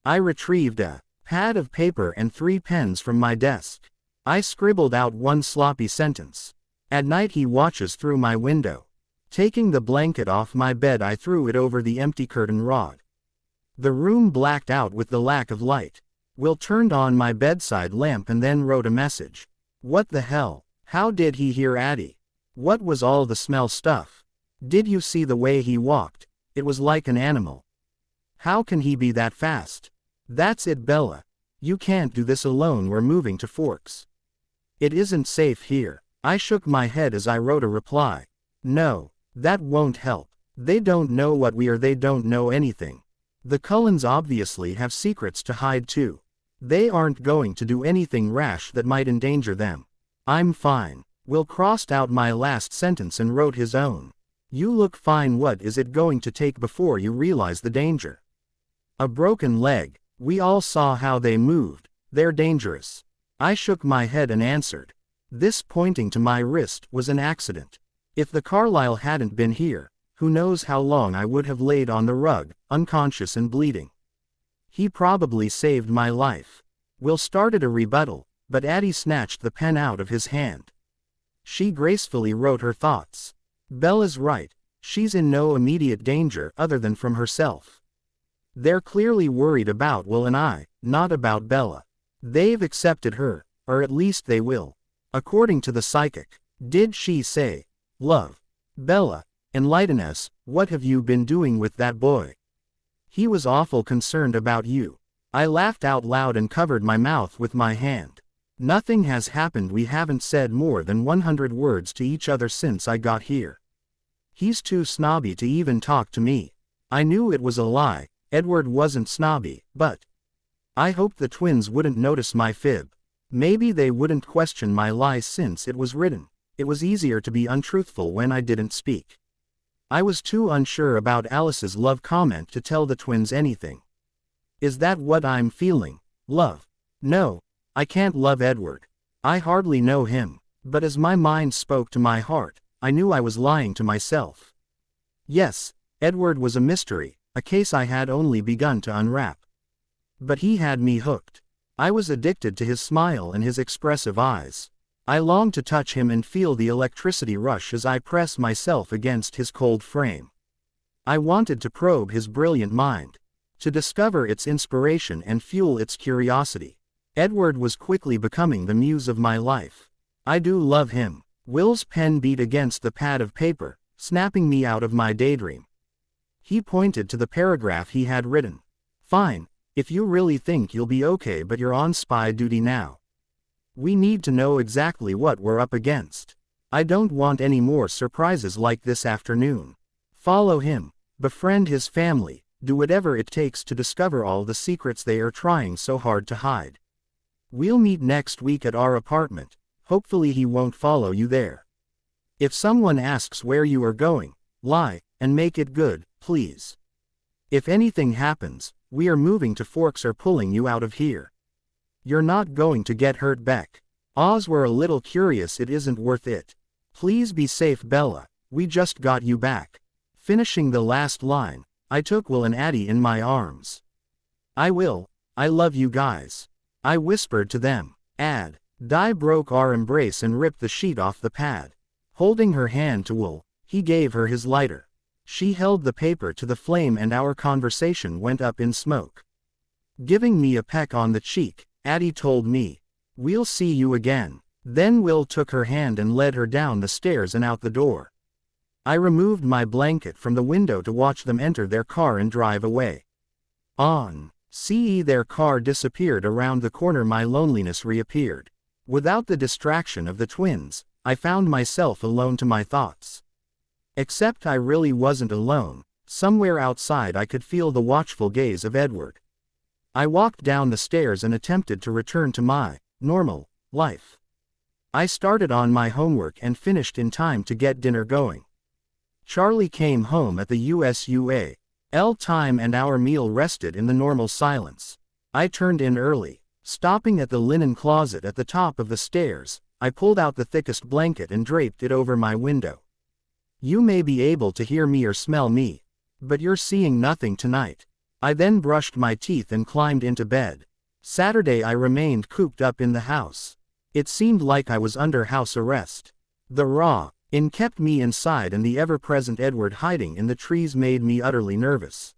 I retrieved a pad of paper and 3 pens from my desk. I scribbled out one sloppy sentence. "At night he watches through my window." Taking the blanket off my bed I threw it over the empty curtain rod. The room blacked out with the lack of light. Will turned on my bedside lamp and then wrote a message. "What the hell? How did he hear Addie? What was all the smell stuff? Did you see the way he walked? It was like an animal. How can he be that fast? That's it, Bella. You can't do this alone. We're moving to Forks. It isn't safe here." I shook my head as I wrote a reply. "No, that won't help. They don't know what we are. They don't know anything. The Cullens obviously have secrets to hide too. They aren't going to do anything rash that might endanger them. I'm fine. Will crossed out my last sentence and wrote his own. You look fine. What is it going to take before you realize the danger? A broken leg. We all saw how they moved. They're dangerous. I shook my head and answered. This pointing to my wrist was an accident. If the Carlyle hadn't been here, who knows how long I would have laid on the rug, unconscious and bleeding. He probably saved my life. Will started a rebuttal, but Addie snatched the pen out of his hand. She gracefully wrote her thoughts. Bella's right. She's in no immediate danger other than from herself. They're clearly worried about Will and I, not about Bella. They've accepted her, or at least they will. According to the psychic. Did she say, "Love, Bella, enlighten us, what have you been doing with that boy? He was awful concerned about you." I laughed out loud and covered my mouth with my hand. Nothing has happened. We haven't said more than 100 words to each other since I got here. He's too snobby to even talk to me. I knew it was a lie. Edward wasn't snobby, but I hoped the twins wouldn't notice my fib. Maybe they wouldn't question my lie since it was written. It was easier to be untruthful when I didn't speak. I was too unsure about Alice's love comment to tell the twins anything. Is that what I'm feeling? Love? No, I can't love Edward. I hardly know him. But as my mind spoke to my heart, I knew I was lying to myself. Yes, Edward was a mystery, a case I had only begun to unwrap. But he had me hooked. I was addicted to his smile and his expressive eyes. I longed to touch him and feel the electricity rush as I pressed myself against his cold frame. I wanted to probe his brilliant mind, to discover its inspiration and fuel its curiosity. Edward was quickly becoming the muse of my life. I do love him. Will's pen beat against the pad of paper, snapping me out of my daydream. He pointed to the paragraph he had written. Fine. If you really think you'll be okay, but you're on spy duty now. We need to know exactly what we're up against. I don't want any more surprises like this afternoon. Follow him, befriend his family, do whatever it takes to discover all the secrets they are trying so hard to hide. We'll meet next week at our apartment. Hopefully he won't follow you there. If someone asks where you are going, lie, and make it good, please. If anything happens, we are moving to Forks or pulling you out of here. You're not going to get hurt, Beck. Oz, we're a little curious. It isn't worth it. Please be safe, Bella. We just got you back. Finishing the last line, I took Will and Addie in my arms. I will. I love you guys. I whispered to them. Di broke our embrace and ripped the sheet off the pad. Holding her hand to Will, he gave her his lighter. She held the paper to the flame and our conversation went up in smoke. Giving me a peck on the cheek, Addie told me, "We'll see you again." Then Will took her hand and led her down the stairs and out the door. I removed my blanket from the window to watch them enter their car and drive away. Their car disappeared around the corner. My loneliness reappeared. Without the distraction of the twins, I found myself alone to my thoughts. Except I really wasn't alone. Somewhere outside I could feel the watchful gaze of Edward. I walked down the stairs and attempted to return to my normal life. I started on my homework and finished in time to get dinner going. Charlie came home at the usual time and our meal rested in the normal silence. I turned in early. Stopping at the linen closet at the top of the stairs, I pulled out the thickest blanket and draped it over my window. You may be able to hear me or smell me, but you're seeing nothing tonight. I then brushed my teeth and climbed into bed. Saturday I remained cooped up in the house. It seemed like I was under house arrest. The raw-in kept me inside and the ever-present Edward hiding in the trees made me utterly nervous.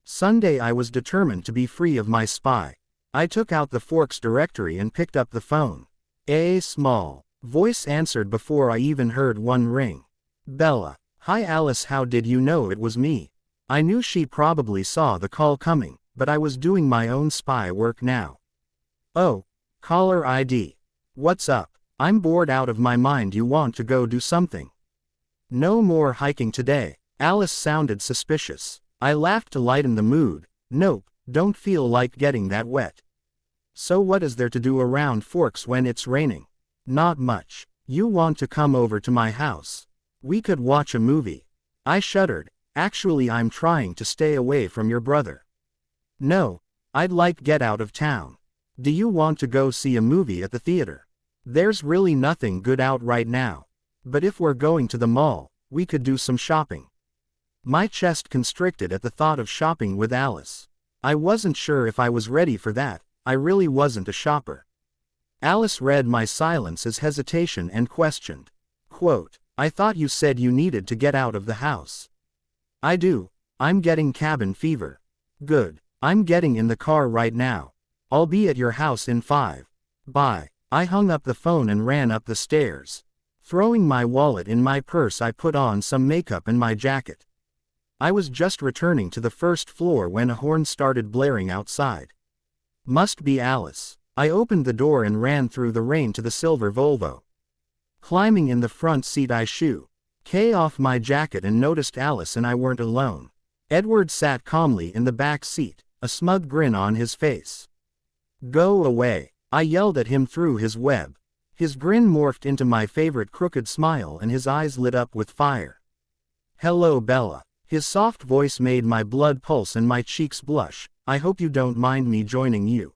Sunday I was determined to be free of my spy. I took out the Forks directory and picked up the phone. A small voice answered before I even heard one ring. Bella. Hi Alice, how did you know it was me? I knew she probably saw the call coming, but I was doing my own spy work now. Oh, caller ID. What's up? I'm bored out of my mind. You want to go do something? No more hiking today. Alice sounded suspicious. I laughed to lighten the mood. Nope, don't feel like getting that wet. So what is there to do around Forks when it's raining? Not much. You want to come over to my house? We could watch a movie. I shuddered. Actually, I'm trying to stay away from your brother. No, I'd like get out of town. Do you want to go see a movie at the theater? There's really nothing good out right now. But if we're going to the mall, we could do some shopping. My chest constricted at the thought of shopping with Alice. I wasn't sure if I was ready for that. I really wasn't a shopper. Alice read my silence as hesitation and questioned. Quote, I thought you said you needed to get out of the house. I do. I'm getting cabin fever. Good. I'm getting in the car right now. I'll be at your house in 5. Bye. I hung up the phone and ran up the stairs. Throwing my wallet in my purse, I put on some makeup and my jacket. I was just returning to the first floor when a horn started blaring outside. Must be Alice. I opened the door and ran through the rain to the silver Volvo. Climbing in the front seat, I off my jacket and noticed Alice and I weren't alone. Edward sat calmly in the back seat, a smug grin on his face. Go away, I yelled at him through his web. His grin morphed into my favorite crooked smile and his eyes lit up with fire. Hello, Bella. His soft voice made my blood pulse and my cheeks blush. I hope you don't mind me joining you.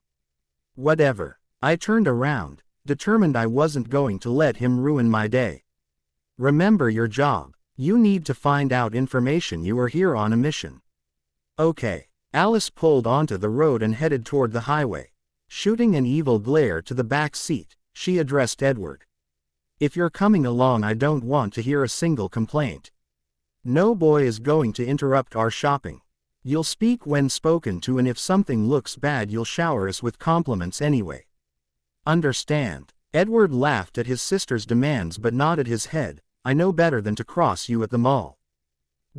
Whatever. I turned around, determined I wasn't going to let him ruin my day. Remember your job. You need to find out information. You are here on a mission. Okay. Alice pulled onto the road and headed toward the highway. Shooting an evil glare to the back seat, she addressed Edward. If you're coming along, I don't want to hear a single complaint. No boy is going to interrupt our shopping. You'll speak when spoken to, and if something looks bad, you'll shower us with compliments anyway. Understand? Edward laughed at his sister's demands but nodded his head. I know better than to cross you at the mall.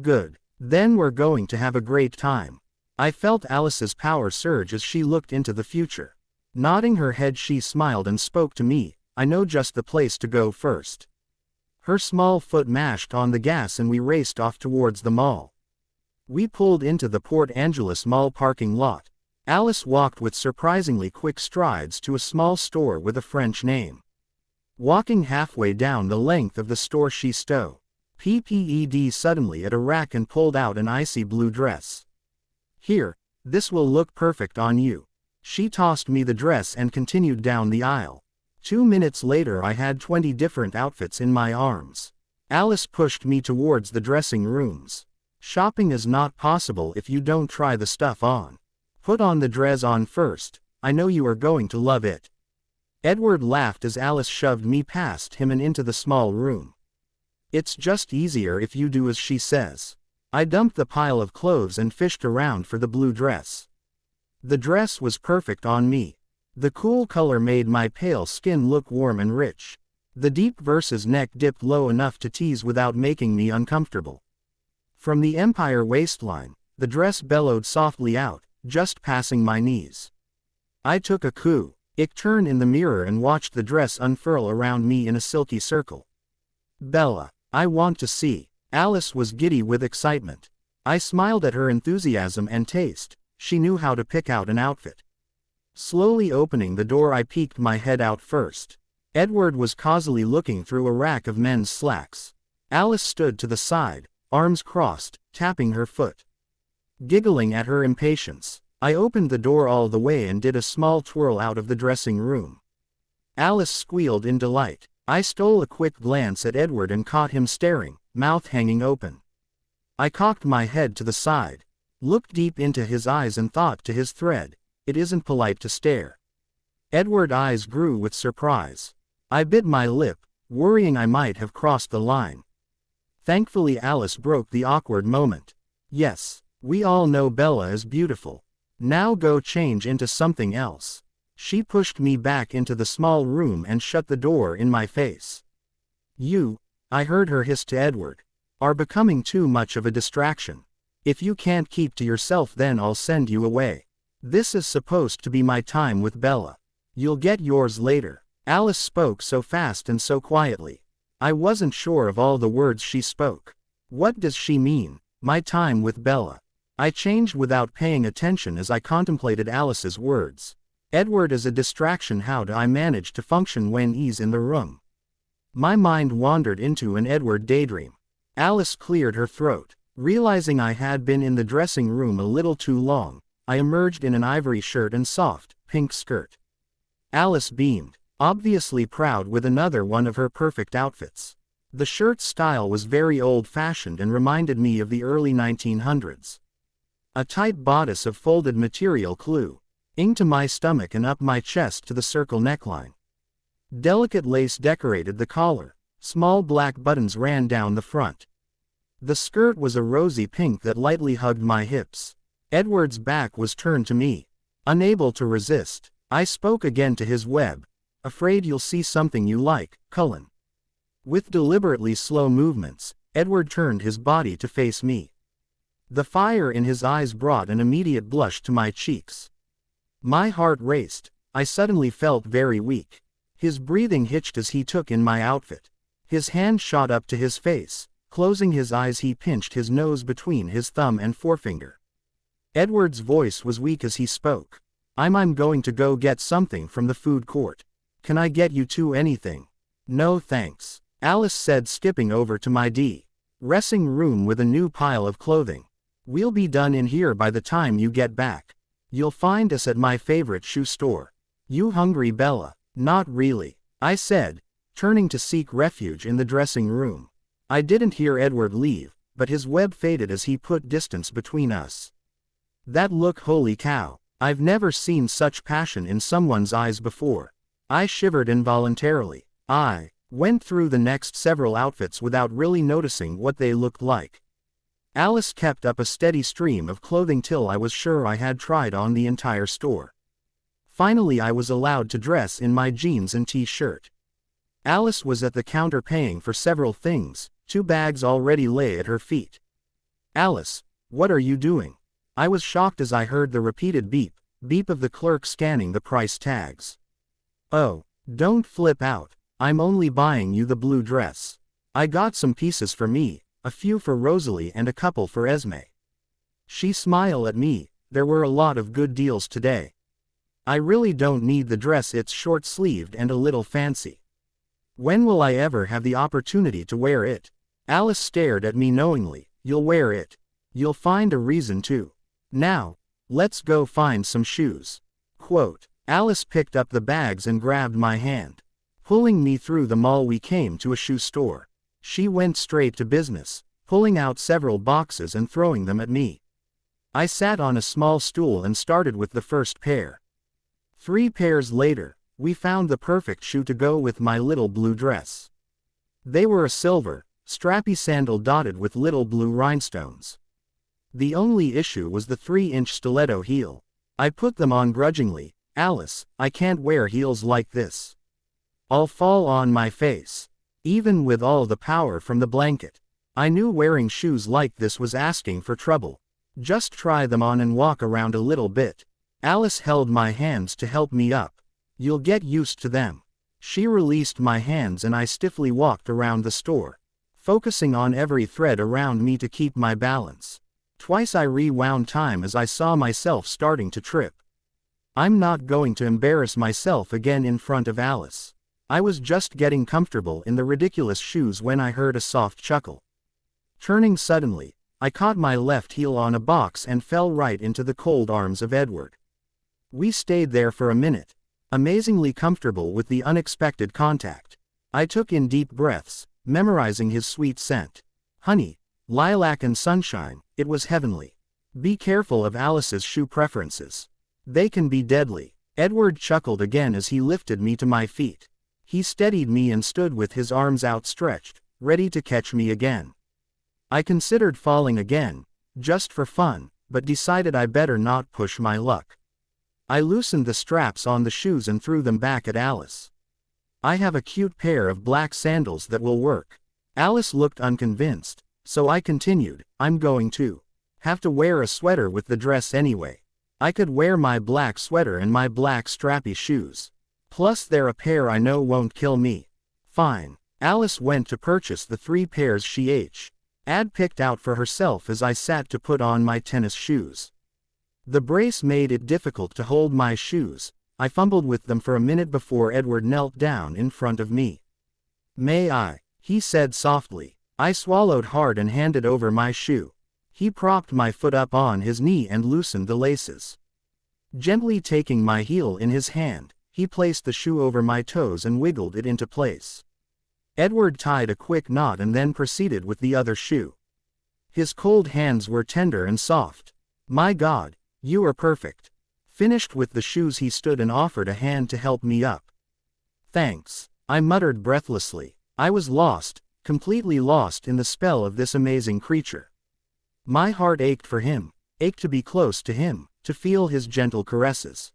Good. Then we're going to have a great time. I felt Alice's power surge as she looked into the future. Nodding her head, she smiled and spoke to me. I know just the place to go first. Her small foot mashed on the gas and we raced off towards the mall. We pulled into the Port Angeles Mall parking lot. Alice walked with surprisingly quick strides to a small store with a French name. Walking halfway down the length of the store, she PPED suddenly at a rack and pulled out an icy blue dress. Here, this will look perfect on you. She tossed me the dress and continued down the aisle. 2 minutes later, I had 20 different outfits in my arms. Alice pushed me towards the dressing rooms. Shopping is not possible if you don't try the stuff on. Put on the dress on first. I know you are going to love it. Edward laughed as Alice shoved me past him and into the small room. It's just easier if you do as she says. I dumped the pile of clothes and fished around for the blue dress. The dress was perfect on me. The cool color made my pale skin look warm and rich. The deep versus neck dipped low enough to tease without making me uncomfortable. From the Empire waistline, the dress bellowed softly out, just passing my knees. I took a quick turn in the mirror and watched the dress unfurl around me in a silky circle. Bella, I want to see. Alice was giddy with excitement. I smiled at her enthusiasm and taste. She knew how to pick out an outfit. Slowly opening the door, I peeked my head out first. Edward was cosily looking through a rack of men's slacks. Alice stood to the side, arms crossed, tapping her foot. Giggling at her impatience, I opened the door all the way and did a small twirl out of the dressing room. Alice squealed in delight. I stole a quick glance at Edward and caught him staring, mouth hanging open. I cocked my head to the side, looked deep into his eyes and thought to his thread, it isn't polite to stare. Edward's eyes grew with surprise. I bit my lip, worrying I might have crossed the line. Thankfully Alice broke the awkward moment. Yes, we all know Bella is beautiful. Now go change into something else. She pushed me back into the small room and shut the door in my face. You, I heard her hiss to Edward, are becoming too much of a distraction. If you can't keep to yourself, then I'll send you away. This is supposed to be my time with Bella. You'll get yours later. Alice spoke so fast and so quietly. I wasn't sure of all the words she spoke. What does she mean, my time with Bella? I changed without paying attention as I contemplated Alice's words. Edward is a distraction. How do I manage to function when he's in the room? My mind wandered into an Edward daydream. Alice cleared her throat. Realizing I had been in the dressing room a little too long, I emerged in an ivory shirt and soft, pink skirt. Alice beamed, obviously proud with another one of her perfect outfits. The shirt's style was very old-fashioned and reminded me of the early 1900s. A tight bodice of folded material clung to my stomach and up my chest to the circle neckline. Delicate lace decorated the collar. Small black buttons ran down the front. The skirt was a rosy pink that lightly hugged my hips. Edward's back was turned to me. Unable to resist, I spoke again to his web. Afraid you'll see something you like, Cullen. With deliberately slow movements, Edward turned his body to face me. The fire in his eyes brought an immediate blush to my cheeks. My heart raced. I suddenly felt very weak. His breathing hitched as he took in my outfit. His hand shot up to his face. Closing his eyes, he pinched his nose between his thumb and forefinger. Edward's voice was weak as he spoke. I'm going to go get something from the food court. Can I get you two anything? No thanks, Alice said, skipping over to my dressing room with a new pile of clothing. We'll be done in here by the time you get back. You'll find us at my favorite shoe store. You hungry, Bella? Not really, I said, turning to seek refuge in the dressing room. I didn't hear Edward leave, but his web faded as he put distance between us. That look, holy cow, I've never seen such passion in someone's eyes before. I shivered involuntarily. I went through the next several outfits without really noticing what they looked like. Alice kept up a steady stream of clothing till I was sure I had tried on the entire store. Finally, I was allowed to dress in my jeans and t-shirt. Alice was at the counter paying for several things. 2 bags already lay at her feet. Alice, what are you doing? I was shocked as I heard the repeated beep, beep of the clerk scanning the price tags. Oh, don't flip out. I'm only buying you the blue dress. I got some pieces for me, a few for Rosalie and a couple for Esme. She smiled at me. There were a lot of good deals today. I really don't need the dress. It's short-sleeved and a little fancy. When will I ever have the opportunity to wear it? Alice stared at me knowingly. You'll wear it. You'll find a reason to. Now, let's go find some shoes. Quote. Alice picked up the bags and grabbed my hand. Pulling me through the mall, we came to a shoe store. She went straight to business, pulling out several boxes and throwing them at me. I sat on a small stool and started with the first pair. 3 pairs later, we found the perfect shoe to go with my little blue dress. They were a silver, strappy sandal dotted with little blue rhinestones. The only issue was the 3-inch stiletto heel. I put them on grudgingly. Alice, I can't wear heels like this. I'll fall on my face. Even with all the power from the blanket, I knew wearing shoes like this was asking for trouble. Just try them on and walk around a little bit. Alice held my hands to help me up. You'll get used to them. She released my hands and I stiffly walked around the store, focusing on every thread around me to keep my balance. Twice I rewound time as I saw myself starting to trip. I'm not going to embarrass myself again in front of Alice. I was just getting comfortable in the ridiculous shoes when I heard a soft chuckle. Turning suddenly, I caught my left heel on a box and fell right into the cold arms of Edward. We stayed there for a minute, amazingly comfortable with the unexpected contact. I took in deep breaths, memorizing his sweet scent. Honey, lilac and sunshine, it was heavenly. Be careful of Alice's shoe preferences. They can be deadly. Edward chuckled again as he lifted me to my feet. He steadied me and stood with his arms outstretched, ready to catch me again. I considered falling again, just for fun, but decided I better not push my luck. I loosened the straps on the shoes and threw them back at Alice. I have a cute pair of black sandals that will work. Alice looked unconvinced, so I continued, I'm going to have to wear a sweater with the dress anyway. I could wear my black sweater and my black strappy shoes. Plus they're a pair I know won't kill me. Fine. Alice went to purchase the 3 pairs she had picked out for herself as I sat to put on my tennis shoes. The brace made it difficult to hold my shoes, I fumbled with them for a minute before Edward knelt down in front of me. "May I?" he said softly. I swallowed hard and handed over my shoe. He propped my foot up on his knee and loosened the laces. Gently taking my heel in his hand, he placed the shoe over my toes and wiggled it into place. Edward tied a quick knot and then proceeded with the other shoe. His cold hands were tender and soft. "My God, you are perfect." Finished with the shoes, he stood and offered a hand to help me up. "Thanks," I muttered breathlessly. I was lost, completely lost in the spell of this amazing creature. My heart ached for him, ached to be close to him, to feel his gentle caresses.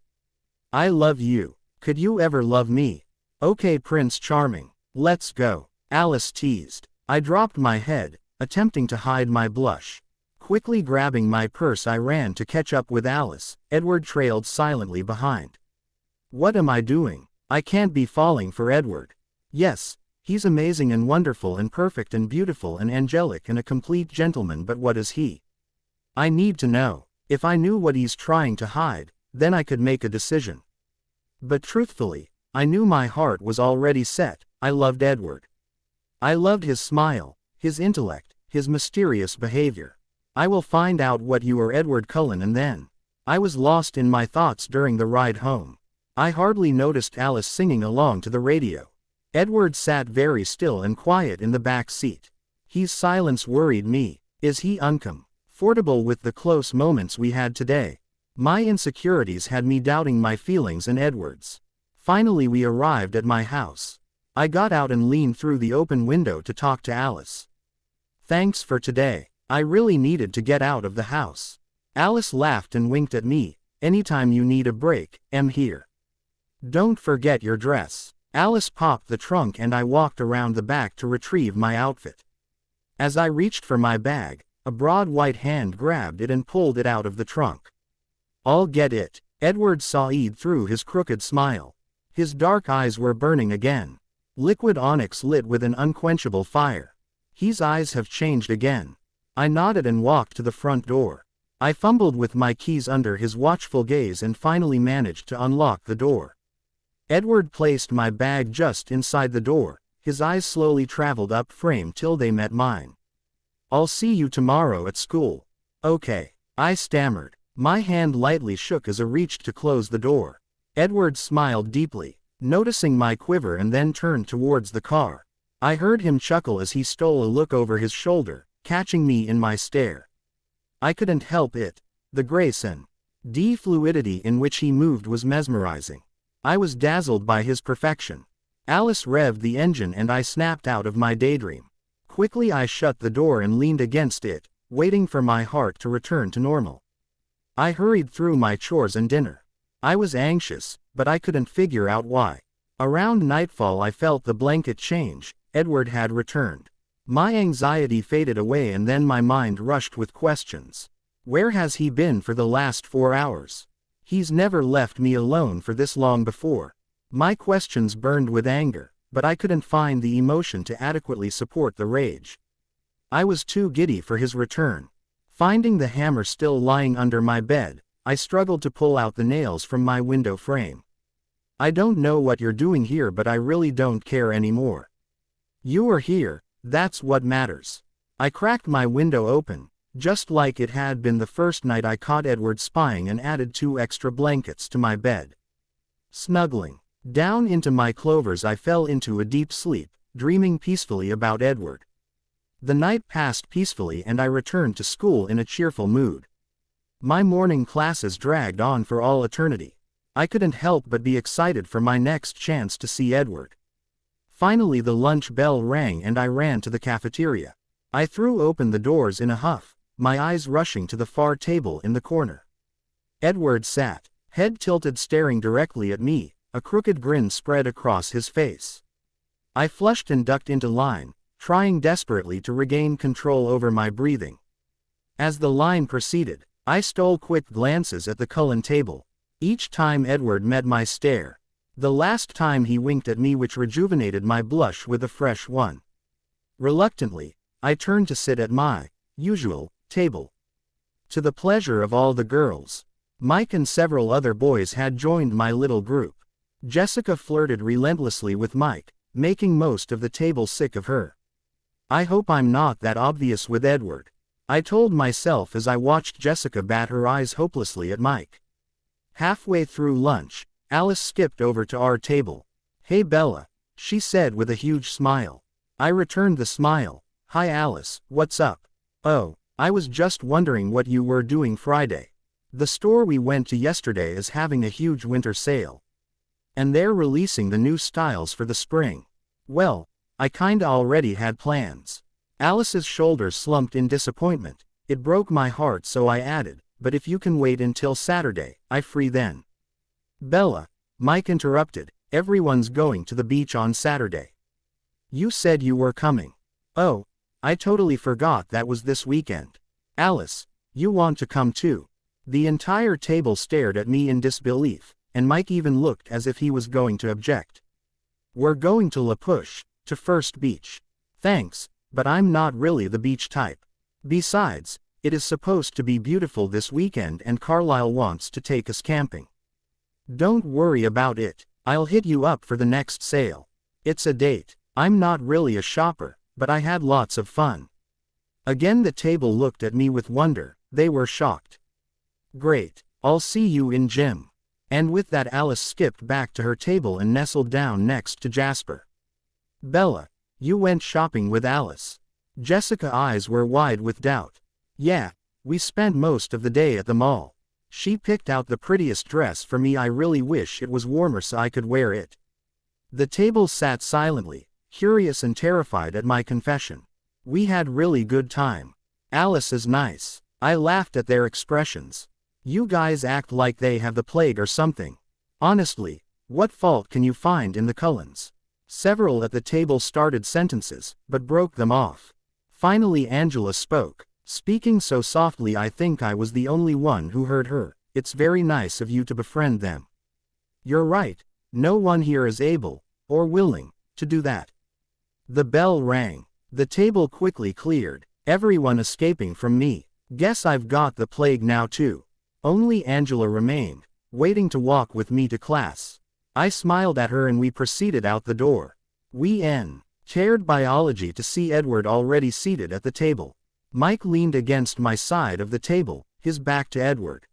"I love you. Could you ever love me?" "Okay, Prince Charming, let's go," Alice teased. I dropped my head, attempting to hide my blush. Quickly grabbing my purse, I ran to catch up with Alice. Edward trailed silently behind. What am I doing? I can't be falling for Edward. Yes, he's amazing and wonderful and perfect and beautiful and angelic and a complete gentleman, but what is he? I need to know. If I knew what he's trying to hide, then I could make a decision. But truthfully, I knew my heart was already set. I loved Edward. I loved his smile, his intellect, his mysterious behavior. I will find out what you are, Edward Cullen, and then. I was lost in my thoughts during the ride home. I hardly noticed Alice singing along to the radio. Edward sat very still and quiet in the back seat. His silence worried me. Is he uncomfortable with the close moments we had today? My insecurities had me doubting my feelings and Edward's. Finally we arrived at my house. I got out and leaned through the open window to talk to Alice. Thanks for today. I really needed to get out of the house. Alice laughed and winked at me. Anytime you need a break, I'm here. Don't forget your dress. Alice popped the trunk and I walked around the back to retrieve my outfit. As I reached for my bag, a broad white hand grabbed it and pulled it out of the trunk. I'll get it. Edward sawed through his crooked smile. His dark eyes were burning again. Liquid onyx lit with an unquenchable fire. His eyes have changed again. I nodded and walked to the front door. I fumbled with my keys under his watchful gaze and finally managed to unlock the door. Edward placed my bag just inside the door. His eyes slowly traveled up frame till they met mine. I'll see you tomorrow at school. Okay, I stammered. My hand lightly shook as I reached to close the door. Edward smiled deeply, noticing my quiver, and then turned towards the car. I heard him chuckle as he stole a look over his shoulder, catching me in my stare. I couldn't help it. The grace and fluidity in which he moved was mesmerizing. I was dazzled by his perfection. Alice revved the engine and I snapped out of my daydream. Quickly I shut the door and leaned against it, waiting for my heart to return to normal. I hurried through my chores and dinner. I was anxious, but I couldn't figure out why. Around nightfall I felt the blanket change. Edward had returned. My anxiety faded away and then my mind rushed with questions. Where has he been for the last 4 hours? He's never left me alone for this long before. My questions burned with anger, but I couldn't find the emotion to adequately support the rage. I was too giddy for his return. Finding the hammer still lying under my bed, I struggled to pull out the nails from my window frame. I don't know what you're doing here, but I really don't care anymore. You are here. That's what matters. I cracked my window open, just like it had been the first night I caught Edward spying, and added 2 extra blankets to my bed. Snuggling down into my clovers, I fell into a deep sleep, dreaming peacefully about Edward. The night passed peacefully and I returned to school in a cheerful mood. My morning classes dragged on for all eternity. I couldn't help but be excited for my next chance to see Edward. Finally the lunch bell rang and I ran to the cafeteria. I threw open the doors in a huff, my eyes rushing to the far table in the corner. Edward sat, head tilted, staring directly at me, a crooked grin spread across his face. I flushed and ducked into line, trying desperately to regain control over my breathing. As the line proceeded, I stole quick glances at the Cullen table. Each time Edward met my stare. The last time he winked at me, which rejuvenated my blush with a fresh one. Reluctantly, I turned to sit at my usual table. To the pleasure of all the girls. Mike and several other boys had joined my little group. Jessica flirted relentlessly with Mike, making most of the table sick of her. I hope I'm not that obvious with Edward, I told myself as I watched Jessica bat her eyes hopelessly at Mike. Halfway through lunch, Alice skipped over to our table. "Hey Bella," she said with a huge smile. I returned the smile. "Hi Alice, what's up?" "Oh, I was just wondering what you were doing Friday. The store we went to yesterday is having a huge winter sale. And they're releasing the new styles for the spring." "Well, I kinda already had plans." Alice's shoulders slumped in disappointment. It broke my heart, so I added, "But if you can wait until Saturday, I'm free then." "Bella," Mike interrupted, "everyone's going to the beach on Saturday. You said you were coming." "Oh, I totally forgot that was this weekend." "Alice, you want to come too?" The entire table stared at me in disbelief, and Mike even looked as if he was going to object. "We're going to La Push, to First Beach." "Thanks, but I'm not really the beach type. Besides, it is supposed to be beautiful this weekend and Carlisle wants to take us camping." "Don't worry about it, I'll hit you up for the next sale. It's a date. I'm not really a shopper, but I had lots of fun." Again the table looked at me with wonder, they were shocked. "Great, I'll see you in gym." And with that Alice skipped back to her table and nestled down next to Jasper. "Bella, you went shopping with Alice?" Jessica's eyes were wide with doubt. "Yeah, we spent most of the day at the mall. She picked out the prettiest dress for me. I really wish it was warmer so I could wear it." The table sat silently, curious and terrified at my confession. "We had really good time. Alice is nice." I laughed at their expressions. "You guys act like they have the plague or something. Honestly, what fault can you find in the Cullens?" Several at the table started sentences, but broke them off. Finally Angela spoke, speaking so softly I think I was the only one who heard her. "It's very nice of you to befriend them. You're right, no one here is able, or willing, to do that." The bell rang. The table quickly cleared, everyone escaping from me. Guess I've got the plague now too. Only Angela remained, waiting to walk with me to class. I smiled at her and we proceeded out the door. We chaired biology to see Edward already seated at the table. Mike leaned against my side of the table, his back to Edward.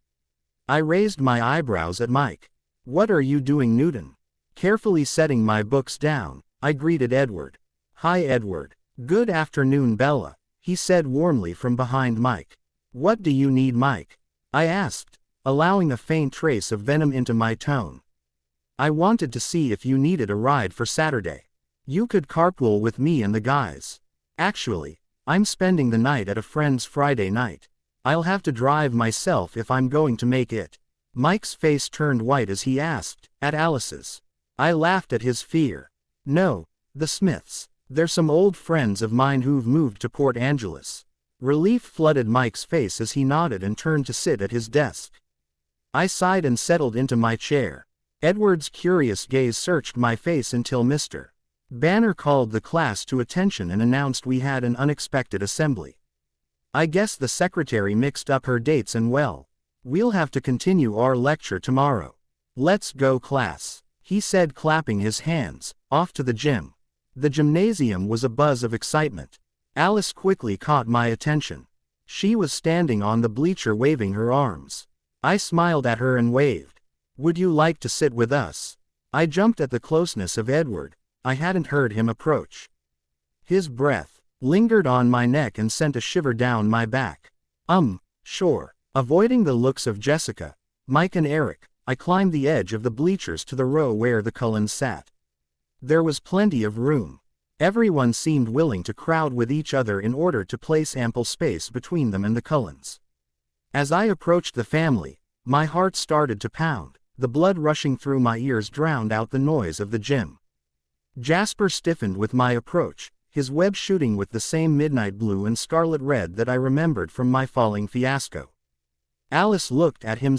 I raised my eyebrows at Mike. "What are you doing, Newton?" Carefully setting my books down, I greeted Edward. "Hi Edward." "Good afternoon Bella," he said warmly from behind Mike. "What do you need, Mike?" I asked, allowing a faint trace of venom into my tone. "I wanted to see if you needed a ride for Saturday. You could carpool with me and the guys. Actually, I'm spending the night at a friend's Friday night. I'll have to drive myself if I'm going to make it." Mike's face turned white as he asked, "At Alice's?" I laughed at his fear. "No, the Smiths. They're some old friends of mine who've moved to Port Angeles." Relief flooded Mike's face as he nodded and turned to sit at his desk. I sighed and settled into my chair. Edward's curious gaze searched my face until Mr. Banner called the class to attention and announced we had an unexpected assembly. "I guess the secretary mixed up her dates and well, we'll have to continue our lecture tomorrow. Let's go class," he said clapping his hands. Off to the gym. The gymnasium was a buzz of excitement. Alice quickly caught my attention. She was standing on the bleacher waving her arms. I smiled at her and waved. "Would you like to sit with us?" I jumped at the closeness of Edward. I hadn't heard him approach. His breath lingered on my neck and sent a shiver down my back. Sure." Avoiding the looks of Jessica, Mike and Eric, I climbed the edge of the bleachers to the row where the Cullens sat. There was plenty of room. Everyone seemed willing to crowd with each other in order to place ample space between them and the Cullens. As I approached the family, my heart started to pound, the blood rushing through my ears drowned out the noise of the gym. Jasper stiffened with my approach, his web shooting with the same midnight blue and scarlet red that I remembered from my falling fiasco. Alice looked at him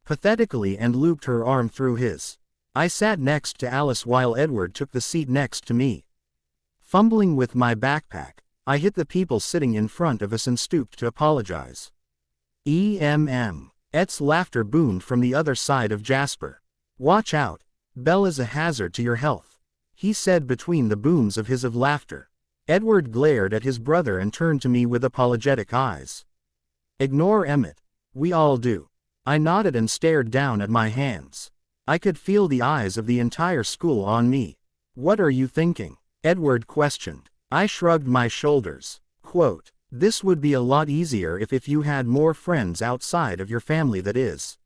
pathetically and looped her arm through his. I sat next to Alice while Edward took the seat next to me. Fumbling with my backpack, I hit the people sitting in front of us and stooped to apologize. Ed's laughter boomed from the other side of Jasper. "Watch out. Bella's a hazard to your health," he said between the booms of his laughter. Edward glared at his brother and turned to me with apologetic eyes. "Ignore Emmett. We all do." I nodded and stared down at my hands. I could feel the eyes of the entire school on me. "What are you thinking?" Edward questioned. I shrugged my shoulders. Quote, "This would be a lot easier if you had more friends outside of your family, that is."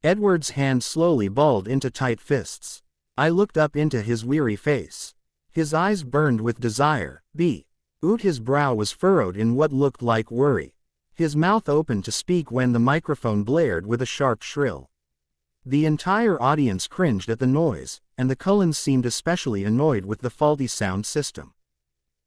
Edward's hand slowly balled into tight fists. I looked up into his weary face. His eyes burned with desire. His brow was furrowed in what looked like worry. His mouth opened to speak when the microphone blared with a sharp shrill. The entire audience cringed at the noise, and the Cullens seemed especially annoyed with the faulty sound system.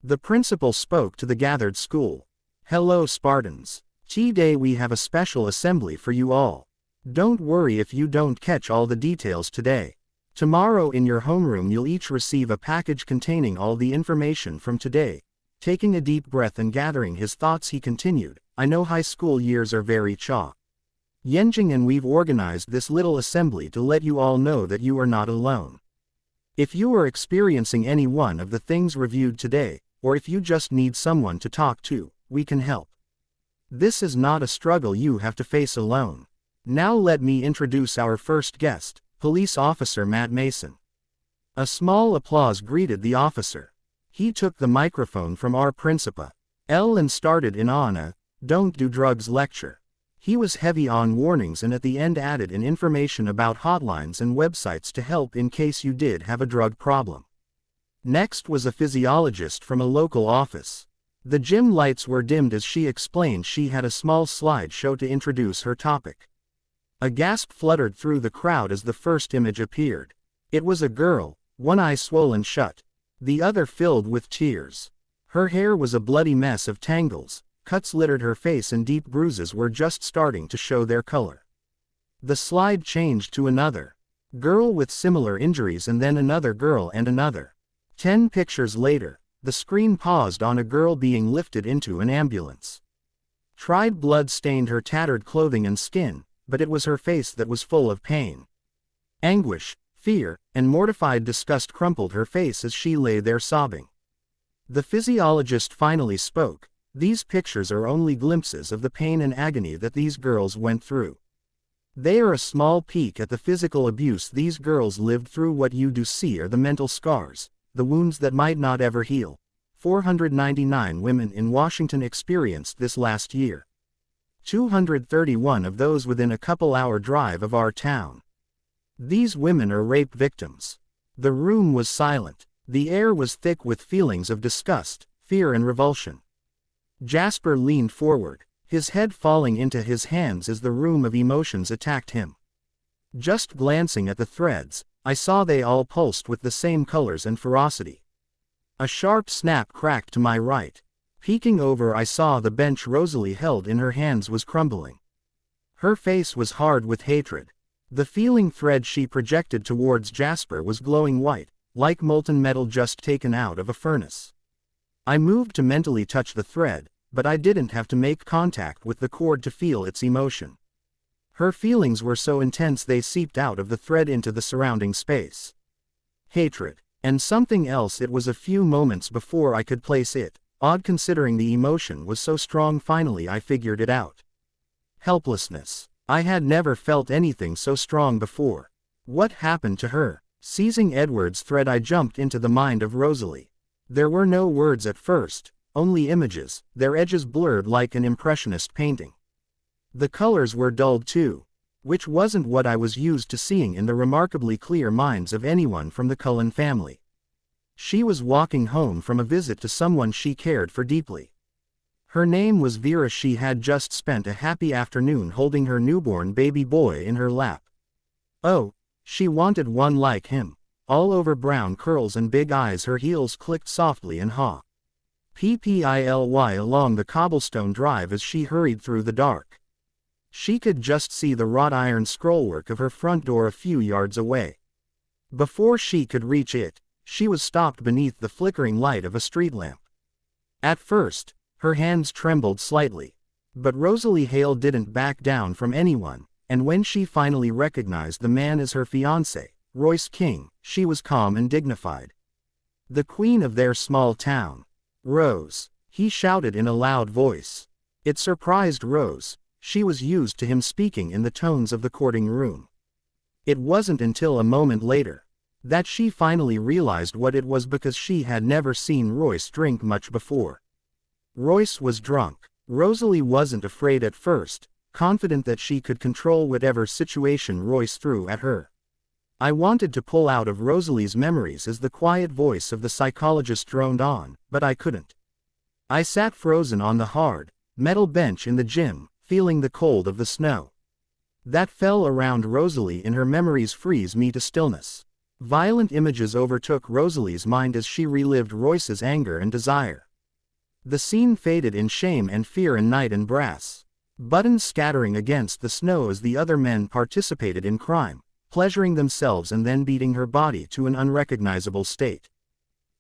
The principal spoke to the gathered school. "Hello, Spartans. Today we have a special assembly for you all. Don't worry if you don't catch all the details today. Tomorrow in your homeroom you'll each receive a package containing all the information from today." Taking a deep breath and gathering his thoughts, he continued, "I know high school years are very challenging, and we've organized this little assembly to let you all know that you are not alone. If you are experiencing any one of the things reviewed today, or if you just need someone to talk to, we can help. This is not a struggle you have to face alone. Now let me introduce our first guest, Police Officer Matt Mason." A small applause greeted the officer. He took the microphone from our principal, L, and started in on a "Don't do drugs" lecture. He was heavy on warnings and at the end added in information about hotlines and websites to help in case you did have a drug problem. Next was a physiologist from a local office. The gym lights were dimmed as she explained she had a small slideshow to introduce her topic. A gasp fluttered through the crowd as the first image appeared. It was a girl, one eye swollen shut, the other filled with tears. Her hair was a bloody mess of tangles, cuts littered her face, and deep bruises were just starting to show their color. The slide changed to another girl with similar injuries, and then another girl and another. 10 pictures later, the screen paused on a girl being lifted into an ambulance. Dried blood stained her tattered clothing and skin, but it was her face that was full of pain. Anguish, fear, and mortified disgust crumpled her face as she lay there sobbing. The physiologist finally spoke. "These pictures are only glimpses of the pain and agony that these girls went through. They are a small peek at the physical abuse these girls lived through. What you do see are the mental scars, the wounds that might not ever heal. 499 women in Washington experienced this last year. 231 of those within a couple-hour drive of our town. These women are rape victims." The room was silent. The air was thick with feelings of disgust, fear, and revulsion. Jasper leaned forward, his head falling into his hands as the room of emotions attacked him. Just glancing at the threads, I saw they all pulsed with the same colors and ferocity. A sharp snap cracked to my right. Peeking over, I saw the bench Rosalie held in her hands was crumbling. Her face was hard with hatred. The feeling thread she projected towards Jasper was glowing white, like molten metal just taken out of a furnace. I moved to mentally touch the thread, but I didn't have to make contact with the cord to feel its emotion. Her feelings were so intense they seeped out of the thread into the surrounding space. Hatred. And something else. It was a few moments before I could place it, odd considering the emotion was so strong. Finally I figured it out. Helplessness. I had never felt anything so strong before. What happened to her? Seizing Edward's thread, I jumped into the mind of Rosalie. There were no words at first, only images, their edges blurred like an impressionist painting. The colors were dulled too, which wasn't what I was used to seeing in the remarkably clear minds of anyone from the Cullen family. She was walking home from a visit to someone she cared for deeply. Her name was Vera. She had just spent a happy afternoon holding her newborn baby boy in her lap. Oh, she wanted one like him, all over brown curls and big eyes. Her heels clicked softly and piply along the cobblestone drive as she hurried through the dark. She could just see the wrought iron scrollwork of her front door a few yards away. Before she could reach it, she was stopped beneath the flickering light of a street lamp. At first, her hands trembled slightly. But Rosalie Hale didn't back down from anyone, and when she finally recognized the man as her fiancé, Royce King, she was calm and dignified. The queen of their small town. Rose, he shouted in a loud voice. It surprised Rose. She was used to him speaking in the tones of the courting room. It wasn't until a moment later that she finally realized what it was, because she had never seen Royce drink much before. Royce was drunk. Rosalie wasn't afraid at first, confident that she could control whatever situation Royce threw at her. I wanted to pull out of Rosalie's memories as the quiet voice of the psychologist droned on, but I couldn't. I sat frozen on the hard, metal bench in the gym, feeling the cold of the snow that fell around Rosalie in her memories freeze me to stillness. Violent images overtook Rosalie's mind as she relived Royce's anger and desire. The scene faded in shame and fear and night and brass buttons scattering against the snow as the other men participated in crime, pleasuring themselves and then beating her body to an unrecognizable state.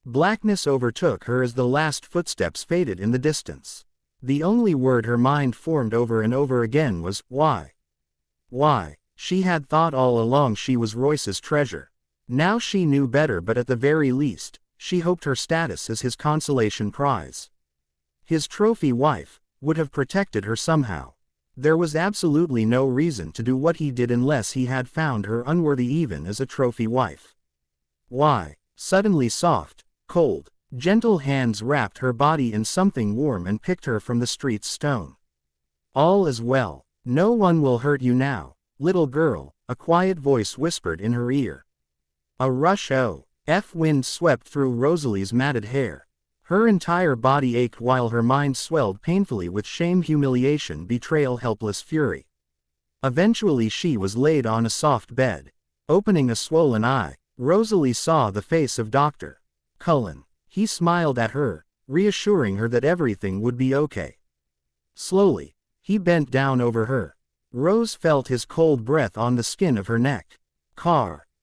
Blackness overtook her as the last footsteps faded in the distance. The only word her mind formed over and over again was, why? Why? She had thought all along she was Royce's treasure. Now she knew better, but at the very least, she hoped her status as his consolation prize, his trophy wife, would have protected her somehow. There was absolutely no reason to do what he did unless he had found her unworthy even as a trophy wife. Why? Suddenly soft, cold, gentle hands wrapped her body in something warm and picked her from the street's stone. All is well. No one will hurt you now, little girl, a quiet voice whispered in her ear. A rush of wind swept through Rosalie's matted hair. Her entire body ached while her mind swelled painfully with shame, humiliation, betrayal, helpless fury. Eventually she was laid on a soft bed. Opening a swollen eye, Rosalie saw the face of Dr. Cullen. He smiled at her, reassuring her that everything would be okay. Slowly, he bent down over her. Rose felt his cold breath on the skin of her neck.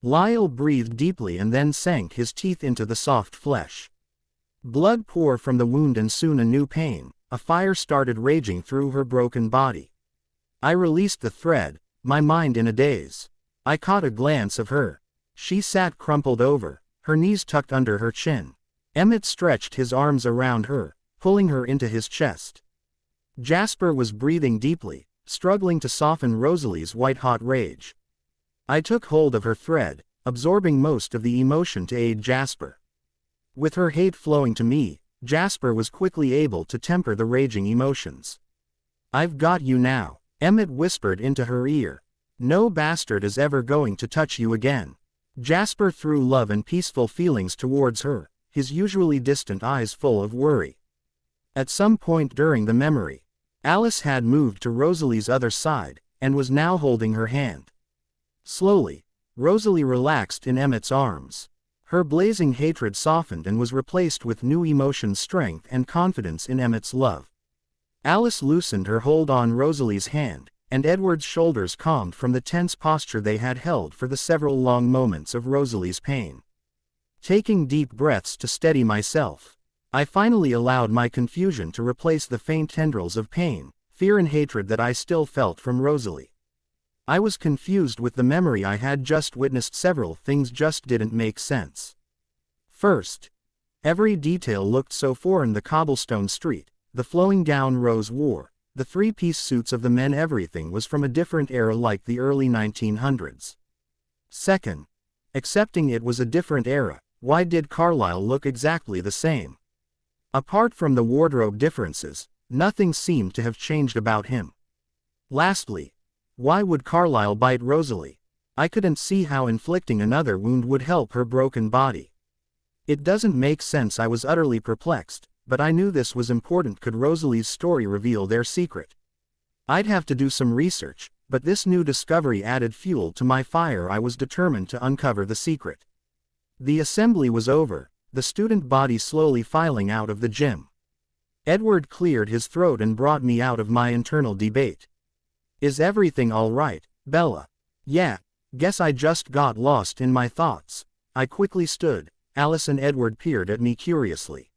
Lyle breathed deeply and then sank his teeth into the soft flesh. Blood poured from the wound and soon a new pain, a fire started raging through her broken body. I released the thread, my mind in a daze. I caught a glance of her. She sat crumpled over, her knees tucked under her chin. Emmett stretched his arms around her, pulling her into his chest. Jasper was breathing deeply, struggling to soften Rosalie's white-hot rage. I took hold of her thread, absorbing most of the emotion to aid Jasper. With her hate flowing to me, Jasper was quickly able to temper the raging emotions. I've got you now, Emmett whispered into her ear. No bastard is ever going to touch you again. Jasper threw love and peaceful feelings towards her, his usually distant eyes full of worry. At some point during the memory, Alice had moved to Rosalie's other side, and was now holding her hand. Slowly, Rosalie relaxed in Emmett's arms. Her blazing hatred softened and was replaced with new emotion, strength and confidence in Emmett's love. Alice loosened her hold on Rosalie's hand, and Edward's shoulders calmed from the tense posture they had held for the several long moments of Rosalie's pain. Taking deep breaths to steady myself, I finally allowed my confusion to replace the faint tendrils of pain, fear and hatred that I still felt from Rosalie. I was confused with the memory I had just witnessed. Several things just didn't make sense. First, every detail looked so foreign: the cobblestone street, the flowing gown Rose wore, the three-piece suits of the men. Everything was from a different era, like the early 1900s. Second, accepting it was a different era, why did Carlyle look exactly the same? Apart from the wardrobe differences, nothing seemed to have changed about him. Lastly, why would Carlyle bite Rosalie? I couldn't see how inflicting another wound would help her broken body. It doesn't make sense. I was utterly perplexed, but I knew this was important. Could Rosalie's story reveal their secret? I'd have to do some research, but this new discovery added fuel to my fire. I was determined to uncover the secret. The assembly was over, the student body slowly filing out of the gym. Edward cleared his throat and brought me out of my internal debate. Is everything all right, Bella? Yeah, guess I just got lost in my thoughts. I quickly stood. Alice and Edward peered at me curiously.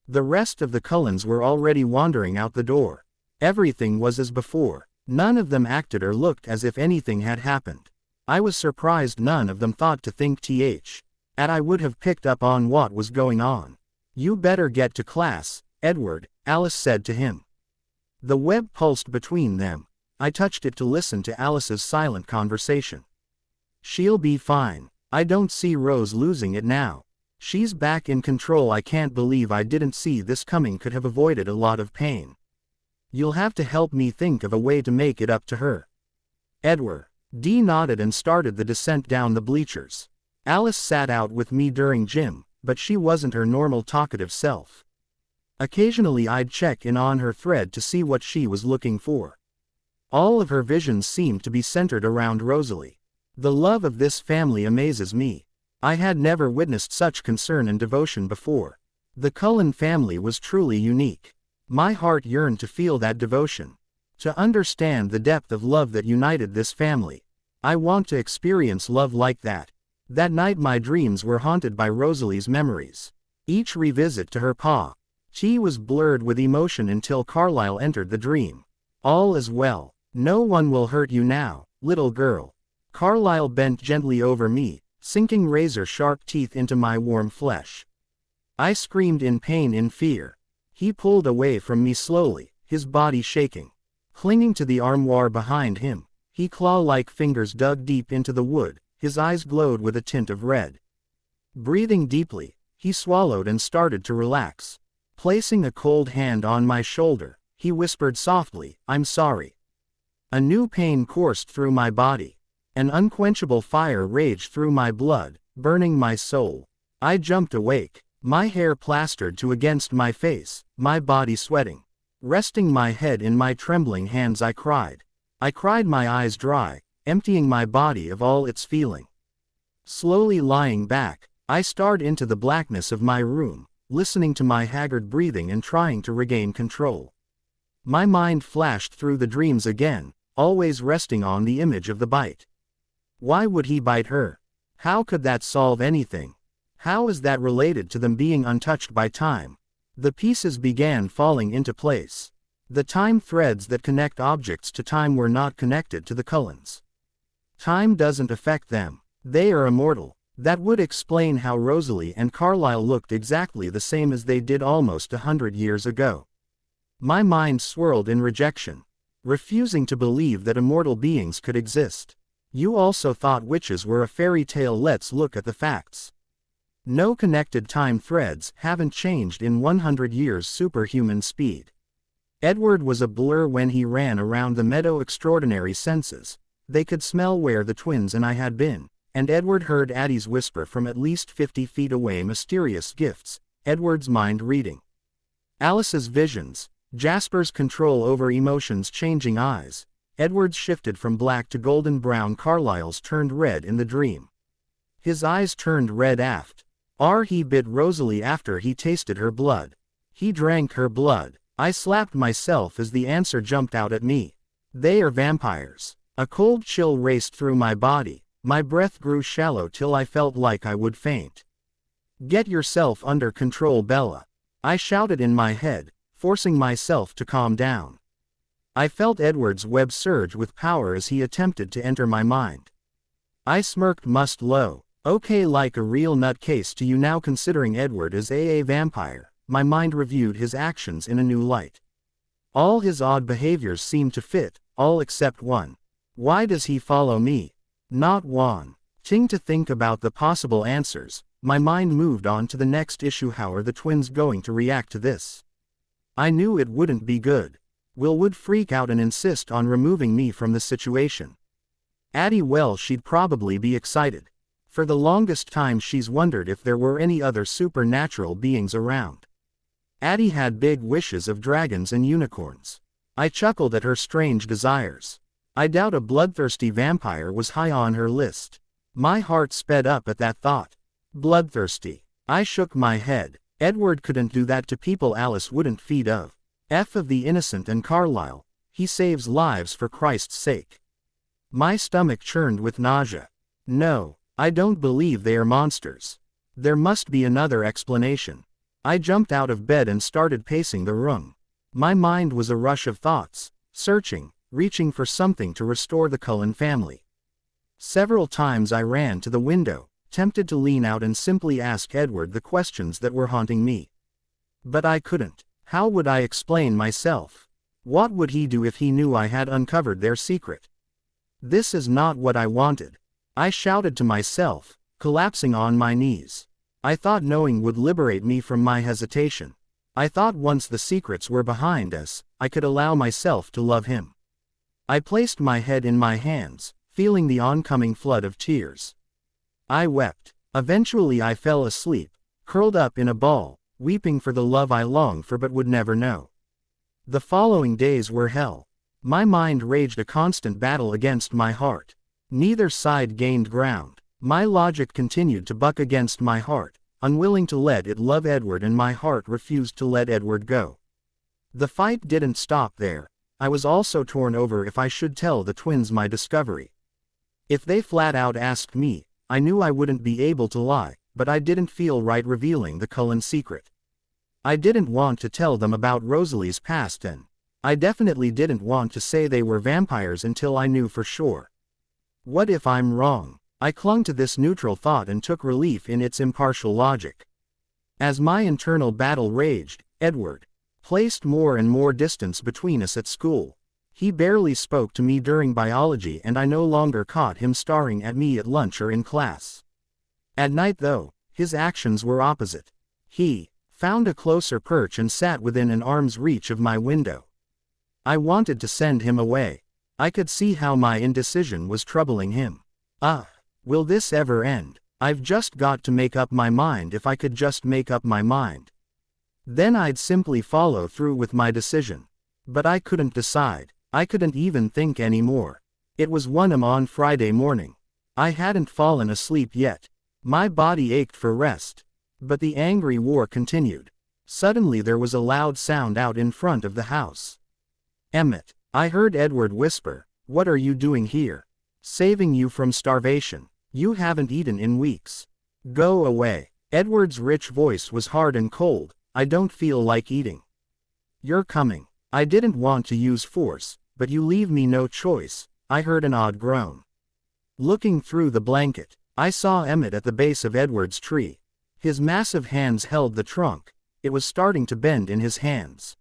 The rest of the Cullens were already wandering out the door. Everything was as before. None of them acted or looked as if anything had happened. I was surprised none of them thought to think I would have picked up on what was going on. You better get to class, Edward, Alice said to him. The web pulsed between them. I touched it to listen to Alice's silent conversation. She'll be fine. I don't see Rose losing it now. She's back in control. I can't believe I didn't see this coming. Could have avoided a lot of pain. You'll have to help me think of a way to make it up to her. Edward. Dee nodded and started the descent down the bleachers. Alice sat out with me during gym, but she wasn't her normal talkative self. Occasionally I'd check in on her thread to see what she was looking for. All of her visions seemed to be centered around Rosalie. The love of this family amazes me. I had never witnessed such concern and devotion before. The Cullen family was truly unique. My heart yearned to feel that devotion. To understand the depth of love that united this family. I want to experience love like that. That night my dreams were haunted by Rosalie's memories. Each revisit to her pa. She was blurred with emotion until Carlyle entered the dream. All is well. No one will hurt you now, little girl. Carlyle bent gently over me, sinking razor-sharp teeth into my warm flesh. I screamed in pain and fear. He pulled away from me slowly, his body shaking. Clinging to the armoire behind him, he claw-like fingers dug deep into the wood, his eyes glowed with a tint of red. Breathing deeply, he swallowed and started to relax. Placing a cold hand on my shoulder, he whispered softly, "I'm sorry." A new pain coursed through my body. An unquenchable fire raged through my blood, burning my soul. I jumped awake, my hair plastered to against my face, my body sweating. Resting my head in my trembling hands I cried. I cried my eyes dry, emptying my body of all its feeling. Slowly lying back, I stared into the blackness of my room, listening to my haggard breathing and trying to regain control. My mind flashed through the dreams again, always resting on the image of the bite. Why would he bite her? How could that solve anything? How is that related to them being untouched by time? The pieces began falling into place. The time threads that connect objects to time were not connected to the Cullens. Time doesn't affect them. They are immortal. That would explain how Rosalie and Carlyle looked exactly the same as they did almost 100 years ago. My mind swirled in rejection, refusing to believe that immortal beings could exist. You also thought witches were a fairy tale. Let's look at the facts. No connected time threads haven't changed in 100 years. Superhuman speed. Edward was a blur when he ran around the meadow. Extraordinary senses. They could smell where the twins and I had been, and Edward heard Addie's whisper from at least 50 feet away. Mysterious gifts. Edward's mind reading. Alice's visions. Jasper's control over emotions. Changing eyes. Edward's shifted from black to golden brown. Carlyle's turned red in the dream. His eyes turned red aft. He bit Rosalie after he tasted her blood. He drank her blood. I slapped myself as the answer jumped out at me. They are vampires. A cold chill raced through my body. My breath grew shallow till I felt like I would faint. Get yourself under control, Bella. I shouted in my head, forcing myself to calm down. I felt Edward's web surge with power as he attempted to enter my mind. I smirked. Must low. Okay, like a real nutcase to you now. Considering Edward as a vampire, my mind reviewed his actions in a new light. All his odd behaviors seemed to fit, all except one. Why does he follow me? Not one. To think about the possible answers, my mind moved on to the next issue. How are the twins going to react to this? I knew it wouldn't be good. Will would freak out and insist on removing me from the situation. Addie, well, she'd probably be excited. For the longest time she's wondered if there were any other supernatural beings around. Addie had big wishes of dragons and unicorns. I chuckled at her strange desires. I doubt a bloodthirsty vampire was high on her list. My heart sped up at that thought. Bloodthirsty. I shook my head. Edward couldn't do that to people Alice wouldn't feed of. Of the innocent and Carlyle. He saves lives for Christ's sake. My stomach churned with nausea. No. I don't believe they are monsters. There must be another explanation. I jumped out of bed and started pacing the room. My mind was a rush of thoughts, searching, reaching for something to restore the Cullen family. Several times I ran to the window, tempted to lean out and simply ask Edward the questions that were haunting me. But I couldn't. How would I explain myself? What would he do if he knew I had uncovered their secret? This is not what I wanted. I shouted to myself, collapsing on my knees. I thought knowing would liberate me from my hesitation. I thought once the secrets were behind us, I could allow myself to love him. I placed my head in my hands, feeling the oncoming flood of tears. I wept. Eventually I fell asleep, curled up in a ball, weeping for the love I longed for but would never know. The following days were hell. My mind raged a constant battle against my heart. Neither side gained ground. My logic continued to buck against my heart, unwilling to let it love Edward, and my heart refused to let Edward go. The fight didn't stop there. I was also torn over if I should tell the twins my discovery. If they flat out asked me, I knew I wouldn't be able to lie, but I didn't feel right revealing the Cullen secret. I didn't want to tell them about Rosalie's past, and I definitely didn't want to say they were vampires until I knew for sure. What if I'm wrong? I clung to this neutral thought and took relief in its impartial logic. As my internal battle raged, Edward placed more and more distance between us at school. He barely spoke to me during biology, and I no longer caught him staring at me at lunch or in class. At night, though, his actions were opposite. He found a closer perch and sat within an arm's reach of my window. I wanted to send him away. I could see how my indecision was troubling him. Will this ever end? I've just got to make up my mind. If I could just make up my mind, then I'd simply follow through with my decision. But I couldn't decide. I couldn't even think anymore. It was 1 a.m. on Friday morning. I hadn't fallen asleep yet. My body ached for rest. But the angry war continued. Suddenly there was a loud sound out in front of the house. "Emmett," I heard Edward whisper, "what are you doing here? Saving you from starvation. You haven't eaten in weeks. Go away." Edward's rich voice was hard and cold. "I don't feel like eating." "You're coming." I didn't want to use force, but you leave me no choice. I heard an odd groan. Looking through the blanket, I saw Emmett at the base of Edward's tree. His massive hands held the trunk. It was starting to bend in his hands.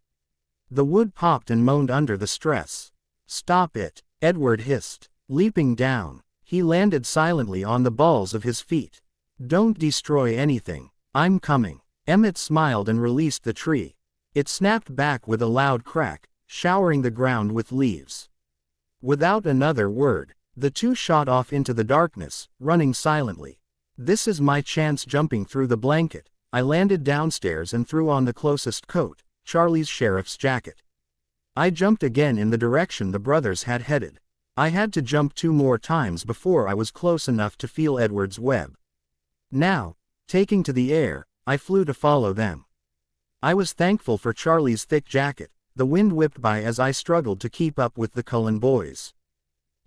The wood popped and moaned under the stress. "Stop it," Edward hissed. Leaping down, he landed silently on the balls of his feet. "Don't destroy anything. I'm coming." Emmett smiled and released the tree. It snapped back with a loud crack, showering the ground with leaves. Without another word, the two shot off into the darkness, running silently. This is my chance. Jumping through the blanket, I landed downstairs and threw on the closest coat, Charlie's sheriff's jacket. I jumped again in the direction the brothers had headed. I had to jump 2 more times before I was close enough to feel Edward's web. Now, taking to the air, I flew to follow them. I was thankful for Charlie's thick jacket. The wind whipped by as I struggled to keep up with the Cullen boys.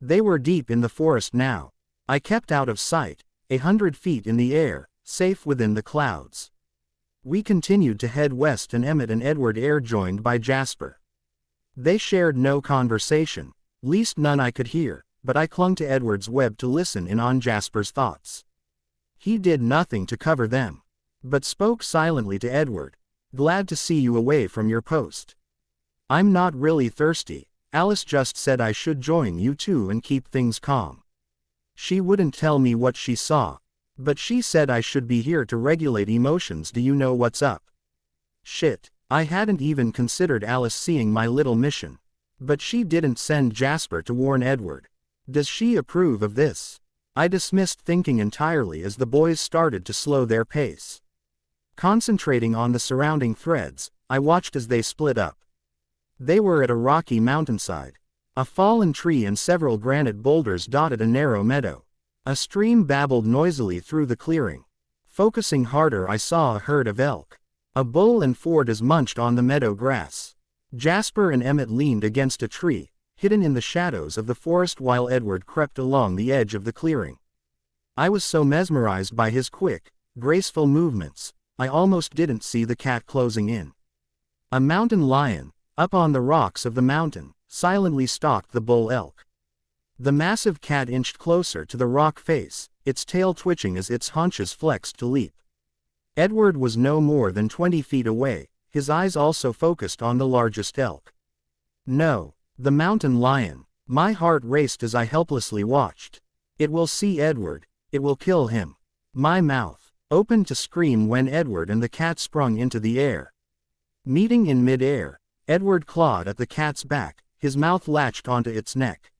They were deep in the forest now. I kept out of sight, 100 feet in the air, safe within the clouds. We continued to head west, and Emmett and Edward joined by Jasper. They shared no conversation, least none I could hear, but I clung to Edward's web to listen in on Jasper's thoughts. He did nothing to cover them, but spoke silently to Edward. "Glad to see you away from your post. I'm not really thirsty. Alice just said I should join you too and keep things calm. She wouldn't tell me what she saw, but she said I should be here to regulate emotions. Do you know what's up?" Shit, I hadn't even considered Alice seeing my little mission. But she didn't send Jasper to warn Edward. Does she approve of this? I dismissed thinking entirely as the boys started to slow their pace. Concentrating on the surrounding threads, I watched as they split up. They were at a rocky mountainside. A fallen tree and several granite boulders dotted a narrow meadow. A stream babbled noisily through the clearing. Focusing harder, I saw a herd of elk. A bull and 4 does munched on the meadow grass. Jasper and Emmett leaned against a tree, hidden in the shadows of the forest, while Edward crept along the edge of the clearing. I was so mesmerized by his quick, graceful movements, I almost didn't see the cat closing in. A mountain lion, up on the rocks of the mountain, silently stalked the bull elk. The massive cat inched closer to the rock face, its tail twitching as its haunches flexed to leap. Edward was no more than 20 feet away, his eyes also focused on the largest elk. No, the mountain lion. My heart raced as I helplessly watched. It will see Edward, it will kill him. My mouth opened to scream when Edward and the cat sprung into the air. Meeting in mid-air, Edward clawed at the cat's back, his mouth latched onto its neck.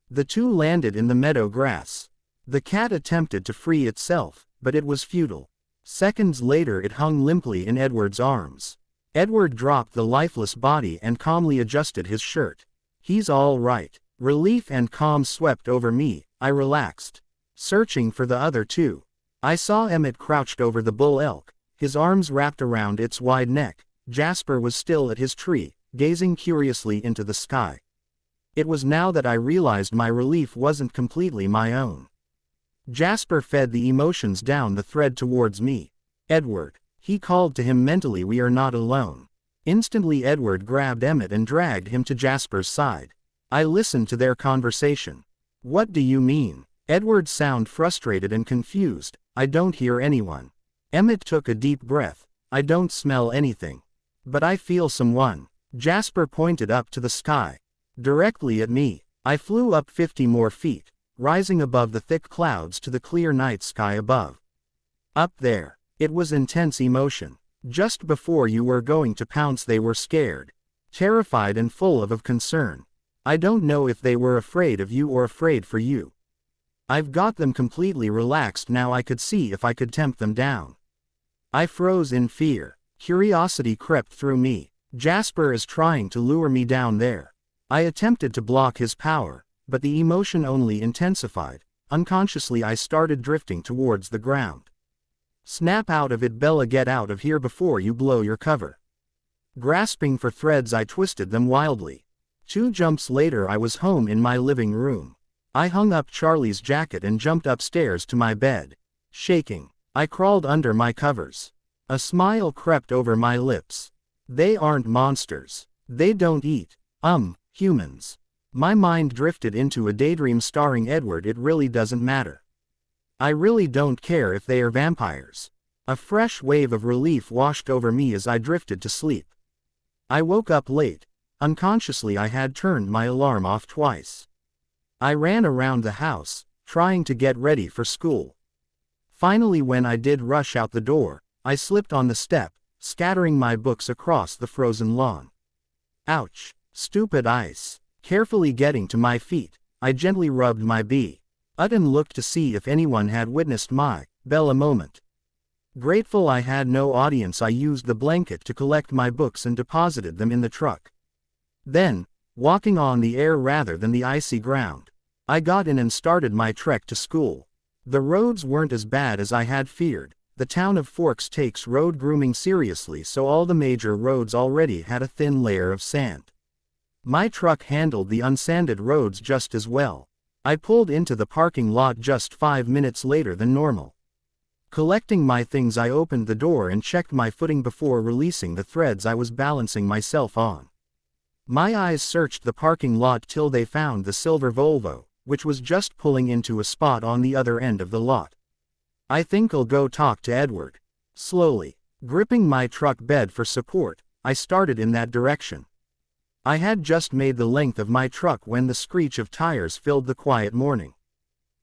The two landed in the meadow grass. The cat attempted to free itself, but it was futile. Seconds later it hung limply in Edward's arms. Edward dropped the lifeless body and calmly adjusted his shirt. He's all right. Relief and calm swept over me, I relaxed. Searching for the other two. I saw Emmett crouched over the bull elk, his arms wrapped around its wide neck. Jasper was still at his tree, gazing curiously into the sky. It was now that I realized my relief wasn't completely my own. Jasper fed the emotions down the thread towards me. Edward. He called to him mentally, we are not alone. Instantly Edward grabbed Emmett and dragged him to Jasper's side. I listened to their conversation. What do you mean? Edward sounded frustrated and confused. I don't hear anyone. Emmett took a deep breath. I don't smell anything. But I feel someone. Jasper pointed up to the sky. Directly at me. I flew up 50 more feet, rising above the thick clouds to the clear night sky above. Up there. It was intense emotion. Just before you were going to pounce they were scared. Terrified and full of concern. I don't know if they were afraid of you or afraid for you. I've got them completely relaxed now. I could see if I could tempt them down. I froze in fear. Curiosity crept through me. Jasper is trying to lure me down there. I attempted to block his power, but the emotion only intensified. Unconsciously I started drifting towards the ground. Snap out of it, Bella, get out of here before you blow your cover. Grasping for threads I twisted them wildly. 2 jumps later I was home in my living room. I hung up Charlie's jacket and jumped upstairs to my bed. Shaking, I crawled under my covers. A smile crept over my lips. They aren't monsters. They don't eat, humans. My mind drifted into a daydream starring Edward. It really doesn't matter. I really don't care if they are vampires. A fresh wave of relief washed over me as I drifted to sleep. I woke up late. Unconsciously I had turned my alarm off twice. I ran around the house, trying to get ready for school. Finally, when I did rush out the door, I slipped on the step, scattering my books across the frozen lawn. Ouch! Stupid ice. Carefully getting to my feet, I gently rubbed my butt and looked to see if anyone had witnessed my Bella moment. Grateful I had no audience, I used the blanket to collect my books and deposited them in the truck. Then, walking on the air rather than the icy ground, I got in and started my trek to school. The roads weren't as bad as I had feared. The town of Forks takes road grooming seriously, so all the major roads already had a thin layer of sand. My truck handled the unsanded roads just as well. I pulled into the parking lot just 5 minutes later than normal. Collecting my things, I opened the door and checked my footing before releasing the threads I was balancing myself on. My eyes searched the parking lot till they found the silver Volvo, which was just pulling into a spot on the other end of the lot. I think I'll go talk to Edward. Slowly, gripping my truck bed for support, I started in that direction. I had just made the length of my truck when the screech of tires filled the quiet morning.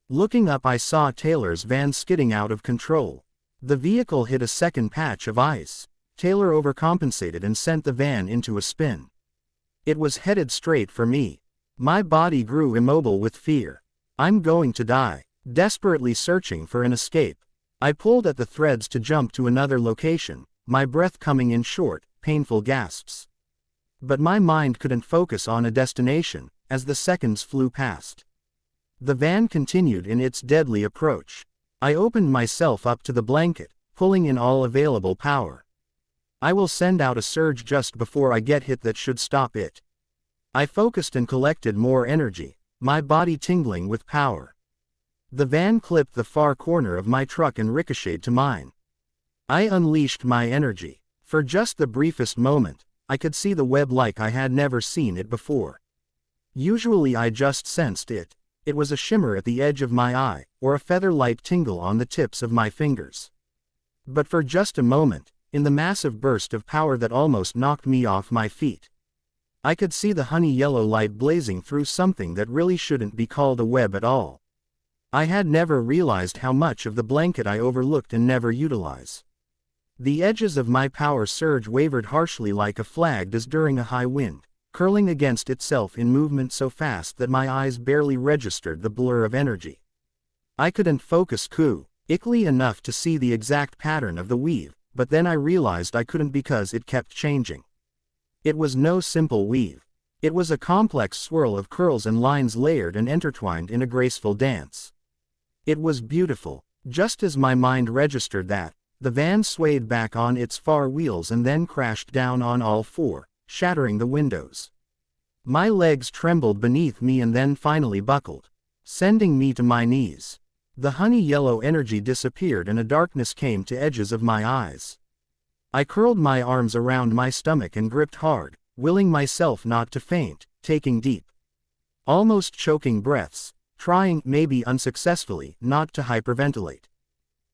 Looking up, I saw Taylor's van skidding out of control. The vehicle hit a second patch of ice. Taylor overcompensated and sent the van into a spin. It was headed straight for me. My body grew immobile with fear. I'm going to die. Desperately searching for an escape, I pulled at the threads to jump to another location, my breath coming in short, painful gasps. But my mind couldn't focus on a destination, as the seconds flew past. The van continued in its deadly approach. I opened myself up to the blanket, pulling in all available power. I will send out a surge just before I get hit that should stop it. I focused and collected more energy, my body tingling with power. The van clipped the far corner of my truck and ricocheted to mine. I unleashed my energy. For just the briefest moment, I could see the web like I had never seen it before. Usually I just sensed it. It was a shimmer at the edge of my eye, or a feather-light tingle on the tips of my fingers. But for just a moment, in the massive burst of power that almost knocked me off my feet, I could see the honey yellow light blazing through something that really shouldn't be called a web at all. I had never realized how much of the blanket I overlooked and never utilize. The edges of my power surge wavered harshly like a flag does during a high wind, curling against itself in movement so fast that my eyes barely registered the blur of energy. I couldn't focus quickly enough to see the exact pattern of the weave, but then I realized I couldn't because it kept changing. It was no simple weave. It was a complex swirl of curls and lines layered and intertwined in a graceful dance. It was beautiful. Just as my mind registered that, the van swayed back on its far wheels and then crashed down on all four, shattering the windows. My legs trembled beneath me and then finally buckled, sending me to my knees. The honey yellow energy disappeared and a darkness came to edges of my eyes. I curled my arms around my stomach and gripped hard, willing myself not to faint, taking deep, almost choking breaths, trying, maybe unsuccessfully, not to hyperventilate.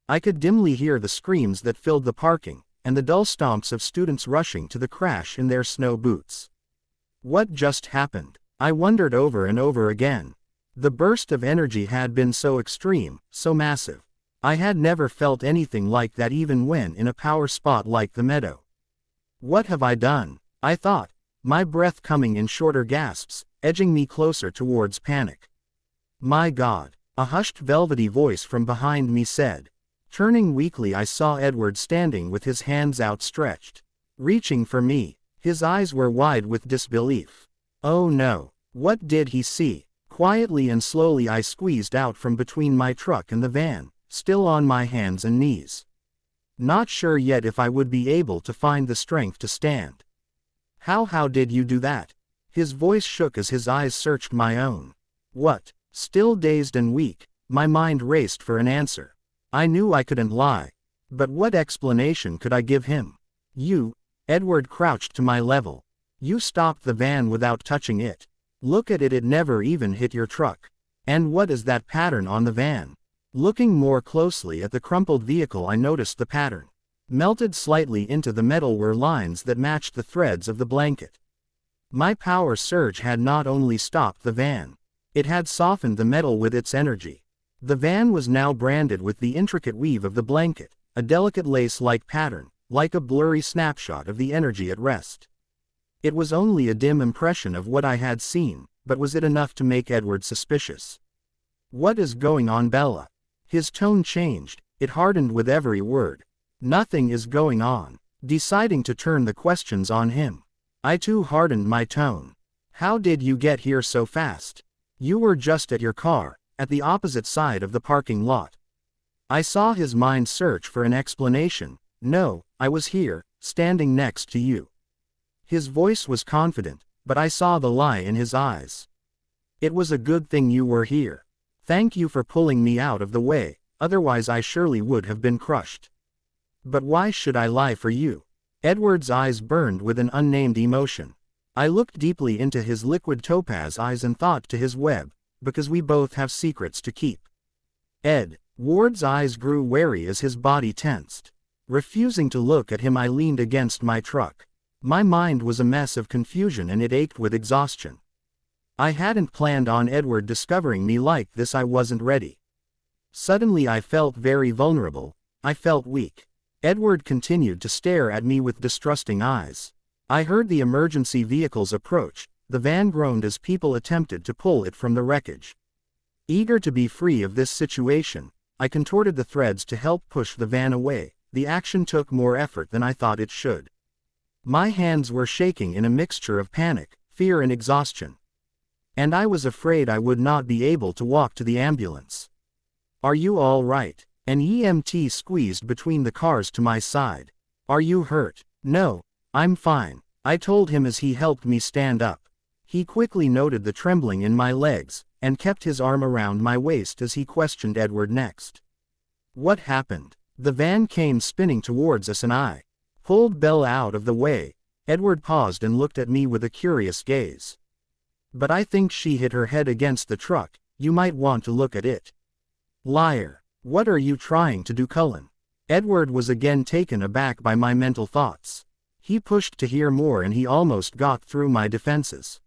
I could dimly hear the screams that filled the parking, and the dull stomps of students rushing to the crash in their snow boots. What just happened? I wondered over and over again. The burst of energy had been so extreme, so massive. I had never felt anything like that even when in a power spot like the meadow. What have I done? I thought, my breath coming in shorter gasps, edging me closer towards panic. My God, a hushed velvety voice from behind me said. Turning weakly I saw Edward standing with his hands outstretched, reaching for me. His eyes were wide with disbelief. Oh no, what did he see? Quietly and slowly I squeezed out from between my truck and the van, still on my hands and knees. Not sure yet if I would be able to find the strength to stand. How did you do that? His voice shook as his eyes searched my own. What? Still dazed and weak, my mind raced for an answer. I knew I couldn't lie. But what explanation could I give him? You, Edward crouched to my level. You stopped the van without touching it. Look at it, it never even hit your truck. And what is that pattern on the van? Looking more closely at the crumpled vehicle I noticed the pattern. Melted slightly into the metal were lines that matched the threads of the blanket. My power surge had not only stopped the van, it had softened the metal with its energy. The van was now branded with the intricate weave of the blanket, a delicate lace-like pattern, like a blurry snapshot of the energy at rest. It was only a dim impression of what I had seen, but was it enough to make Edward suspicious? What is going on, Bella? His tone changed, it hardened with every word. Nothing is going on. Deciding to turn the questions on him, I too hardened my tone. How did you get here so fast? You were just at your car, at the opposite side of the parking lot. I saw his mind search for an explanation. No, I was here, standing next to you. His voice was confident, but I saw the lie in his eyes. It was a good thing you were here. Thank you for pulling me out of the way, otherwise I surely would have been crushed. But why should I lie for you? Edward's eyes burned with an unnamed emotion. I looked deeply into his liquid topaz eyes and thought to his web, because we both have secrets to keep. Ed, Ward's eyes grew wary as his body tensed. Refusing to look at him, I leaned against my truck. My mind was a mess of confusion and it ached with exhaustion. I hadn't planned on Edward discovering me like this. I wasn't ready. Suddenly I felt very vulnerable. I felt weak. Edward continued to stare at me with distrusting eyes. I heard the emergency vehicles approach. The van groaned as people attempted to pull it from the wreckage. Eager to be free of this situation, I contorted the threads to help push the van away. The action took more effort than I thought it should. My hands were shaking in a mixture of panic, fear and exhaustion. And I was afraid I would not be able to walk to the ambulance. Are you all right? An EMT squeezed between the cars to my side. Are you hurt? No, I'm fine, I told him as he helped me stand up. He quickly noted the trembling in my legs, and kept his arm around my waist as he questioned Edward next. What happened? The van came spinning towards us and I pulled Bella out of the way. Edward paused and looked at me with a curious gaze. But I think she hit her head against the truck, you might want to look at it. Liar. What are you trying to do, Cullen? Edward was again taken aback by my mental thoughts. He pushed to hear more and he almost got through my defenses.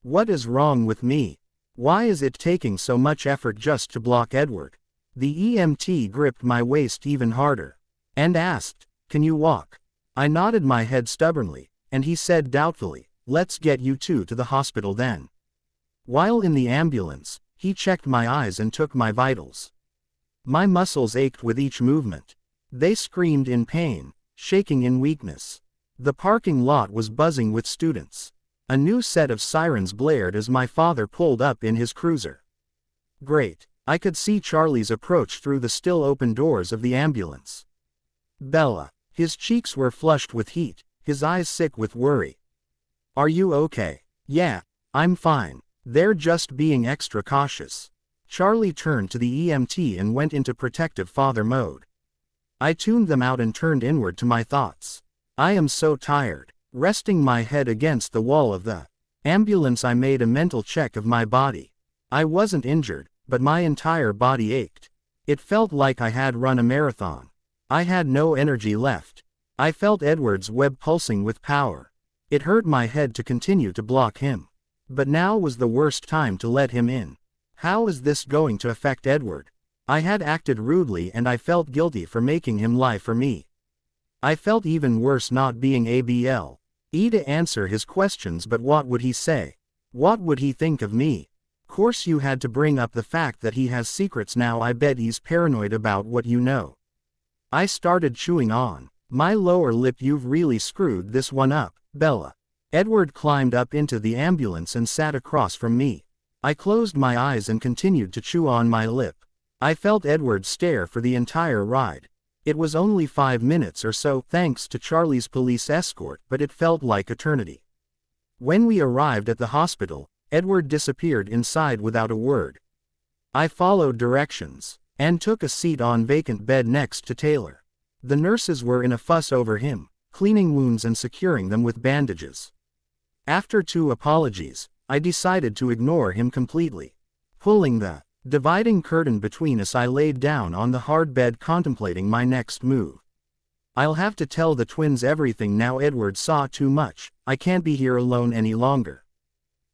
What is wrong with me? Why is it taking so much effort just to block Edward? The EMT gripped my waist even harder. And asked, can you walk? I nodded my head stubbornly, and he said doubtfully, let's get you two to the hospital then. While in the ambulance, he checked my eyes and took my vitals. My muscles ached with each movement. They screamed in pain, shaking in weakness. The parking lot was buzzing with students. A new set of sirens blared as my father pulled up in his cruiser. Great. I could see Charlie's approach through the still open doors of the ambulance. Bella. His cheeks were flushed with heat, his eyes sick with worry. Are you okay? Yeah, I'm fine. They're just being extra cautious. Charlie turned to the EMT and went into protective father mode. I tuned them out and turned inward to my thoughts. I am so tired. Resting my head against the wall of the ambulance, I made a mental check of my body. I wasn't injured, but my entire body ached. It felt like I had run a marathon. I had no energy left. I felt Edward's web pulsing with power. It hurt my head to continue to block him. But now was the worst time to let him in. How is this going to affect Edward? I had acted rudely and I felt guilty for making him lie for me. I felt even worse not being able to answer his questions, but what would he say? What would he think of me? Course you had to bring up the fact that he has secrets now. I bet he's paranoid about what you know. I started chewing on my lower lip. You've really screwed this one up, Bella. Edward climbed up into the ambulance and sat across from me. I closed my eyes and continued to chew on my lip. I felt Edward stare for the entire ride. It was only 5 minutes or so, thanks to Charlie's police escort, but it felt like eternity. When we arrived at the hospital, Edward disappeared inside without a word. I followed directions, and took a seat on vacant bed next to Taylor. The nurses were in a fuss over him, cleaning wounds and securing them with bandages. After 2 apologies, I decided to ignore him completely. Pulling the dividing curtain between us, I laid down on the hard bed contemplating my next move. I'll have to tell the twins everything now. Edward saw too much. I can't be here alone any longer.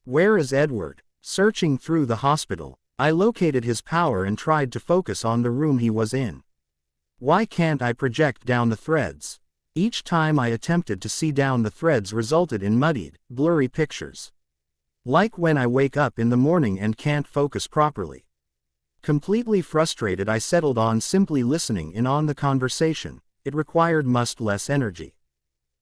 Where is Edward? Searching through the hospital, I located his power and tried to focus on the room he was in. Why can't I project down the threads? Each time I attempted to see down the threads resulted in muddied, blurry pictures. Like when I wake up in the morning and can't focus properly. Completely frustrated, I settled on simply listening in on the conversation. It required much less energy.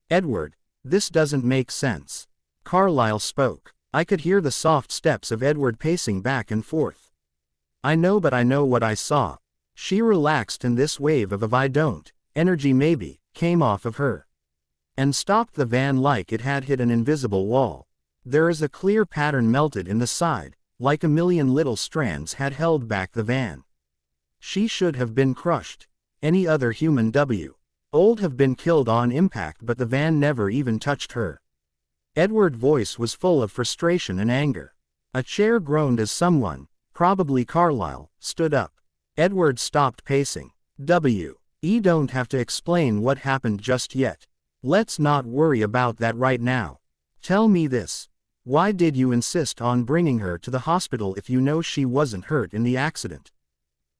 Edward, this doesn't make sense. Carlyle spoke. I could hear the soft steps of Edward pacing back and forth. I know, but I know what I saw. She relaxed and this wave of I don't, energy maybe, came off of her. And stopped the van like it had hit an invisible wall. There is a clear pattern melted in the side, like a million little strands had held back the van. She should have been crushed. Any other human would have been killed on impact, but the van never even touched her. Edward's voice was full of frustration and anger. A chair groaned as someone, probably Carlyle, stood up. Edward stopped pacing. You don't have to explain what happened just yet. Let's not worry about that right now. Tell me this. Why did you insist on bringing her to the hospital if you know she wasn't hurt in the accident?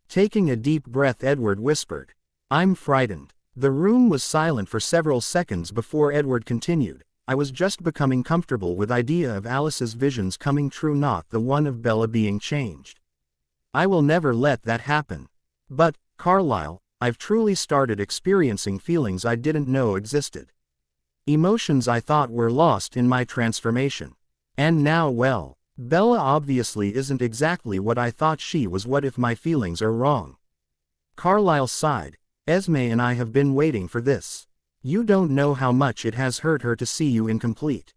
Taking a deep breath, Edward whispered. I'm frightened. The room was silent for several seconds before Edward continued. I was just becoming comfortable with the idea of Alice's visions coming true, not the one of Bella being changed. I will never let that happen. But, Carlyle, I've truly started experiencing feelings I didn't know existed. Emotions I thought were lost in my transformation. And now, well, Bella obviously isn't exactly what I thought she was. What if my feelings are wrong? Carlyle sighed. Esme and I have been waiting for this. You don't know how much it has hurt her to see you incomplete.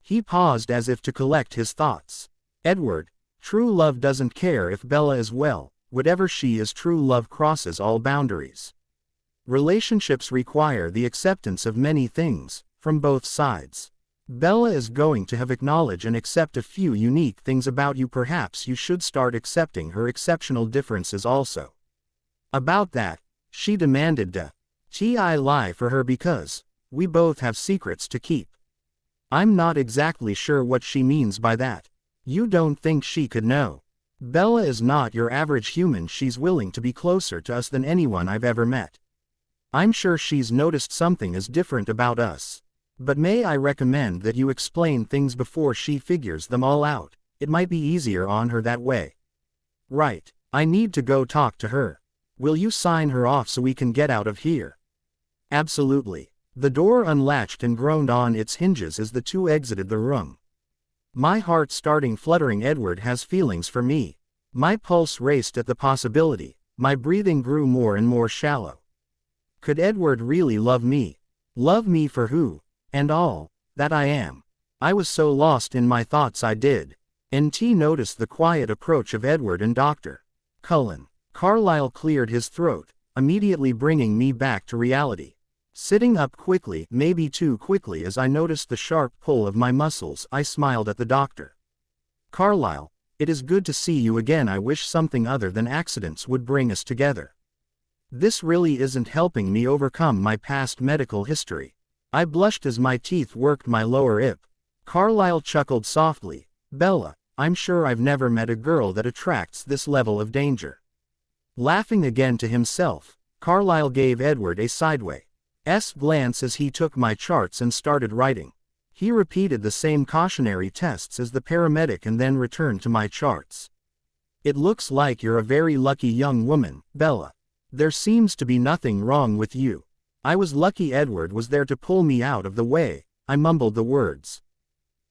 He paused as if to collect his thoughts. Edward, true love doesn't care if Bella is well. Whatever she is, true love crosses all boundaries. Relationships require the acceptance of many things, from both sides. Bella is going to have acknowledge and accept a few unique things about you. Perhaps you should start accepting her exceptional differences also. About that, she demanded I lie for her because we both have secrets to keep. I'm not exactly sure what she means by that. You don't think she could know? Bella is not your average human. She's willing to be closer to us than anyone I've ever met. I'm sure she's noticed something is different about us. But may I recommend that you explain things before she figures them all out? It might be easier on her that way. Right, I need to go talk to her. Will you sign her off so we can get out of here? Absolutely. The door unlatched and groaned on its hinges as the two exited the room. My heart starting fluttering. Edward has feelings for me. My pulse raced at the possibility. My breathing grew more and more shallow. Could Edward really love me? Love me for who? And all that I am. I was so lost in my thoughts. I did. N.T. noticed the quiet approach of Edward and Dr. Cullen. Carlyle cleared his throat, immediately bringing me back to reality. Sitting up quickly, maybe too quickly, as I noticed the sharp pull of my muscles, I smiled at the doctor. Carlyle, it is good to see you again. I wish something other than accidents would bring us together. This really isn't helping me overcome my past medical history. I blushed as my teeth worked my lower lip. Carlyle chuckled softly. Bella, I'm sure I've never met a girl that attracts this level of danger. Laughing again to himself, Carlyle gave Edward a sideways glance as he took my charts and started writing. He repeated the same cautionary tests as the paramedic and then returned to my charts. It looks like you're a very lucky young woman, Bella. There seems to be nothing wrong with you. I was lucky Edward was there to pull me out of the way. I mumbled the words.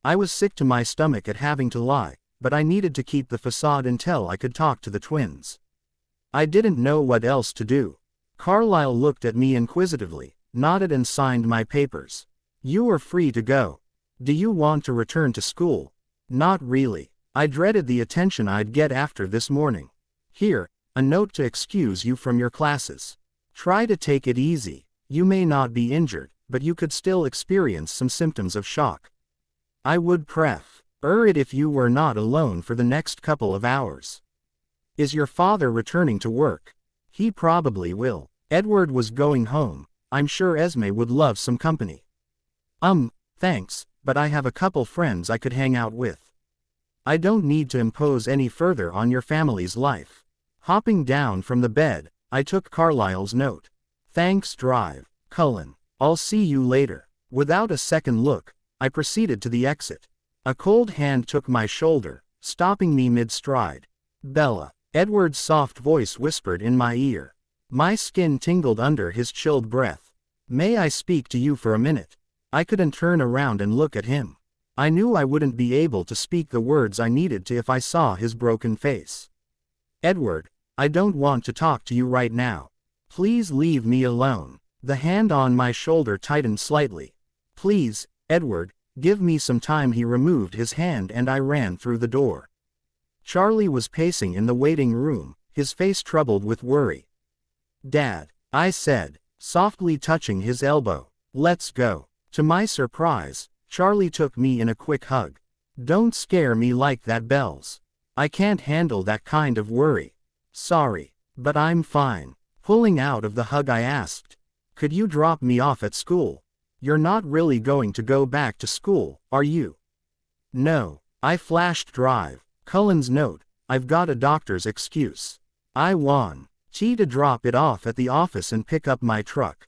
I was sick to my stomach at having to lie, but I needed to keep the facade until I could talk to the twins. I didn't know what else to do. Carlyle looked at me inquisitively, nodded and signed my papers. You are free to go. Do you want to return to school? Not really. I dreaded the attention I'd get after this morning. Here, a note to excuse you from your classes. Try to take it easy. You may not be injured, but you could still experience some symptoms of shock. I would prefer it if you were not alone for the next couple of hours. Is your father returning to work? He probably will. Edward was going home. I'm sure Esme would love some company. Thanks, but I have a couple friends I could hang out with. I don't need to impose any further on your family's life. Hopping down from the bed, I took Carlyle's note. Thanks, drive, Cullen. I'll see you later. Without a second look, I proceeded to the exit. A cold hand took my shoulder, stopping me mid-stride. Bella, Edward's soft voice whispered in my ear. My skin tingled under his chilled breath. May I speak to you for a minute? I couldn't turn around and look at him. I knew I wouldn't be able to speak the words I needed to if I saw his broken face. Edward, I don't want to talk to you right now. Please leave me alone. The hand on my shoulder tightened slightly. Please, Edward, give me some time. He removed his hand and I ran through the door. Charlie was pacing in the waiting room, his face troubled with worry. Dad, I said, softly touching his elbow. Let's go. To my surprise, Charlie took me in a quick hug. Don't scare me like that, Bells. I can't handle that kind of worry. Sorry, but I'm fine. Pulling out of the hug, I asked, could you drop me off at school? You're not really going to go back to school, are you? No, I flashed. Drive, Cullen's note. I've got a doctor's excuse. I want to drop it off at the office and pick up my truck.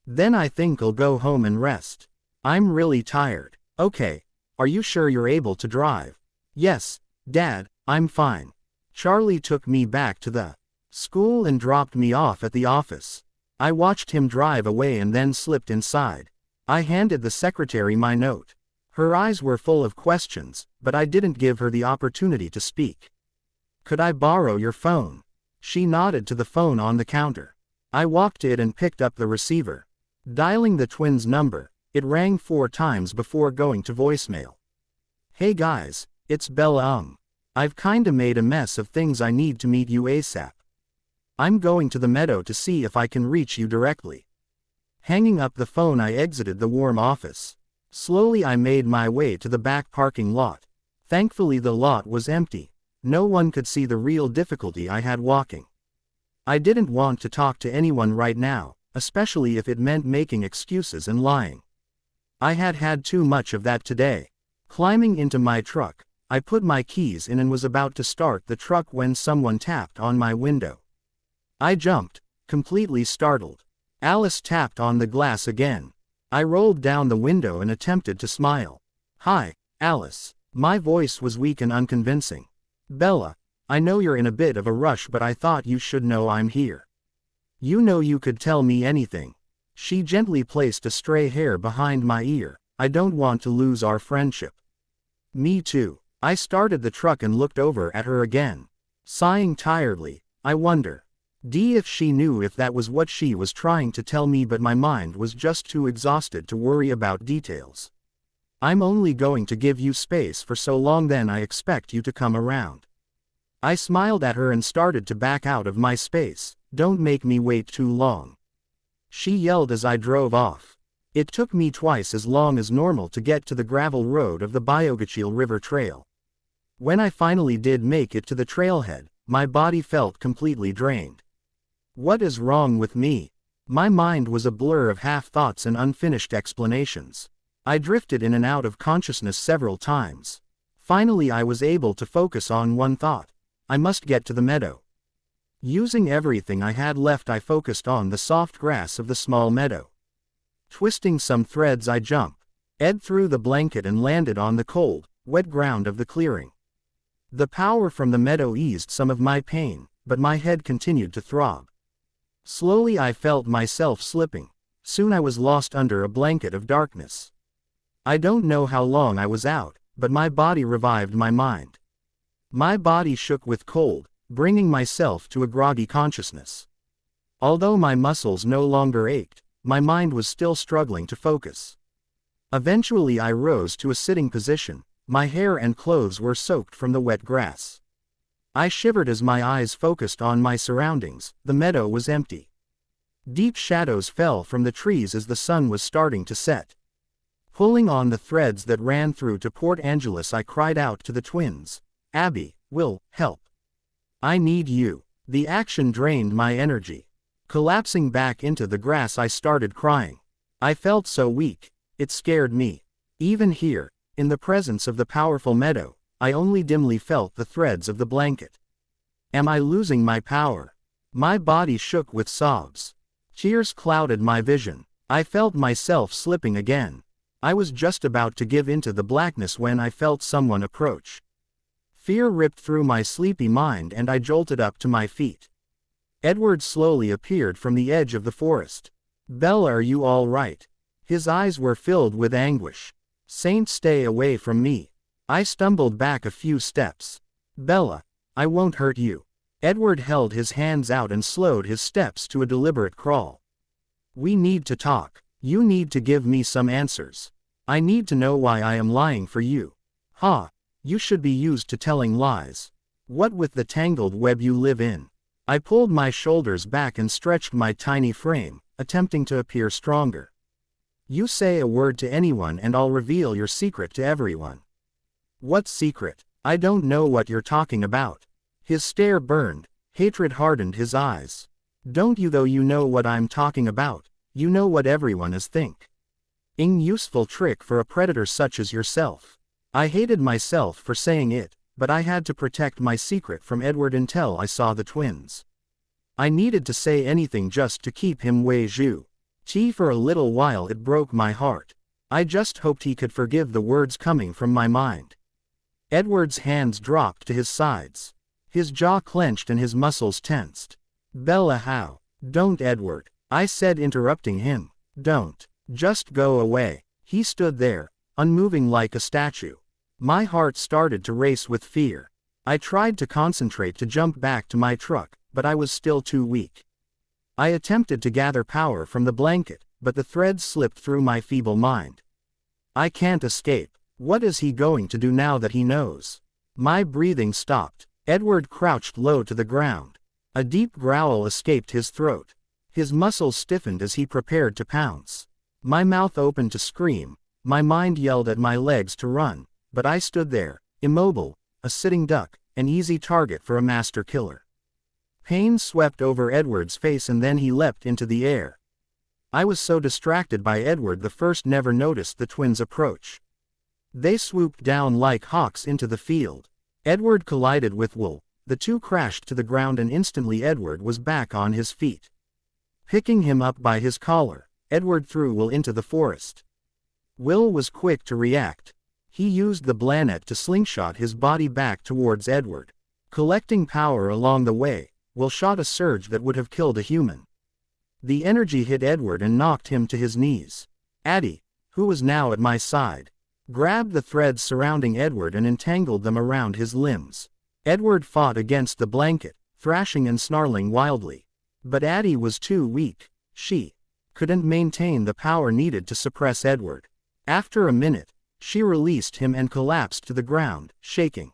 Then I think I'll go home and rest. I'm really tired. Okay, are you sure you're able to drive? Yes, Dad, I'm fine. Charlie took me back to the school and dropped me off at the office. I watched him drive away and then slipped inside. I handed the secretary my note. Her eyes were full of questions, but I didn't give her the opportunity to speak. Could I borrow your phone? She nodded to the phone on the counter. I walked it and picked up the receiver. Dialing the twins' number, it rang 4 times before going to voicemail. Hey guys, it's Bella. I've kinda made a mess of things. I need to meet you ASAP. I'm going to the meadow to see if I can reach you directly. Hanging up the phone, I exited the warm office. Slowly I made my way to the back parking lot. Thankfully the lot was empty. No one could see the real difficulty I had walking. I didn't want to talk to anyone right now, especially if it meant making excuses and lying. I had had too much of that today. Climbing into my truck, I put my keys in and was about to start the truck when someone tapped on my window. I jumped, completely startled. Alice tapped on the glass again. I rolled down the window and attempted to smile. "Hi, Alice." My voice was weak and unconvincing. "Bella, I know you're in a bit of a rush, but I thought you should know I'm here. You know you could tell me anything." She gently placed a stray hair behind my ear. "I don't want to lose our friendship." "Me too." I started the truck and looked over at her again. Sighing tiredly, I wonder if she knew if that was what she was trying to tell me, but my mind was just too exhausted to worry about details. "I'm only going to give you space for so long, then I expect you to come around." I smiled at her and started to back out of my space. "Don't make me wait too long," she yelled as I drove off. It took me twice as long as normal to get to the gravel road of the Biogachil River Trail. When I finally did make it to the trailhead, my body felt completely drained. What is wrong with me? My mind was a blur of half-thoughts and unfinished explanations. I drifted in and out of consciousness several times. Finally I was able to focus on one thought. I must get to the meadow. Using everything I had left, I focused on the soft grass of the small meadow. Twisting some threads, I jumped, through the blanket and landed on the cold, wet ground of the clearing. The power from the meadow eased some of my pain, but my head continued to throb. Slowly I felt myself slipping. Soon I was lost under a blanket of darkness. I don't know how long I was out, but my body revived my mind. My body shook with cold, bringing myself to a groggy consciousness. Although my muscles no longer ached, my mind was still struggling to focus. Eventually I rose to a sitting position. My hair and clothes were soaked from the wet grass. I shivered as my eyes focused on my surroundings. The meadow was empty. Deep shadows fell from the trees as the sun was starting to set. Pulling on the threads that ran through to Port Angeles, I cried out to the twins, "Abby, Will, help. I need you." The action drained my energy. Collapsing back into the grass, I started crying. I felt so weak, it scared me. Even here, in the presence of the powerful meadow, I only dimly felt the threads of the blanket. Am I losing my power? My body shook with sobs. Tears clouded my vision. I felt myself slipping again. I was just about to give into the blackness when I felt someone approach. Fear ripped through my sleepy mind and I jolted up to my feet. Edward slowly appeared from the edge of the forest. "Bella, are you all right?" His eyes were filled with anguish. "Saint, stay away from me." I stumbled back a few steps. "Bella, I won't hurt you." Edward held his hands out and slowed his steps to a deliberate crawl. "We need to talk. You need to give me some answers. I need to know why I am lying for you." "Ha, you should be used to telling lies. What with the tangled web you live in." I pulled my shoulders back and stretched my tiny frame, attempting to appear stronger. "You say a word to anyone and I'll reveal your secret to everyone." "What secret? I don't know what you're talking about." His stare burned, hatred hardened his eyes. "Don't you though? You know what I'm talking about. You know what everyone is think. Useful trick for a predator such as yourself." I hated myself for saying it, but I had to protect my secret from Edward until I saw the twins. I needed to say anything just to keep him Wei Zhu. For a little while it broke my heart. I just hoped he could forgive the words coming from my mind. Edward's hands dropped to his sides. His jaw clenched and his muscles tensed. "Bella, how?" "Don't, Edward," I said, interrupting him. "Don't. Just go away." He stood there, unmoving like a statue. My heart started to race with fear. I tried to concentrate to jump back to my truck, but I was still too weak. I attempted to gather power from the blanket, but the threads slipped through my feeble mind. I can't escape. What is he going to do now that he knows? My breathing stopped. Edward crouched low to the ground. A deep growl escaped his throat. His muscles stiffened as he prepared to pounce. My mouth opened to scream, My mind yelled at my legs to run, but I stood there, immobile, a sitting duck, an easy target for a master killer. Pain swept over Edward's face and then he leapt into the air. I was so distracted by Edward the First never noticed the twins' approach. They swooped down like hawks into the field. Edward collided with Will, the two crashed to the ground and instantly Edward was back on his feet. Picking him up by his collar, Edward threw Will into the forest. Will was quick to react. He used the blanet to slingshot his body back towards Edward. Collecting power along the way, Will shot a surge that would have killed a human. The energy hit Edward and knocked him to his knees. Addie, who was now at my side, grabbed the threads surrounding Edward and entangled them around his limbs. Edward fought against the blanket, thrashing and snarling wildly. But Addie was too weak. She couldn't maintain the power needed to suppress Edward. After a minute, she released him and collapsed to the ground, shaking.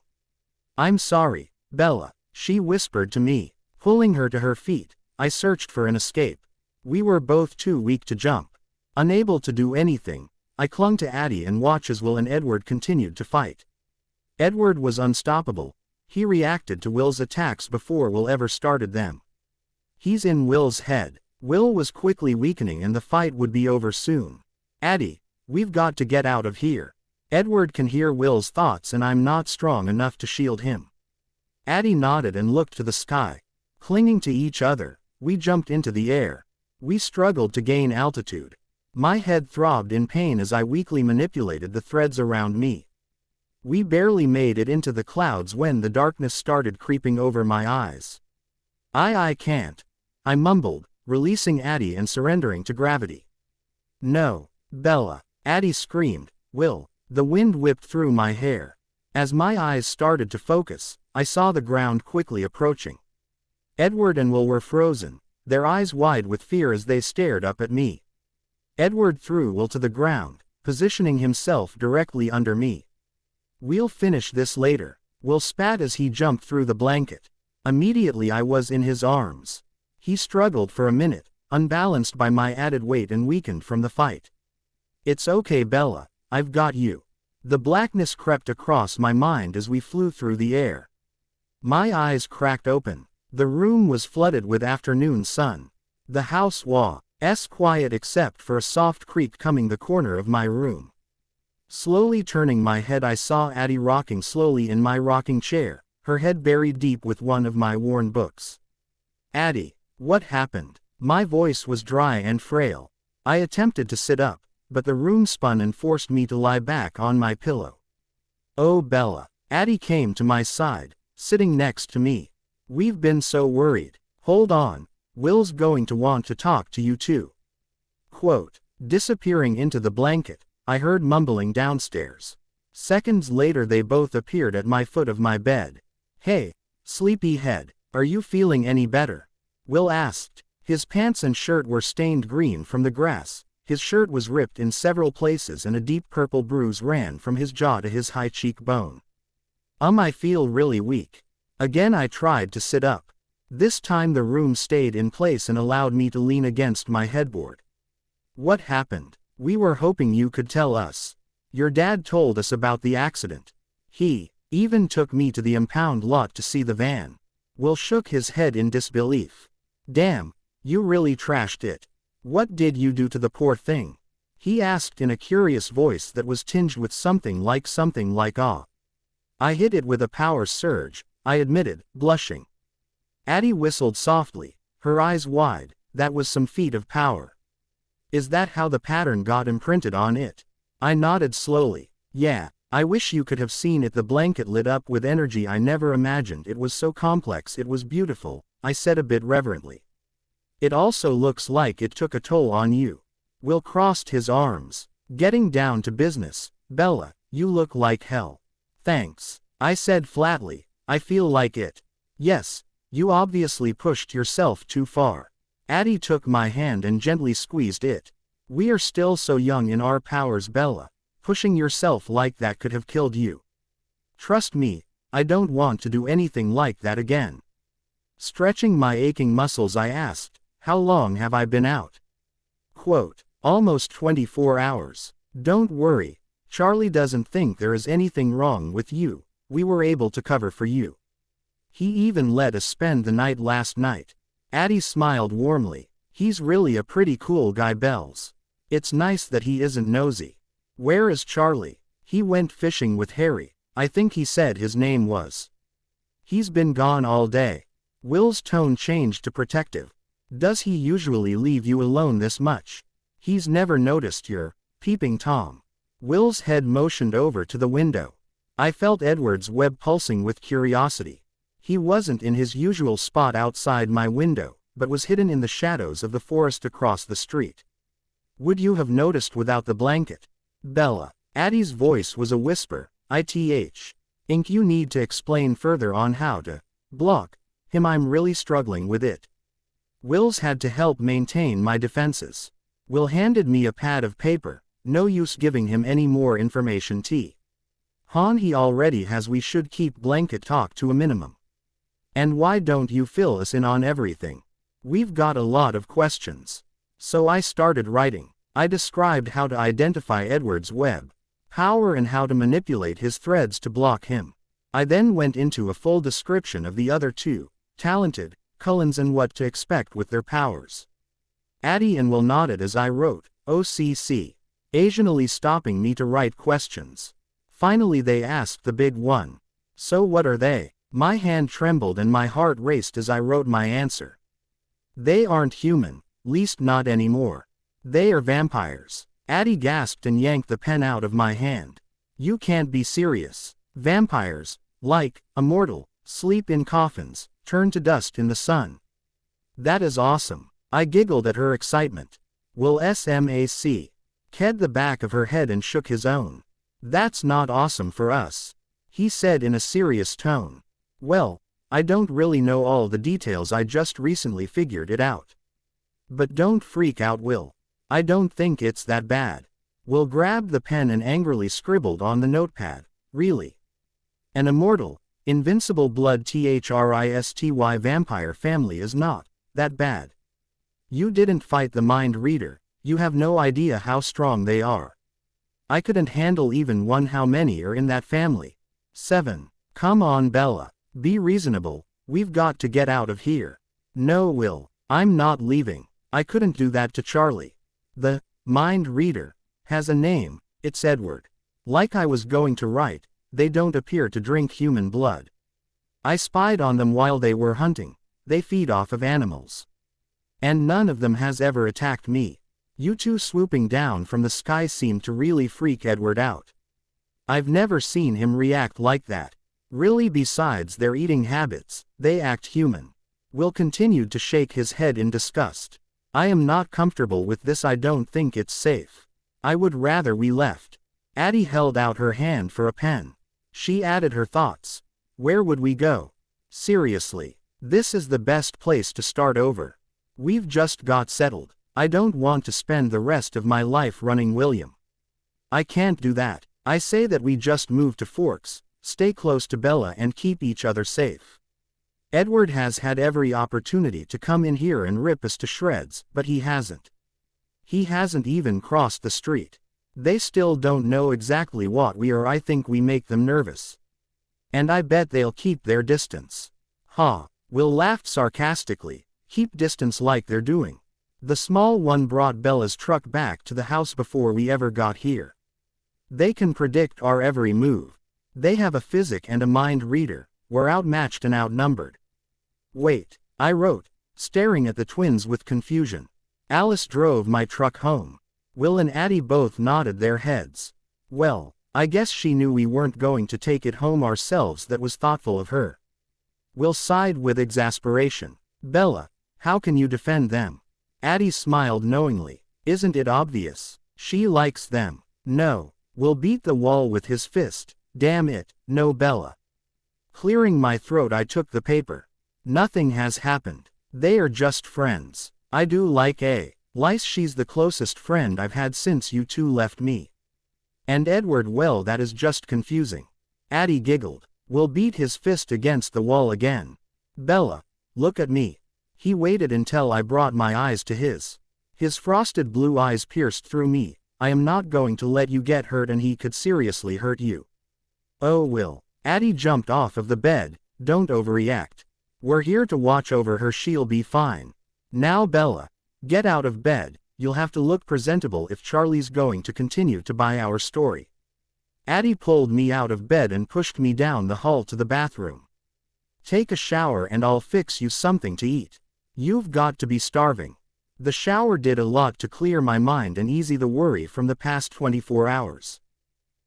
"I'm sorry, Bella," she whispered to me. Pulling her to her feet, I searched for an escape. We were both too weak to jump. Unable to do anything, I clung to Addie and watched as Will and Edward continued to fight. Edward was unstoppable. He reacted to Will's attacks before Will ever started them. He's in Will's head. Will was quickly weakening and the fight would be over soon. "Addie, we've got to get out of here. Edward can hear Will's thoughts and I'm not strong enough to shield him." Addie nodded and looked to the sky. Clinging to each other, we jumped into the air. We struggled to gain altitude. My head throbbed in pain as I weakly manipulated the threads around me. We barely made it into the clouds when the darkness started creeping over my eyes. I can't," I mumbled, releasing Addie and surrendering to gravity. "No, Bella," Addie screamed. "Will." The wind whipped through my hair. As my eyes started to focus, I saw the ground quickly approaching. Edward and Will were frozen, their eyes wide with fear as they stared up at me. Edward threw Will to the ground, positioning himself directly under me. "We'll finish this later," Will spat as he jumped through the blanket. Immediately I was in his arms. He struggled for a minute, unbalanced by my added weight and weakened from the fight. "It's okay, Bella, I've got you." The blackness crept across my mind as we flew through the air. My eyes cracked open. The room was flooded with afternoon sun. The house was quiet except for a soft creak coming the corner of my room. Slowly turning my head, I saw Addie rocking slowly in my rocking chair, her head buried deep with one of my worn books. "Addie, what happened?" My voice was dry and frail. I attempted to sit up, but the room spun and forced me to lie back on my pillow. "Oh, Bella." Addie came to my side, sitting next to me. "We've been so worried. Hold on, Will's going to want to talk to you too." Quote. Disappearing into the blanket, I heard mumbling downstairs. Seconds later they both appeared at my foot of my bed. "Hey, sleepyhead, are you feeling any better?" Will asked. His pants and shirt were stained green from the grass. His shirt was ripped in several places and a deep purple bruise ran from his jaw to his high cheekbone. I feel really weak." Again I tried to sit up. This time the room stayed in place and allowed me to lean against my headboard. "What happened? We were hoping you could tell us. Your dad told us about the accident. He even took me to the impound lot to see the van." Will shook his head in disbelief. "Damn, you really trashed it. What did you do to the poor thing?" he asked in a curious voice that was tinged with something like awe. "I hit it with a power surge," I admitted, blushing. Addie whistled softly, her eyes wide. "That was some feat of power. Is that how the pattern got imprinted on it?" I nodded slowly. "Yeah, I wish you could have seen it. The blanket lit up with energy I never imagined. It was so complex, it was beautiful," I said a bit reverently. "It also looks like it took a toll on you." Will crossed his arms. "Getting down to business, Bella, you look like hell." "Thanks," I said flatly. "I feel like it." "Yes, you obviously pushed yourself too far." Addie took my hand and gently squeezed it. "We are still so young in our powers, Bella. Pushing yourself like that could have killed you. Trust me, I don't want to do anything like that again." Stretching my aching muscles I asked, "How long have I been out?" Quote. "Almost 24 hours. Don't worry. Charlie doesn't think there is anything wrong with you. We were able to cover for you. He even let us spend the night last night. Addie smiled warmly. He's really a pretty cool guy, Bells. It's nice that he isn't nosy. Where is Charlie? He went fishing with Harry. I think he said his name was. He's been gone all day. Will's tone changed to protective. Does he usually leave you alone this much? He's never noticed your peeping Tom. Will's head motioned over to the window. I felt Edward's web pulsing with curiosity. He wasn't in his usual spot outside my window, but was hidden in the shadows of the forest across the street. Would you have noticed without the blanket? Bella. Addie's voice was a whisper. Ink, you need to explain further on how to block him. I'm really struggling with it. Will's had to help maintain my defenses. Will handed me a pad of paper. No use giving him any more information. Han, he already has. We should keep blanket talk to a minimum. And why don't you fill us in on everything? We've got a lot of questions. So I started writing. I described how to identify Edward's web power and how to manipulate his threads to block him. I then went into a full description of the other two, talented Cullens, and what to expect with their powers. Addie and Will nodded as I wrote, OCC, occasionally stopping me to write questions. Finally they asked the big one. So what are they? My hand trembled and my heart raced as I wrote my answer. They aren't human, least not anymore. They are vampires. Addie gasped and yanked the pen out of my hand. You can't be serious. Vampires, like immortal, sleep in coffins, turn to dust in the sun. That is awesome. I giggled at her excitement. Will SMAC ked the back of her head and shook his own. That's not awesome for us, he said in a serious tone. Well, I don't really know all the details. I just recently figured it out. But don't freak out, Will. I don't think it's that bad. Will grabbed the pen and angrily scribbled on the notepad. Really? An immortal, invincible blood tristy vampire family is not that bad. You didn't fight the mind reader. You have no idea how strong they are. I couldn't handle even one. How many are in that family? 7. Come on, Bella. Be reasonable. We've got to get out of here. No, Will. I'm not leaving. I couldn't do that to Charlie. The mind reader has a name. It's Edward. Like I was going to write, they don't appear to drink human blood. I spied on them while they were hunting. They feed off of animals. And none of them has ever attacked me. You two swooping down from the sky seemed to really freak Edward out. I've never seen him react like that. Really, besides their eating habits, they act human. Will continued to shake his head in disgust. I am not comfortable with this. I don't think it's safe. I would rather we left. Addie held out her hand for a pen. She added her thoughts. Where would we go? Seriously, this is the best place to start over. We've just got settled. I don't want to spend the rest of my life running William. I can't do that. I say that we just move to Forks, stay close to Bella and keep each other safe. Edward has had every opportunity to come in here and rip us to shreds, but he hasn't. He hasn't even crossed the street. They still don't know exactly what we are. I think we make them nervous. And I bet they'll keep their distance. Ha! Will laughed sarcastically. Keep distance like they're doing. The small one brought Bella's truck back to the house before we ever got here. They can predict our every move. They have a physic and a mind reader. We're outmatched and outnumbered. Wait, I wrote, staring at the twins with confusion. Alice drove my truck home. Will and Addie both nodded their heads. Well, I guess she knew we weren't going to take it home ourselves. That was thoughtful of her. Will sighed with exasperation. Bella, how can you defend them? Addie smiled knowingly. Isn't it obvious? She likes them. No. Will beat the wall with his fist. Damn it, no, Bella. Clearing my throat, I took the paper. Nothing has happened. They are just friends. I do like Lice. She's the closest friend I've had since you two left me. And Edward, well, that is just confusing. Addie giggled. Will beat his fist against the wall again. Bella, look at me. He waited until I brought my eyes to his. His frosted blue eyes pierced through me. I am not going to let you get hurt, and he could seriously hurt you. Oh Will. Addie jumped off of the bed. Don't overreact. We're here to watch over her, she'll be fine. Now Bella, get out of bed, you'll have to look presentable if Charlie's going to continue to buy our story. Addie pulled me out of bed and pushed me down the hall to the bathroom. Take a shower and I'll fix you something to eat. You've got to be starving. The shower did a lot to clear my mind and ease the worry from the past 24 hours.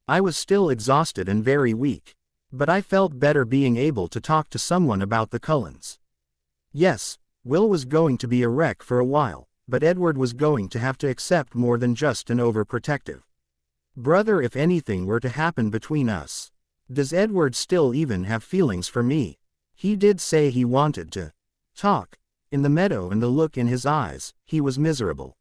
I was still exhausted and very weak, but I felt better being able to talk to someone about the Cullens. Yes, Will was going to be a wreck for a while, but Edward was going to have to accept more than just an overprotective brother if anything were to happen between us. Does Edward still even have feelings for me? He did say he wanted to talk. In the meadow and the look in his eyes, he was miserable.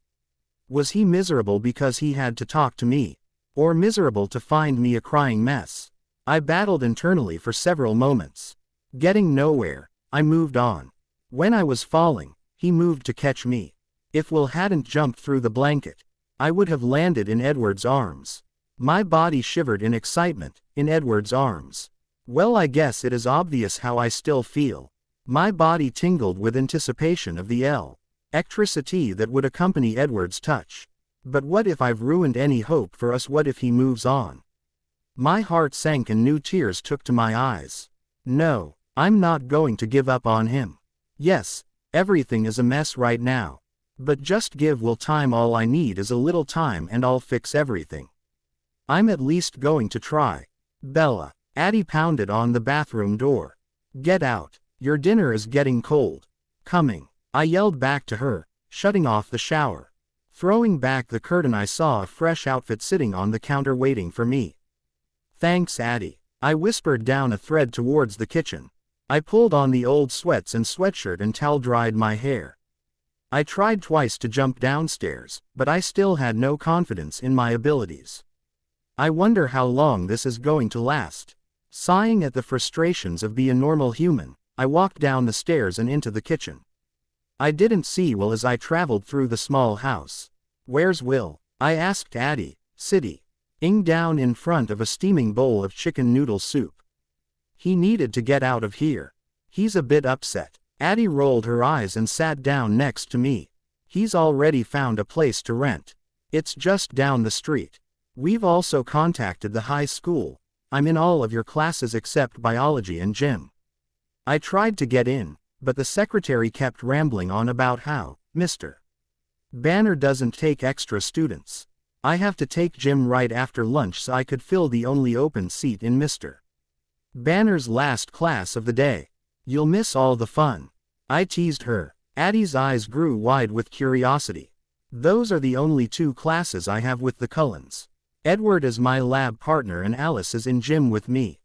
Was he miserable because he had to talk to me? Or miserable to find me a crying mess? I battled internally for several moments. Getting nowhere, I moved on. When I was falling, he moved to catch me. If Will hadn't jumped through the blanket, I would have landed in Edward's arms. My body shivered in excitement, in Edward's arms. Well, I guess it is obvious how I still feel. My body tingled with anticipation of the electricity that would accompany Edward's touch. But what if I've ruined any hope for us? What if he moves on? My heart sank and new tears took to my eyes. No, I'm not going to give up on him. Yes, everything is a mess right now. But just give Will time. All I need is a little time and I'll fix everything. I'm at least going to try. Bella. Addie pounded on the bathroom door. Get out. Your dinner is getting cold. Coming. I yelled back to her, shutting off the shower. Throwing back the curtain, I saw a fresh outfit sitting on the counter waiting for me. Thanks, Addie. I whispered down a thread towards the kitchen. I pulled on the old sweats and sweatshirt and towel-dried my hair. I tried twice to jump downstairs, but I still had no confidence in my abilities. I wonder how long this is going to last. Sighing at the frustrations of being a normal human, I walked down the stairs and into the kitchen. I didn't see Will as I traveled through the small house. Where's Will? I asked Addie, sitting down in front of a steaming bowl of chicken noodle soup. He needed to get out of here. He's a bit upset. Addie rolled her eyes and sat down next to me. He's already found a place to rent. It's just down the street. We've also contacted the high school. I'm in all of your classes except biology and gym. I tried to get in, but the secretary kept rambling on about how Mr. Banner doesn't take extra students. I have to take gym right after lunch so I could fill the only open seat in Mr. Banner's last class of the day. You'll miss all the fun. I teased her. Addie's eyes grew wide with curiosity. Those are the only 2 classes I have with the Cullens. Edward is my lab partner and Alice is in gym with me.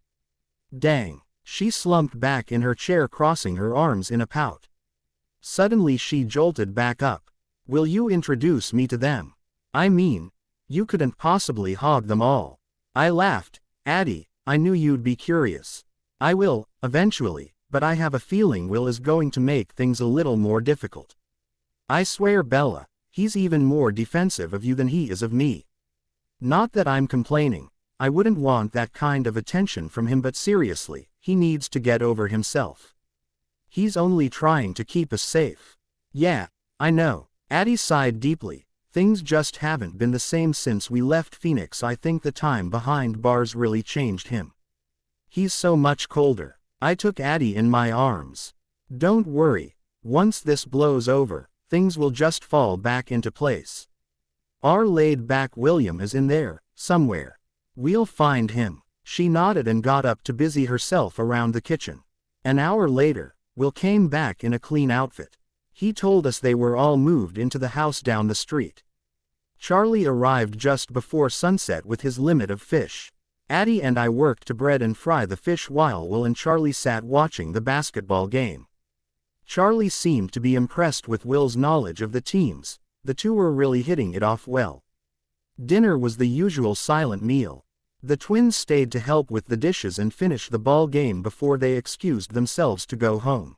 Dang. She slumped back in her chair, crossing her arms in a pout. Suddenly she jolted back up. Will you introduce me to them? I mean, you couldn't possibly hog them all. I laughed. Addie, I knew you'd be curious. I will, eventually, but I have a feeling Will is going to make things a little more difficult. I swear, Bella, he's even more defensive of you than he is of me. Not that I'm complaining. I wouldn't want that kind of attention from him, but seriously, he needs to get over himself. He's only trying to keep us safe. Yeah, I know. Addie sighed deeply. Things just haven't been the same since we left Phoenix. I think the time behind bars really changed him. He's so much colder. I took Addie in my arms. Don't worry. Once this blows over, things will just fall back into place. Our laid-back William is in there, somewhere. We'll find him. She nodded and got up to busy herself around the kitchen. An hour later, Will came back in a clean outfit. He told us they were all moved into the house down the street. Charlie arrived just before sunset with his limit of fish. Addie and I worked to bread and fry the fish while Will and Charlie sat watching the basketball game. Charlie seemed to be impressed with Will's knowledge of the teams. The 2 were really hitting it off well. Dinner was the usual silent meal. The twins stayed to help with the dishes and finish the ball game before they excused themselves to go home.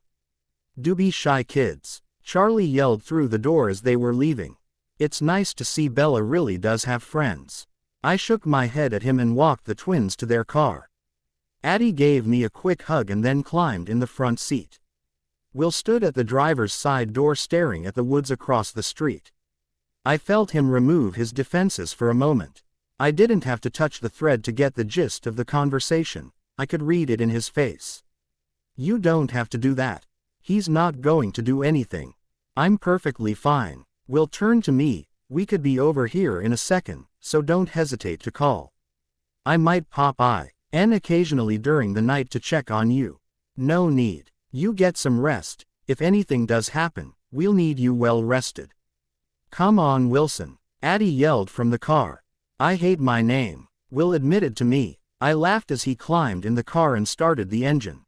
"Do be shy, kids," Charlie yelled through the door as they were leaving. It's nice to see Bella really does have friends. I shook my head at him and walked the twins to their car. Addie gave me a quick hug and then climbed in the front seat. Will stood at the driver's side door staring at the woods across the street. I felt him remove his defenses for a moment. I didn't have to touch the thread to get the gist of the conversation. I could read it in his face. You don't have to do that. He's not going to do anything. I'm perfectly fine. Will turned to me. We could be over here in a second, so don't hesitate to call. I might pop in occasionally during the night to check on you. No need. You get some rest. If anything does happen, we'll need you well rested. Come on, Wilson. Addie yelled from the car. I hate my name. Will admitted to me. I laughed as he climbed in the car and started the engine.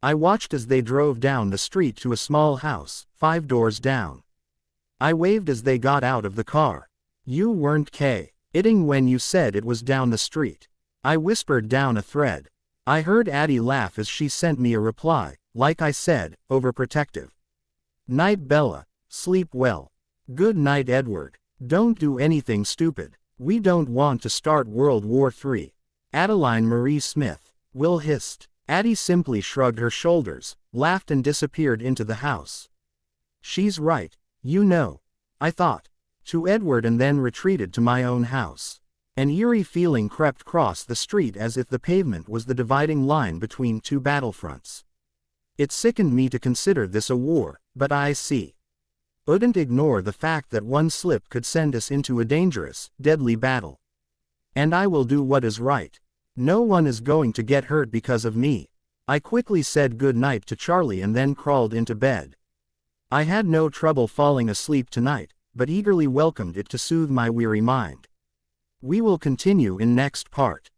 I watched as they drove down the street to a small house, 5 doors down. I waved as they got out of the car. You weren't kidding when you said it was down the street. I whispered down a thread. I heard Addie laugh as she sent me a reply, like I said, overprotective. Night Bella. Sleep well. Good night Edward. Don't do anything stupid. We don't want to start World War III. Adeline Marie Smith. Will hissed. Addie simply shrugged her shoulders, laughed and disappeared into the house. She's right, you know, I thought. To Edward and then retreated to my own house. An eerie feeling crept across the street as if the pavement was the dividing line between 2 battlefronts. It sickened me to consider this a war, but I couldn't ignore the fact that one slip could send us into a dangerous, deadly battle. And I will do what is right. No one is going to get hurt because of me. I quickly said good night to Charlie and then crawled into bed. I had no trouble falling asleep tonight, but eagerly welcomed it to soothe my weary mind. We will continue in next part.